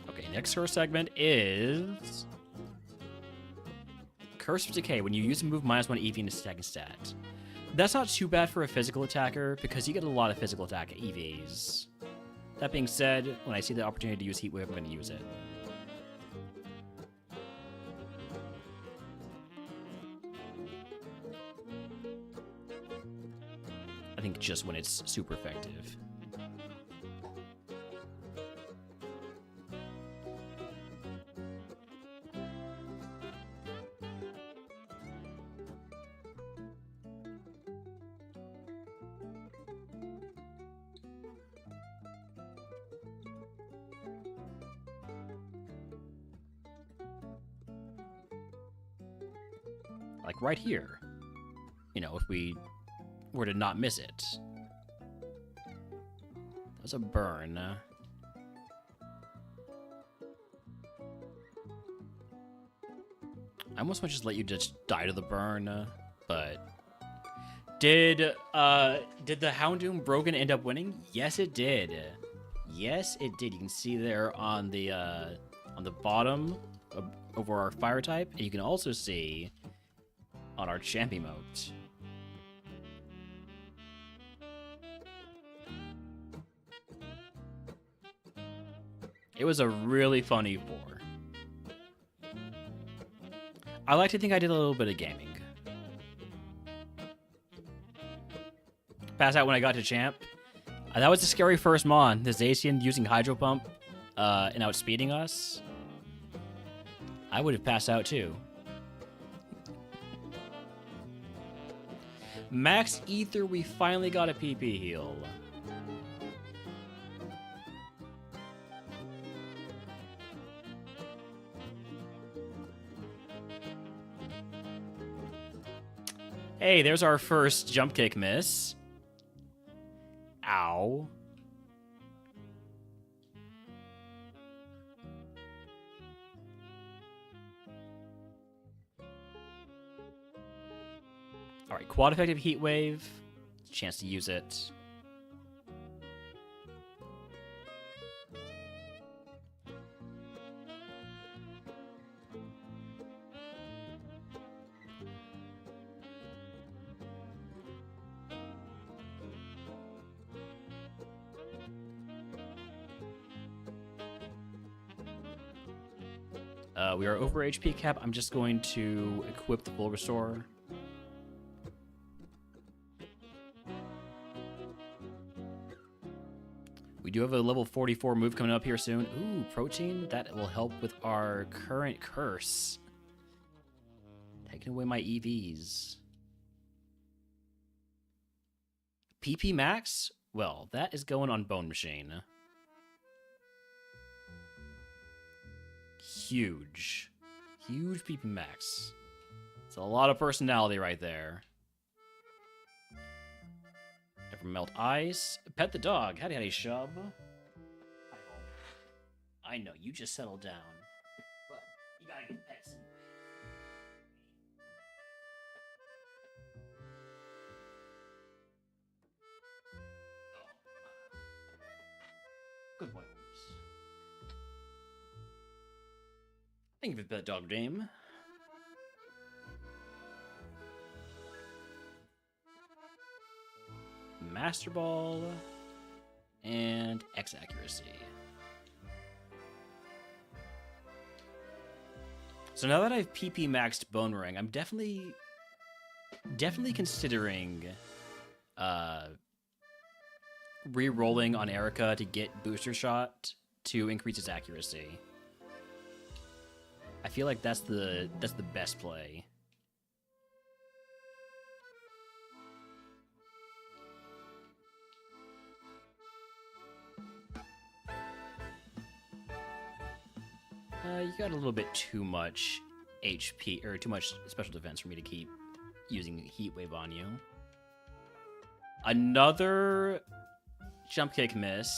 Okay, next curse segment is... Curse of Decay. When you use a move, -1 EV in a second stat. That's not too bad for a physical attacker, because you get a lot of physical attack EVs. That being said, when I see the opportunity to use Heat Wave, I'm going to use it. I think just when it's super effective. like right here. You know, if we were to not miss it. That was a burn. I almost want to just let you just die to the burn, but did the Houndoom Brogan end up winning? Yes, it did. Yes, it did. You can see there on the bottom over our fire type, and you can also see on our champ emote. It was a really funny war. I like to think I did a little bit of gaming. Pass out when I got to champ. That was a scary first mon. The Zacian using Hydro Pump and outspeeding us. I would have passed out too. Max Ether, we finally got a PP heal. Hey, there's our first jump kick miss. Ow. Alright, quad effective heat wave. Chance to use it. We are over HP cap. I'm just going to equip the full restore. We do have a level 44 move coming up here soon. Ooh, protein. That will help with our current curse. Taking away my EVs. PP max? Well, that is going on Bone Machine. Huge. Huge PP max. It's a lot of personality right there. Never melt ice. Pet the dog. Howdy, howdy, shub. I know, you just settled down. But you gotta get pets. Good boy, Holmes. Thank you for the pet dog name. Master Ball and X accuracy. So now that I've PP maxed Bone Ring, I'm definitely considering re-rolling on Erica to get booster shot to increase its accuracy. I feel like that's the best play. You got a little bit too much HP, or too much special defense for me to keep using Heat Wave on you. Another jump kick miss.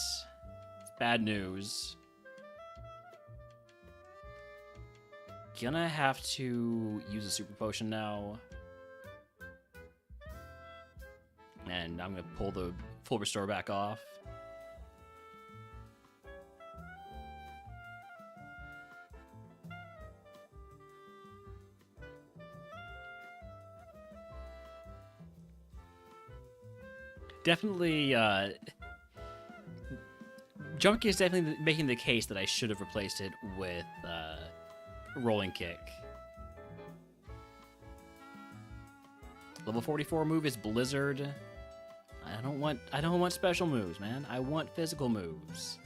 Bad news. Gonna have to use a super potion now. And I'm gonna pull the full restore back off. Definitely, jump kick is definitely making the case that I should have replaced it with rolling kick. Level 44 move is Blizzard. I don't want special moves, man. I want physical moves.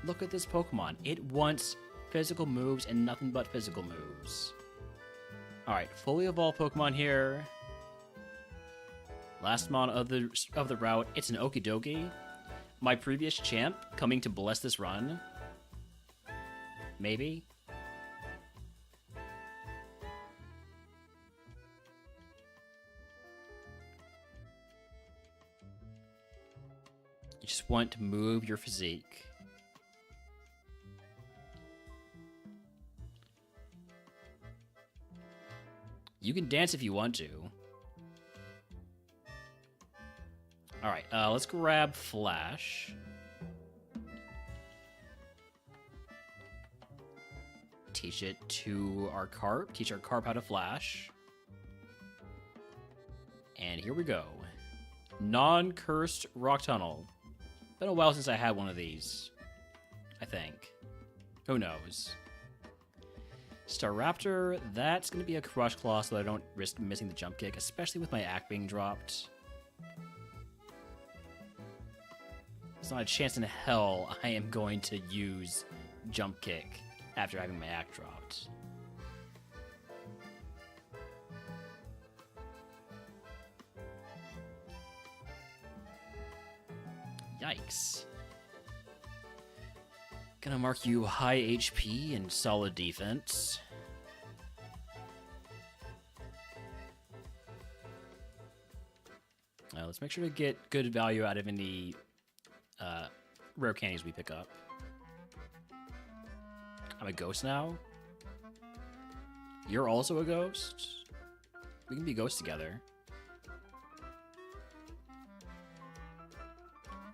Look at this Pokemon. It wants physical moves and nothing but physical moves. All right, fully evolved Pokemon here. Last mon of the route. It's an Okidogi. My previous champ coming to bless this run. Maybe. You just want to move your physique. You can dance if you want to. Alright, let's grab Flash. Teach it to our carp. Teach our carp how to flash. And here we go. Non-cursed rock tunnel. Been a while since I had one of these. I think. Who knows? Staraptor, that's going to be a Crush Claw so that I don't risk missing the jump kick, especially with my act being dropped. There's not a chance in hell I am going to use jump kick after having my act dropped. Yikes. Gonna mark you high HP and solid defense. Let's make sure to get good value out of any rare candies we pick up. I'm a ghost now? You're also a ghost? We can be ghosts together.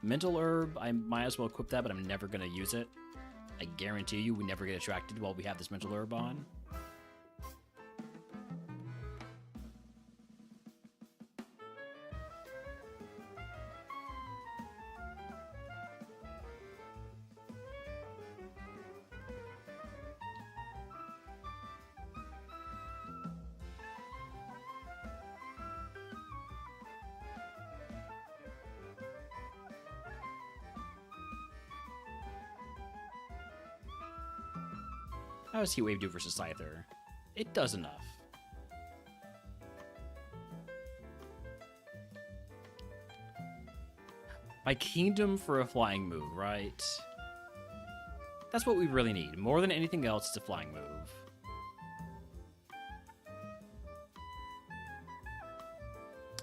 Mental Herb, I might as well equip that, but I'm never going to use it. I guarantee you we never get attracted while we have this Mental Herb on. How does Heat Wave do versus Scyther? It does enough. My Kingdom for a flying move, right? That's what we really need. More than anything else, it's a flying move.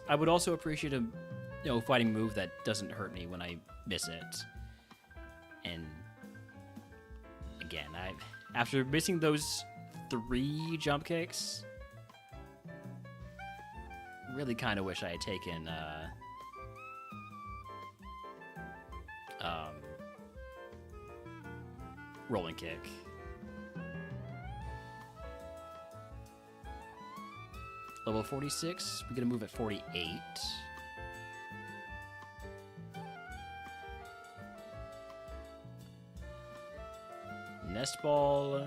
I would also appreciate a fighting move that doesn't hurt me when I miss it. And again, after missing those 3 jump kicks, really kind of wish I had taken rolling kick. Level 46, we're gonna move at 48. Nest Ball.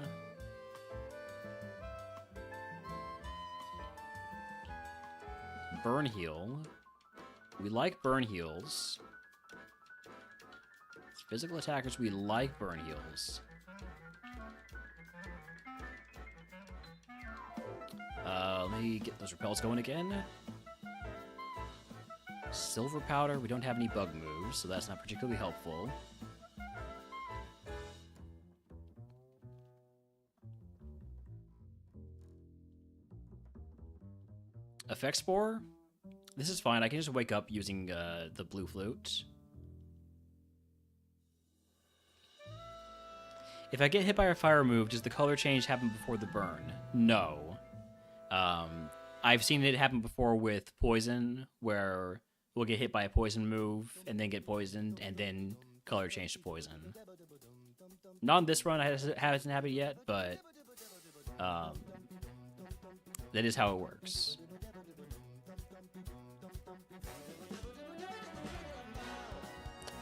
Burn Heal. We like Burn Heals. Physical attackers, we like Burn Heals. Let me get those repels going again. Silver Powder, we don't have any bug moves, so that's not particularly helpful. Effect Spore? This is fine. I can just wake up using the blue flute. If I get hit by a fire move, does the color change happen before the burn? No. I've seen it happen before with poison, where we'll get hit by a poison move and then get poisoned and then color change to poison. Not on this run, it hasn't happened yet, but that is how it works.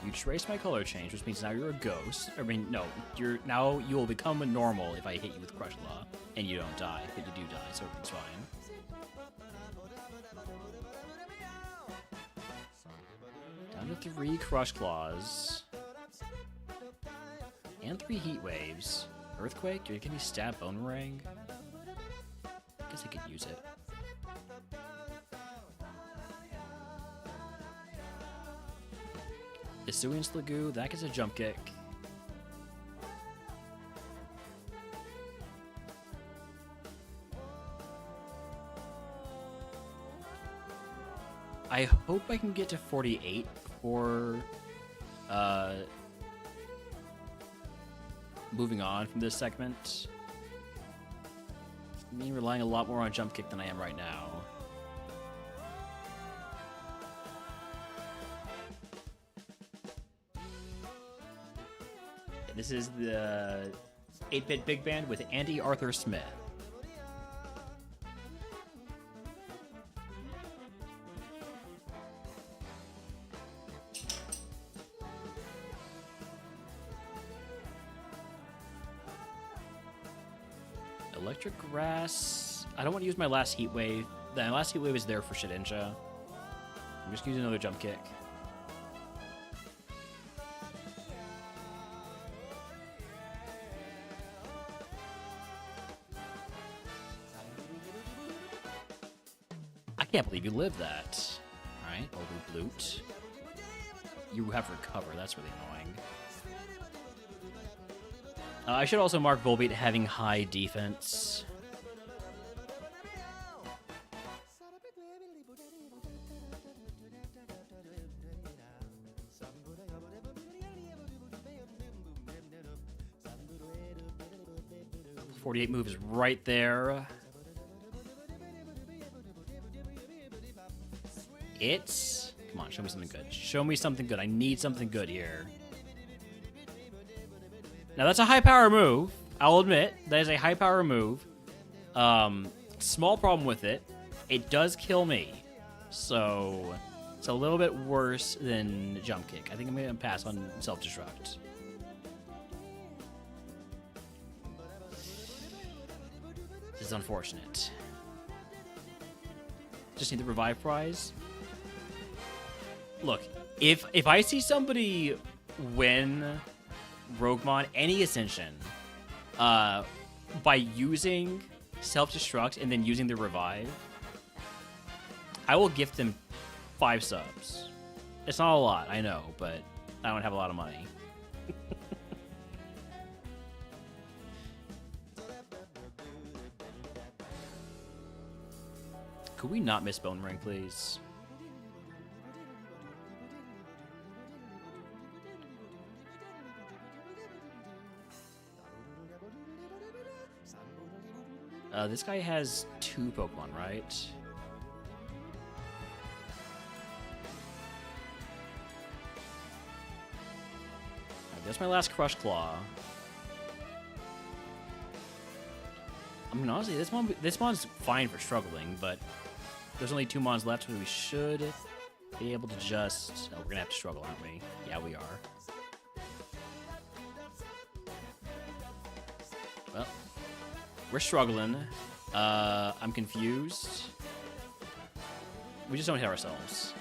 You trace my color change, which means now you're a ghost. I mean, no, now you will become a normal if I hit you with Crush Law, and you don't die, but you do die, so it's fine. Down to 3 Crush Claws. And 3 Heat Waves. Earthquake? You're gonna give me Stab Boomerang? I guess I could use it. Isuian Slagoo, that gets a jump kick. I hope I can get to 48 before Moving on from this segment. Me relying a lot more on jump kick than I am right now. This is the 8-Bit Big Band with Andy Arthur Smith. Electric Grass. I don't want to use my last Heat Wave. The last Heat Wave is there for Shedinja. I'm just using another jump kick. I can't believe you lived that. Alright, I'll do Blute. You have Recover, that's really annoying. I should also mark Volbeat having high defense. .48 move is right there. It's... Come on, show me something good. Show me something good. I need something good here. Now, that's a high-power move. I'll admit, that is a high-power move. Small problem with it. It does kill me. So, it's a little bit worse than Jump Kick. I think I'm going to pass on Self-Destruct. This is unfortunate. Just need the Revive prize. Look, if I see somebody win RogueMon any Ascension by using Self-Destruct and then using the Revive, I will gift them 5 subs. It's not a lot, I know, but I don't have a lot of money. Could we not miss Bone Ring, please? This guy has 2 Pokemon, right? Alright, that's my last Crush Claw. I mean, honestly, this mon's fine for struggling, but there's only 2 mons left, so we should be able to just... Oh, we're gonna have to struggle, aren't we? Yeah, we are. Well, we're struggling. I'm confused. We just don't hit ourselves.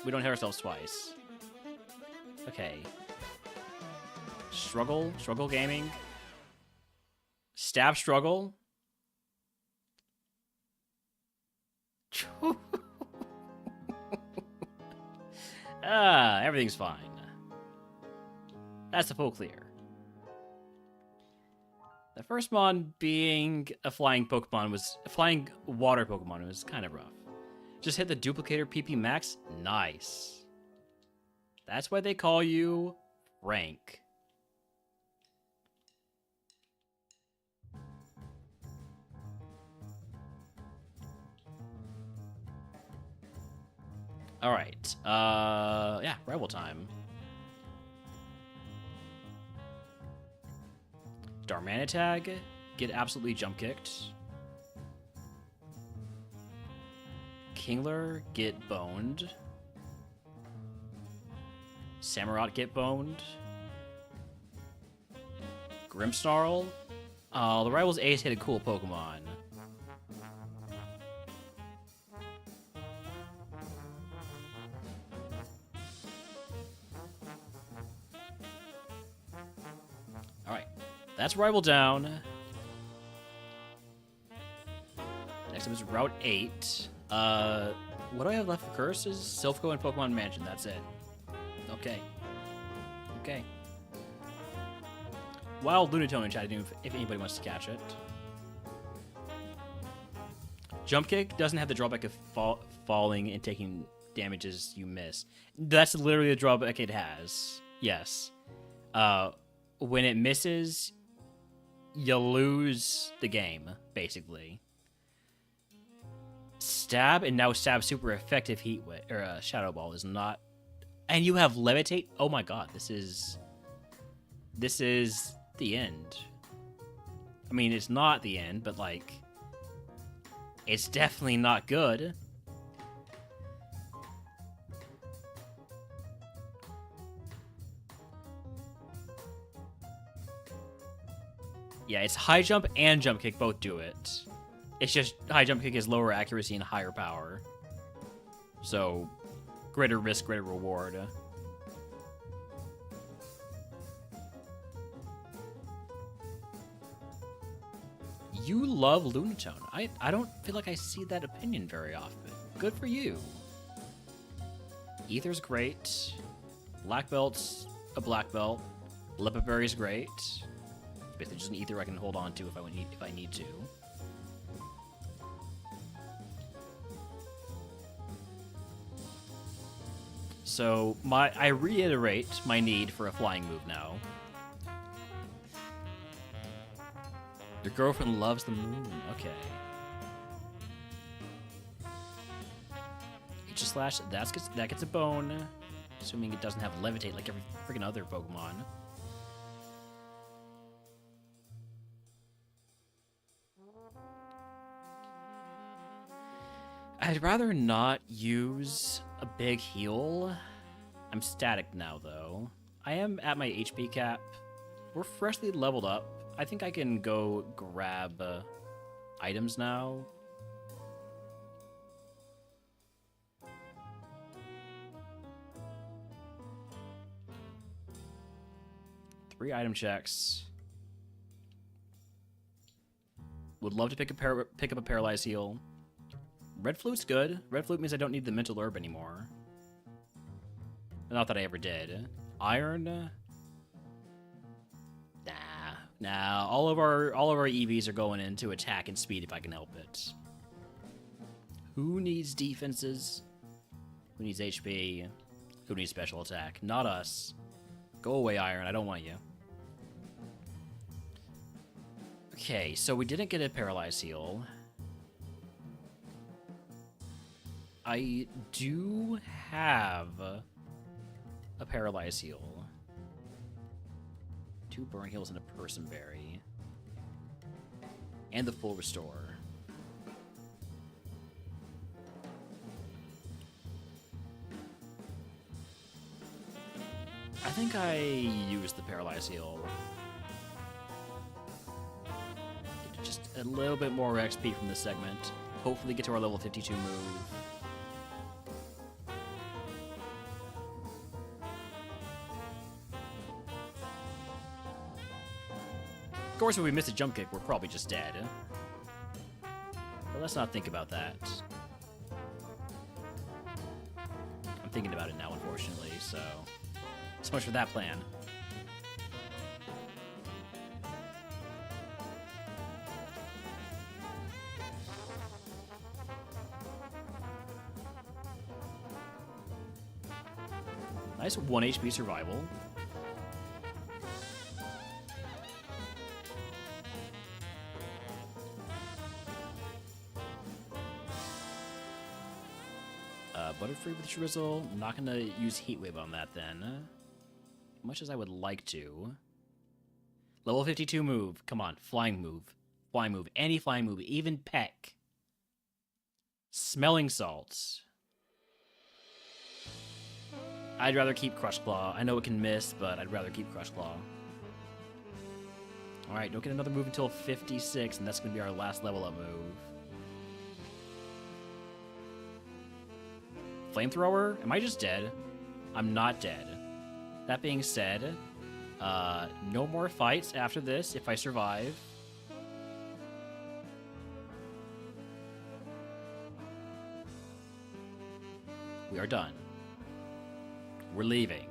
We don't hit ourselves twice. Okay. Struggle gaming. Stab struggle. Everything's fine. That's a full clear. The first mon being a flying Pokemon was a flying water Pokemon. It was kind of rough. Just hit the duplicator PP max. Nice. That's why they call you Frank. All right. Yeah, rival time. Darmanitan, get absolutely jump kicked. Kingler, get boned. Samurott, get boned. Grimmsnarl. The rival's ace hit a cool Pokemon. That's rival down. Next up is Route 8. What do I have left for curses? Silphco and Pokemon Mansion. That's it. Okay. Okay. Wild Lunatone in chat if anybody wants to catch it. Jump Kick doesn't have the drawback of falling and taking damages you miss. That's literally the drawback it has. Yes. When it misses, you lose the game, basically. Stab, and now stab super effective Shadow Ball is not... And you have Levitate? Oh my god, this is the end. I mean, it's not the end, but, like, it's definitely not good. Yeah, it's high jump and jump kick both do it. It's just high jump kick is lower accuracy and higher power. So, greater risk, greater reward. You love Lunatone. I don't feel like I see that opinion very often. Good for you. Ether's great. Black Belt's a black belt. Leopard Berry's great. Basically just an ether I can hold on to if I need to. So I reiterate my need for a flying move now. Your girlfriend loves the moon. Okay. H slash. That gets a bone, assuming it doesn't have levitate like every freaking other Pokemon. I'd rather not use a big heal. I'm static now, though. I am at my HP cap. We're freshly leveled up. I think I can go grab items now. Three item checks. Would love to pick up a paralyzed heal. Red Flute's good. Red Flute means I don't need the mental herb anymore. Not that I ever did. Iron. Nah. All of our EVs are going into attack and speed if I can help it. Who needs defenses? Who needs HP? Who needs special attack? Not us. Go away, Iron. I don't want you. Okay, so we didn't get a paralyzed heal. I do have a paralyzed heal. 2 burn heals and a person berry. And the full restore. I think I used the paralyzed heal. Get just a little bit more XP from this segment. Hopefully get to our level 52 move. Of course, if we miss a jump kick, we're probably just dead. But let's not think about that. I'm thinking about it now, unfortunately, so much for that plan. Nice 1 HP survival. Butterfree with Drizzle. I'm not going to use Heat Wave on that then. Much as I would like to. Level 52 move. Come on. Flying move. Flying move. Any flying move. Even Peck. Smelling Salts. I'd rather keep Crush Claw. I know it can miss, but I'd rather keep Crush Claw. Alright, don't get another move until 56, and that's going to be our last level up move. Flamethrower? Am I just dead? I'm not dead. That being said, no more fights after this if I survive. We are done. We're leaving.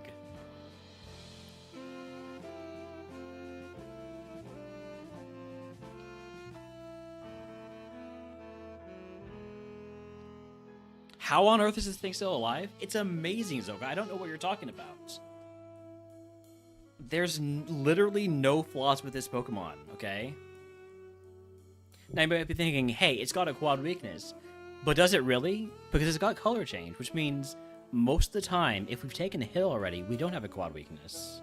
How on earth is this thing still alive? It's amazing, Zoga. I don't know what you're talking about. There's literally no flaws with this Pokemon, okay? Now you might be thinking, hey, it's got a quad weakness. But does it really? Because it's got color change, which means most of the time, if we've taken a hill already, we don't have a quad weakness.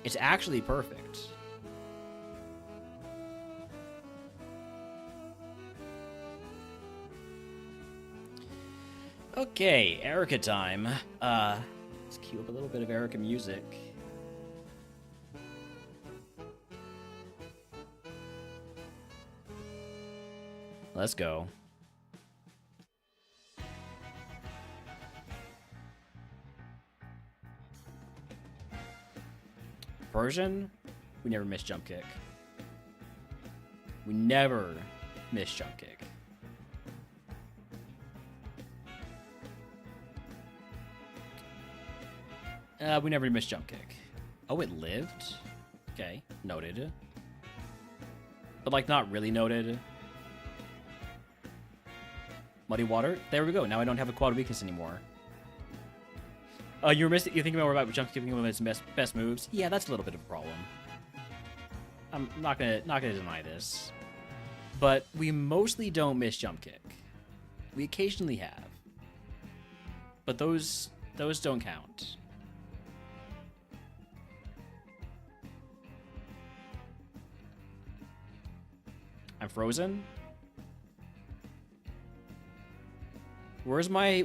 It's actually perfect. Okay, Erica time. Let's cue up a little bit of Erica music. Let's go. Persian, we never miss jump kick. We never miss jump kick. We never missed jump kick. Oh, it lived? Okay, noted. But, like, not really noted. Muddy water? There we go. Now I don't have a quad weakness anymore. You're thinking more about jump kicking one of its best moves? Yeah, that's a little bit of a problem. I'm not gonna deny this. But we mostly don't miss jump kick. We occasionally have. But those don't count. I'm frozen. Where's my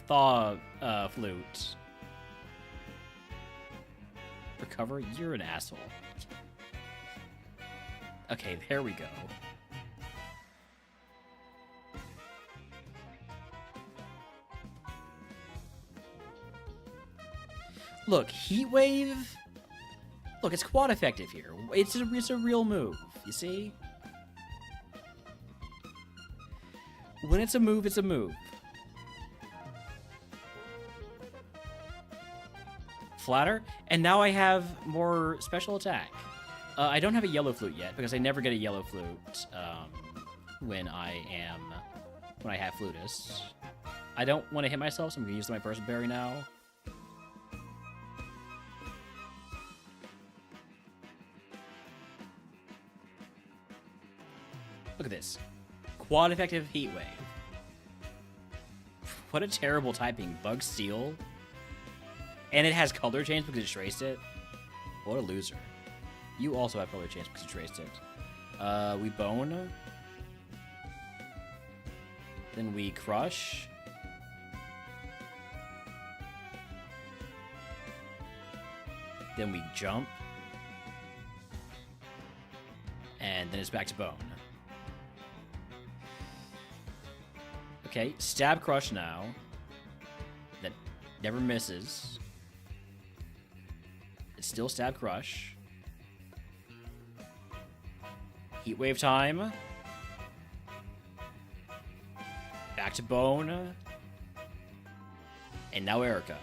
thaw flute? Recover? You're an asshole. Okay, there we go. Look, Heat Wave. Look, it's quad effective here. It's a real move. You see? When it's a move, it's a move. Flatter, and now I have more special attack. I don't have a yellow flute yet because I never get a yellow flute when I have Flutus. I don't want to hit myself, so I'm gonna use my Person Berry now. Look at this. Quad effective Heat Wave. What a terrible typing. Bug Steel. And it has color change because it traced it. What a loser. You also have color change because you traced it. We Bone. Then we Crush. Then we Jump. And then it's back to Bone. Okay, Stab Crush now. That never misses. It's still Stab Crush. Heat Wave time. Back to Bone. And now Erica.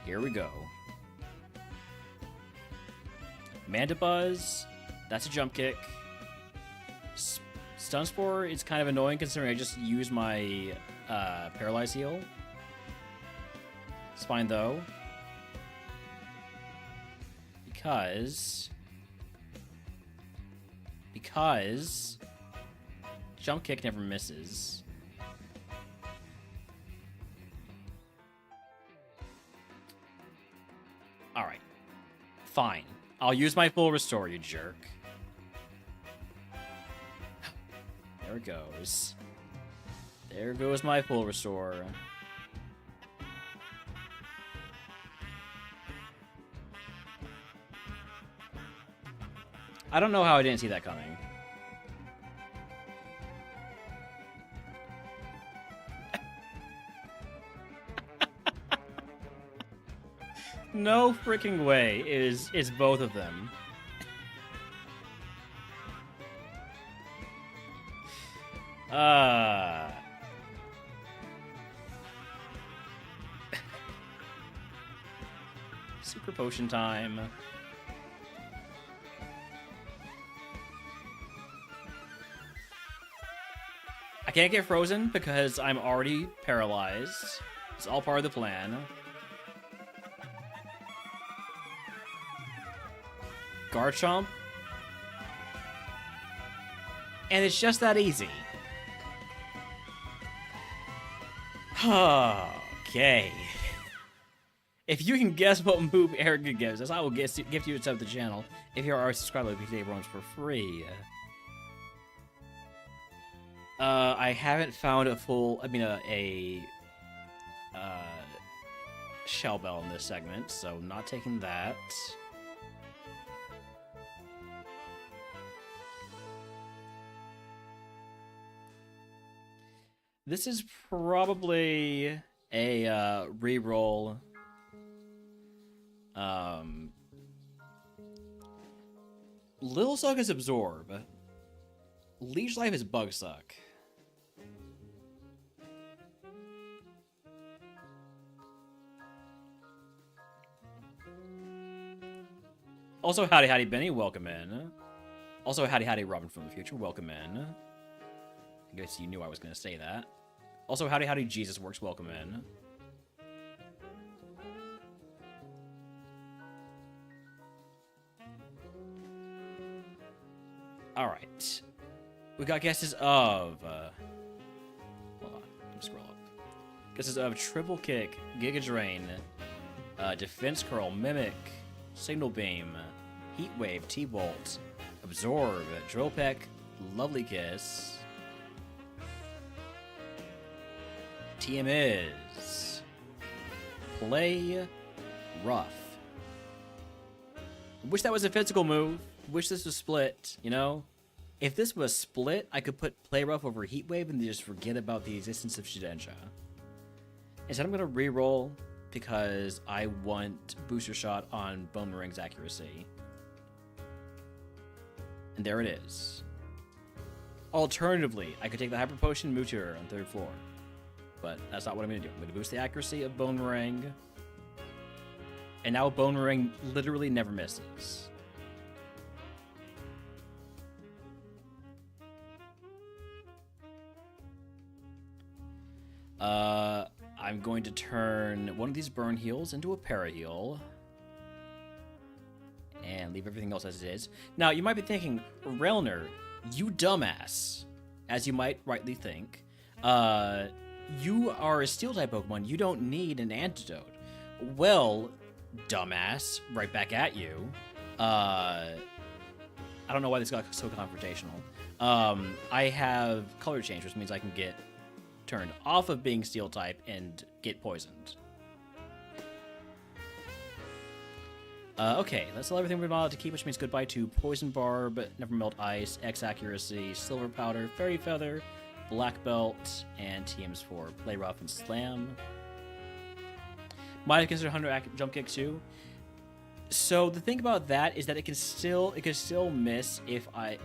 Here we go. Mandibuzz. That's a jump kick. Stun Spore is kind of annoying considering I just used my Paralyze Heal. It's fine though. Because Jump Kick never misses. Alright. Fine. I'll use my full restore, you jerk. There it goes. There goes my full restore. I don't know how I didn't see that coming. No freaking way is both of them. Super potion time. can't get frozen because I'm already paralyzed. It's all part of the plan. Garchomp. And it's just that easy. Okay. If you can guess what move Erica gives us, I will gift you a sub to the channel. If you're already subscribed, you can take roams for free. I haven't found a Shell Bell in this segment, so not taking that. This is probably a reroll. Little Suck is Absorb. Leech Life is Bug Suck. Also, howdy howdy Benny, welcome in. Also, howdy howdy Robin from the future, welcome in. I guess you knew I was going to say that. Also, howdy howdy Jesus Works, welcome in. Alright. We got guesses of... hold on, let me scroll up. Guesses of Triple Kick, Giga Drain, Defense Curl, Mimic, Signal Beam, Heat Wave, T-Bolt, Absorb, Drill Peck, Lovely Kiss, TM is Play Rough. Wish that was a physical move. Wish this was split, you know? If this was split, I could put Play Rough over Heat Wave and just forget about the existence of Shedensha. Instead, I'm going to reroll because I want Booster Shot on Boomerang's accuracy. And there it is. Alternatively, I could take the Hyper Potion, move to her on 3rd floor. But that's not what I'm going to do. I'm going to boost the accuracy of Boomerang. And now Boomerang literally never misses. I'm going to turn one of these Burn Heals into a Para Heal. And leave everything else as it is. Now, you might be thinking, Relner, you dumbass. As you might rightly think. You are a Steel-type Pokemon. You don't need an antidote. Well, dumbass, right back at you. I don't know why this got so confrontational. I have Color Change, which means I can get turned off of being Steel-type and get poisoned. Okay, that's all everything we're allowed to keep, which means goodbye to Poison Barb, Never Melt Ice, X Accuracy, Silver Powder, Fairy Feather, Black Belt, and TMs for Play Rough and Slam. Might have considered 100 Jump Kick too. So the thing about that is that it can still miss if a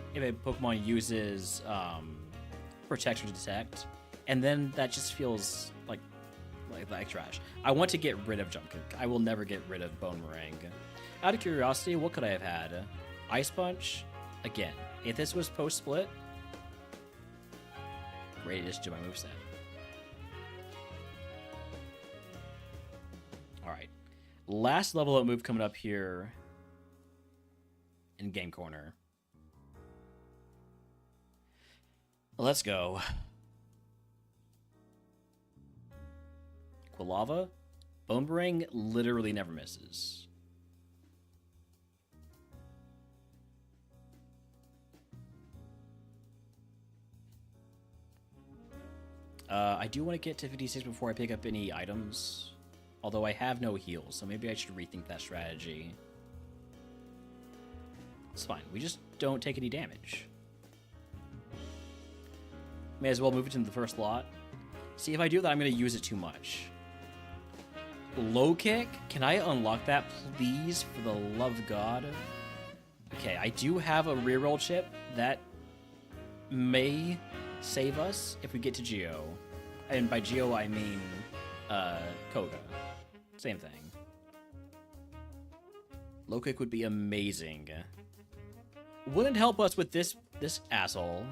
Pokemon uses Protection to Detect, and then that just feels like trash. I want to get rid of Jump Kick. I will never get rid of Boomerang. Out of curiosity, what could I have had? Ice Punch? Again, if this was post-split, great addition to my moveset. Alright. Last level up move coming up here in Game Corner. Let's go. Quilava? Boomerang literally never misses. I do want to get to 56 before I pick up any items. Although I have no heals, so maybe I should rethink that strategy. It's fine. We just don't take any damage. May as well move it into the first slot. See, if I do that, I'm going to use it too much. Low Kick? Can I unlock that, please? For the love of God. Okay, I do have a reroll chip that may save us if we get to Geo. And by Geo, I mean Koga. Same thing. Low Kick would be amazing. Wouldn't help us with this asshole.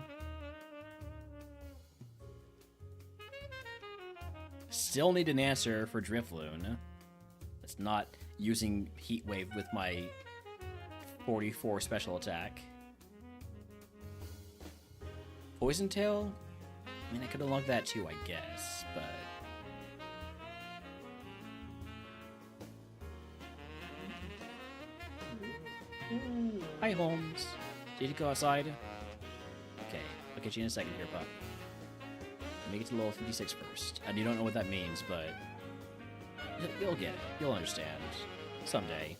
Still need an answer for Drifloon. It's not using Heat Wave with my 44 special attack. Poison Tail? I mean, I could unlock that too, I guess, but... Hi, Holmes. Did you go outside? Okay, I'll get you in a second here, pup. Make it to level 56 first. And you don't know what that means, but... You'll get it. You'll understand. Someday.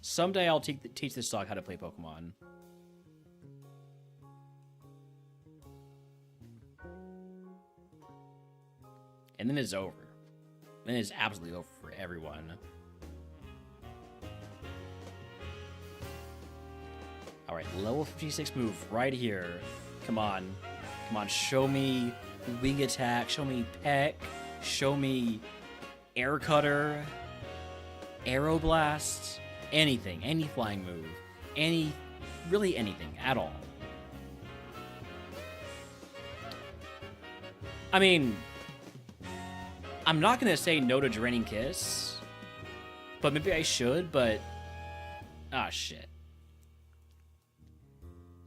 Someday I'll teach this dog how to play Pokemon. And then it's over. Then it's absolutely over for everyone. Alright, level 56 move right here. Come on. Come on, show me Wing Attack, show me Peck, show me Air Cutter, Aeroblast, anything, any flying move, really anything at all. I mean, I'm not going to say no to Draining Kiss, but maybe I should, but... Ah, shit.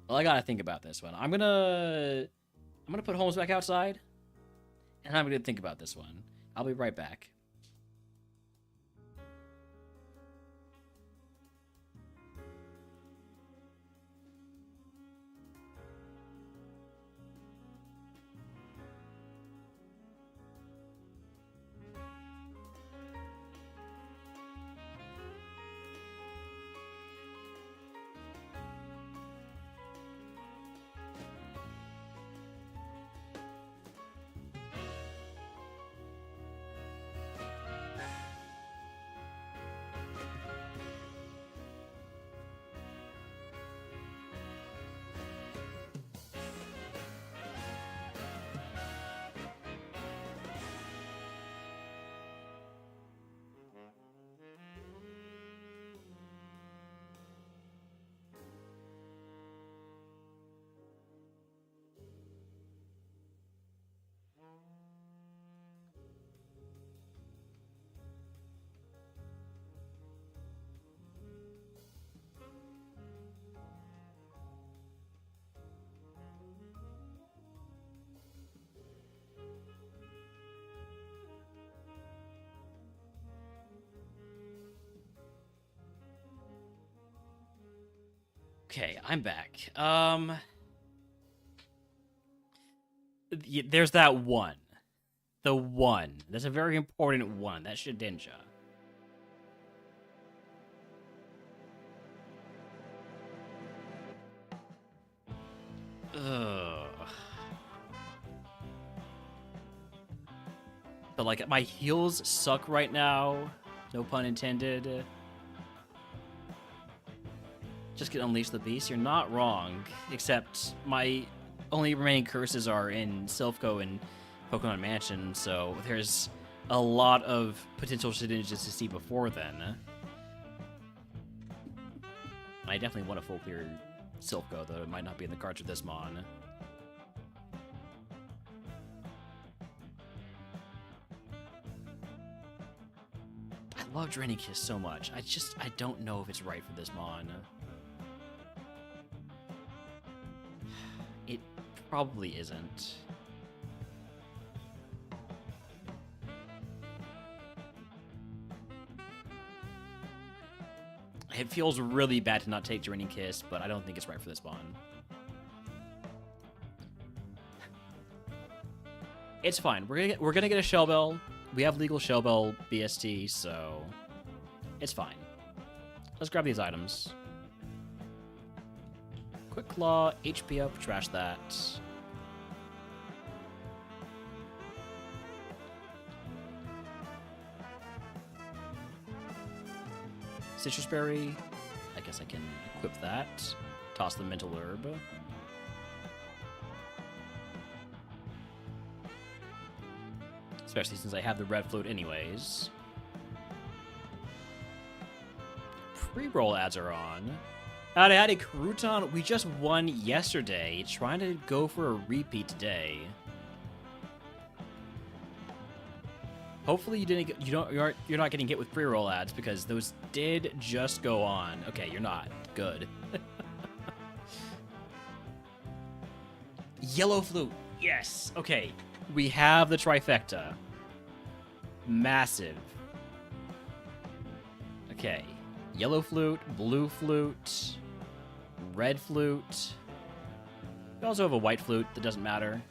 Well, I gotta think about this one. I'm gonna put Holmes back outside, and I'm gonna think about this one. I'll be right back. Okay, I'm back. There's that one. The one. That's a very important one. That's Shedinja. Ugh. But, like, my heals suck right now. No pun intended. Just get Unleash the Beast. You're not wrong. Except my only remaining curses are in Silphco and Pokemon Mansion, so there's a lot of potential Shedinjas to see before then. I definitely want a full clear Silphco, though it might not be in the cards for this Mon. I love Draining Kiss so much. I don't know if it's right for this Mon. It probably isn't. It feels really bad to not take Draining Kiss, but I don't think it's right for this Mon. It's fine. We're gonna get a Shell Bell. We have legal Shell Bell BST, so it's fine. Let's grab these items. Quick Claw, HP up, trash that. Citrus Berry, I guess I can equip that. Toss the Mental Herb. Especially since I have the red float anyways. Pre-roll ads are on. Howdy, Crouton. We just won yesterday. Trying to go for a repeat today. Hopefully you're not getting hit with pre-roll ads because those did just go on. Okay, you're not. Good. Yellow flute. Yes. Okay. We have the trifecta. Massive. Okay. Yellow flute, blue flute, red flute. We also have a white flute that doesn't matter.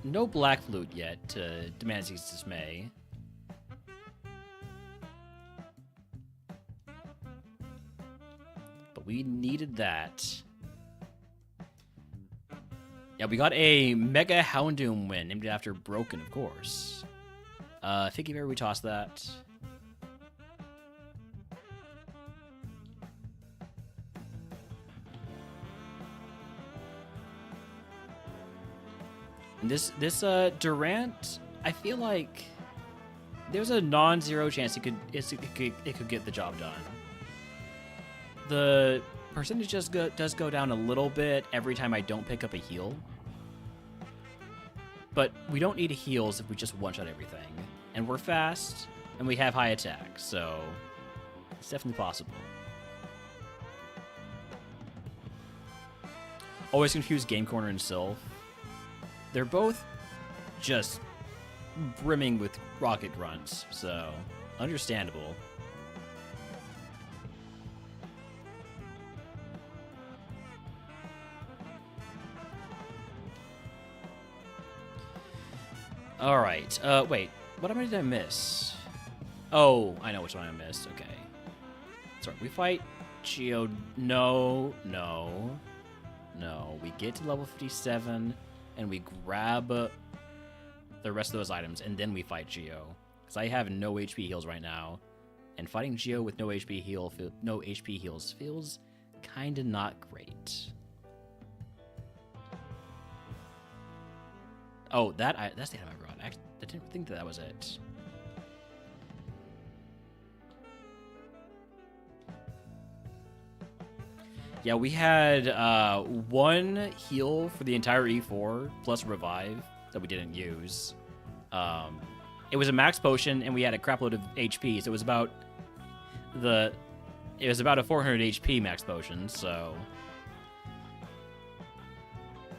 No black flute yet, to Demancey's dismay. But we needed that. Yeah, we got a Mega Houndoom win, named after Broken, of course. Figgy Bear, we tossed that. And this Durant, I feel like there's a non-zero chance it could get the job done. The percentage just does go down a little bit every time I don't pick up a heal. But we don't need heals if we just one-shot everything. And we're fast, and we have high attack, so it's definitely possible. Always confuse Game Corner and Sylph. They're both just brimming with rocket grunts, so understandable. Alright, wait, what did I miss? Oh, I know which one I missed, okay. Sorry, we fight Geo. No. We get to level 57, and we grab the rest of those items, and then we fight Geo. Because I have no HP heals right now, and fighting Geo with no HP heals feels kinda not great. Oh, that's the item I brought. I didn't think that was it. Yeah, we had one heal for the entire E4 plus revive that we didn't use. It was a max potion, and we had a crapload of HP, so it was about a 400 HP max potion, so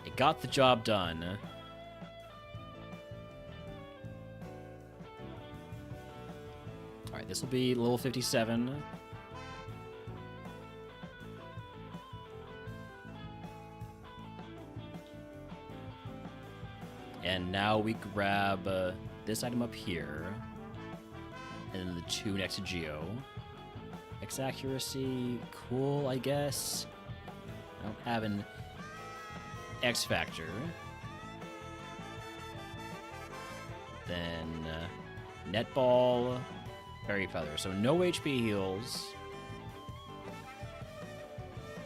it got the job done. All right, this will be level 57. And now we grab this item up here, and then the two next to Geo. X accuracy, cool, I guess. I don't have an X factor. Then netball, fairy feather. So no HP heals.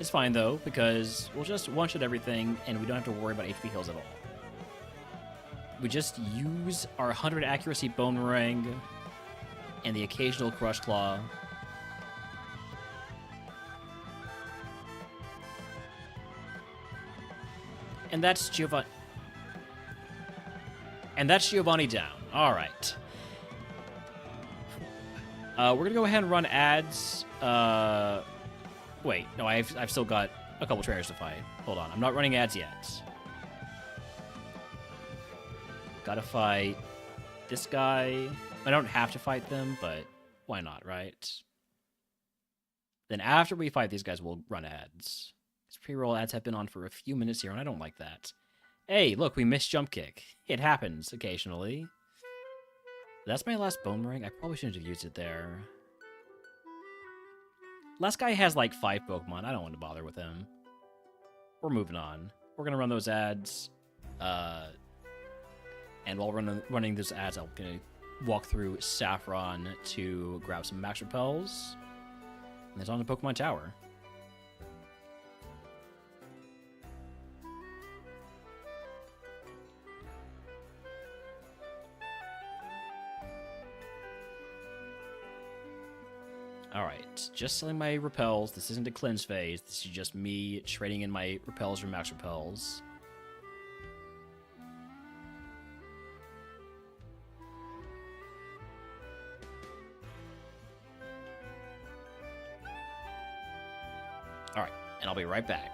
It's fine though, because we'll just one-shot everything, and we don't have to worry about HP heals at all. We just use our 100 accuracy Bone Ring and the occasional Crush Claw. And that's Giovanni. And that's Giovanni down. All right. We're gonna go ahead and run ads. Wait, no, I've still got a couple trainers to fight. Hold on, I'm not running ads yet. Gotta fight this guy. I don't have to fight them, but why not, right? Then after we fight these guys, we'll run ads. These pre-roll ads have been on for a few minutes here, and I don't like that. Hey, look, we missed jump kick. It happens occasionally. That's my last bone ring. I probably shouldn't have used it there. Last guy has like 5 Pokemon. I don't want to bother with him. We're moving on. We're gonna run those ads. And while running those ads, I'm going to walk through Saffron to grab some Max Repels. And it's on the Pokemon Tower. Alright, just selling my Repels. This isn't a cleanse phase. This is just me trading in my Repels for Max Repels. All right, and I'll be right back.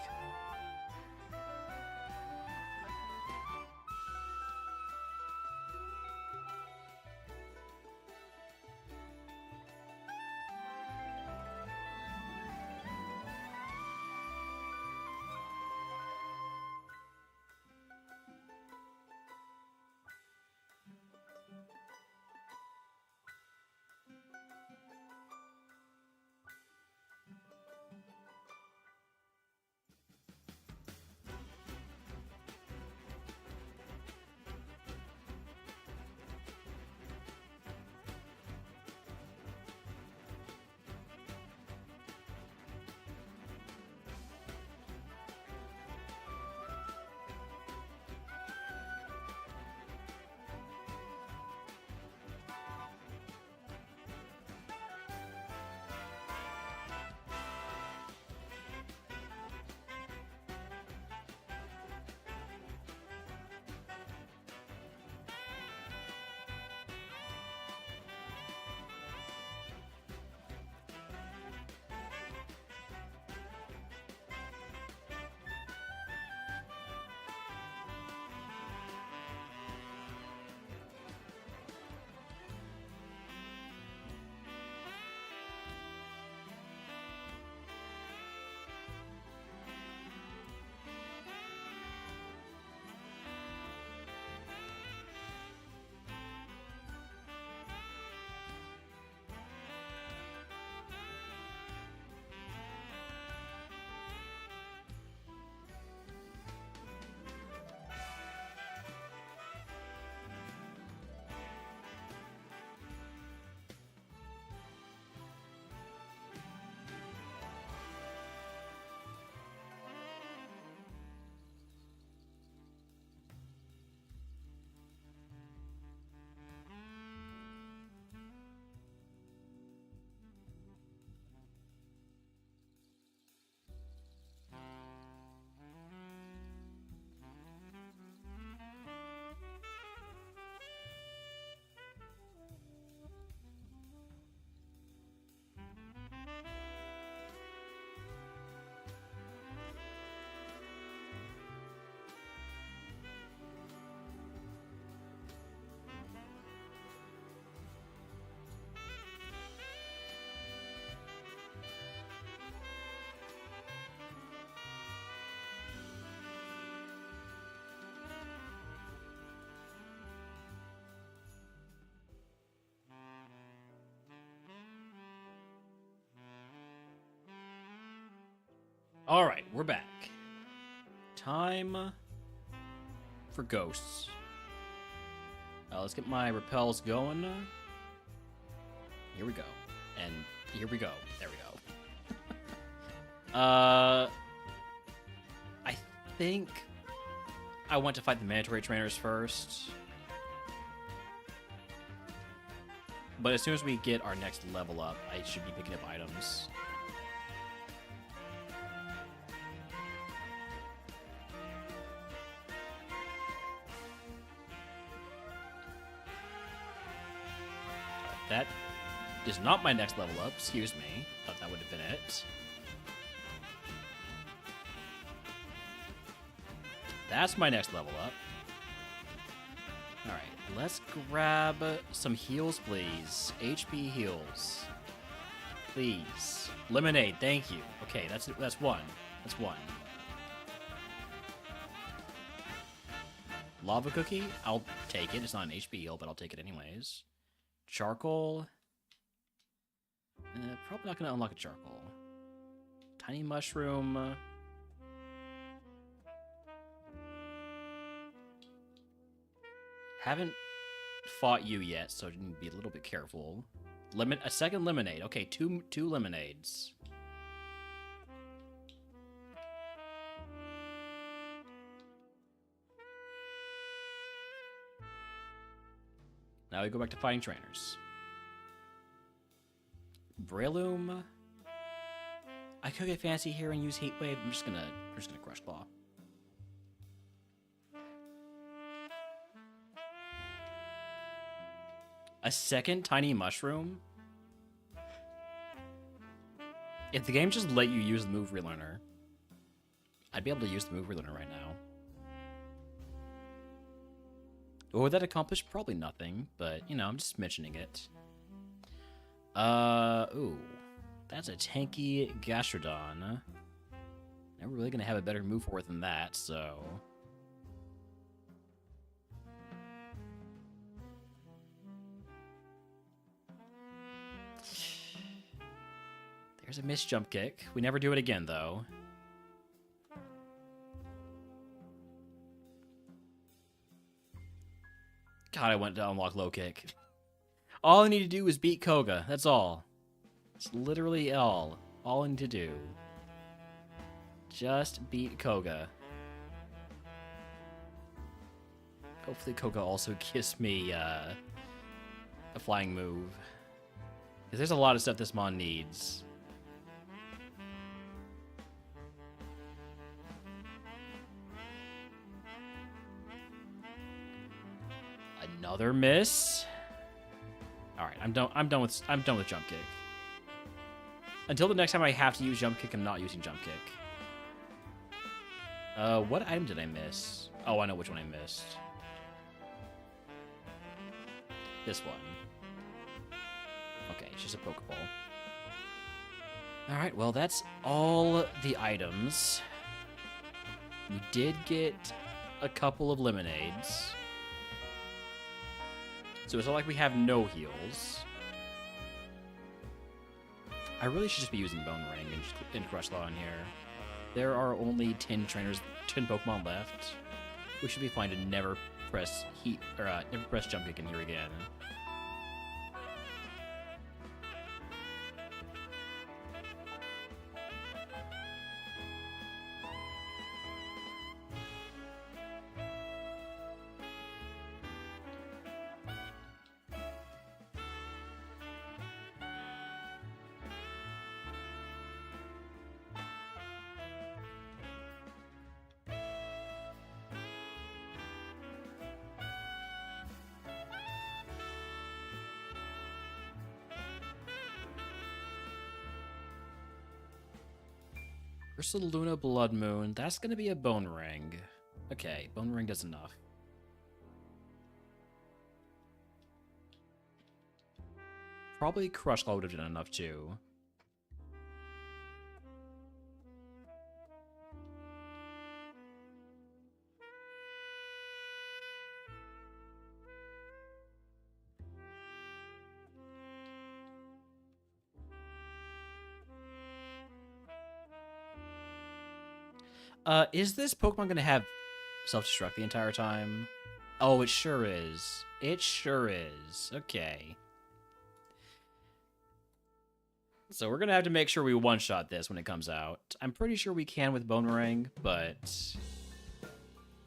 All right, we're back. Time for ghosts. Let's get my repels going. Here we go. And here we go. There we go. I think I want to fight the mandatory trainers first. But as soon as we get our next level up, I should be picking up items. That is not my next level up, excuse me. Thought that would have been it. That's my next level up. Alright, let's grab some heals, please. HP heals. Please. Lemonade, thank you. Okay, that's one. That's one. Lava cookie? I'll take it. It's not an HP heal, but I'll take it anyways. Charcoal. Probably not going to unlock a charcoal. Tiny mushroom. Haven't fought you yet, so I need to be a little bit careful. A second lemonade. Okay, two lemonades. Now we go back to fighting trainers. Breloom. I could get fancy here and use Heat Wave. I'm just gonna Crush Claw. A second tiny mushroom? If the game just let you use the move relearner, I'd be able to use the move relearner right now. What would that accomplish? Probably nothing, but, you know, I'm just mentioning it. Ooh. That's a tanky Gastrodon. Never really gonna have a better move for it than that, so... There's a missed jump kick. We never do it again, though. God, I went to unlock low kick. All I need to do is beat Koga. That's all. It's literally all I need to do. Just beat Koga. Hopefully Koga also gives me a flying move. Because there's a lot of stuff this mon needs. Another miss. All right, I'm done with jump kick. Until the next time I have to use jump kick, I'm not using jump kick. What item did I miss? Oh, I know which one I missed. This one. Okay, it's just a Pokeball. All right, well, that's all the items. We did get a couple of lemonades. So it's not like we have no heals. I really should just be using Bone Ring and Crush Law in here. There are only 10 Pokemon left. We should be fine to never press never press Jump Kick in here again. Ursaluna Blood Moon. That's going to be a Bone Ring. Okay, Bone Ring does enough. Probably Crush Claw would have done enough too. Is this Pokemon gonna have self-destruct the entire time? Oh, it sure is. It sure is. Okay. So we're gonna have to make sure we one-shot this when it comes out. I'm pretty sure we can with Bone Ring, but...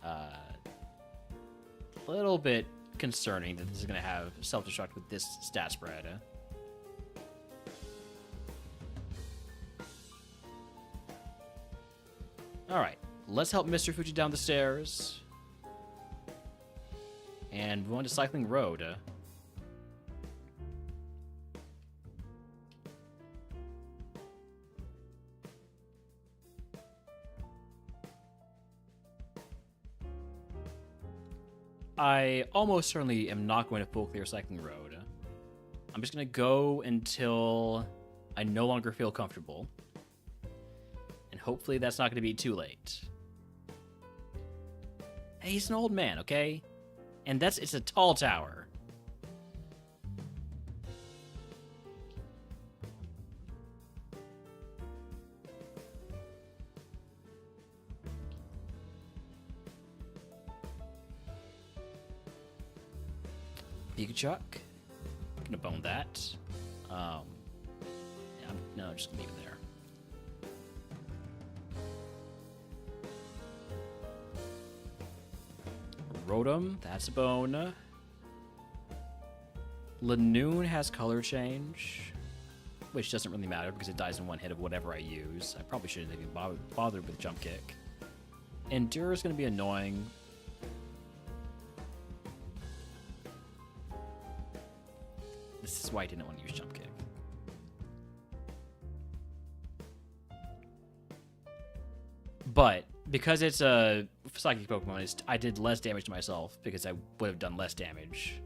a little bit concerning that this is gonna have self-destruct with this stat spread. Alright, let's help Mr. Fuji down the stairs. And move on to Cycling Road. I almost certainly am not going to full clear Cycling Road. I'm just going to go until I no longer feel comfortable. And hopefully that's not going to be too late. Hey, he's an old man, okay? And it's a tall tower. Pikachu. Gonna bone that. Yeah, no, just gonna leave it there. Rotom, that's a bone. Lanoon has color change, which doesn't really matter because it dies in one hit of whatever I use. I probably shouldn't even bothered with Jump Kick. Endure is going to be annoying. This is why I didn't want to use Jump Kick. But because it's a psychic Pokemon, I did less damage to myself because I would have done less damage.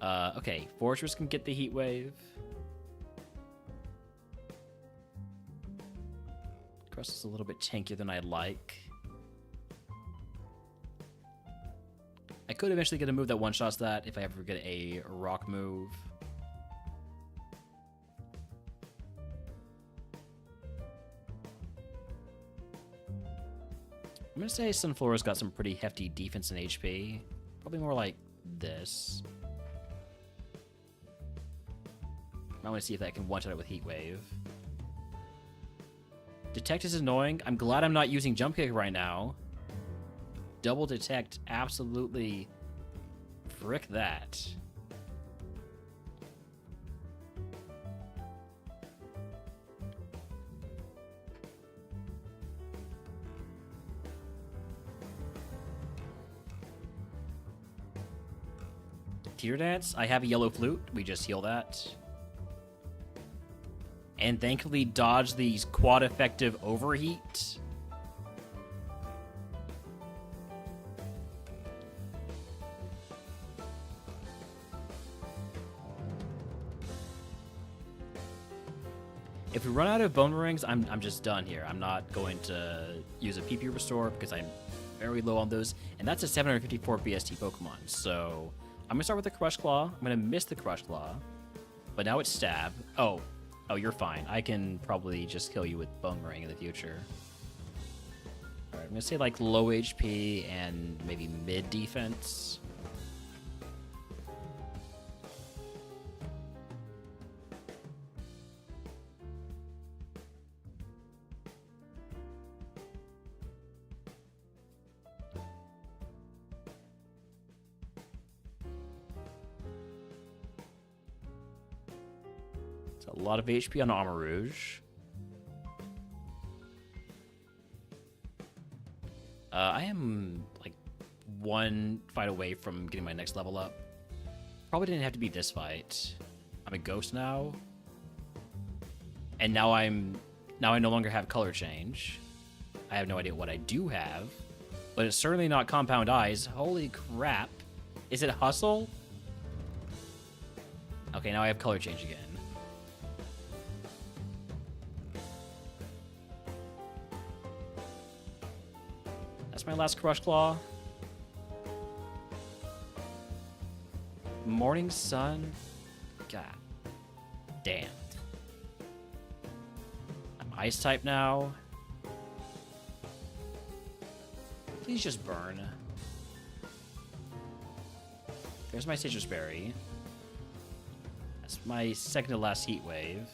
Okay, Fortress can get the Heat Wave. Crust is a little bit tankier than I'd like. I could eventually get a move that one-shots that if I ever get a rock move. I'm gonna say Sunflora's got some pretty hefty defense and HP. Probably more like this. I want to see if I can one-shot it with Heat Wave. Detect is annoying. I'm glad I'm not using Jump Kick right now. Double Detect, absolutely frick that. Tear Dance, I have a Yellow Flute. We just heal that. And thankfully dodge these quad effective overheat. If we run out of bone rings, I'm just done here. I'm not going to use a PP restore because I'm very low on those. And that's a 754 BST Pokemon. So I'm gonna start with the Crush Claw. I'm gonna miss the Crush Claw. But now it's Stab. Oh, you're fine. I can probably just kill you with Bone Ring in the future. Alright, I'm gonna say like low HP and maybe mid defense. A lot of HP on Armor Rouge. I am like one fight away from getting my next level up. Probably didn't have to be this fight. I'm a ghost now. And now I no longer have color change. I have no idea what I do have. But it's certainly not Compound Eyes. Holy crap. Is it Hustle? Okay, now I have color change again. That's my last Crush Claw. Morning Sun. God damn. I'm Ice type now. Please just burn. There's my Citrus Berry. That's my second to last Heat Wave.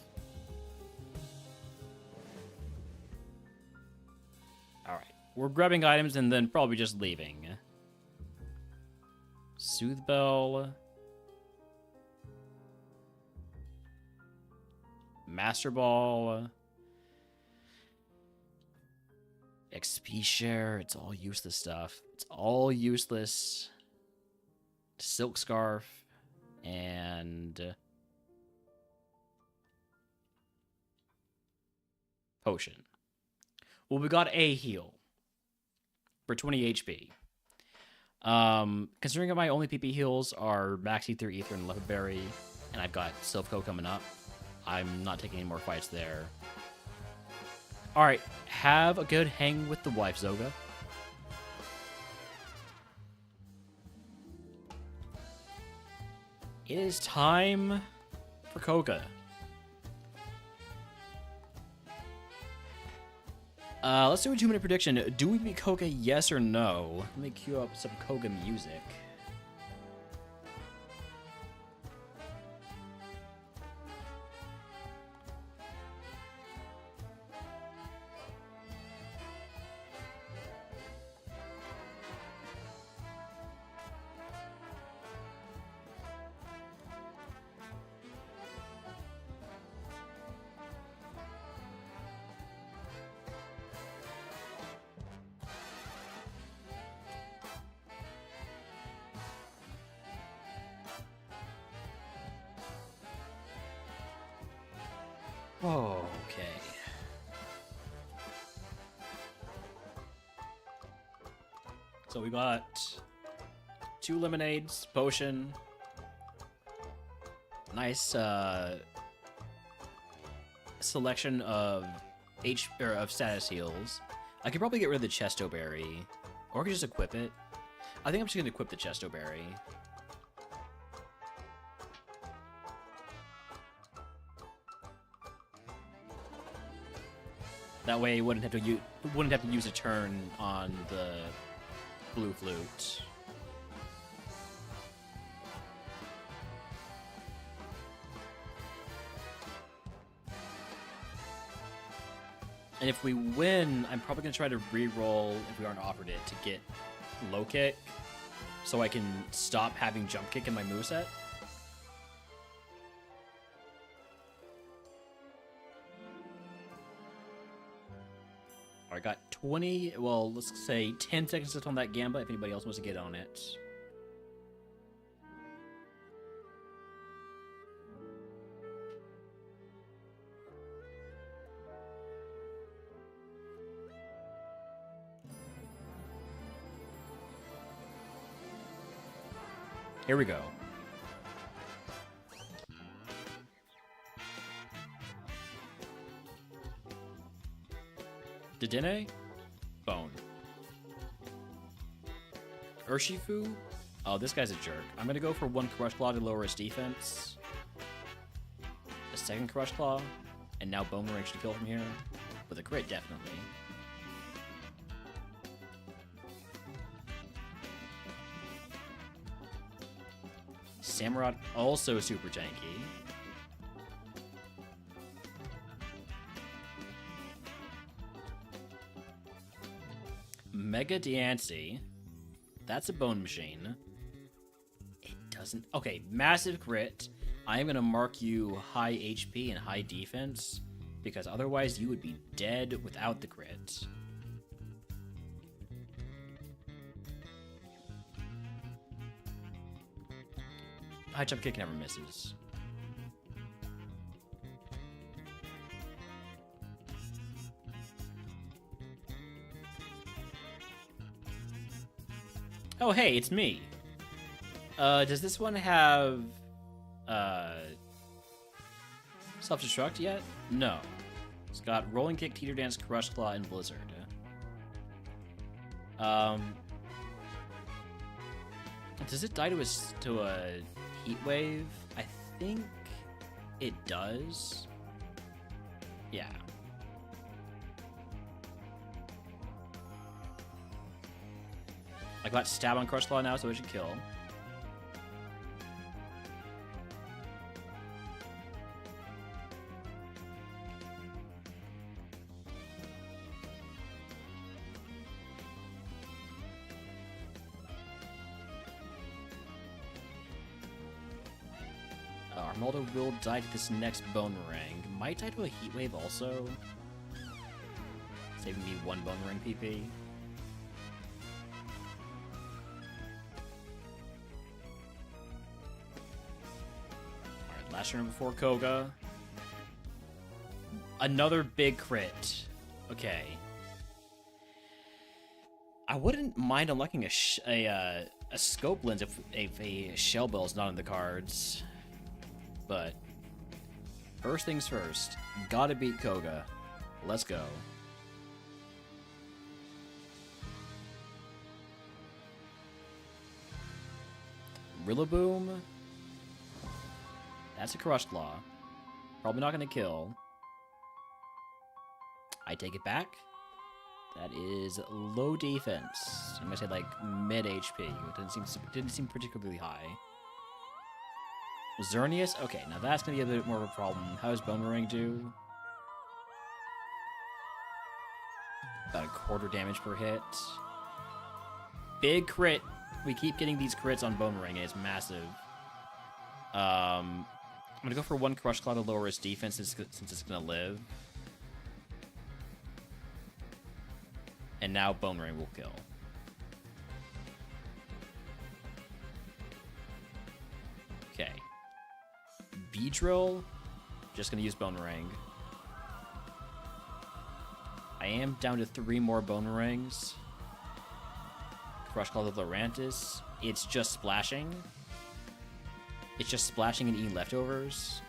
Alright. We're grabbing items and then probably just leaving. Soothe Bell. Master Ball. XP Share. It's all useless stuff. It's all useless. Silk Scarf. And Potion. Well, we got a heal for 20 HP. Considering that my only PP heals are Max Ether, Ether, and Leopard Berry, and I've got Silph coming up, I'm not taking any more fights there. Alright, have a good hang with the wife, Zoga. It is time for Koga. Let's do a 2-minute prediction. Do we beat Koga, yes or no? Let me cue up some Koga music. Okay. So we got 2 lemonades, potion. Nice selection of of status heals. I could probably get rid of the Chesto Berry, or I could just equip it. I think I'm just gonna equip the Chesto Berry. That way, you wouldn't have to use a turn on the blue flute. And if we win, I'm probably going to try to re-roll, if we aren't offered it, to get low kick, so I can stop having jump kick in my moveset. I got 20, well, let's say 10 seconds left on that Gamba, if anybody else wants to get on it. Here we go. Dedenne? Bone. Urshifu? Oh, this guy's a jerk. I'm gonna go for 1 Crush Claw to lower his defense. A 2nd Crush Claw. And now Bone Ring should kill from here. With a crit, definitely. Samurott also super tanky. Mega Diancie. That's a bone machine. It doesn't... Okay, massive crit. I am going to mark you high HP and high defense, because otherwise you would be dead without the crit. High jump kick never misses. Oh, hey, it's me. Does this one have self-destruct yet? No. It's got Rolling Kick, Teeter Dance, Crush Claw, and Blizzard. Does it die to a Heat Wave? I think it does. Yeah. I got Stab on Crush Claw now, so it should kill. Armaldo will die to this next Boomerang. Might die to a Heat Wave also. Saving me 1 Boomerang PP. Alright, last turn before Koga. Another big crit. Okay. I wouldn't mind unlocking a scope lens if a Shell Bell is not in the cards. But first things first, gotta beat Koga. Let's go. Rillaboom. That's a Crush Claw. Probably not gonna kill. I take it back. That is low defense. I'm gonna say like mid HP. It didn't seem particularly high. Xerneas? Okay, now that's going to be a bit more of a problem. How does Boomerang do? About a quarter damage per hit. Big crit. We keep getting these crits on Boomerang, and it's massive. I'm going to go for 1 Crush Claw to lower its defense since it's going to live. And now Boomerang will kill. Okay. Beedrill, just gonna use Boomerang. I am down to 3 more Boomerangs. Crush Call of Lorantis. It's just splashing. It's just splashing and eating leftovers.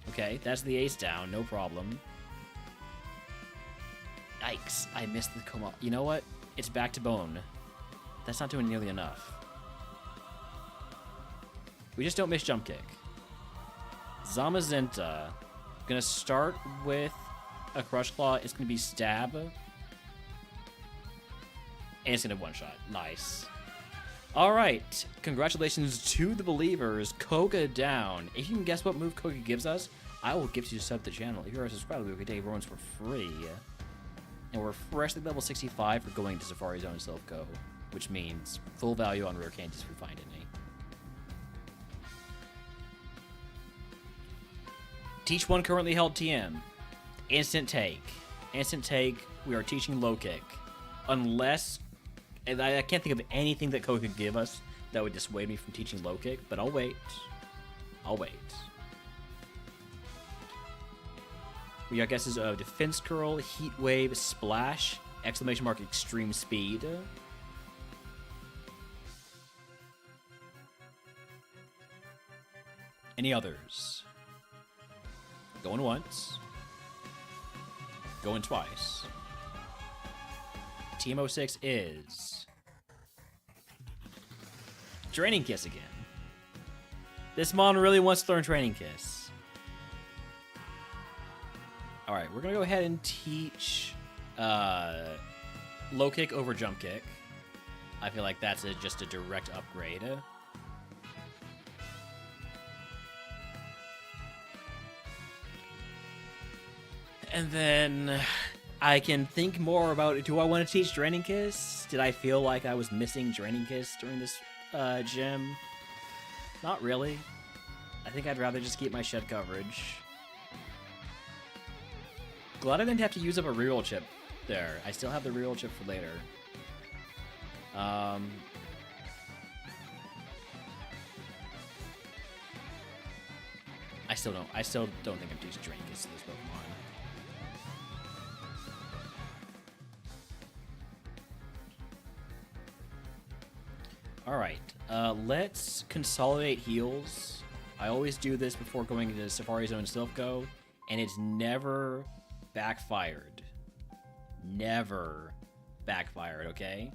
Okay, that's the ace down, no problem. Yikes, I missed the coma. You know what? It's back to bone. That's not doing nearly enough. We just don't miss jump kick. Zamazenta. Gonna start with a Crush Claw. It's gonna be stab. And it's gonna one-shot. Nice. Alright. Congratulations to the believers. Koga down. If you can guess what move Koga gives us, I will gift you to sub the channel. If you're a subscriber, we can take everyone's for free. And we're freshly level 65 for going to Safari Zone Self-Go, which means full value on rare candies if we find any. Teach 1 currently held TM. Instant take. Instant take, we are teaching low kick. Unless, and I can't think of anything that Koga could give us that would dissuade me from teaching low kick, but I'll wait. I'll wait. We got guesses of Defense Curl, Heat Wave, Splash, exclamation mark, Extreme Speed. Any others? Going once. Going twice. Team 06 is Draining Kiss again. This Mon really wants to learn Draining Kiss. Alright, we're going to go ahead and teach low kick over jump kick. I feel like that's just a direct upgrade. And then I can think more about, do I want to teach Draining Kiss? Did I feel like I was missing Draining Kiss during this gym? Not really. I think I'd rather just keep my shed coverage. Glad I didn't have to use up a reroll chip there. I still have the reroll chip for later. I still don't think I'm teaching Draining Kiss to this Pokemon. Alright, let's consolidate heals. I always do this before going into Safari Zone Self-Go, and it's never backfired. Never backfired, okay?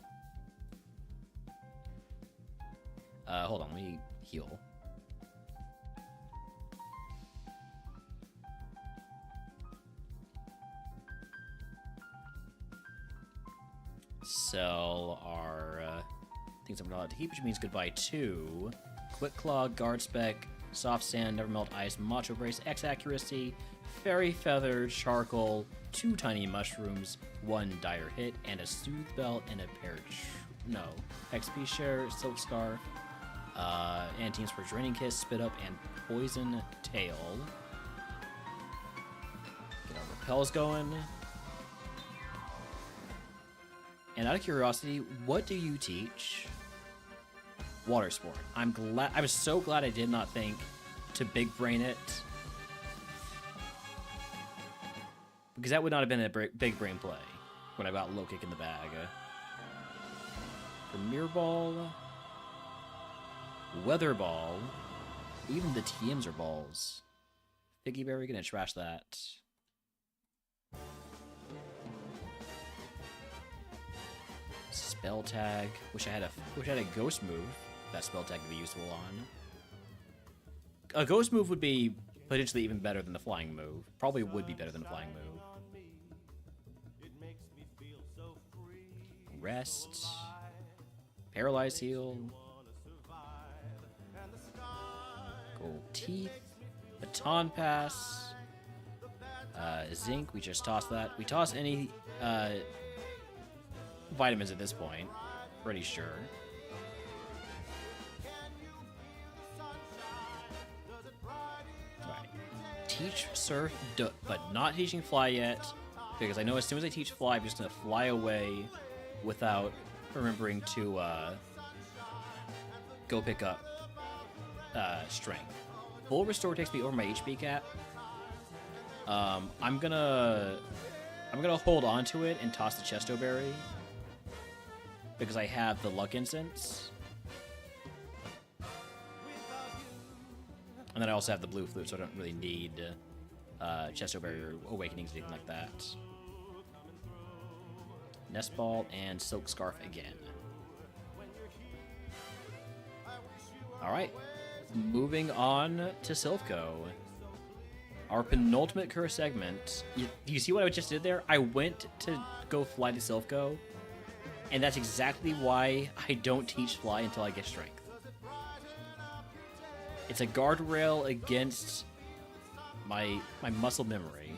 Hold on, let me heal. Sell our things I'm not allowed to keep, which means goodbye to Quick Claw, Guard Spec, Soft Sand, Never Melt Ice, Macho Brace, X Accuracy, Fairy Feather, Charcoal, 2 Tiny Mushrooms, 1 Dire Hit, and a Soothe Belt, and a pair XP Share, Silk Scarf, Anteens for Draining Kiss, Spit Up, and Poison Tail. Get our repels going. And out of curiosity, what do you teach? Water Sport. I was so glad I did not think to big brain it, because that would not have been a big brain play when I got low kick in the bag. Premier Ball, Weather Ball, even the TMs are balls. Figgy Berry, gonna trash that. Spell Tag. Wish I had a Ghost move. That Spell Tag would be useful on. A Ghost move would be potentially even better than the Flying move. Probably would be better than the Flying move. Rest. Paralyze Heal. Gold Teeth. Baton Pass. Zinc. We just toss that. We toss any vitamins at this point. Pretty sure. Right. Teach Surf, but not teaching Fly yet, because I know as soon as I teach Fly, I'm just going to fly away without remembering to go pick up Strength. Full Restore takes me over my HP cap. I'm gonna hold on to it and toss the Chesto Berry, because I have the luck incense. And then I also have the blue flute, so I don't really need Chesto Barrier Awakenings or anything like that. Nest Ball and Silk Scarf again. Alright, moving on to Silphco. Our penultimate curse segment. You see what I just did there? I went to go fly to Silphco, and that's exactly why I don't teach fly until I get strength. It's a guardrail against my muscle memory.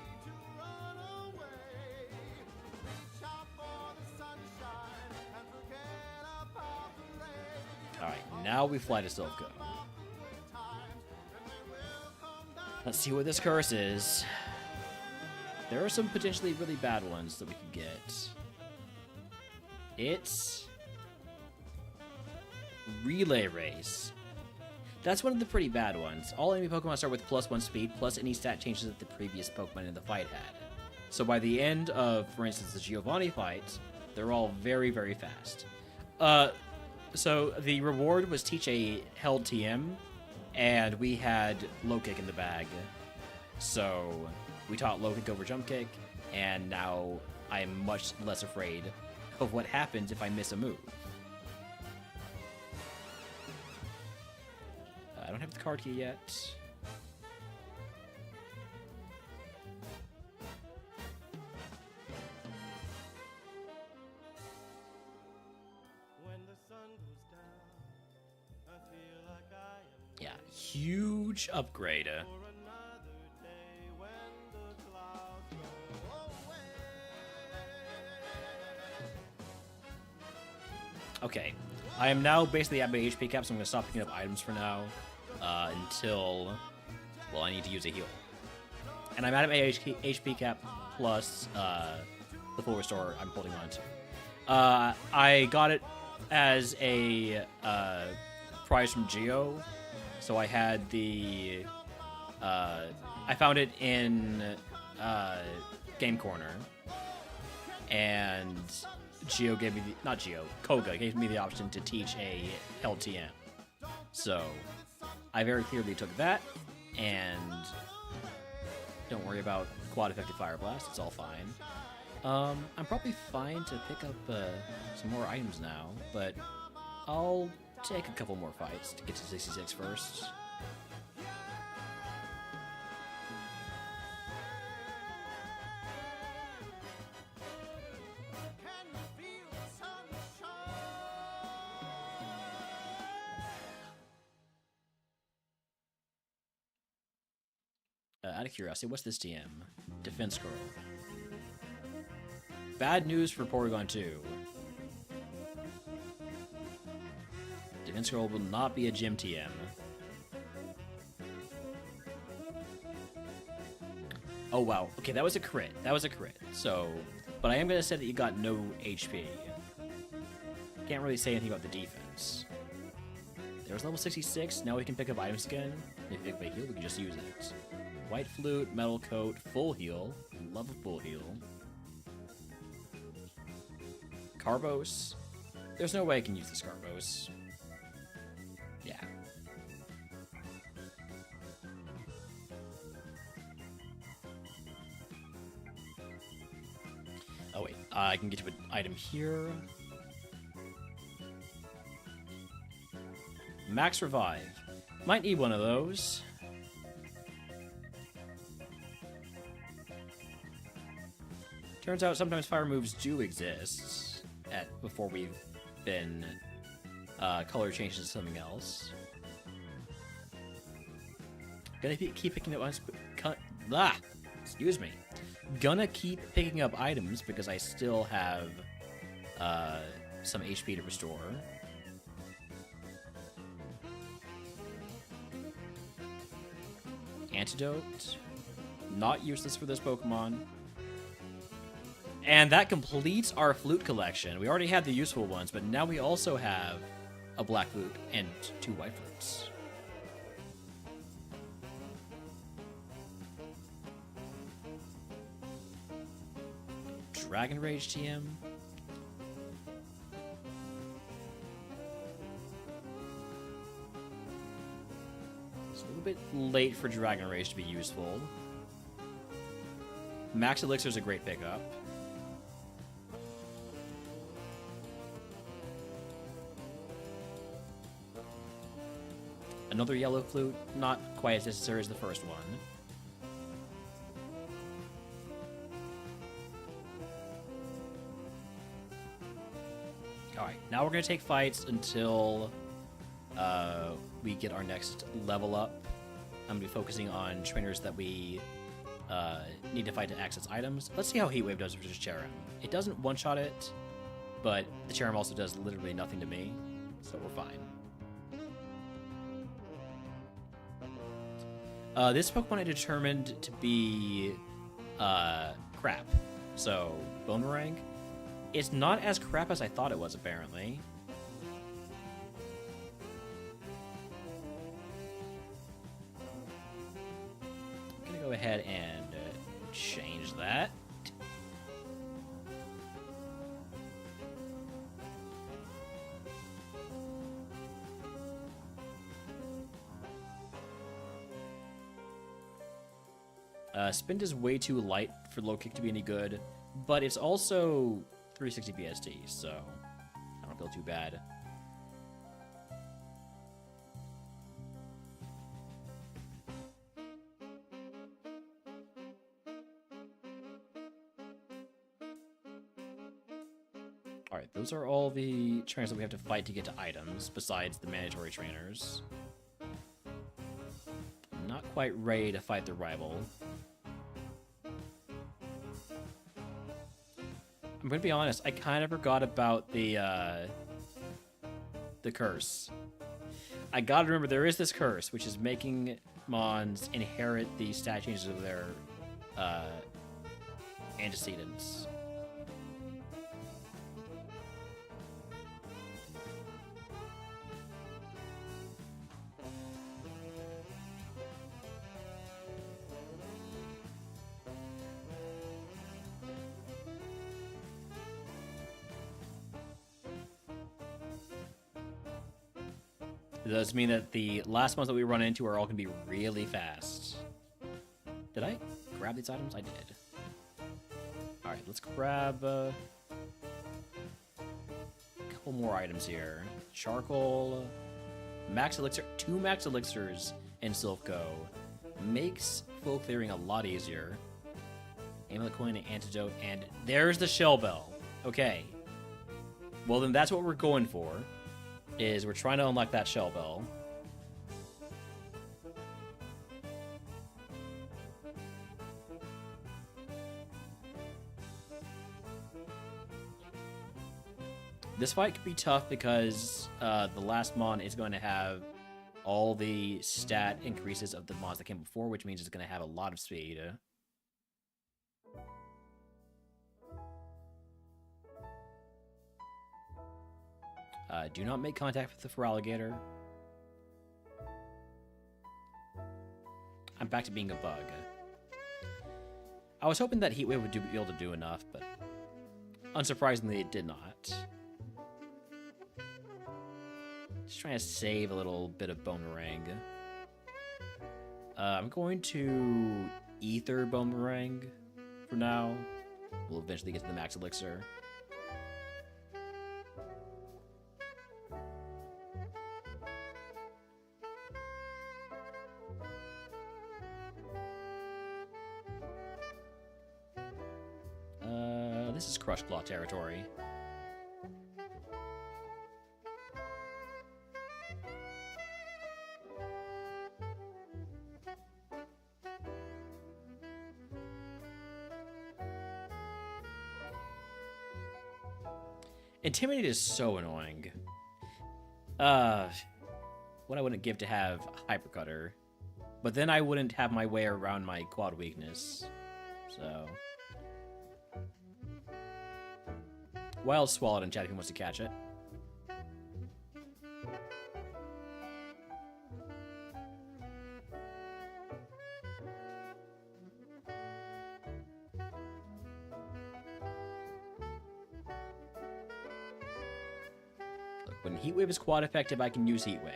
Alright, now we fly to Silphco. Let's see what this curse is. There are some potentially really bad ones that we could get. It's Relay Race. That's one of the pretty bad ones. All enemy Pokemon start with +1 speed, plus any stat changes that the previous Pokemon in the fight had. So by the end of, for instance, the Giovanni fight, they're all very, very fast. So the reward was teach a held TM, and we had Low Kick in the bag. So we taught Low Kick over Jump Kick, and now I'm much less afraid of what happens if I miss a move. I don't have the card key yet. Yeah, huge upgrade. Okay, I am now basically at my HP cap, so I'm going to stop picking up items for now until, well, I need to use a heal. And I'm at my HP cap plus the full restore I'm holding on to. I got it as a prize from Geo, so I had the I found it in Game Corner, and Geo gave me Koga gave me the option to teach a LTM. So I very clearly took that, and don't worry about quad effective Fire Blast, it's all fine. I'm probably fine to pick up some more items now, but I'll take a couple more fights to get to 66 first. Out of curiosity, what's this TM? Defense Scroll. Bad news for Porygon 2. Defense Scroll will not be a gym TM. Oh wow, okay, that was a crit. So, but I am going to say that you got no HP. Can't really say anything about the defense. There's level 66, now we can pick up items again. If we pick up a heal, we can just use it. White Flute, Metal Coat, Full Heal. Love a Full Heal. Carbos. There's no way I can use this Carbos. Yeah. Oh wait, I can get to an item here. Max Revive. Might need one of those. Turns out sometimes fire moves do exist before we've been color changed to something else. Gonna keep picking up excuse me. Gonna keep picking up items because I still have some HP to restore. Antidote. Not useless for this Pokemon. And that completes our flute collection. We already had the useful ones, but now we also have a black flute and 2 white flutes. Dragon Rage TM. late for Dragon Rage to be useful. Max Elixir is a great pickup. Another yellow flute, not quite as necessary as the first one. Alright, now we're going to take fights until we get our next level up. I'm going to be focusing on trainers that we need to fight to access items. Let's see how Heatwave does versus Cherem. It doesn't one-shot it, but the Cherem also does literally nothing to me, so we're fine. This Pokemon I determined to be crap, so Boomerang. It's not as crap as I thought it was, apparently. I'm gonna go ahead and change that. Spin is way too light for low kick to be any good, but it's also 360 BST, so I don't feel too bad. Alright, those are all the trainers that we have to fight to get to items, besides the mandatory trainers. I'm not quite ready to fight the rival. I'm gonna be honest, I kind of forgot about the curse. I gotta remember there is this curse, which is making Mons inherit the stat changes of their antecedents. It does mean that the last ones that we run into are all going to be really fast. Did I grab these items? I did. Alright, let's grab a couple more items here. Charcoal, Max Elixir, 2 Max Elixirs in Silph Co. Makes full clearing a lot easier. Amulet Coin, an Antidote, and there's the Shell Bell. Okay. Well, then that's what we're going for. Is we're trying to unlock that Shell Bell. This fight could be tough because the last Mon is going to have all the stat increases of the Mons that came before, which means it's going to have a lot of speed. Do not make contact with the Feraligatr. I'm back to being a bug. I was hoping that Heatwave would be able to do enough, but unsurprisingly it did not. Just trying to save a little bit of Boomerang. I'm going to Ether Boomerang for now. We'll eventually get to the Max Elixir. This is Crush Claw territory. Intimidate is so annoying. What I wouldn't give to have Hypercutter. But then I wouldn't have my way around my quad weakness. So... Wild Swallowed in chat if he wants to catch it. Look, when Heatwave is quad effective, I can use Heatwave.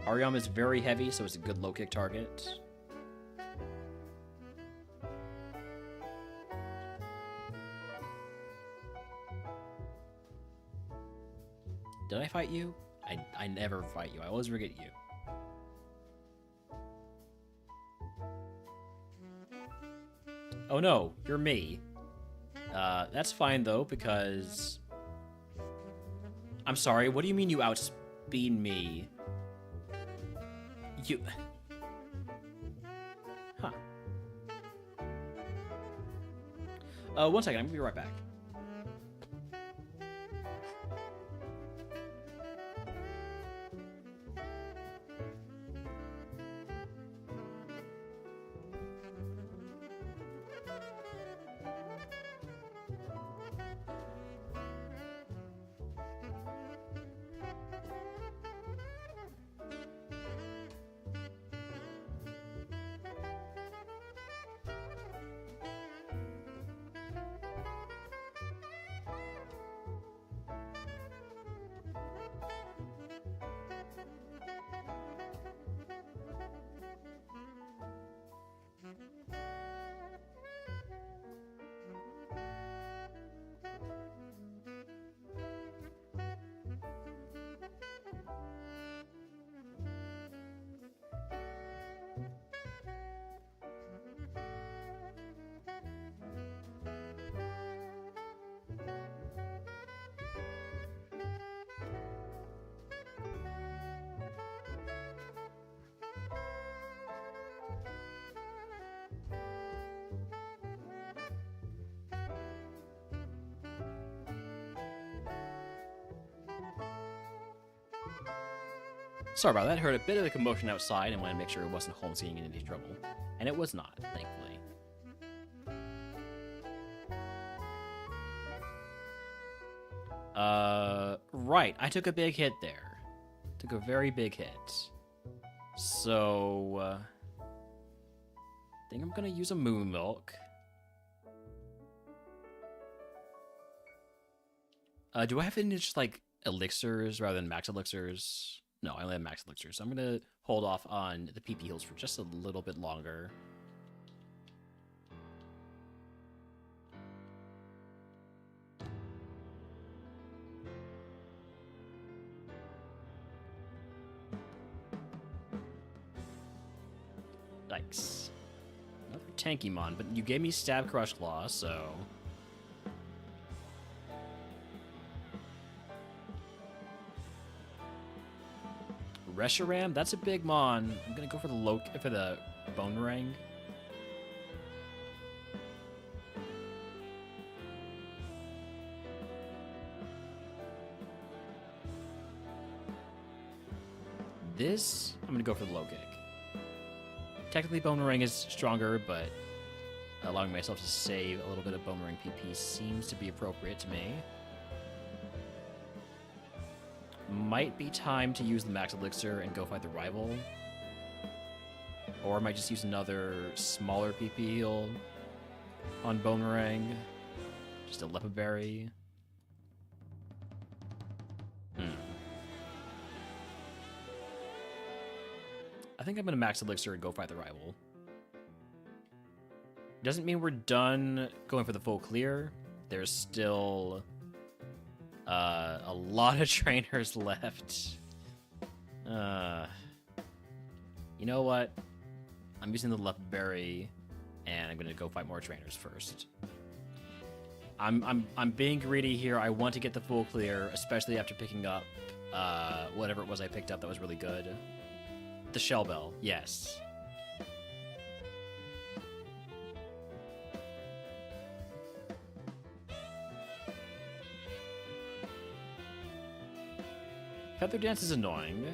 Ariam is very heavy, so it's a good low kick target. Did I fight you? I never fight you. I always forget you. Oh no, you're me. That's fine though, because... I'm sorry, what do you mean you outspeed me? You... Huh. One second, I'm gonna be right back. Sorry about that. Heard a bit of a commotion outside and wanted to make sure it wasn't Holmes getting into any trouble. And it was not, thankfully. Right. I took a big hit there. Took a very big hit. So, I think I'm gonna use a Moon Milk. Do I have any just, like, elixirs rather than max elixirs? No, I only have max elixirs, so I'm gonna hold off on the PP heals for just a little bit longer. Yikes. Another Tankymon, but you gave me Stab Crush Claw, so... Reshiram, that's a big mon. I'm gonna go for the Bone Ring. This, I'm gonna go for the low kick. Technically, Bone Ring is stronger, but allowing myself to save a little bit of Bone Ring PP seems to be appropriate to me. Might be time to use the max elixir and go fight the rival. Or I might just use another smaller PP heal on Bone Ring. Just a Leopard Berry. I think I'm gonna max elixir and go fight the rival. Doesn't mean we're done going for the full clear. There's still a lot of trainers left. You know what? I'm using the Leopard Berry, and I'm gonna go fight more trainers first. I'm being greedy here. I want to get the full clear, especially after picking up whatever it was I picked up that was really good. The Shell Bell, yes. Feather Dance is annoying,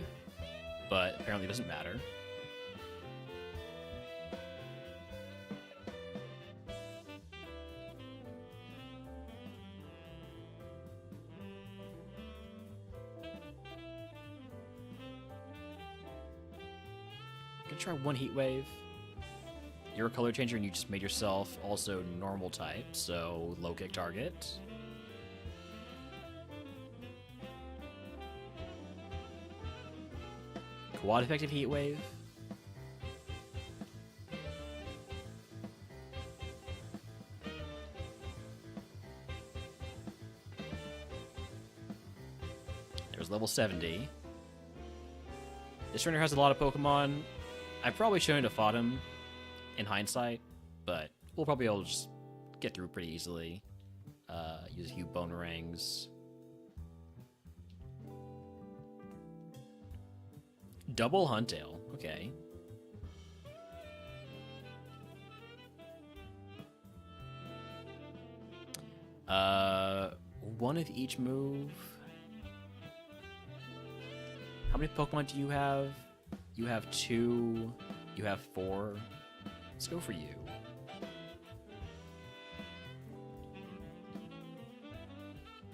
but apparently doesn't matter. Gonna try one Heat Wave. You're a color changer and you just made yourself also normal type, so low kick target. Quad effective Heat Wave. There's level 70. This trainer has a lot of Pokemon. I probably shouldn't have fought him in hindsight, but we'll probably be able to just get through pretty easily. Use a few bone rings. Double Huntail. Okay. One of each move. How many Pokemon do you have? You have 2. You have 4. Let's go for you.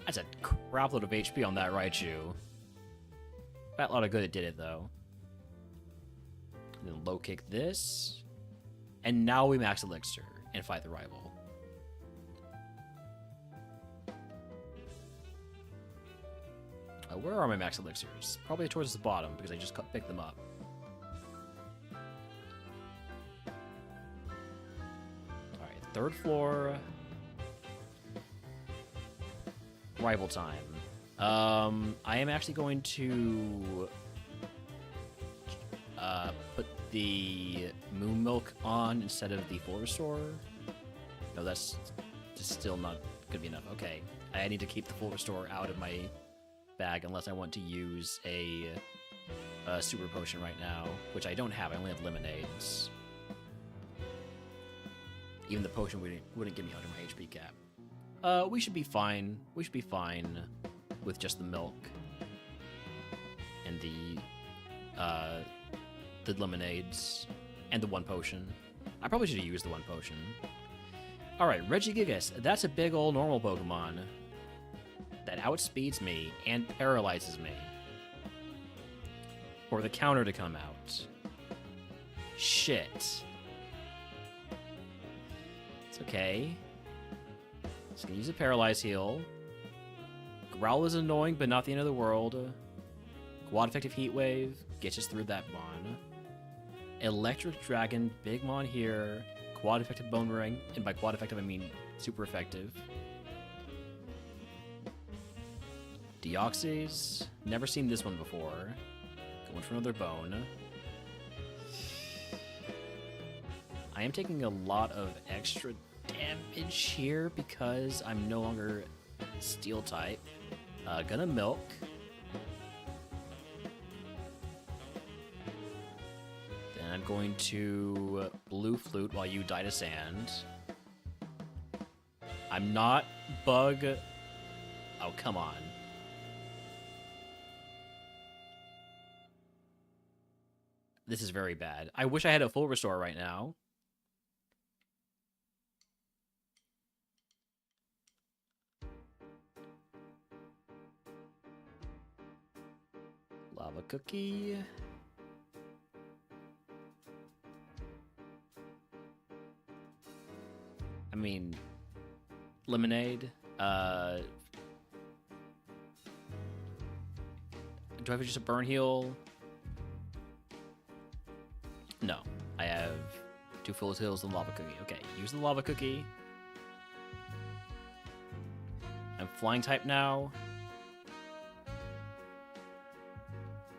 That's a crapload of HP on that Raichu. Fat lot of good it did it, though. And then low kick this. And now we max Elixir and fight the rival. Where are my max Elixirs? Probably towards the bottom, because I just picked them up. Alright, 3rd floor. Rival time. I am actually going to put the Moon Milk on instead of the Full Restore. No, that's just still not gonna be enough. Okay, I need to keep the Full Restore out of my bag unless I want to use a Super Potion right now, which I don't have. I only have Lemonades. Even the potion wouldn't get me under my HP cap. We should be fine. We should be fine with just the milk and the lemonades and the 1 potion. I probably should have used the 1 potion. All right, Regigigas. That's a big old normal Pokemon that outspeeds me and paralyzes me. For the counter to come out. Shit. It's okay. Just gonna use a Paralyze Heal. Growl is annoying, but not the end of the world. Quad effective Heat Wave gets us through that Mon. Electric Dragon, big Mon here. Quad effective Bone Ring, and by quad effective I mean super effective. Deoxys, never seen this one before. Going for another Bone. I am taking a lot of extra damage here because I'm no longer Steel type. Gonna Milk. Then I'm going to Blue Flute while you die to Sand. I'm not Bug. Oh, come on. This is very bad. I wish I had a Full Restore right now. Lava Cookie. I mean, Lemonade. Do I have just a Burn Heal? No. I have 2 Full Heals and Lava Cookie. Okay, use the Lava Cookie. I'm Flying type now.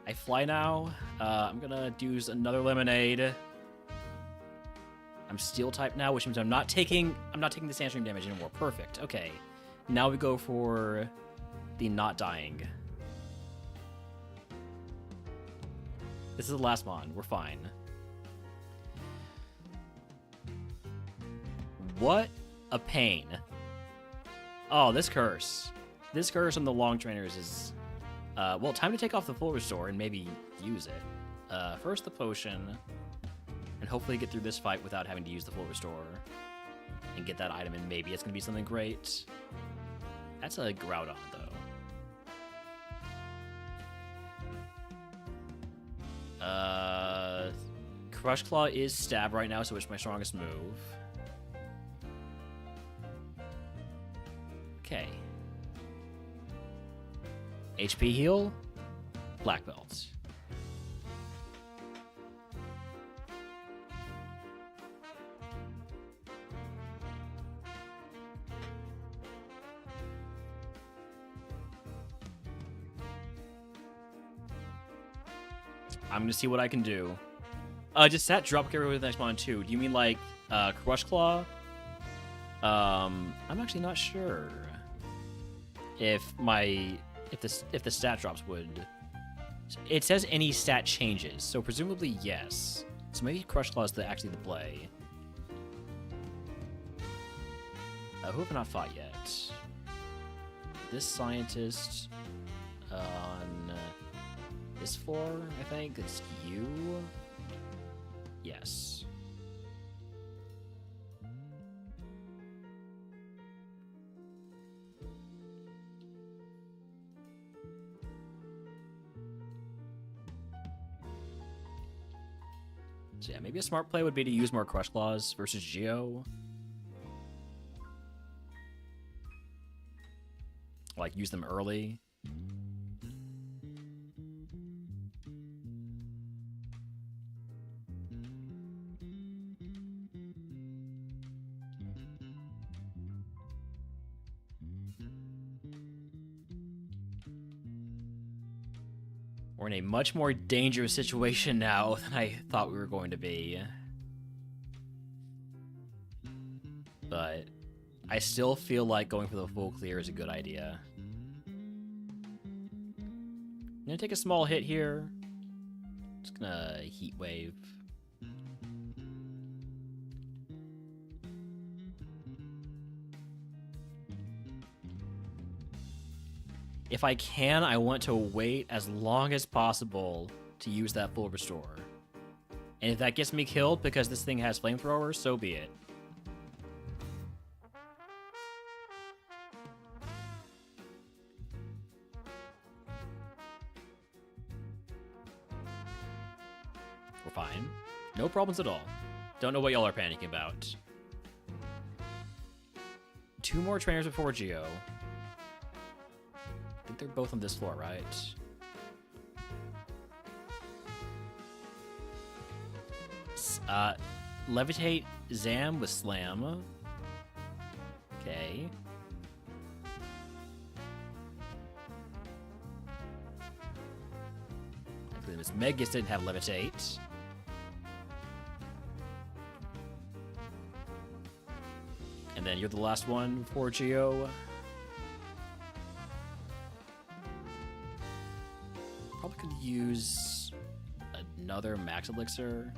I fly now. I'm gonna use another Lemonade. I'm Steel type now, which means I'm not taking the Sandstream damage anymore. Perfect. Okay. Now we go for the not dying. This is the last Mon. We're fine. What a pain. Oh, this curse. This curse on the long trainers is... well, time to take off the Full Restore and maybe use it. First the potion, and hopefully get through this fight without having to use the Full Restore. And get that item, and maybe it's going to be something great. That's a Groudon, though. Crush Claw is Stab right now, so it's my strongest move. Okay. HP heal, Black Belt. I'm gonna see what I can do. Just stat drop carry with the next mon too. Do you mean like Crush Claw? I'm actually not sure if the stat drops would. It says any stat changes, so presumably yes. So maybe Crush Claw is actually the play. Who have I not fought yet? This scientist on this floor, I think. It's you? Yes. So yeah, maybe a smart play would be to use more Crush Claws versus Geo. Like, use them early. We're in a much more dangerous situation now than I thought we were going to be. But I still feel like going for the full clear is a good idea. I'm gonna take a small hit here. Just gonna Heat Wave. If I can, I want to wait as long as possible to use that full restore. And if that gets me killed because this thing has flamethrower, so be it. We're fine. No problems at all. Don't know what y'all are panicking about. 2 more trainers before Geo. I think they're both on this floor, right? Levitate Zam with Slam. Okay. I believe Miss Megas didn't have Levitate. And then you're the last one for Geo. Probably could use another Max Elixir.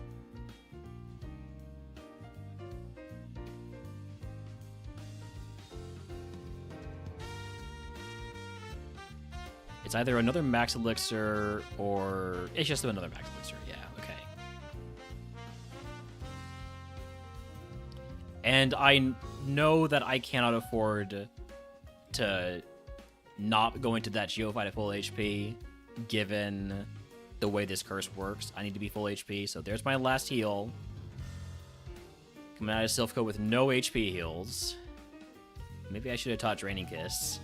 It's either another Max Elixir or it's just another Max Elixir. Yeah, okay. And I know that I cannot afford to not go into that Geo fight at full HP, given the way this curse works. I need to be full HP, so there's my last heal. Coming out of Silphco with no HP heals. Maybe I should have taught Draining Kiss.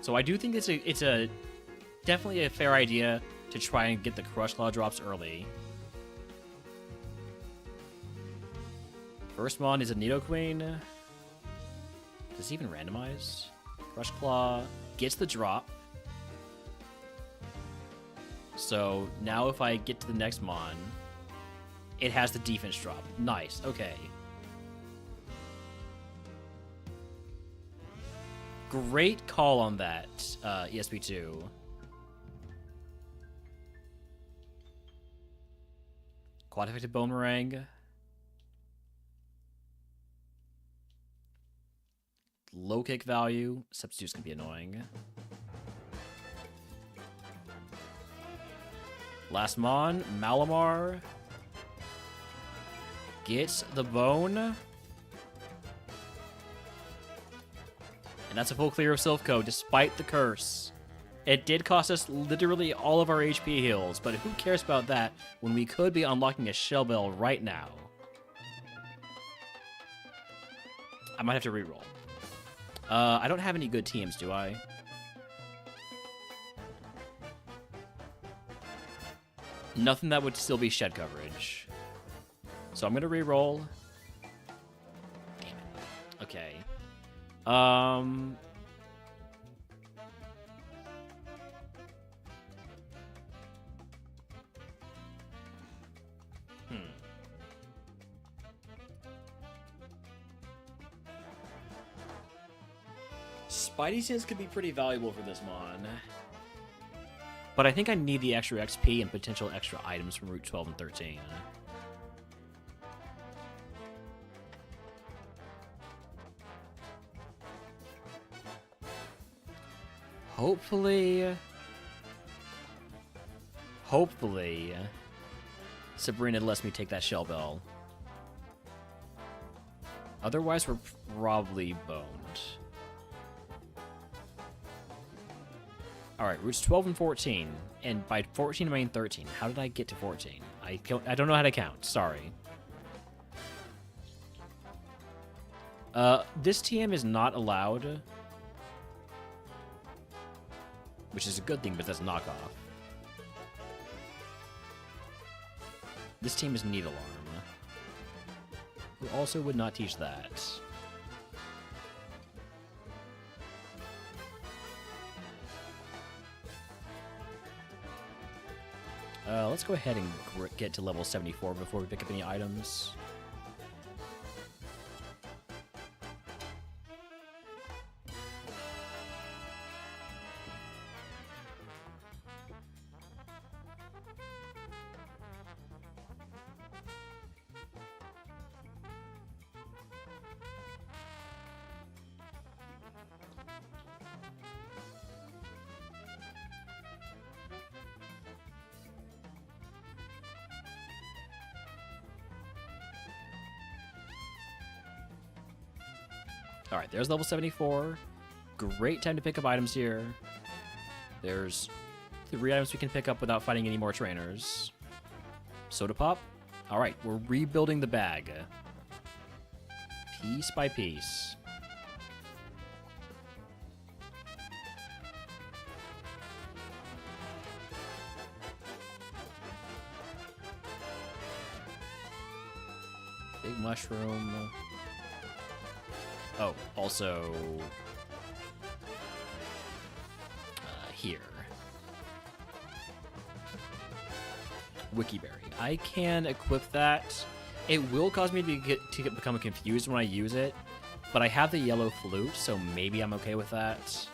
So I do think it's a definitely a fair idea to try and get the Crush Claw drops early. First mon is a Nidoqueen. Does this even randomize? Crush Claw gets the drop. So now if I get to the next mon, it has the defense drop. Nice, okay. Great call on that, ESP2. Quad effective Boomerang. Low kick value. Substitute's gonna be annoying. Last mon, Malamar. Gets the bone. And that's a full clear of Silphco, despite the curse. It did cost us literally all of our HP heals, but who cares about that when we could be unlocking a Shell Bell right now? I might have to reroll. I don't have any good teams, do I? Nothing that would still be shed coverage. So I'm gonna reroll. Damn it. Okay. Okay. Um... Spidey sense could be pretty valuable for this mon. But I think I need the extra XP and potential extra items from Route 12 and 13. Hopefully, Sabrina lets me take that shell bell. Otherwise, we're probably boned. Alright, routes 12 and 14. And by 14, I mean 13. How did I get to 14? I don't know how to count. Sorry. This TM is not allowed. Which is a good thing, but that's knockoff. This team is Need Alarm. Who also would not teach that. Let's go ahead and get to level 74 before we pick up any items. Alright, there's level 74. Great time to pick up items here. There's 3 items we can pick up without fighting any more trainers. Soda pop. Alright, we're rebuilding the bag. Piece by piece. Big mushroom. Oh, also here. Wikiberry. I can equip that. It will cause me to become confused when I use it, but I have the yellow flute, so maybe I'm okay with that.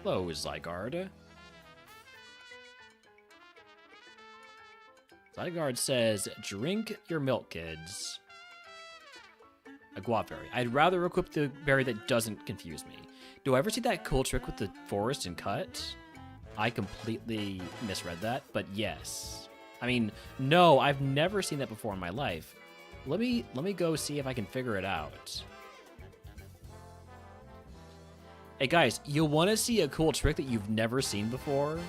Hello, Zygarde. Zygarde says, drink your milk, kids. A guavaberry. I'd rather equip the berry that doesn't confuse me. Do I ever see that cool trick with the forest and cut? I completely misread that, but yes. I mean, no, I've never seen that before in my life. Let me go see if I can figure it out. Hey guys, you'll want to see a cool trick that you've never seen before?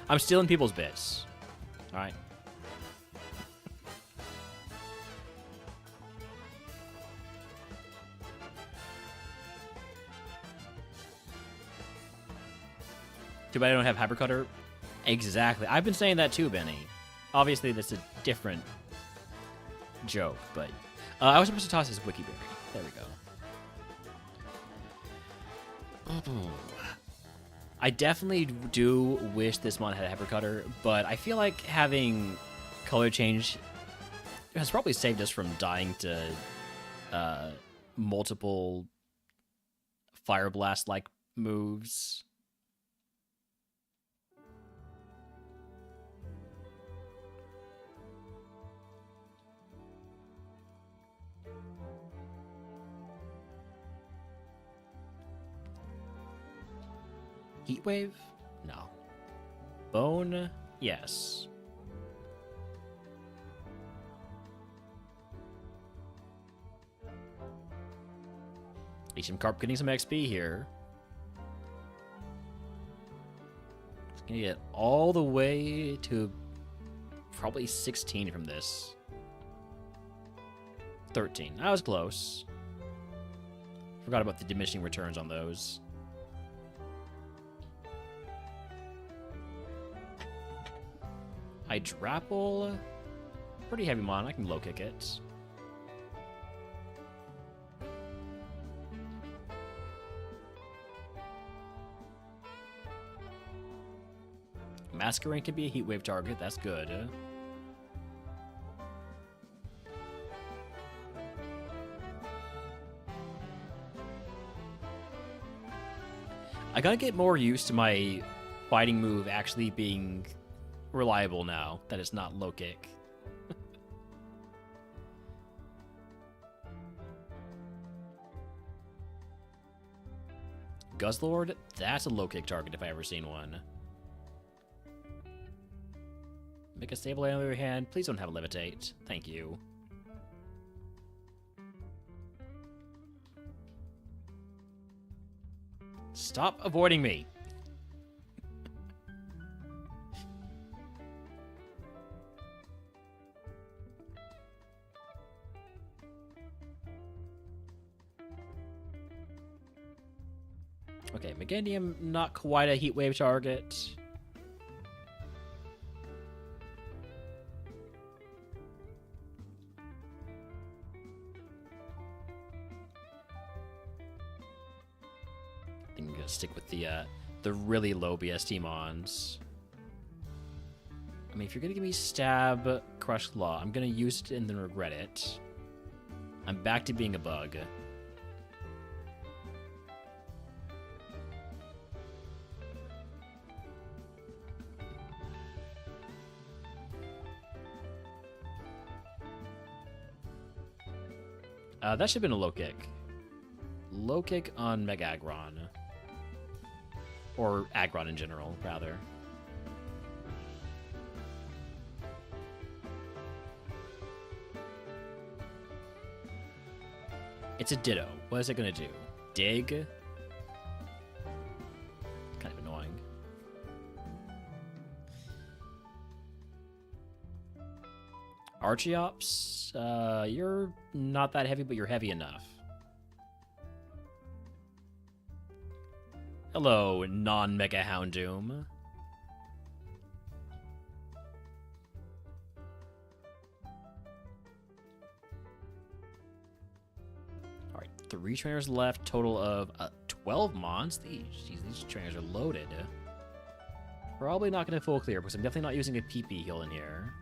I'm stealing people's bits. Alright. Too bad I don't have Hypercutter. Exactly. I've been saying that too, Benny. Obviously, that's a different joke, but... I was supposed to toss his Wikiberry. There we go. I definitely do wish this mon had a Hypercutter, but I feel like having color change has probably saved us from dying to multiple Fire Blast-like moves. Heat Wave? No. Bone? Yes. HM Carp getting some XP here. It's gonna get all the way to probably 16 from this. 13. I was close. Forgot about the diminishing returns on those. Hydrapple. Pretty heavy mon. I can low kick it. Masquerain can be a heatwave target. That's good. I gotta get more used to my fighting move actually being reliable now that it's not low kick. Guzzlord, that's a low kick target if I ever seen one. Make a stable on the other hand. Please don't have a levitate. Thank you. Stop avoiding me. Okay, Megandium, not quite a heatwave target. I think I'm gonna stick with the really low BST mons. I mean, if you're gonna give me stab, crush claw, I'm gonna use it and then regret it. I'm back to being a bug. That should have been a low kick. Low kick on Mega Aggron. Or Aggron in general, rather. It's a Ditto. What is it going to do? Dig? Kind of annoying. Archeops, you're not that heavy, but you're heavy enough. Hello, non-Mega Houndoom. Alright, 3 trainers left, total of 12 mons. These trainers are loaded. Probably not going to full clear, because I'm definitely not using a PP heal in here.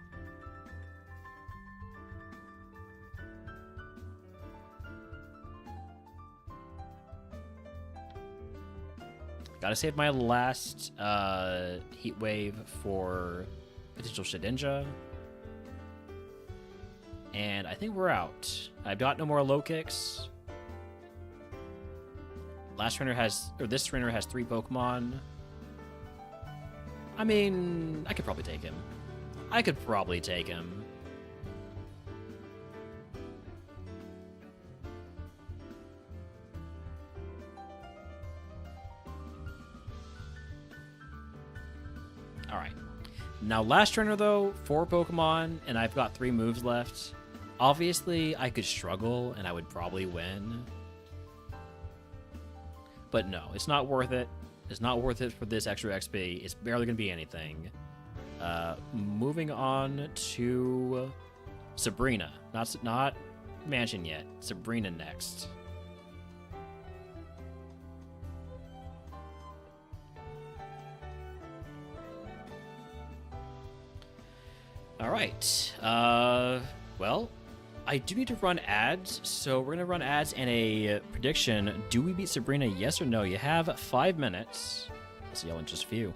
Gotta save my last heat wave for potential Shedinja. And I think we're out. I've got no more low kicks. This trainer has 3 Pokemon. I mean, I could probably take him. Alright. Now, last trainer, though, 4 Pokemon, and I've got 3 moves left. Obviously, I could struggle, and I would probably win. But no, it's not worth it. It's not worth it for this extra XP. It's barely going to be anything. Moving on to Sabrina. Not Mansion yet. Sabrina next. All right. Well, I do need to run ads, so we're going to run ads and a prediction. Do we beat Sabrina, yes or no? You have 5 minutes. I'll see y'all in just a few.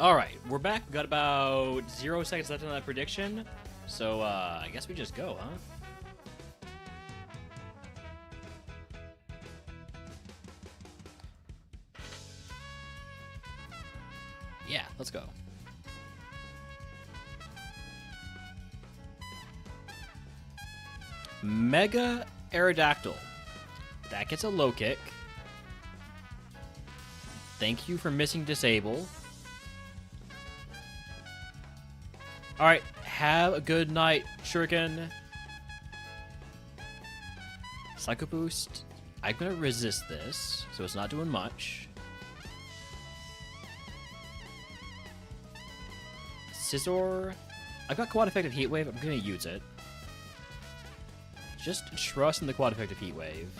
All right, we're back. We got about 0 seconds left on that prediction. So, I guess we just go, huh? Yeah, let's go. Mega Aerodactyl. That gets a low kick. Thank you for missing Disable. Alright, have a good night, Shuriken. Psycho Boost. I'm gonna resist this, so it's not doing much. Scizor. I've got Quad Effective Heat Wave, I'm gonna use it. Just trust in the Quad Effective Heat Wave.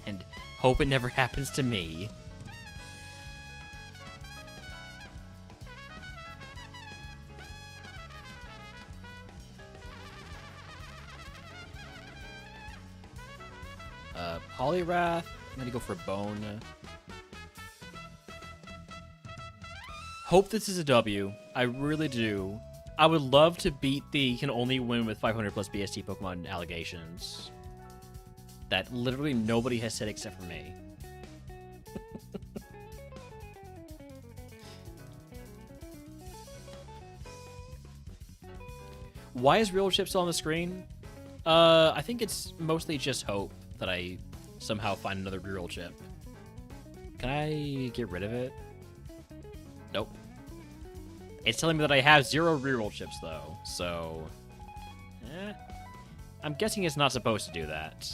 And hope it never happens to me. Poliwrath. I'm gonna go for Bone. Hope this is a W. I really do. I would love to beat the can only win with 500 plus BST Pokemon allegations. That literally nobody has said except for me. Why is Real Chip still on the screen? I think it's mostly just hope that I somehow find another Real Chip. Can I get rid of it? Nope. It's telling me that I have 0 reroll chips, though, so... I'm guessing it's not supposed to do that.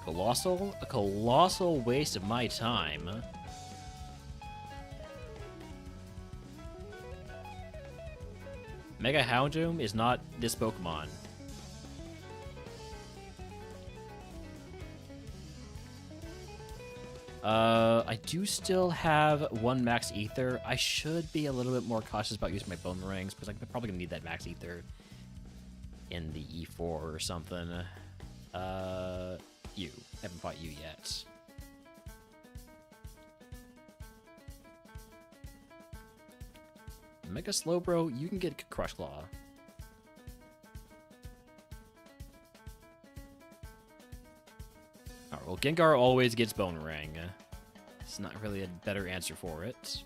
Colossal? A colossal waste of my time. Mega Houndoom is not this Pokemon. I do still have 1 Max Ether. I should be a little bit more cautious about using my Boomerangs, because I'm probably going to need that Max Ether in the E4 or something. You. Haven't fought you yet. Mega Slowbro, you can get Crush Claw. Alright, well, Gengar always gets Boomerang. It's not really a better answer for it.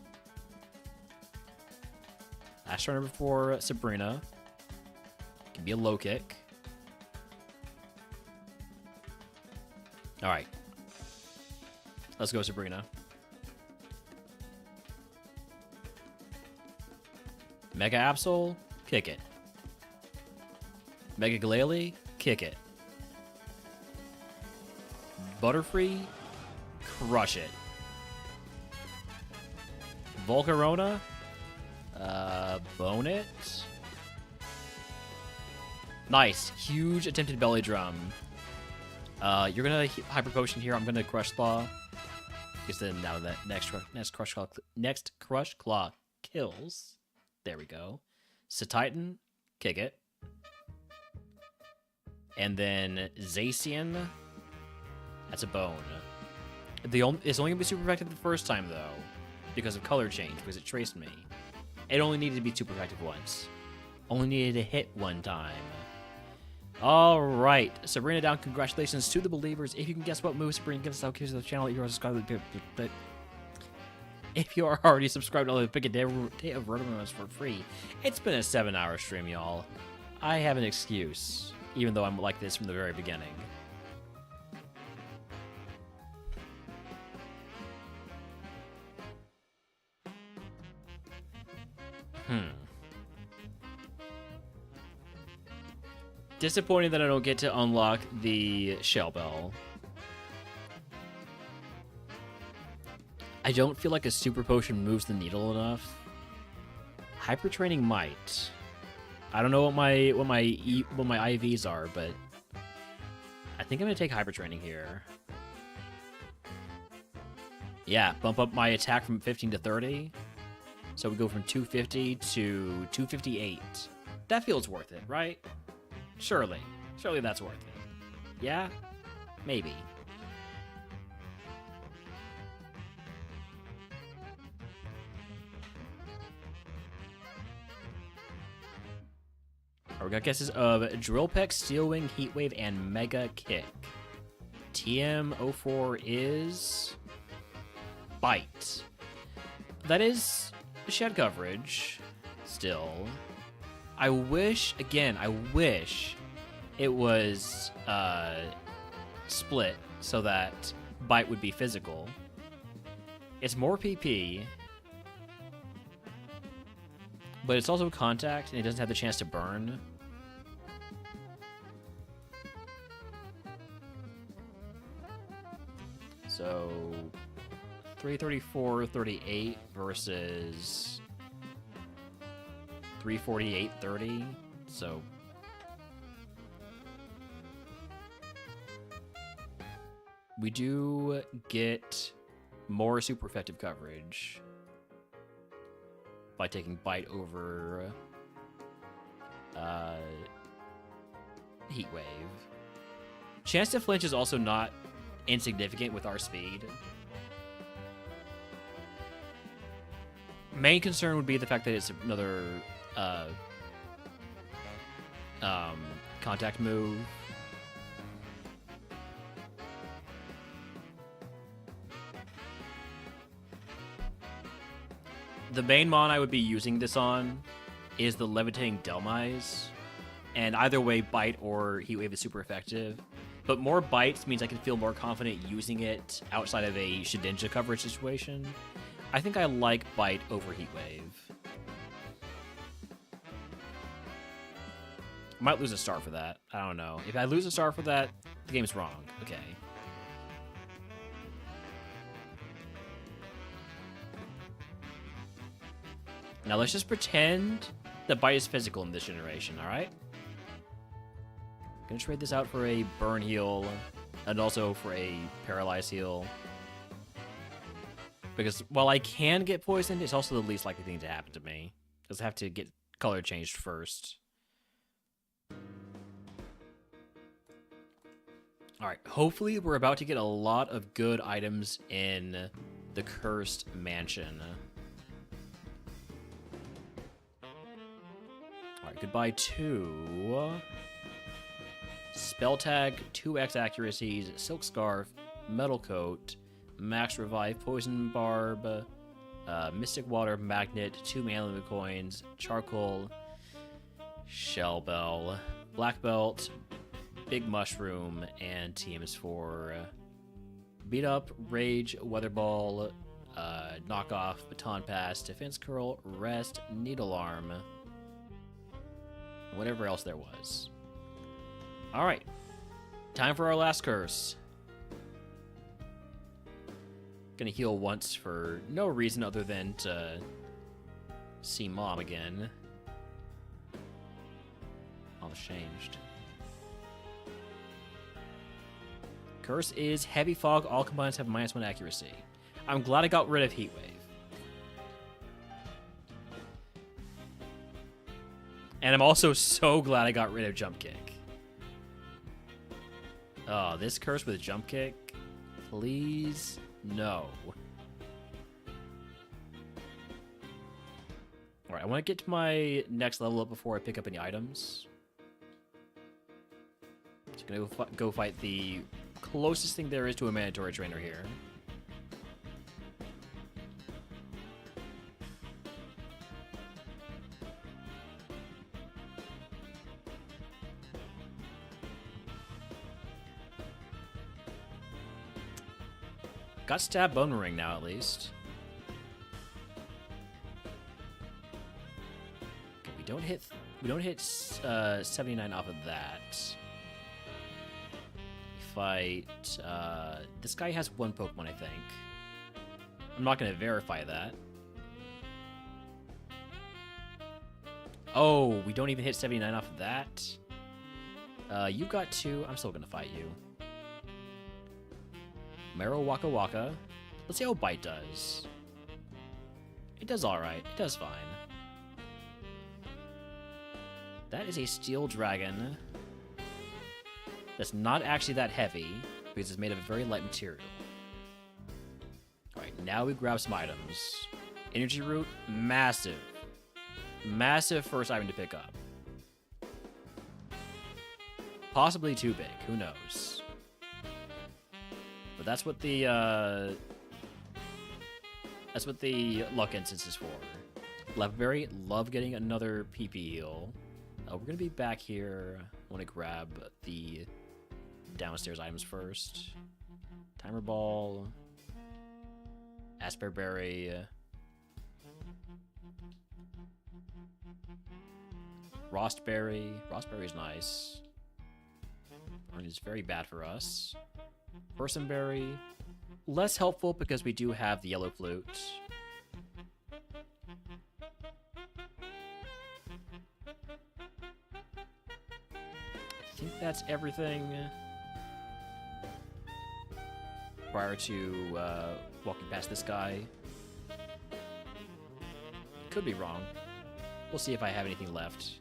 Last turn for Sabrina. Can be a low kick. Alright. Let's go, Sabrina. Mega Absol, kick it. Mega Glalie, kick it. Butterfree, crush it. Volcarona, bone it. Nice, huge attempted belly drum. You're gonna Hyper Potion here. I'm gonna Crush Claw, because then now that next Crush Claw kills. There we go. Satitan, kick it. And then Zacian, that's a bone. It's only going to be super effective the first time, though, because of color change, because it traced me. It only needed to be super effective once. Only needed to hit 1 time. Alright, Sabrina down. Congratulations to the believers. If you can guess what move Sabrina gives out to the channel, you're subscribed. If you are already subscribed, I'll pick a day of RogueMon for free. It's been a 7-hour stream, y'all. I have an excuse, even though I'm like this from the very beginning. Disappointing that I don't get to unlock the Shell Bell. I don't feel like a Super Potion moves the needle enough. Hyper Training might. I don't know what my IVs are, but I think I'm gonna take Hyper Training here. Yeah, bump up my attack from 15 to 30. So we go from 250 to 258. That feels worth it, right? Surely. Surely that's worth it. Yeah? Maybe. We got guesses of Drill Peck, Steel Wing, Heat Wave, and Mega Kick. TM04 is Bite. That is shed coverage. Still, I wish it was split so that Bite would be physical. It's more PP, but it's also contact, and it doesn't have the chance to burn. So 334.38 versus 348.30. So we do get more super effective coverage by taking Bite over Heat Wave. Chance to flinch is also not insignificant with our speed. Main concern would be the fact that it's another contact move. The main mon I would be using this on is the Levitating Delmise, and either way, Bite or Heat Wave is super effective. But more bites means I can feel more confident using it outside of a Shedinja coverage situation. I think I like Bite over Heat Wave. I might lose a star for that. I don't know. If I lose a star for that, the game's wrong. Okay. Now let's just pretend that Bite is physical in this generation, alright? Gonna trade this out for a burn heal, and also for a paralyze heal. Because while I can get poisoned, it's also the least likely thing to happen to me. Because I have to get color changed first. Alright, hopefully we're about to get a lot of good items in the Cursed Mansion. Alright, goodbye to Spell Tag, 2x accuracies, Silk Scarf, Metal Coat, Max Revive, Poison Barb, Mystic Water, Magnet, 2 Mana Coins, Charcoal, Shell Bell, Black Belt, Big Mushroom, and TMs for Beat Up, Rage, Weather Ball, Knockoff, Baton Pass, Defense Curl, Rest, Needle Arm, whatever else there was. Alright, time for our last curse. Gonna heal once for no reason other than to see Mom again. All changed. Curse is Heavy Fog. All combines have -1 accuracy. I'm glad I got rid of Heat Wave. And I'm also so glad I got rid of Jump Kick. Oh, this curse with Jump Kick? Please, no. Alright, I want to get to my next level up before I pick up any items. Just gonna go fight the closest thing there is to a mandatory trainer here. Got Stab Bone Ring now, at least. Okay, we don't hit 79 off of that. We fight. This guy has 1 Pokemon, I think. I'm not gonna verify that. Oh, we don't even hit 79 off of that. You got 2. I'm still gonna fight you. Marrow Waka Waka. Let's see how Bite does. It does alright. It does fine. That is a Steel Dragon. That's not actually that heavy, because it's made of a very light material. Alright, now we grab some items. Energy Root, massive. Massive first item to pick up. Possibly too big. Who knows? But that's what the luck instance is for. Leatherberry, love getting another PP heal. We're gonna be back here. I want to grab the downstairs items first. Timer ball, Asperberry, Rostberry. Rostberry's nice. Burn is very bad for us. Personberry, less helpful because we do have the yellow flute. I think that's everything prior to walking past this guy. Could be wrong. We'll see if I have anything left.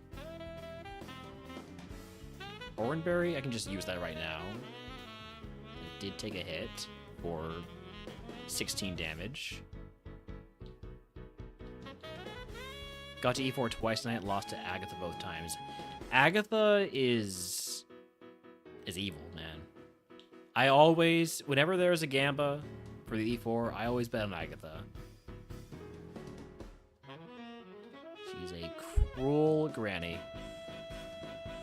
Oranberry, I can just use that right now. It did take a hit for 16 damage. Got to E4 twice tonight, lost to Agatha both times. Agatha is evil, man. I always, whenever there's a Gamba for the E4, I always bet on Agatha. She's a cruel granny.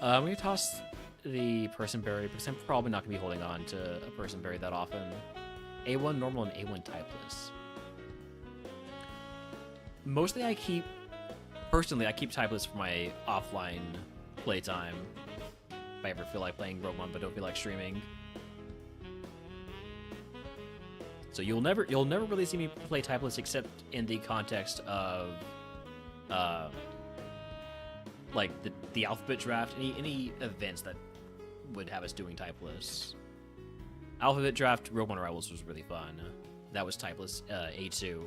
I'm going to toss the Personberry because I'm probably not going to be holding on to a Personberry that often. A1 normal and A1 typeless. Mostly I keep typeless for my offline playtime. If I ever feel like playing RogueMon but don't feel like streaming. So you'll never really see me play typeless except in the context of like the alphabet draft, any events that would have us doing typeless. Alphabet draft RogueMon Rivals was really fun. That was typeless A2.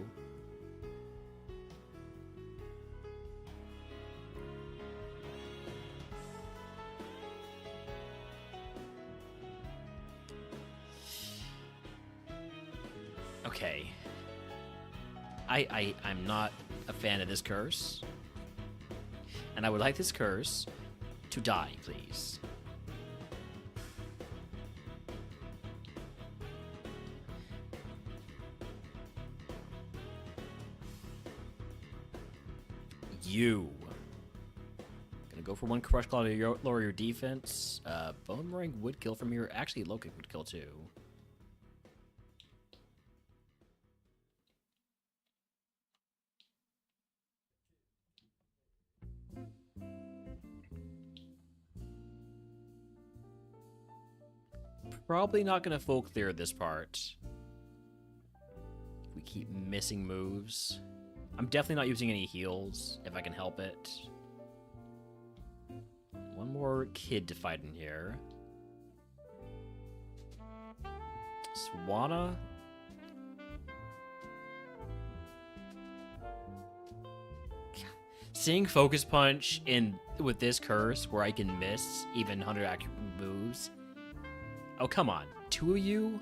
Okay. I'm not a fan of this curse. And I would like this curse to die, please. You. Gonna go for one Crush Claw to lower your defense. Bone Ring would kill from here. Actually, Low Kick would kill too. Probably not going to full clear this part. We keep missing moves. I'm definitely not using any heals, if I can help it. One more kid to fight in here. Swanna? Seeing Focus Punch with this curse, where I can miss even 100 accurate moves. Oh, come on. Two of you?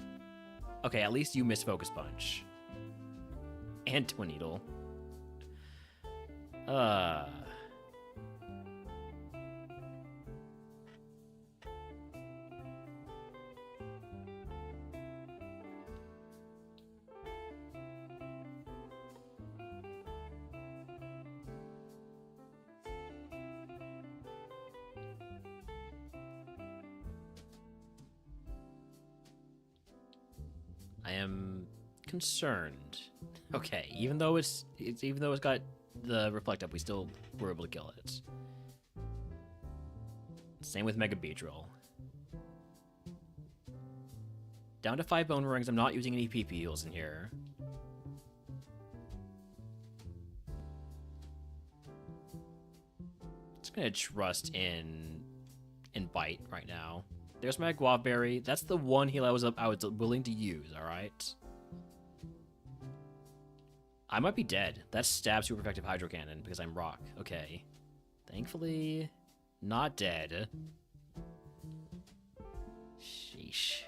Okay, at least you missed Focus Punch. And Twin Needle. I am concerned. Okay, even though it's got the Reflect Up, we still were able to kill it. Same with Mega Beedrill. Down to 5 Bone Rings. I'm not using any PP heals in here. Just gonna trust in Bite right now. There's my Guava Berry. That's the one heal I was willing to use, alright? I might be dead. That's Stab Super Effective Hydro Cannon because I'm rock. Okay. Thankfully, not dead. Sheesh.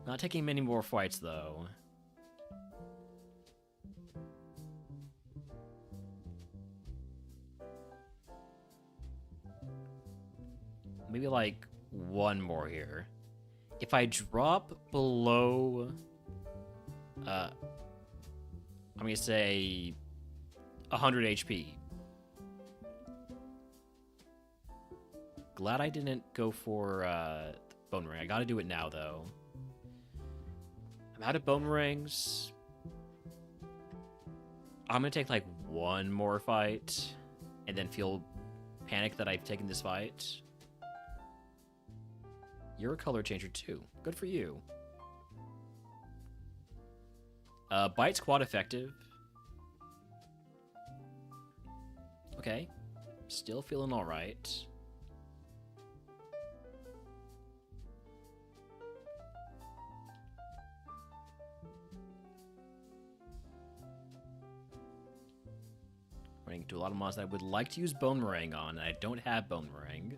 Not taking many more fights, though. maybe like one more here. If I drop below, I'm gonna say 100 HP. Glad I didn't go for bone ring. I gotta do it now though. I'm out of bone rings. I'm gonna take like one more fight and then feel panic that I've taken this fight. You're a color changer too. Good for you. Bite's quad effective. Okay. Still feeling alright. Running into a lot of mons that I would like to use Bone Meringue on, and I don't have Bone Meringue.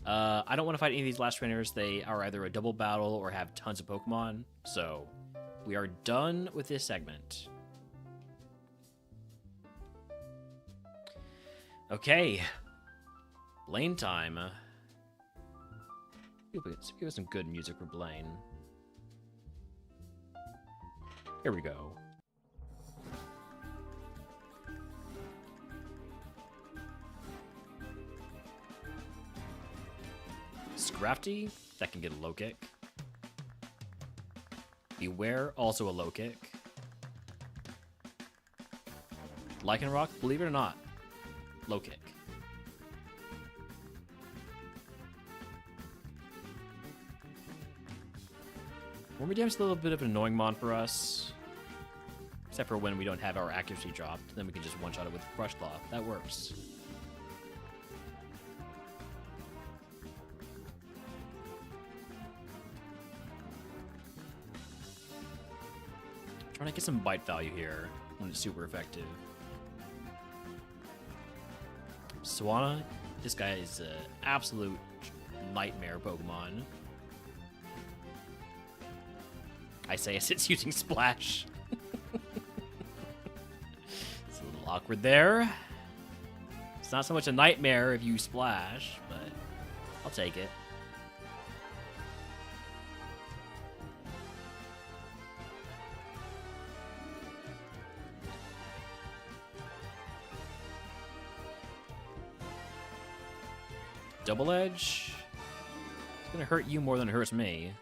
I don't want to fight any of these last trainers. They are either a double battle or have tons of Pokemon. So, we are done with this segment. Okay. Blaine time. Give us some good music for Blaine. Here we go. Scrafty, that can get a low kick. Beware, also a low kick. Lycanroc, believe it or not, low kick. Wormadam's a little bit of an annoying mon for us. Except for when we don't have our accuracy dropped. Then we can just one-shot it with Crush Claw. That works. Trying to get some bite value here when it's super effective. Swanna, this guy is an absolute nightmare Pokemon. I say as it's using Splash. It's a little awkward there. It's not so much a nightmare if you Splash, but I'll take it. Double Edge. It's gonna hurt you more than it hurts me.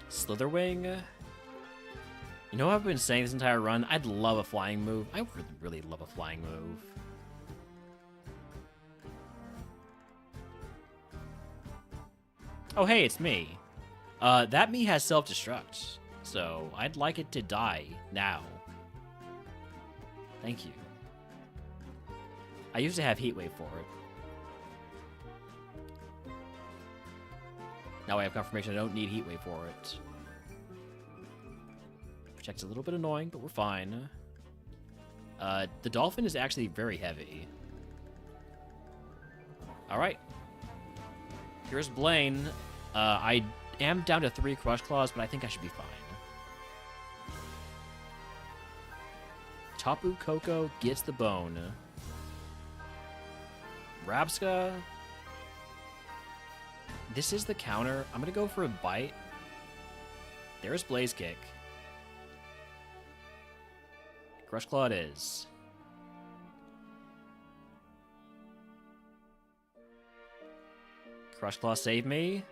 Slitherwing. You know what I've been saying this entire run? I'd love a flying move. I really, really love a flying move. Oh, hey, it's me. That me has self-destruct, so I'd like it to die now. Thank you. I used to have Heat Wave for it. Now I have confirmation I don't need Heat Wave for it. Protect's a little bit annoying, but we're fine. The Dolphin is actually very heavy. Alright. Here's Blaine. I am down to 3 Crush Claws, but I think I should be fine. Tapu Koko gets the bone. Rabska. This is the counter. I'm going to go for a bite. There's Blaze Kick. Crush Claw it is. Crush Claw save me.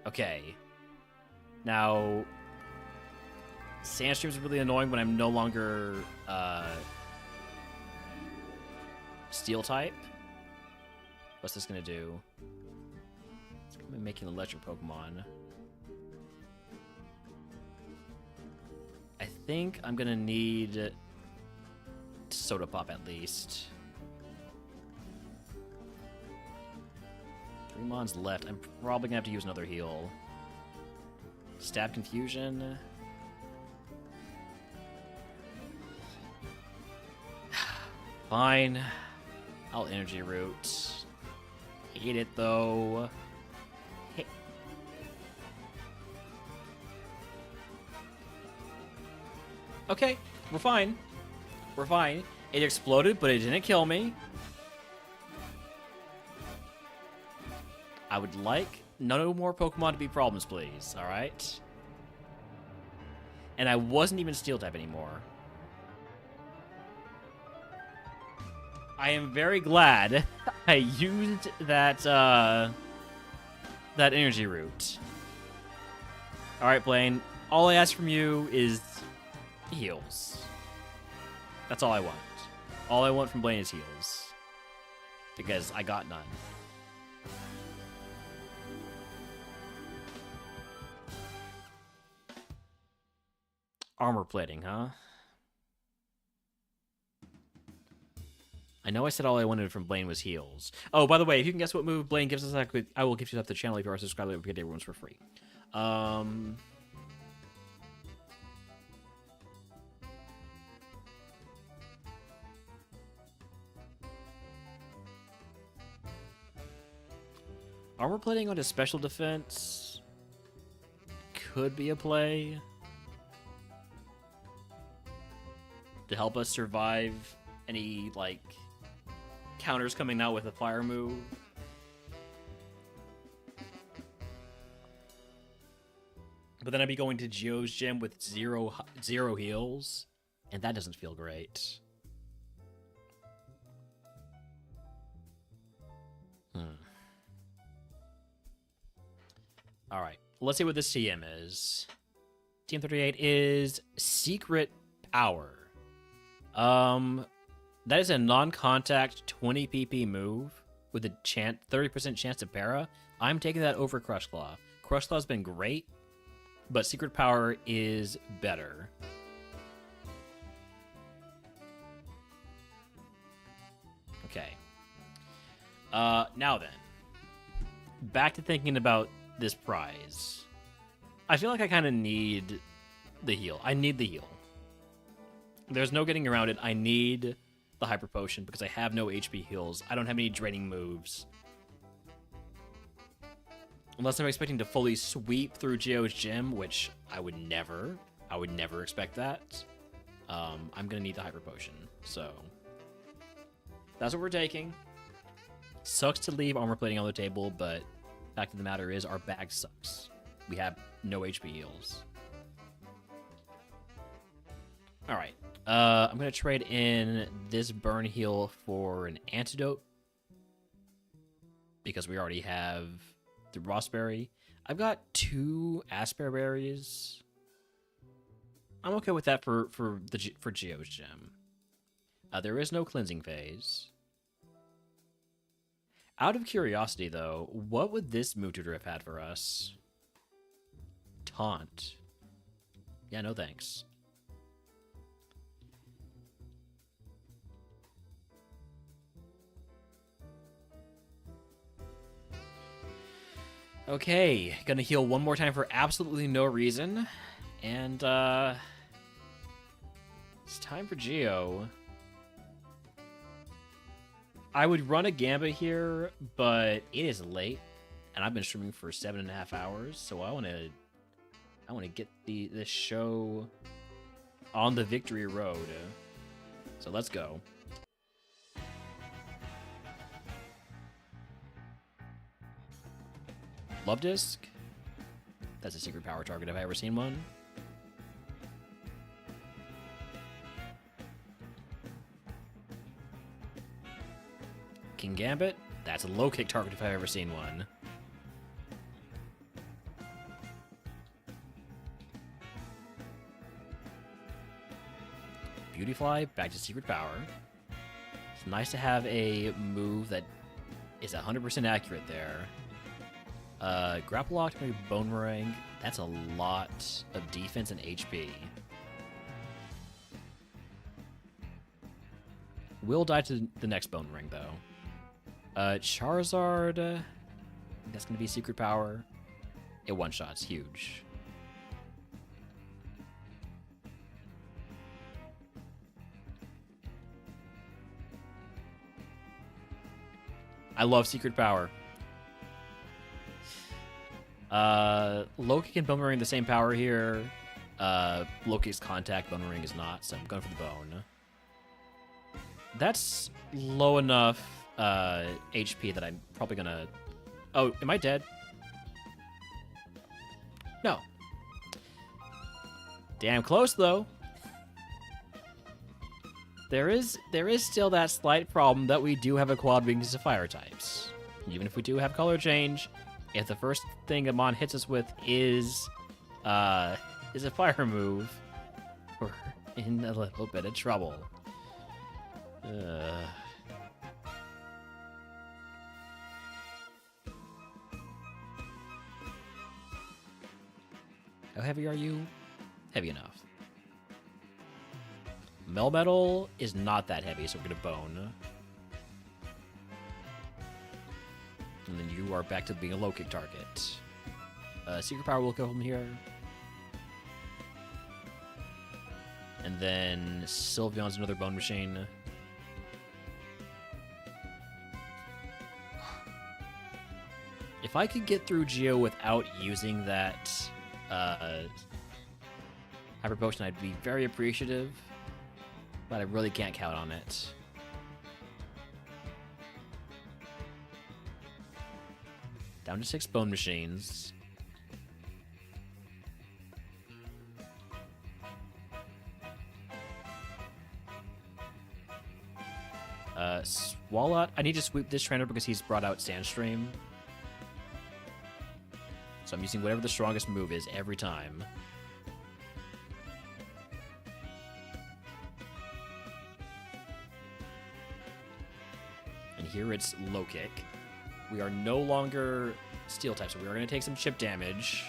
Okay. Now, Sandstream's really annoying when I'm no longer Steel type. What's this gonna do? It's gonna be making an electric Pokemon. I think I'm gonna need Soda Pop at least. 3 mons left. I'm probably gonna have to use another heal. Stab Confusion. Fine. I'll energy root. Hate it though. Hey. Okay, we're fine. We're fine. It exploded, but it didn't kill me. I would like no more Pokemon to be problems, please. All right. And I wasn't even Steel type anymore. I am very glad I used that that energy root. All right, Blaine. All I ask from you is heals. That's all I want. All I want from Blaine is heals. Because I got none. Armor plating, huh? I know I said all I wanted from Blaine was heals. Oh, by the way, if you can guess what move Blaine gives us, I will give you up the channel if you are subscribed. We get day rooms for free. Armor plating on his special defense could be a play to help us survive any, like, counters coming out with a fire move. But then I'd be going to Geo's gym with zero heals, and that doesn't feel great. All right, let's see what this TM is. TM 38 is Secret Power. That is a non-contact 20 PP move with a 30% chance to para. I'm taking that over Crush Claw. Crush Claw's been great, but Secret Power is better. Okay. Now then, back to thinking about this prize. I feel like I kind of need the heal. I need the heal. There's no getting around it. I need the Hyper Potion because I have no HP heals. I don't have any draining moves. Unless I'm expecting to fully sweep through Geo's gym, which I would never expect that. I'm gonna need the Hyper Potion. So that's what we're taking. Sucks to leave armor plating on the table, but fact of the matter is our bag sucks. We have no HP heals. All right. I'm going to trade in this burn heal for an antidote because we already have the Rossberry. I've got 2 Asper Berries. I'm okay with that for Geo's gym. There is no cleansing phase. Out of curiosity, though, what would this move tutor have had for us? Taunt. Yeah, no thanks. Okay, gonna heal one more time for absolutely no reason. And, it's time for Geo. I would run a Gambit here, but it is late, and I've been streaming for 7.5 hours, so I want to get this show on the victory road. So let's go. Love Disc. That's a secret power target if I ever seen one. King Gambit. That's a low kick target if I've ever seen one. Beautyfly, back to secret power. It's nice to have a move that is 100% accurate there. Grapple Lock, maybe Boomerang. That's a lot of defense and HP. Will die to the next Boomerang, though. Charizard, that's going to be secret power. It one-shots, huge. I love secret power. Low kick and bone ring the same power here. Low kick's contact, bone ring is not, so I'm going for the bone. That's low enough HP that I'm probably gonna... Oh, am I dead? No. Damn close, though. There is still that slight problem that we do have a quad weakness to fire types. Even if we do have color change, if the first thing a mon hits us with is a fire move, we're in a little bit of trouble. How heavy are you? Heavy enough. Melmetal is not that heavy, so we're gonna bone. And then you are back to being a low kick target. Secret power will go from here. And then Sylveon's another bone machine. If I could get through Geo without using that Hyper Potion, I'd be very appreciative. But I really can't count on it. Down to 6 bone machines. Swalot. I need to sweep this trainer because he's brought out Sandstream. So I'm using whatever the strongest move is every time. And here it's low kick. We are no longer steel type, so we are going to take some chip damage.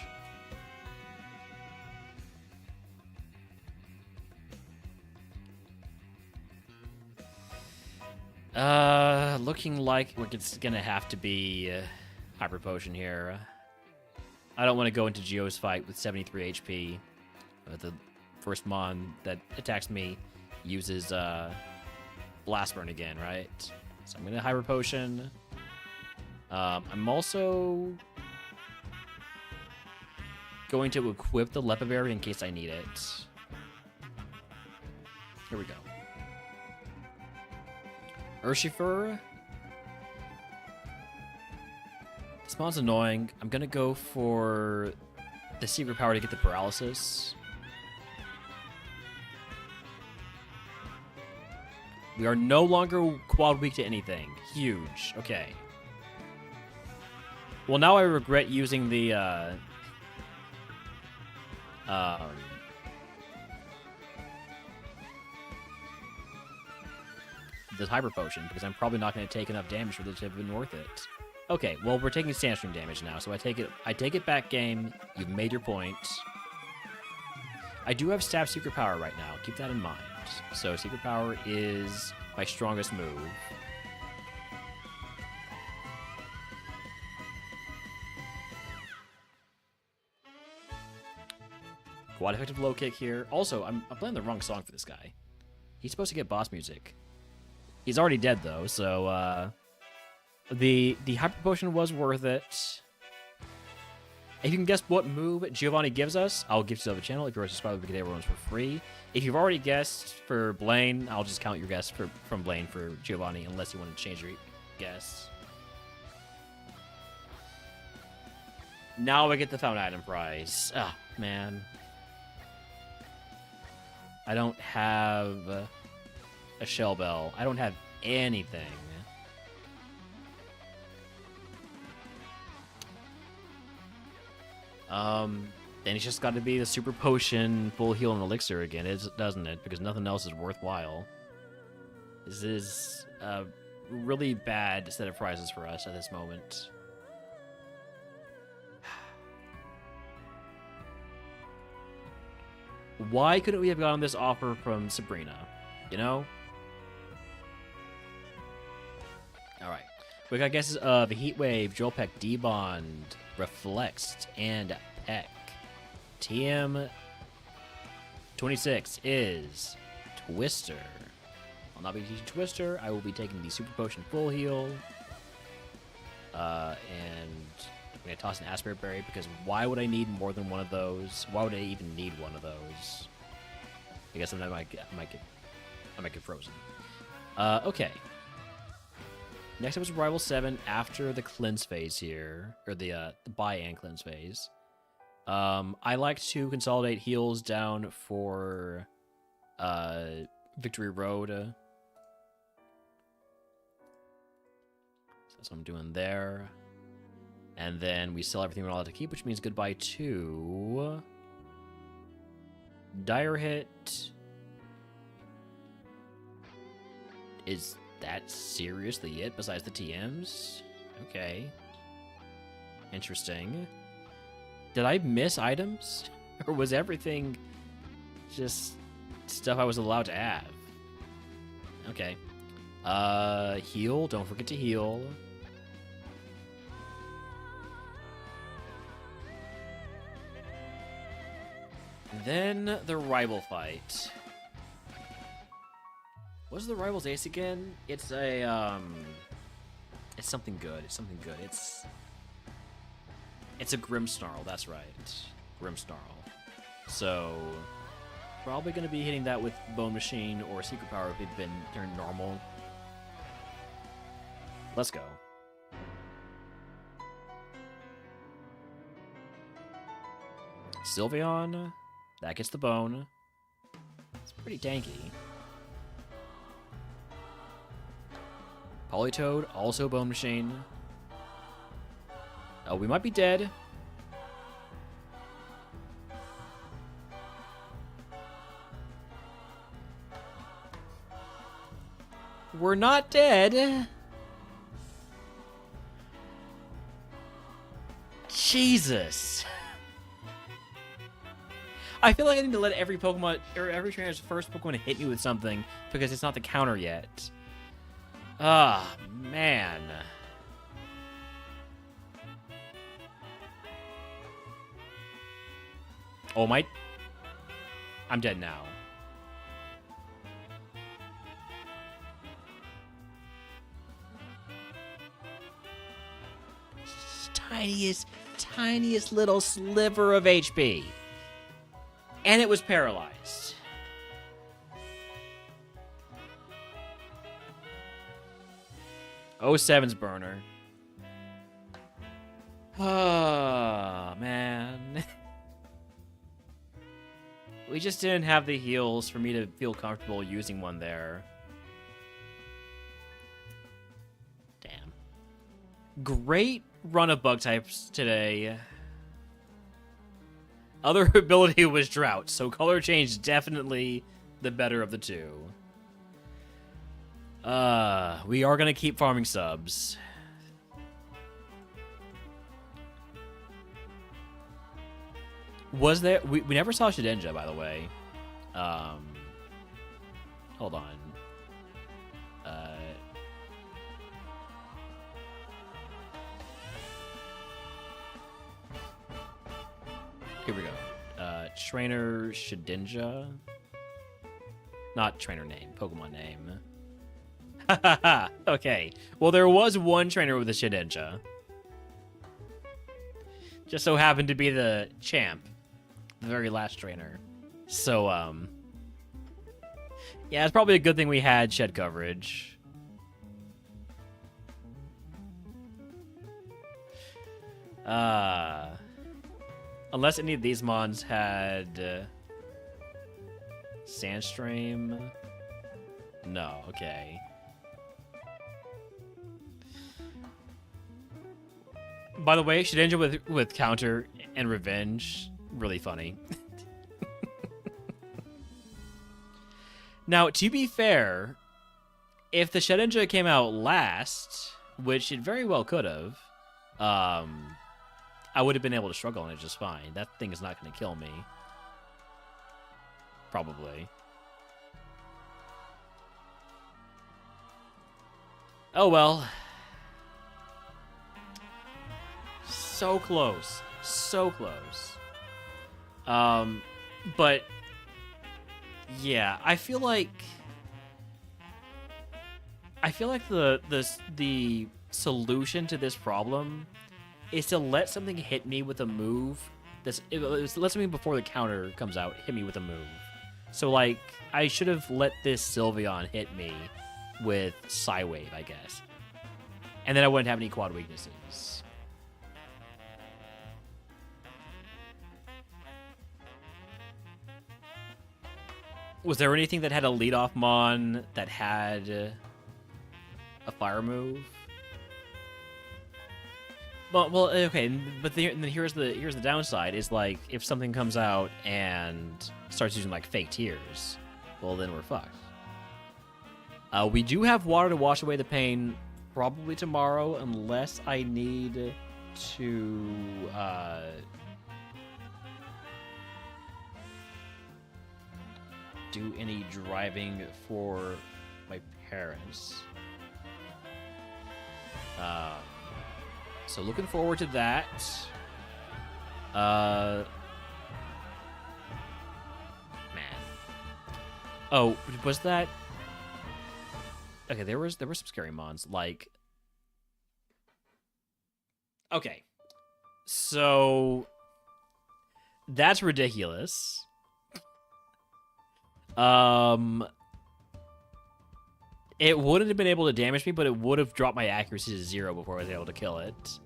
Looking like we're going to have to be Hyper Potion here. I don't want to go into Geo's fight with 73 HP. The first Mon that attacks me uses Blast Burn again, right? So I'm going to Hyper Potion. I'm also going to equip the Lepa Berry in case I need it. Here we go. Urshifer. This mon's annoying. I'm going to go for the secret power to get the paralysis. We are no longer quad weak to anything. Huge. Okay. Well, now I regret using the Hyper Potion because I'm probably not going to take enough damage for this to have been worth it. Okay, well we're taking Sandstream damage now, so I take it back, game. You've made your point. I do have Stab Secret Power right now. Keep that in mind. So Secret Power is my strongest move. Quad effective low kick here. Also, I'm playing the wrong song for this guy. He's supposed to get boss music. He's already dead though, so the Hyper Potion was worth it. If you can guess what move Giovanni gives us, I'll give you the channel. If you're subscribed, we can get everyone's for free. If you've already guessed for Blaine, I'll just count your guess from Blaine for Giovanni, unless you want to change your guess. Now I get the found item prize. Ah, man. I don't have a shell bell. I don't have anything. Then it's just got to be the super potion, full heal, and elixir again, doesn't it? Because nothing else is worthwhile. This is a really bad set of prizes for us at this moment. Why couldn't we have gotten this offer from Sabrina? You know? Alright. We got guesses of Heat Wave, Joel Peck, D-Bond, Reflexed, and Peck. TM 26 is Twister. I'll not be teaching Twister. I will be taking the Super Potion Full Heal. And I'm going to toss an Aspirate Berry because why would I need more than one of those? Why would I even need one of those? I guess I might get frozen. Okay. Next up is Rival 7 after the cleanse phase here, or the buy and cleanse phase. I like to consolidate heals down for Victory Road. So that's what I'm doing there. And then we sell everything we're allowed to keep, which means goodbye to Dire Hit. Is that seriously it besides the TMs? Okay. Interesting. Did I miss items? Or was everything just stuff I was allowed to have? Okay. Heal. Don't forget to heal. Then the rival fight. What's the rival's ace again? It's a it's something good. It's something good. It's a Grimmsnarl, that's right. Grimmsnarl. So probably gonna be hitting that with Bone Machine or Secret Power if it'd been turned normal. Let's go. Sylveon. That gets the bone. It's pretty tanky. Politoed, also Bone Machine. Oh, we might be dead. We're not dead. Jesus. I feel like I need to let every Pokemon, or every trainer's first Pokemon hit me with something because it's not the counter yet. Ah, man. Oh, I'm dead now. Tiniest little sliver of HP. And it was paralyzed. Oh, 7's burner. Oh, man. We just didn't have the heals for me to feel comfortable using one there. Damn. Great run of bug types today. Other ability was Drought, so color change definitely the better of the two. We are gonna keep farming subs. Was there... We never saw Shedinja, by the way. Hold on. Here we go. Trainer Shedinja. Not trainer name, Pokemon name. Hahaha. Okay. Well, there was one trainer with a Shedinja. Just so happened to be the champ. The very last trainer. So, yeah, it's probably a good thing we had shed coverage. Unless any of these mons had Sandstream. No, okay. By the way, Shedinja with counter and revenge, really funny. Now, to be fair, if the Shedinja came out last, which it very well could have, I would have been able to struggle on it just fine. That thing is not going to kill me. Probably. Oh well. So close. So close. But yeah, I feel like the solution to this problem is to let something hit me with a move. Let something before the counter comes out hit me with a move. So, like, I should have let this Sylveon hit me with Psywave, I guess. And then I wouldn't have any quad weaknesses. Was there anything that had a lead-off Mon that had a fire move? Well, okay, but then here's the downside: is like if something comes out and starts using like fake tears, well then we're fucked. We do have water to wash away the pain, probably tomorrow, unless I need to do any driving for my parents. So looking forward to that. Man. Oh, was that? Okay, there were some scary mons. Like, okay, so that's ridiculous. It wouldn't have been able to damage me, but it would have dropped my accuracy to 0 before I was able to kill it.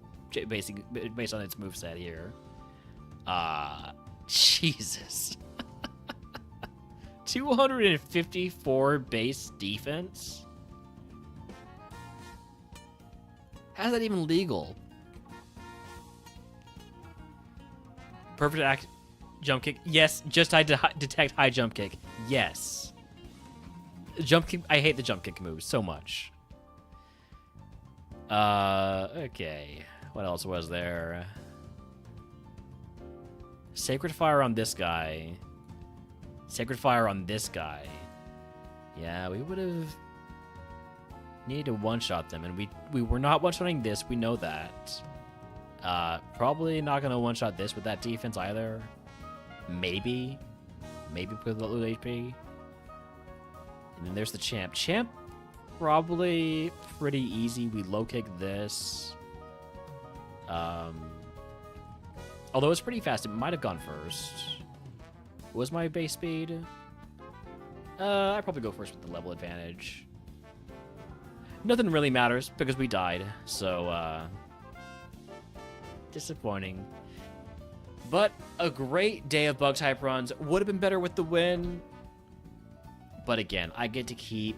Basically, based on its moveset here. Jesus. 254 base defense? How's that even legal? Perfect jump kick. Yes, just I detect high jump kick. Yes. Jump kick. I hate the jump kick moves so much. Okay. What else was there? Sacred Fire on this guy. Sacred Fire on this guy. Yeah, we would have needed to one-shot them, and we were not one-shotting this. We know that. Probably not gonna one-shot this with that defense either. Maybe with the low HP. And then there's the champ. Champ, probably pretty easy. We low kick this. Although it's pretty fast, it might have gone first. What was my base speed? I'd probably go first with the level advantage. Nothing really matters because we died, so disappointing. But a great day of bug type runs. Would have been better with the win. But again, I get to keep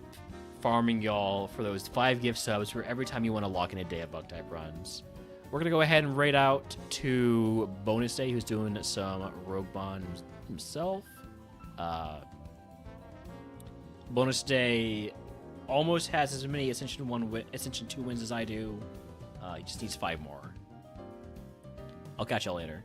farming y'all for those 5 gift subs for every time you want to lock in a day of bug type runs. We're going to go ahead and raid out to Bonus Day, who's doing some RogueMon himself. Bonus Day almost has as many Ascension 2 wins as I do. He just needs 5 more. I'll catch y'all later.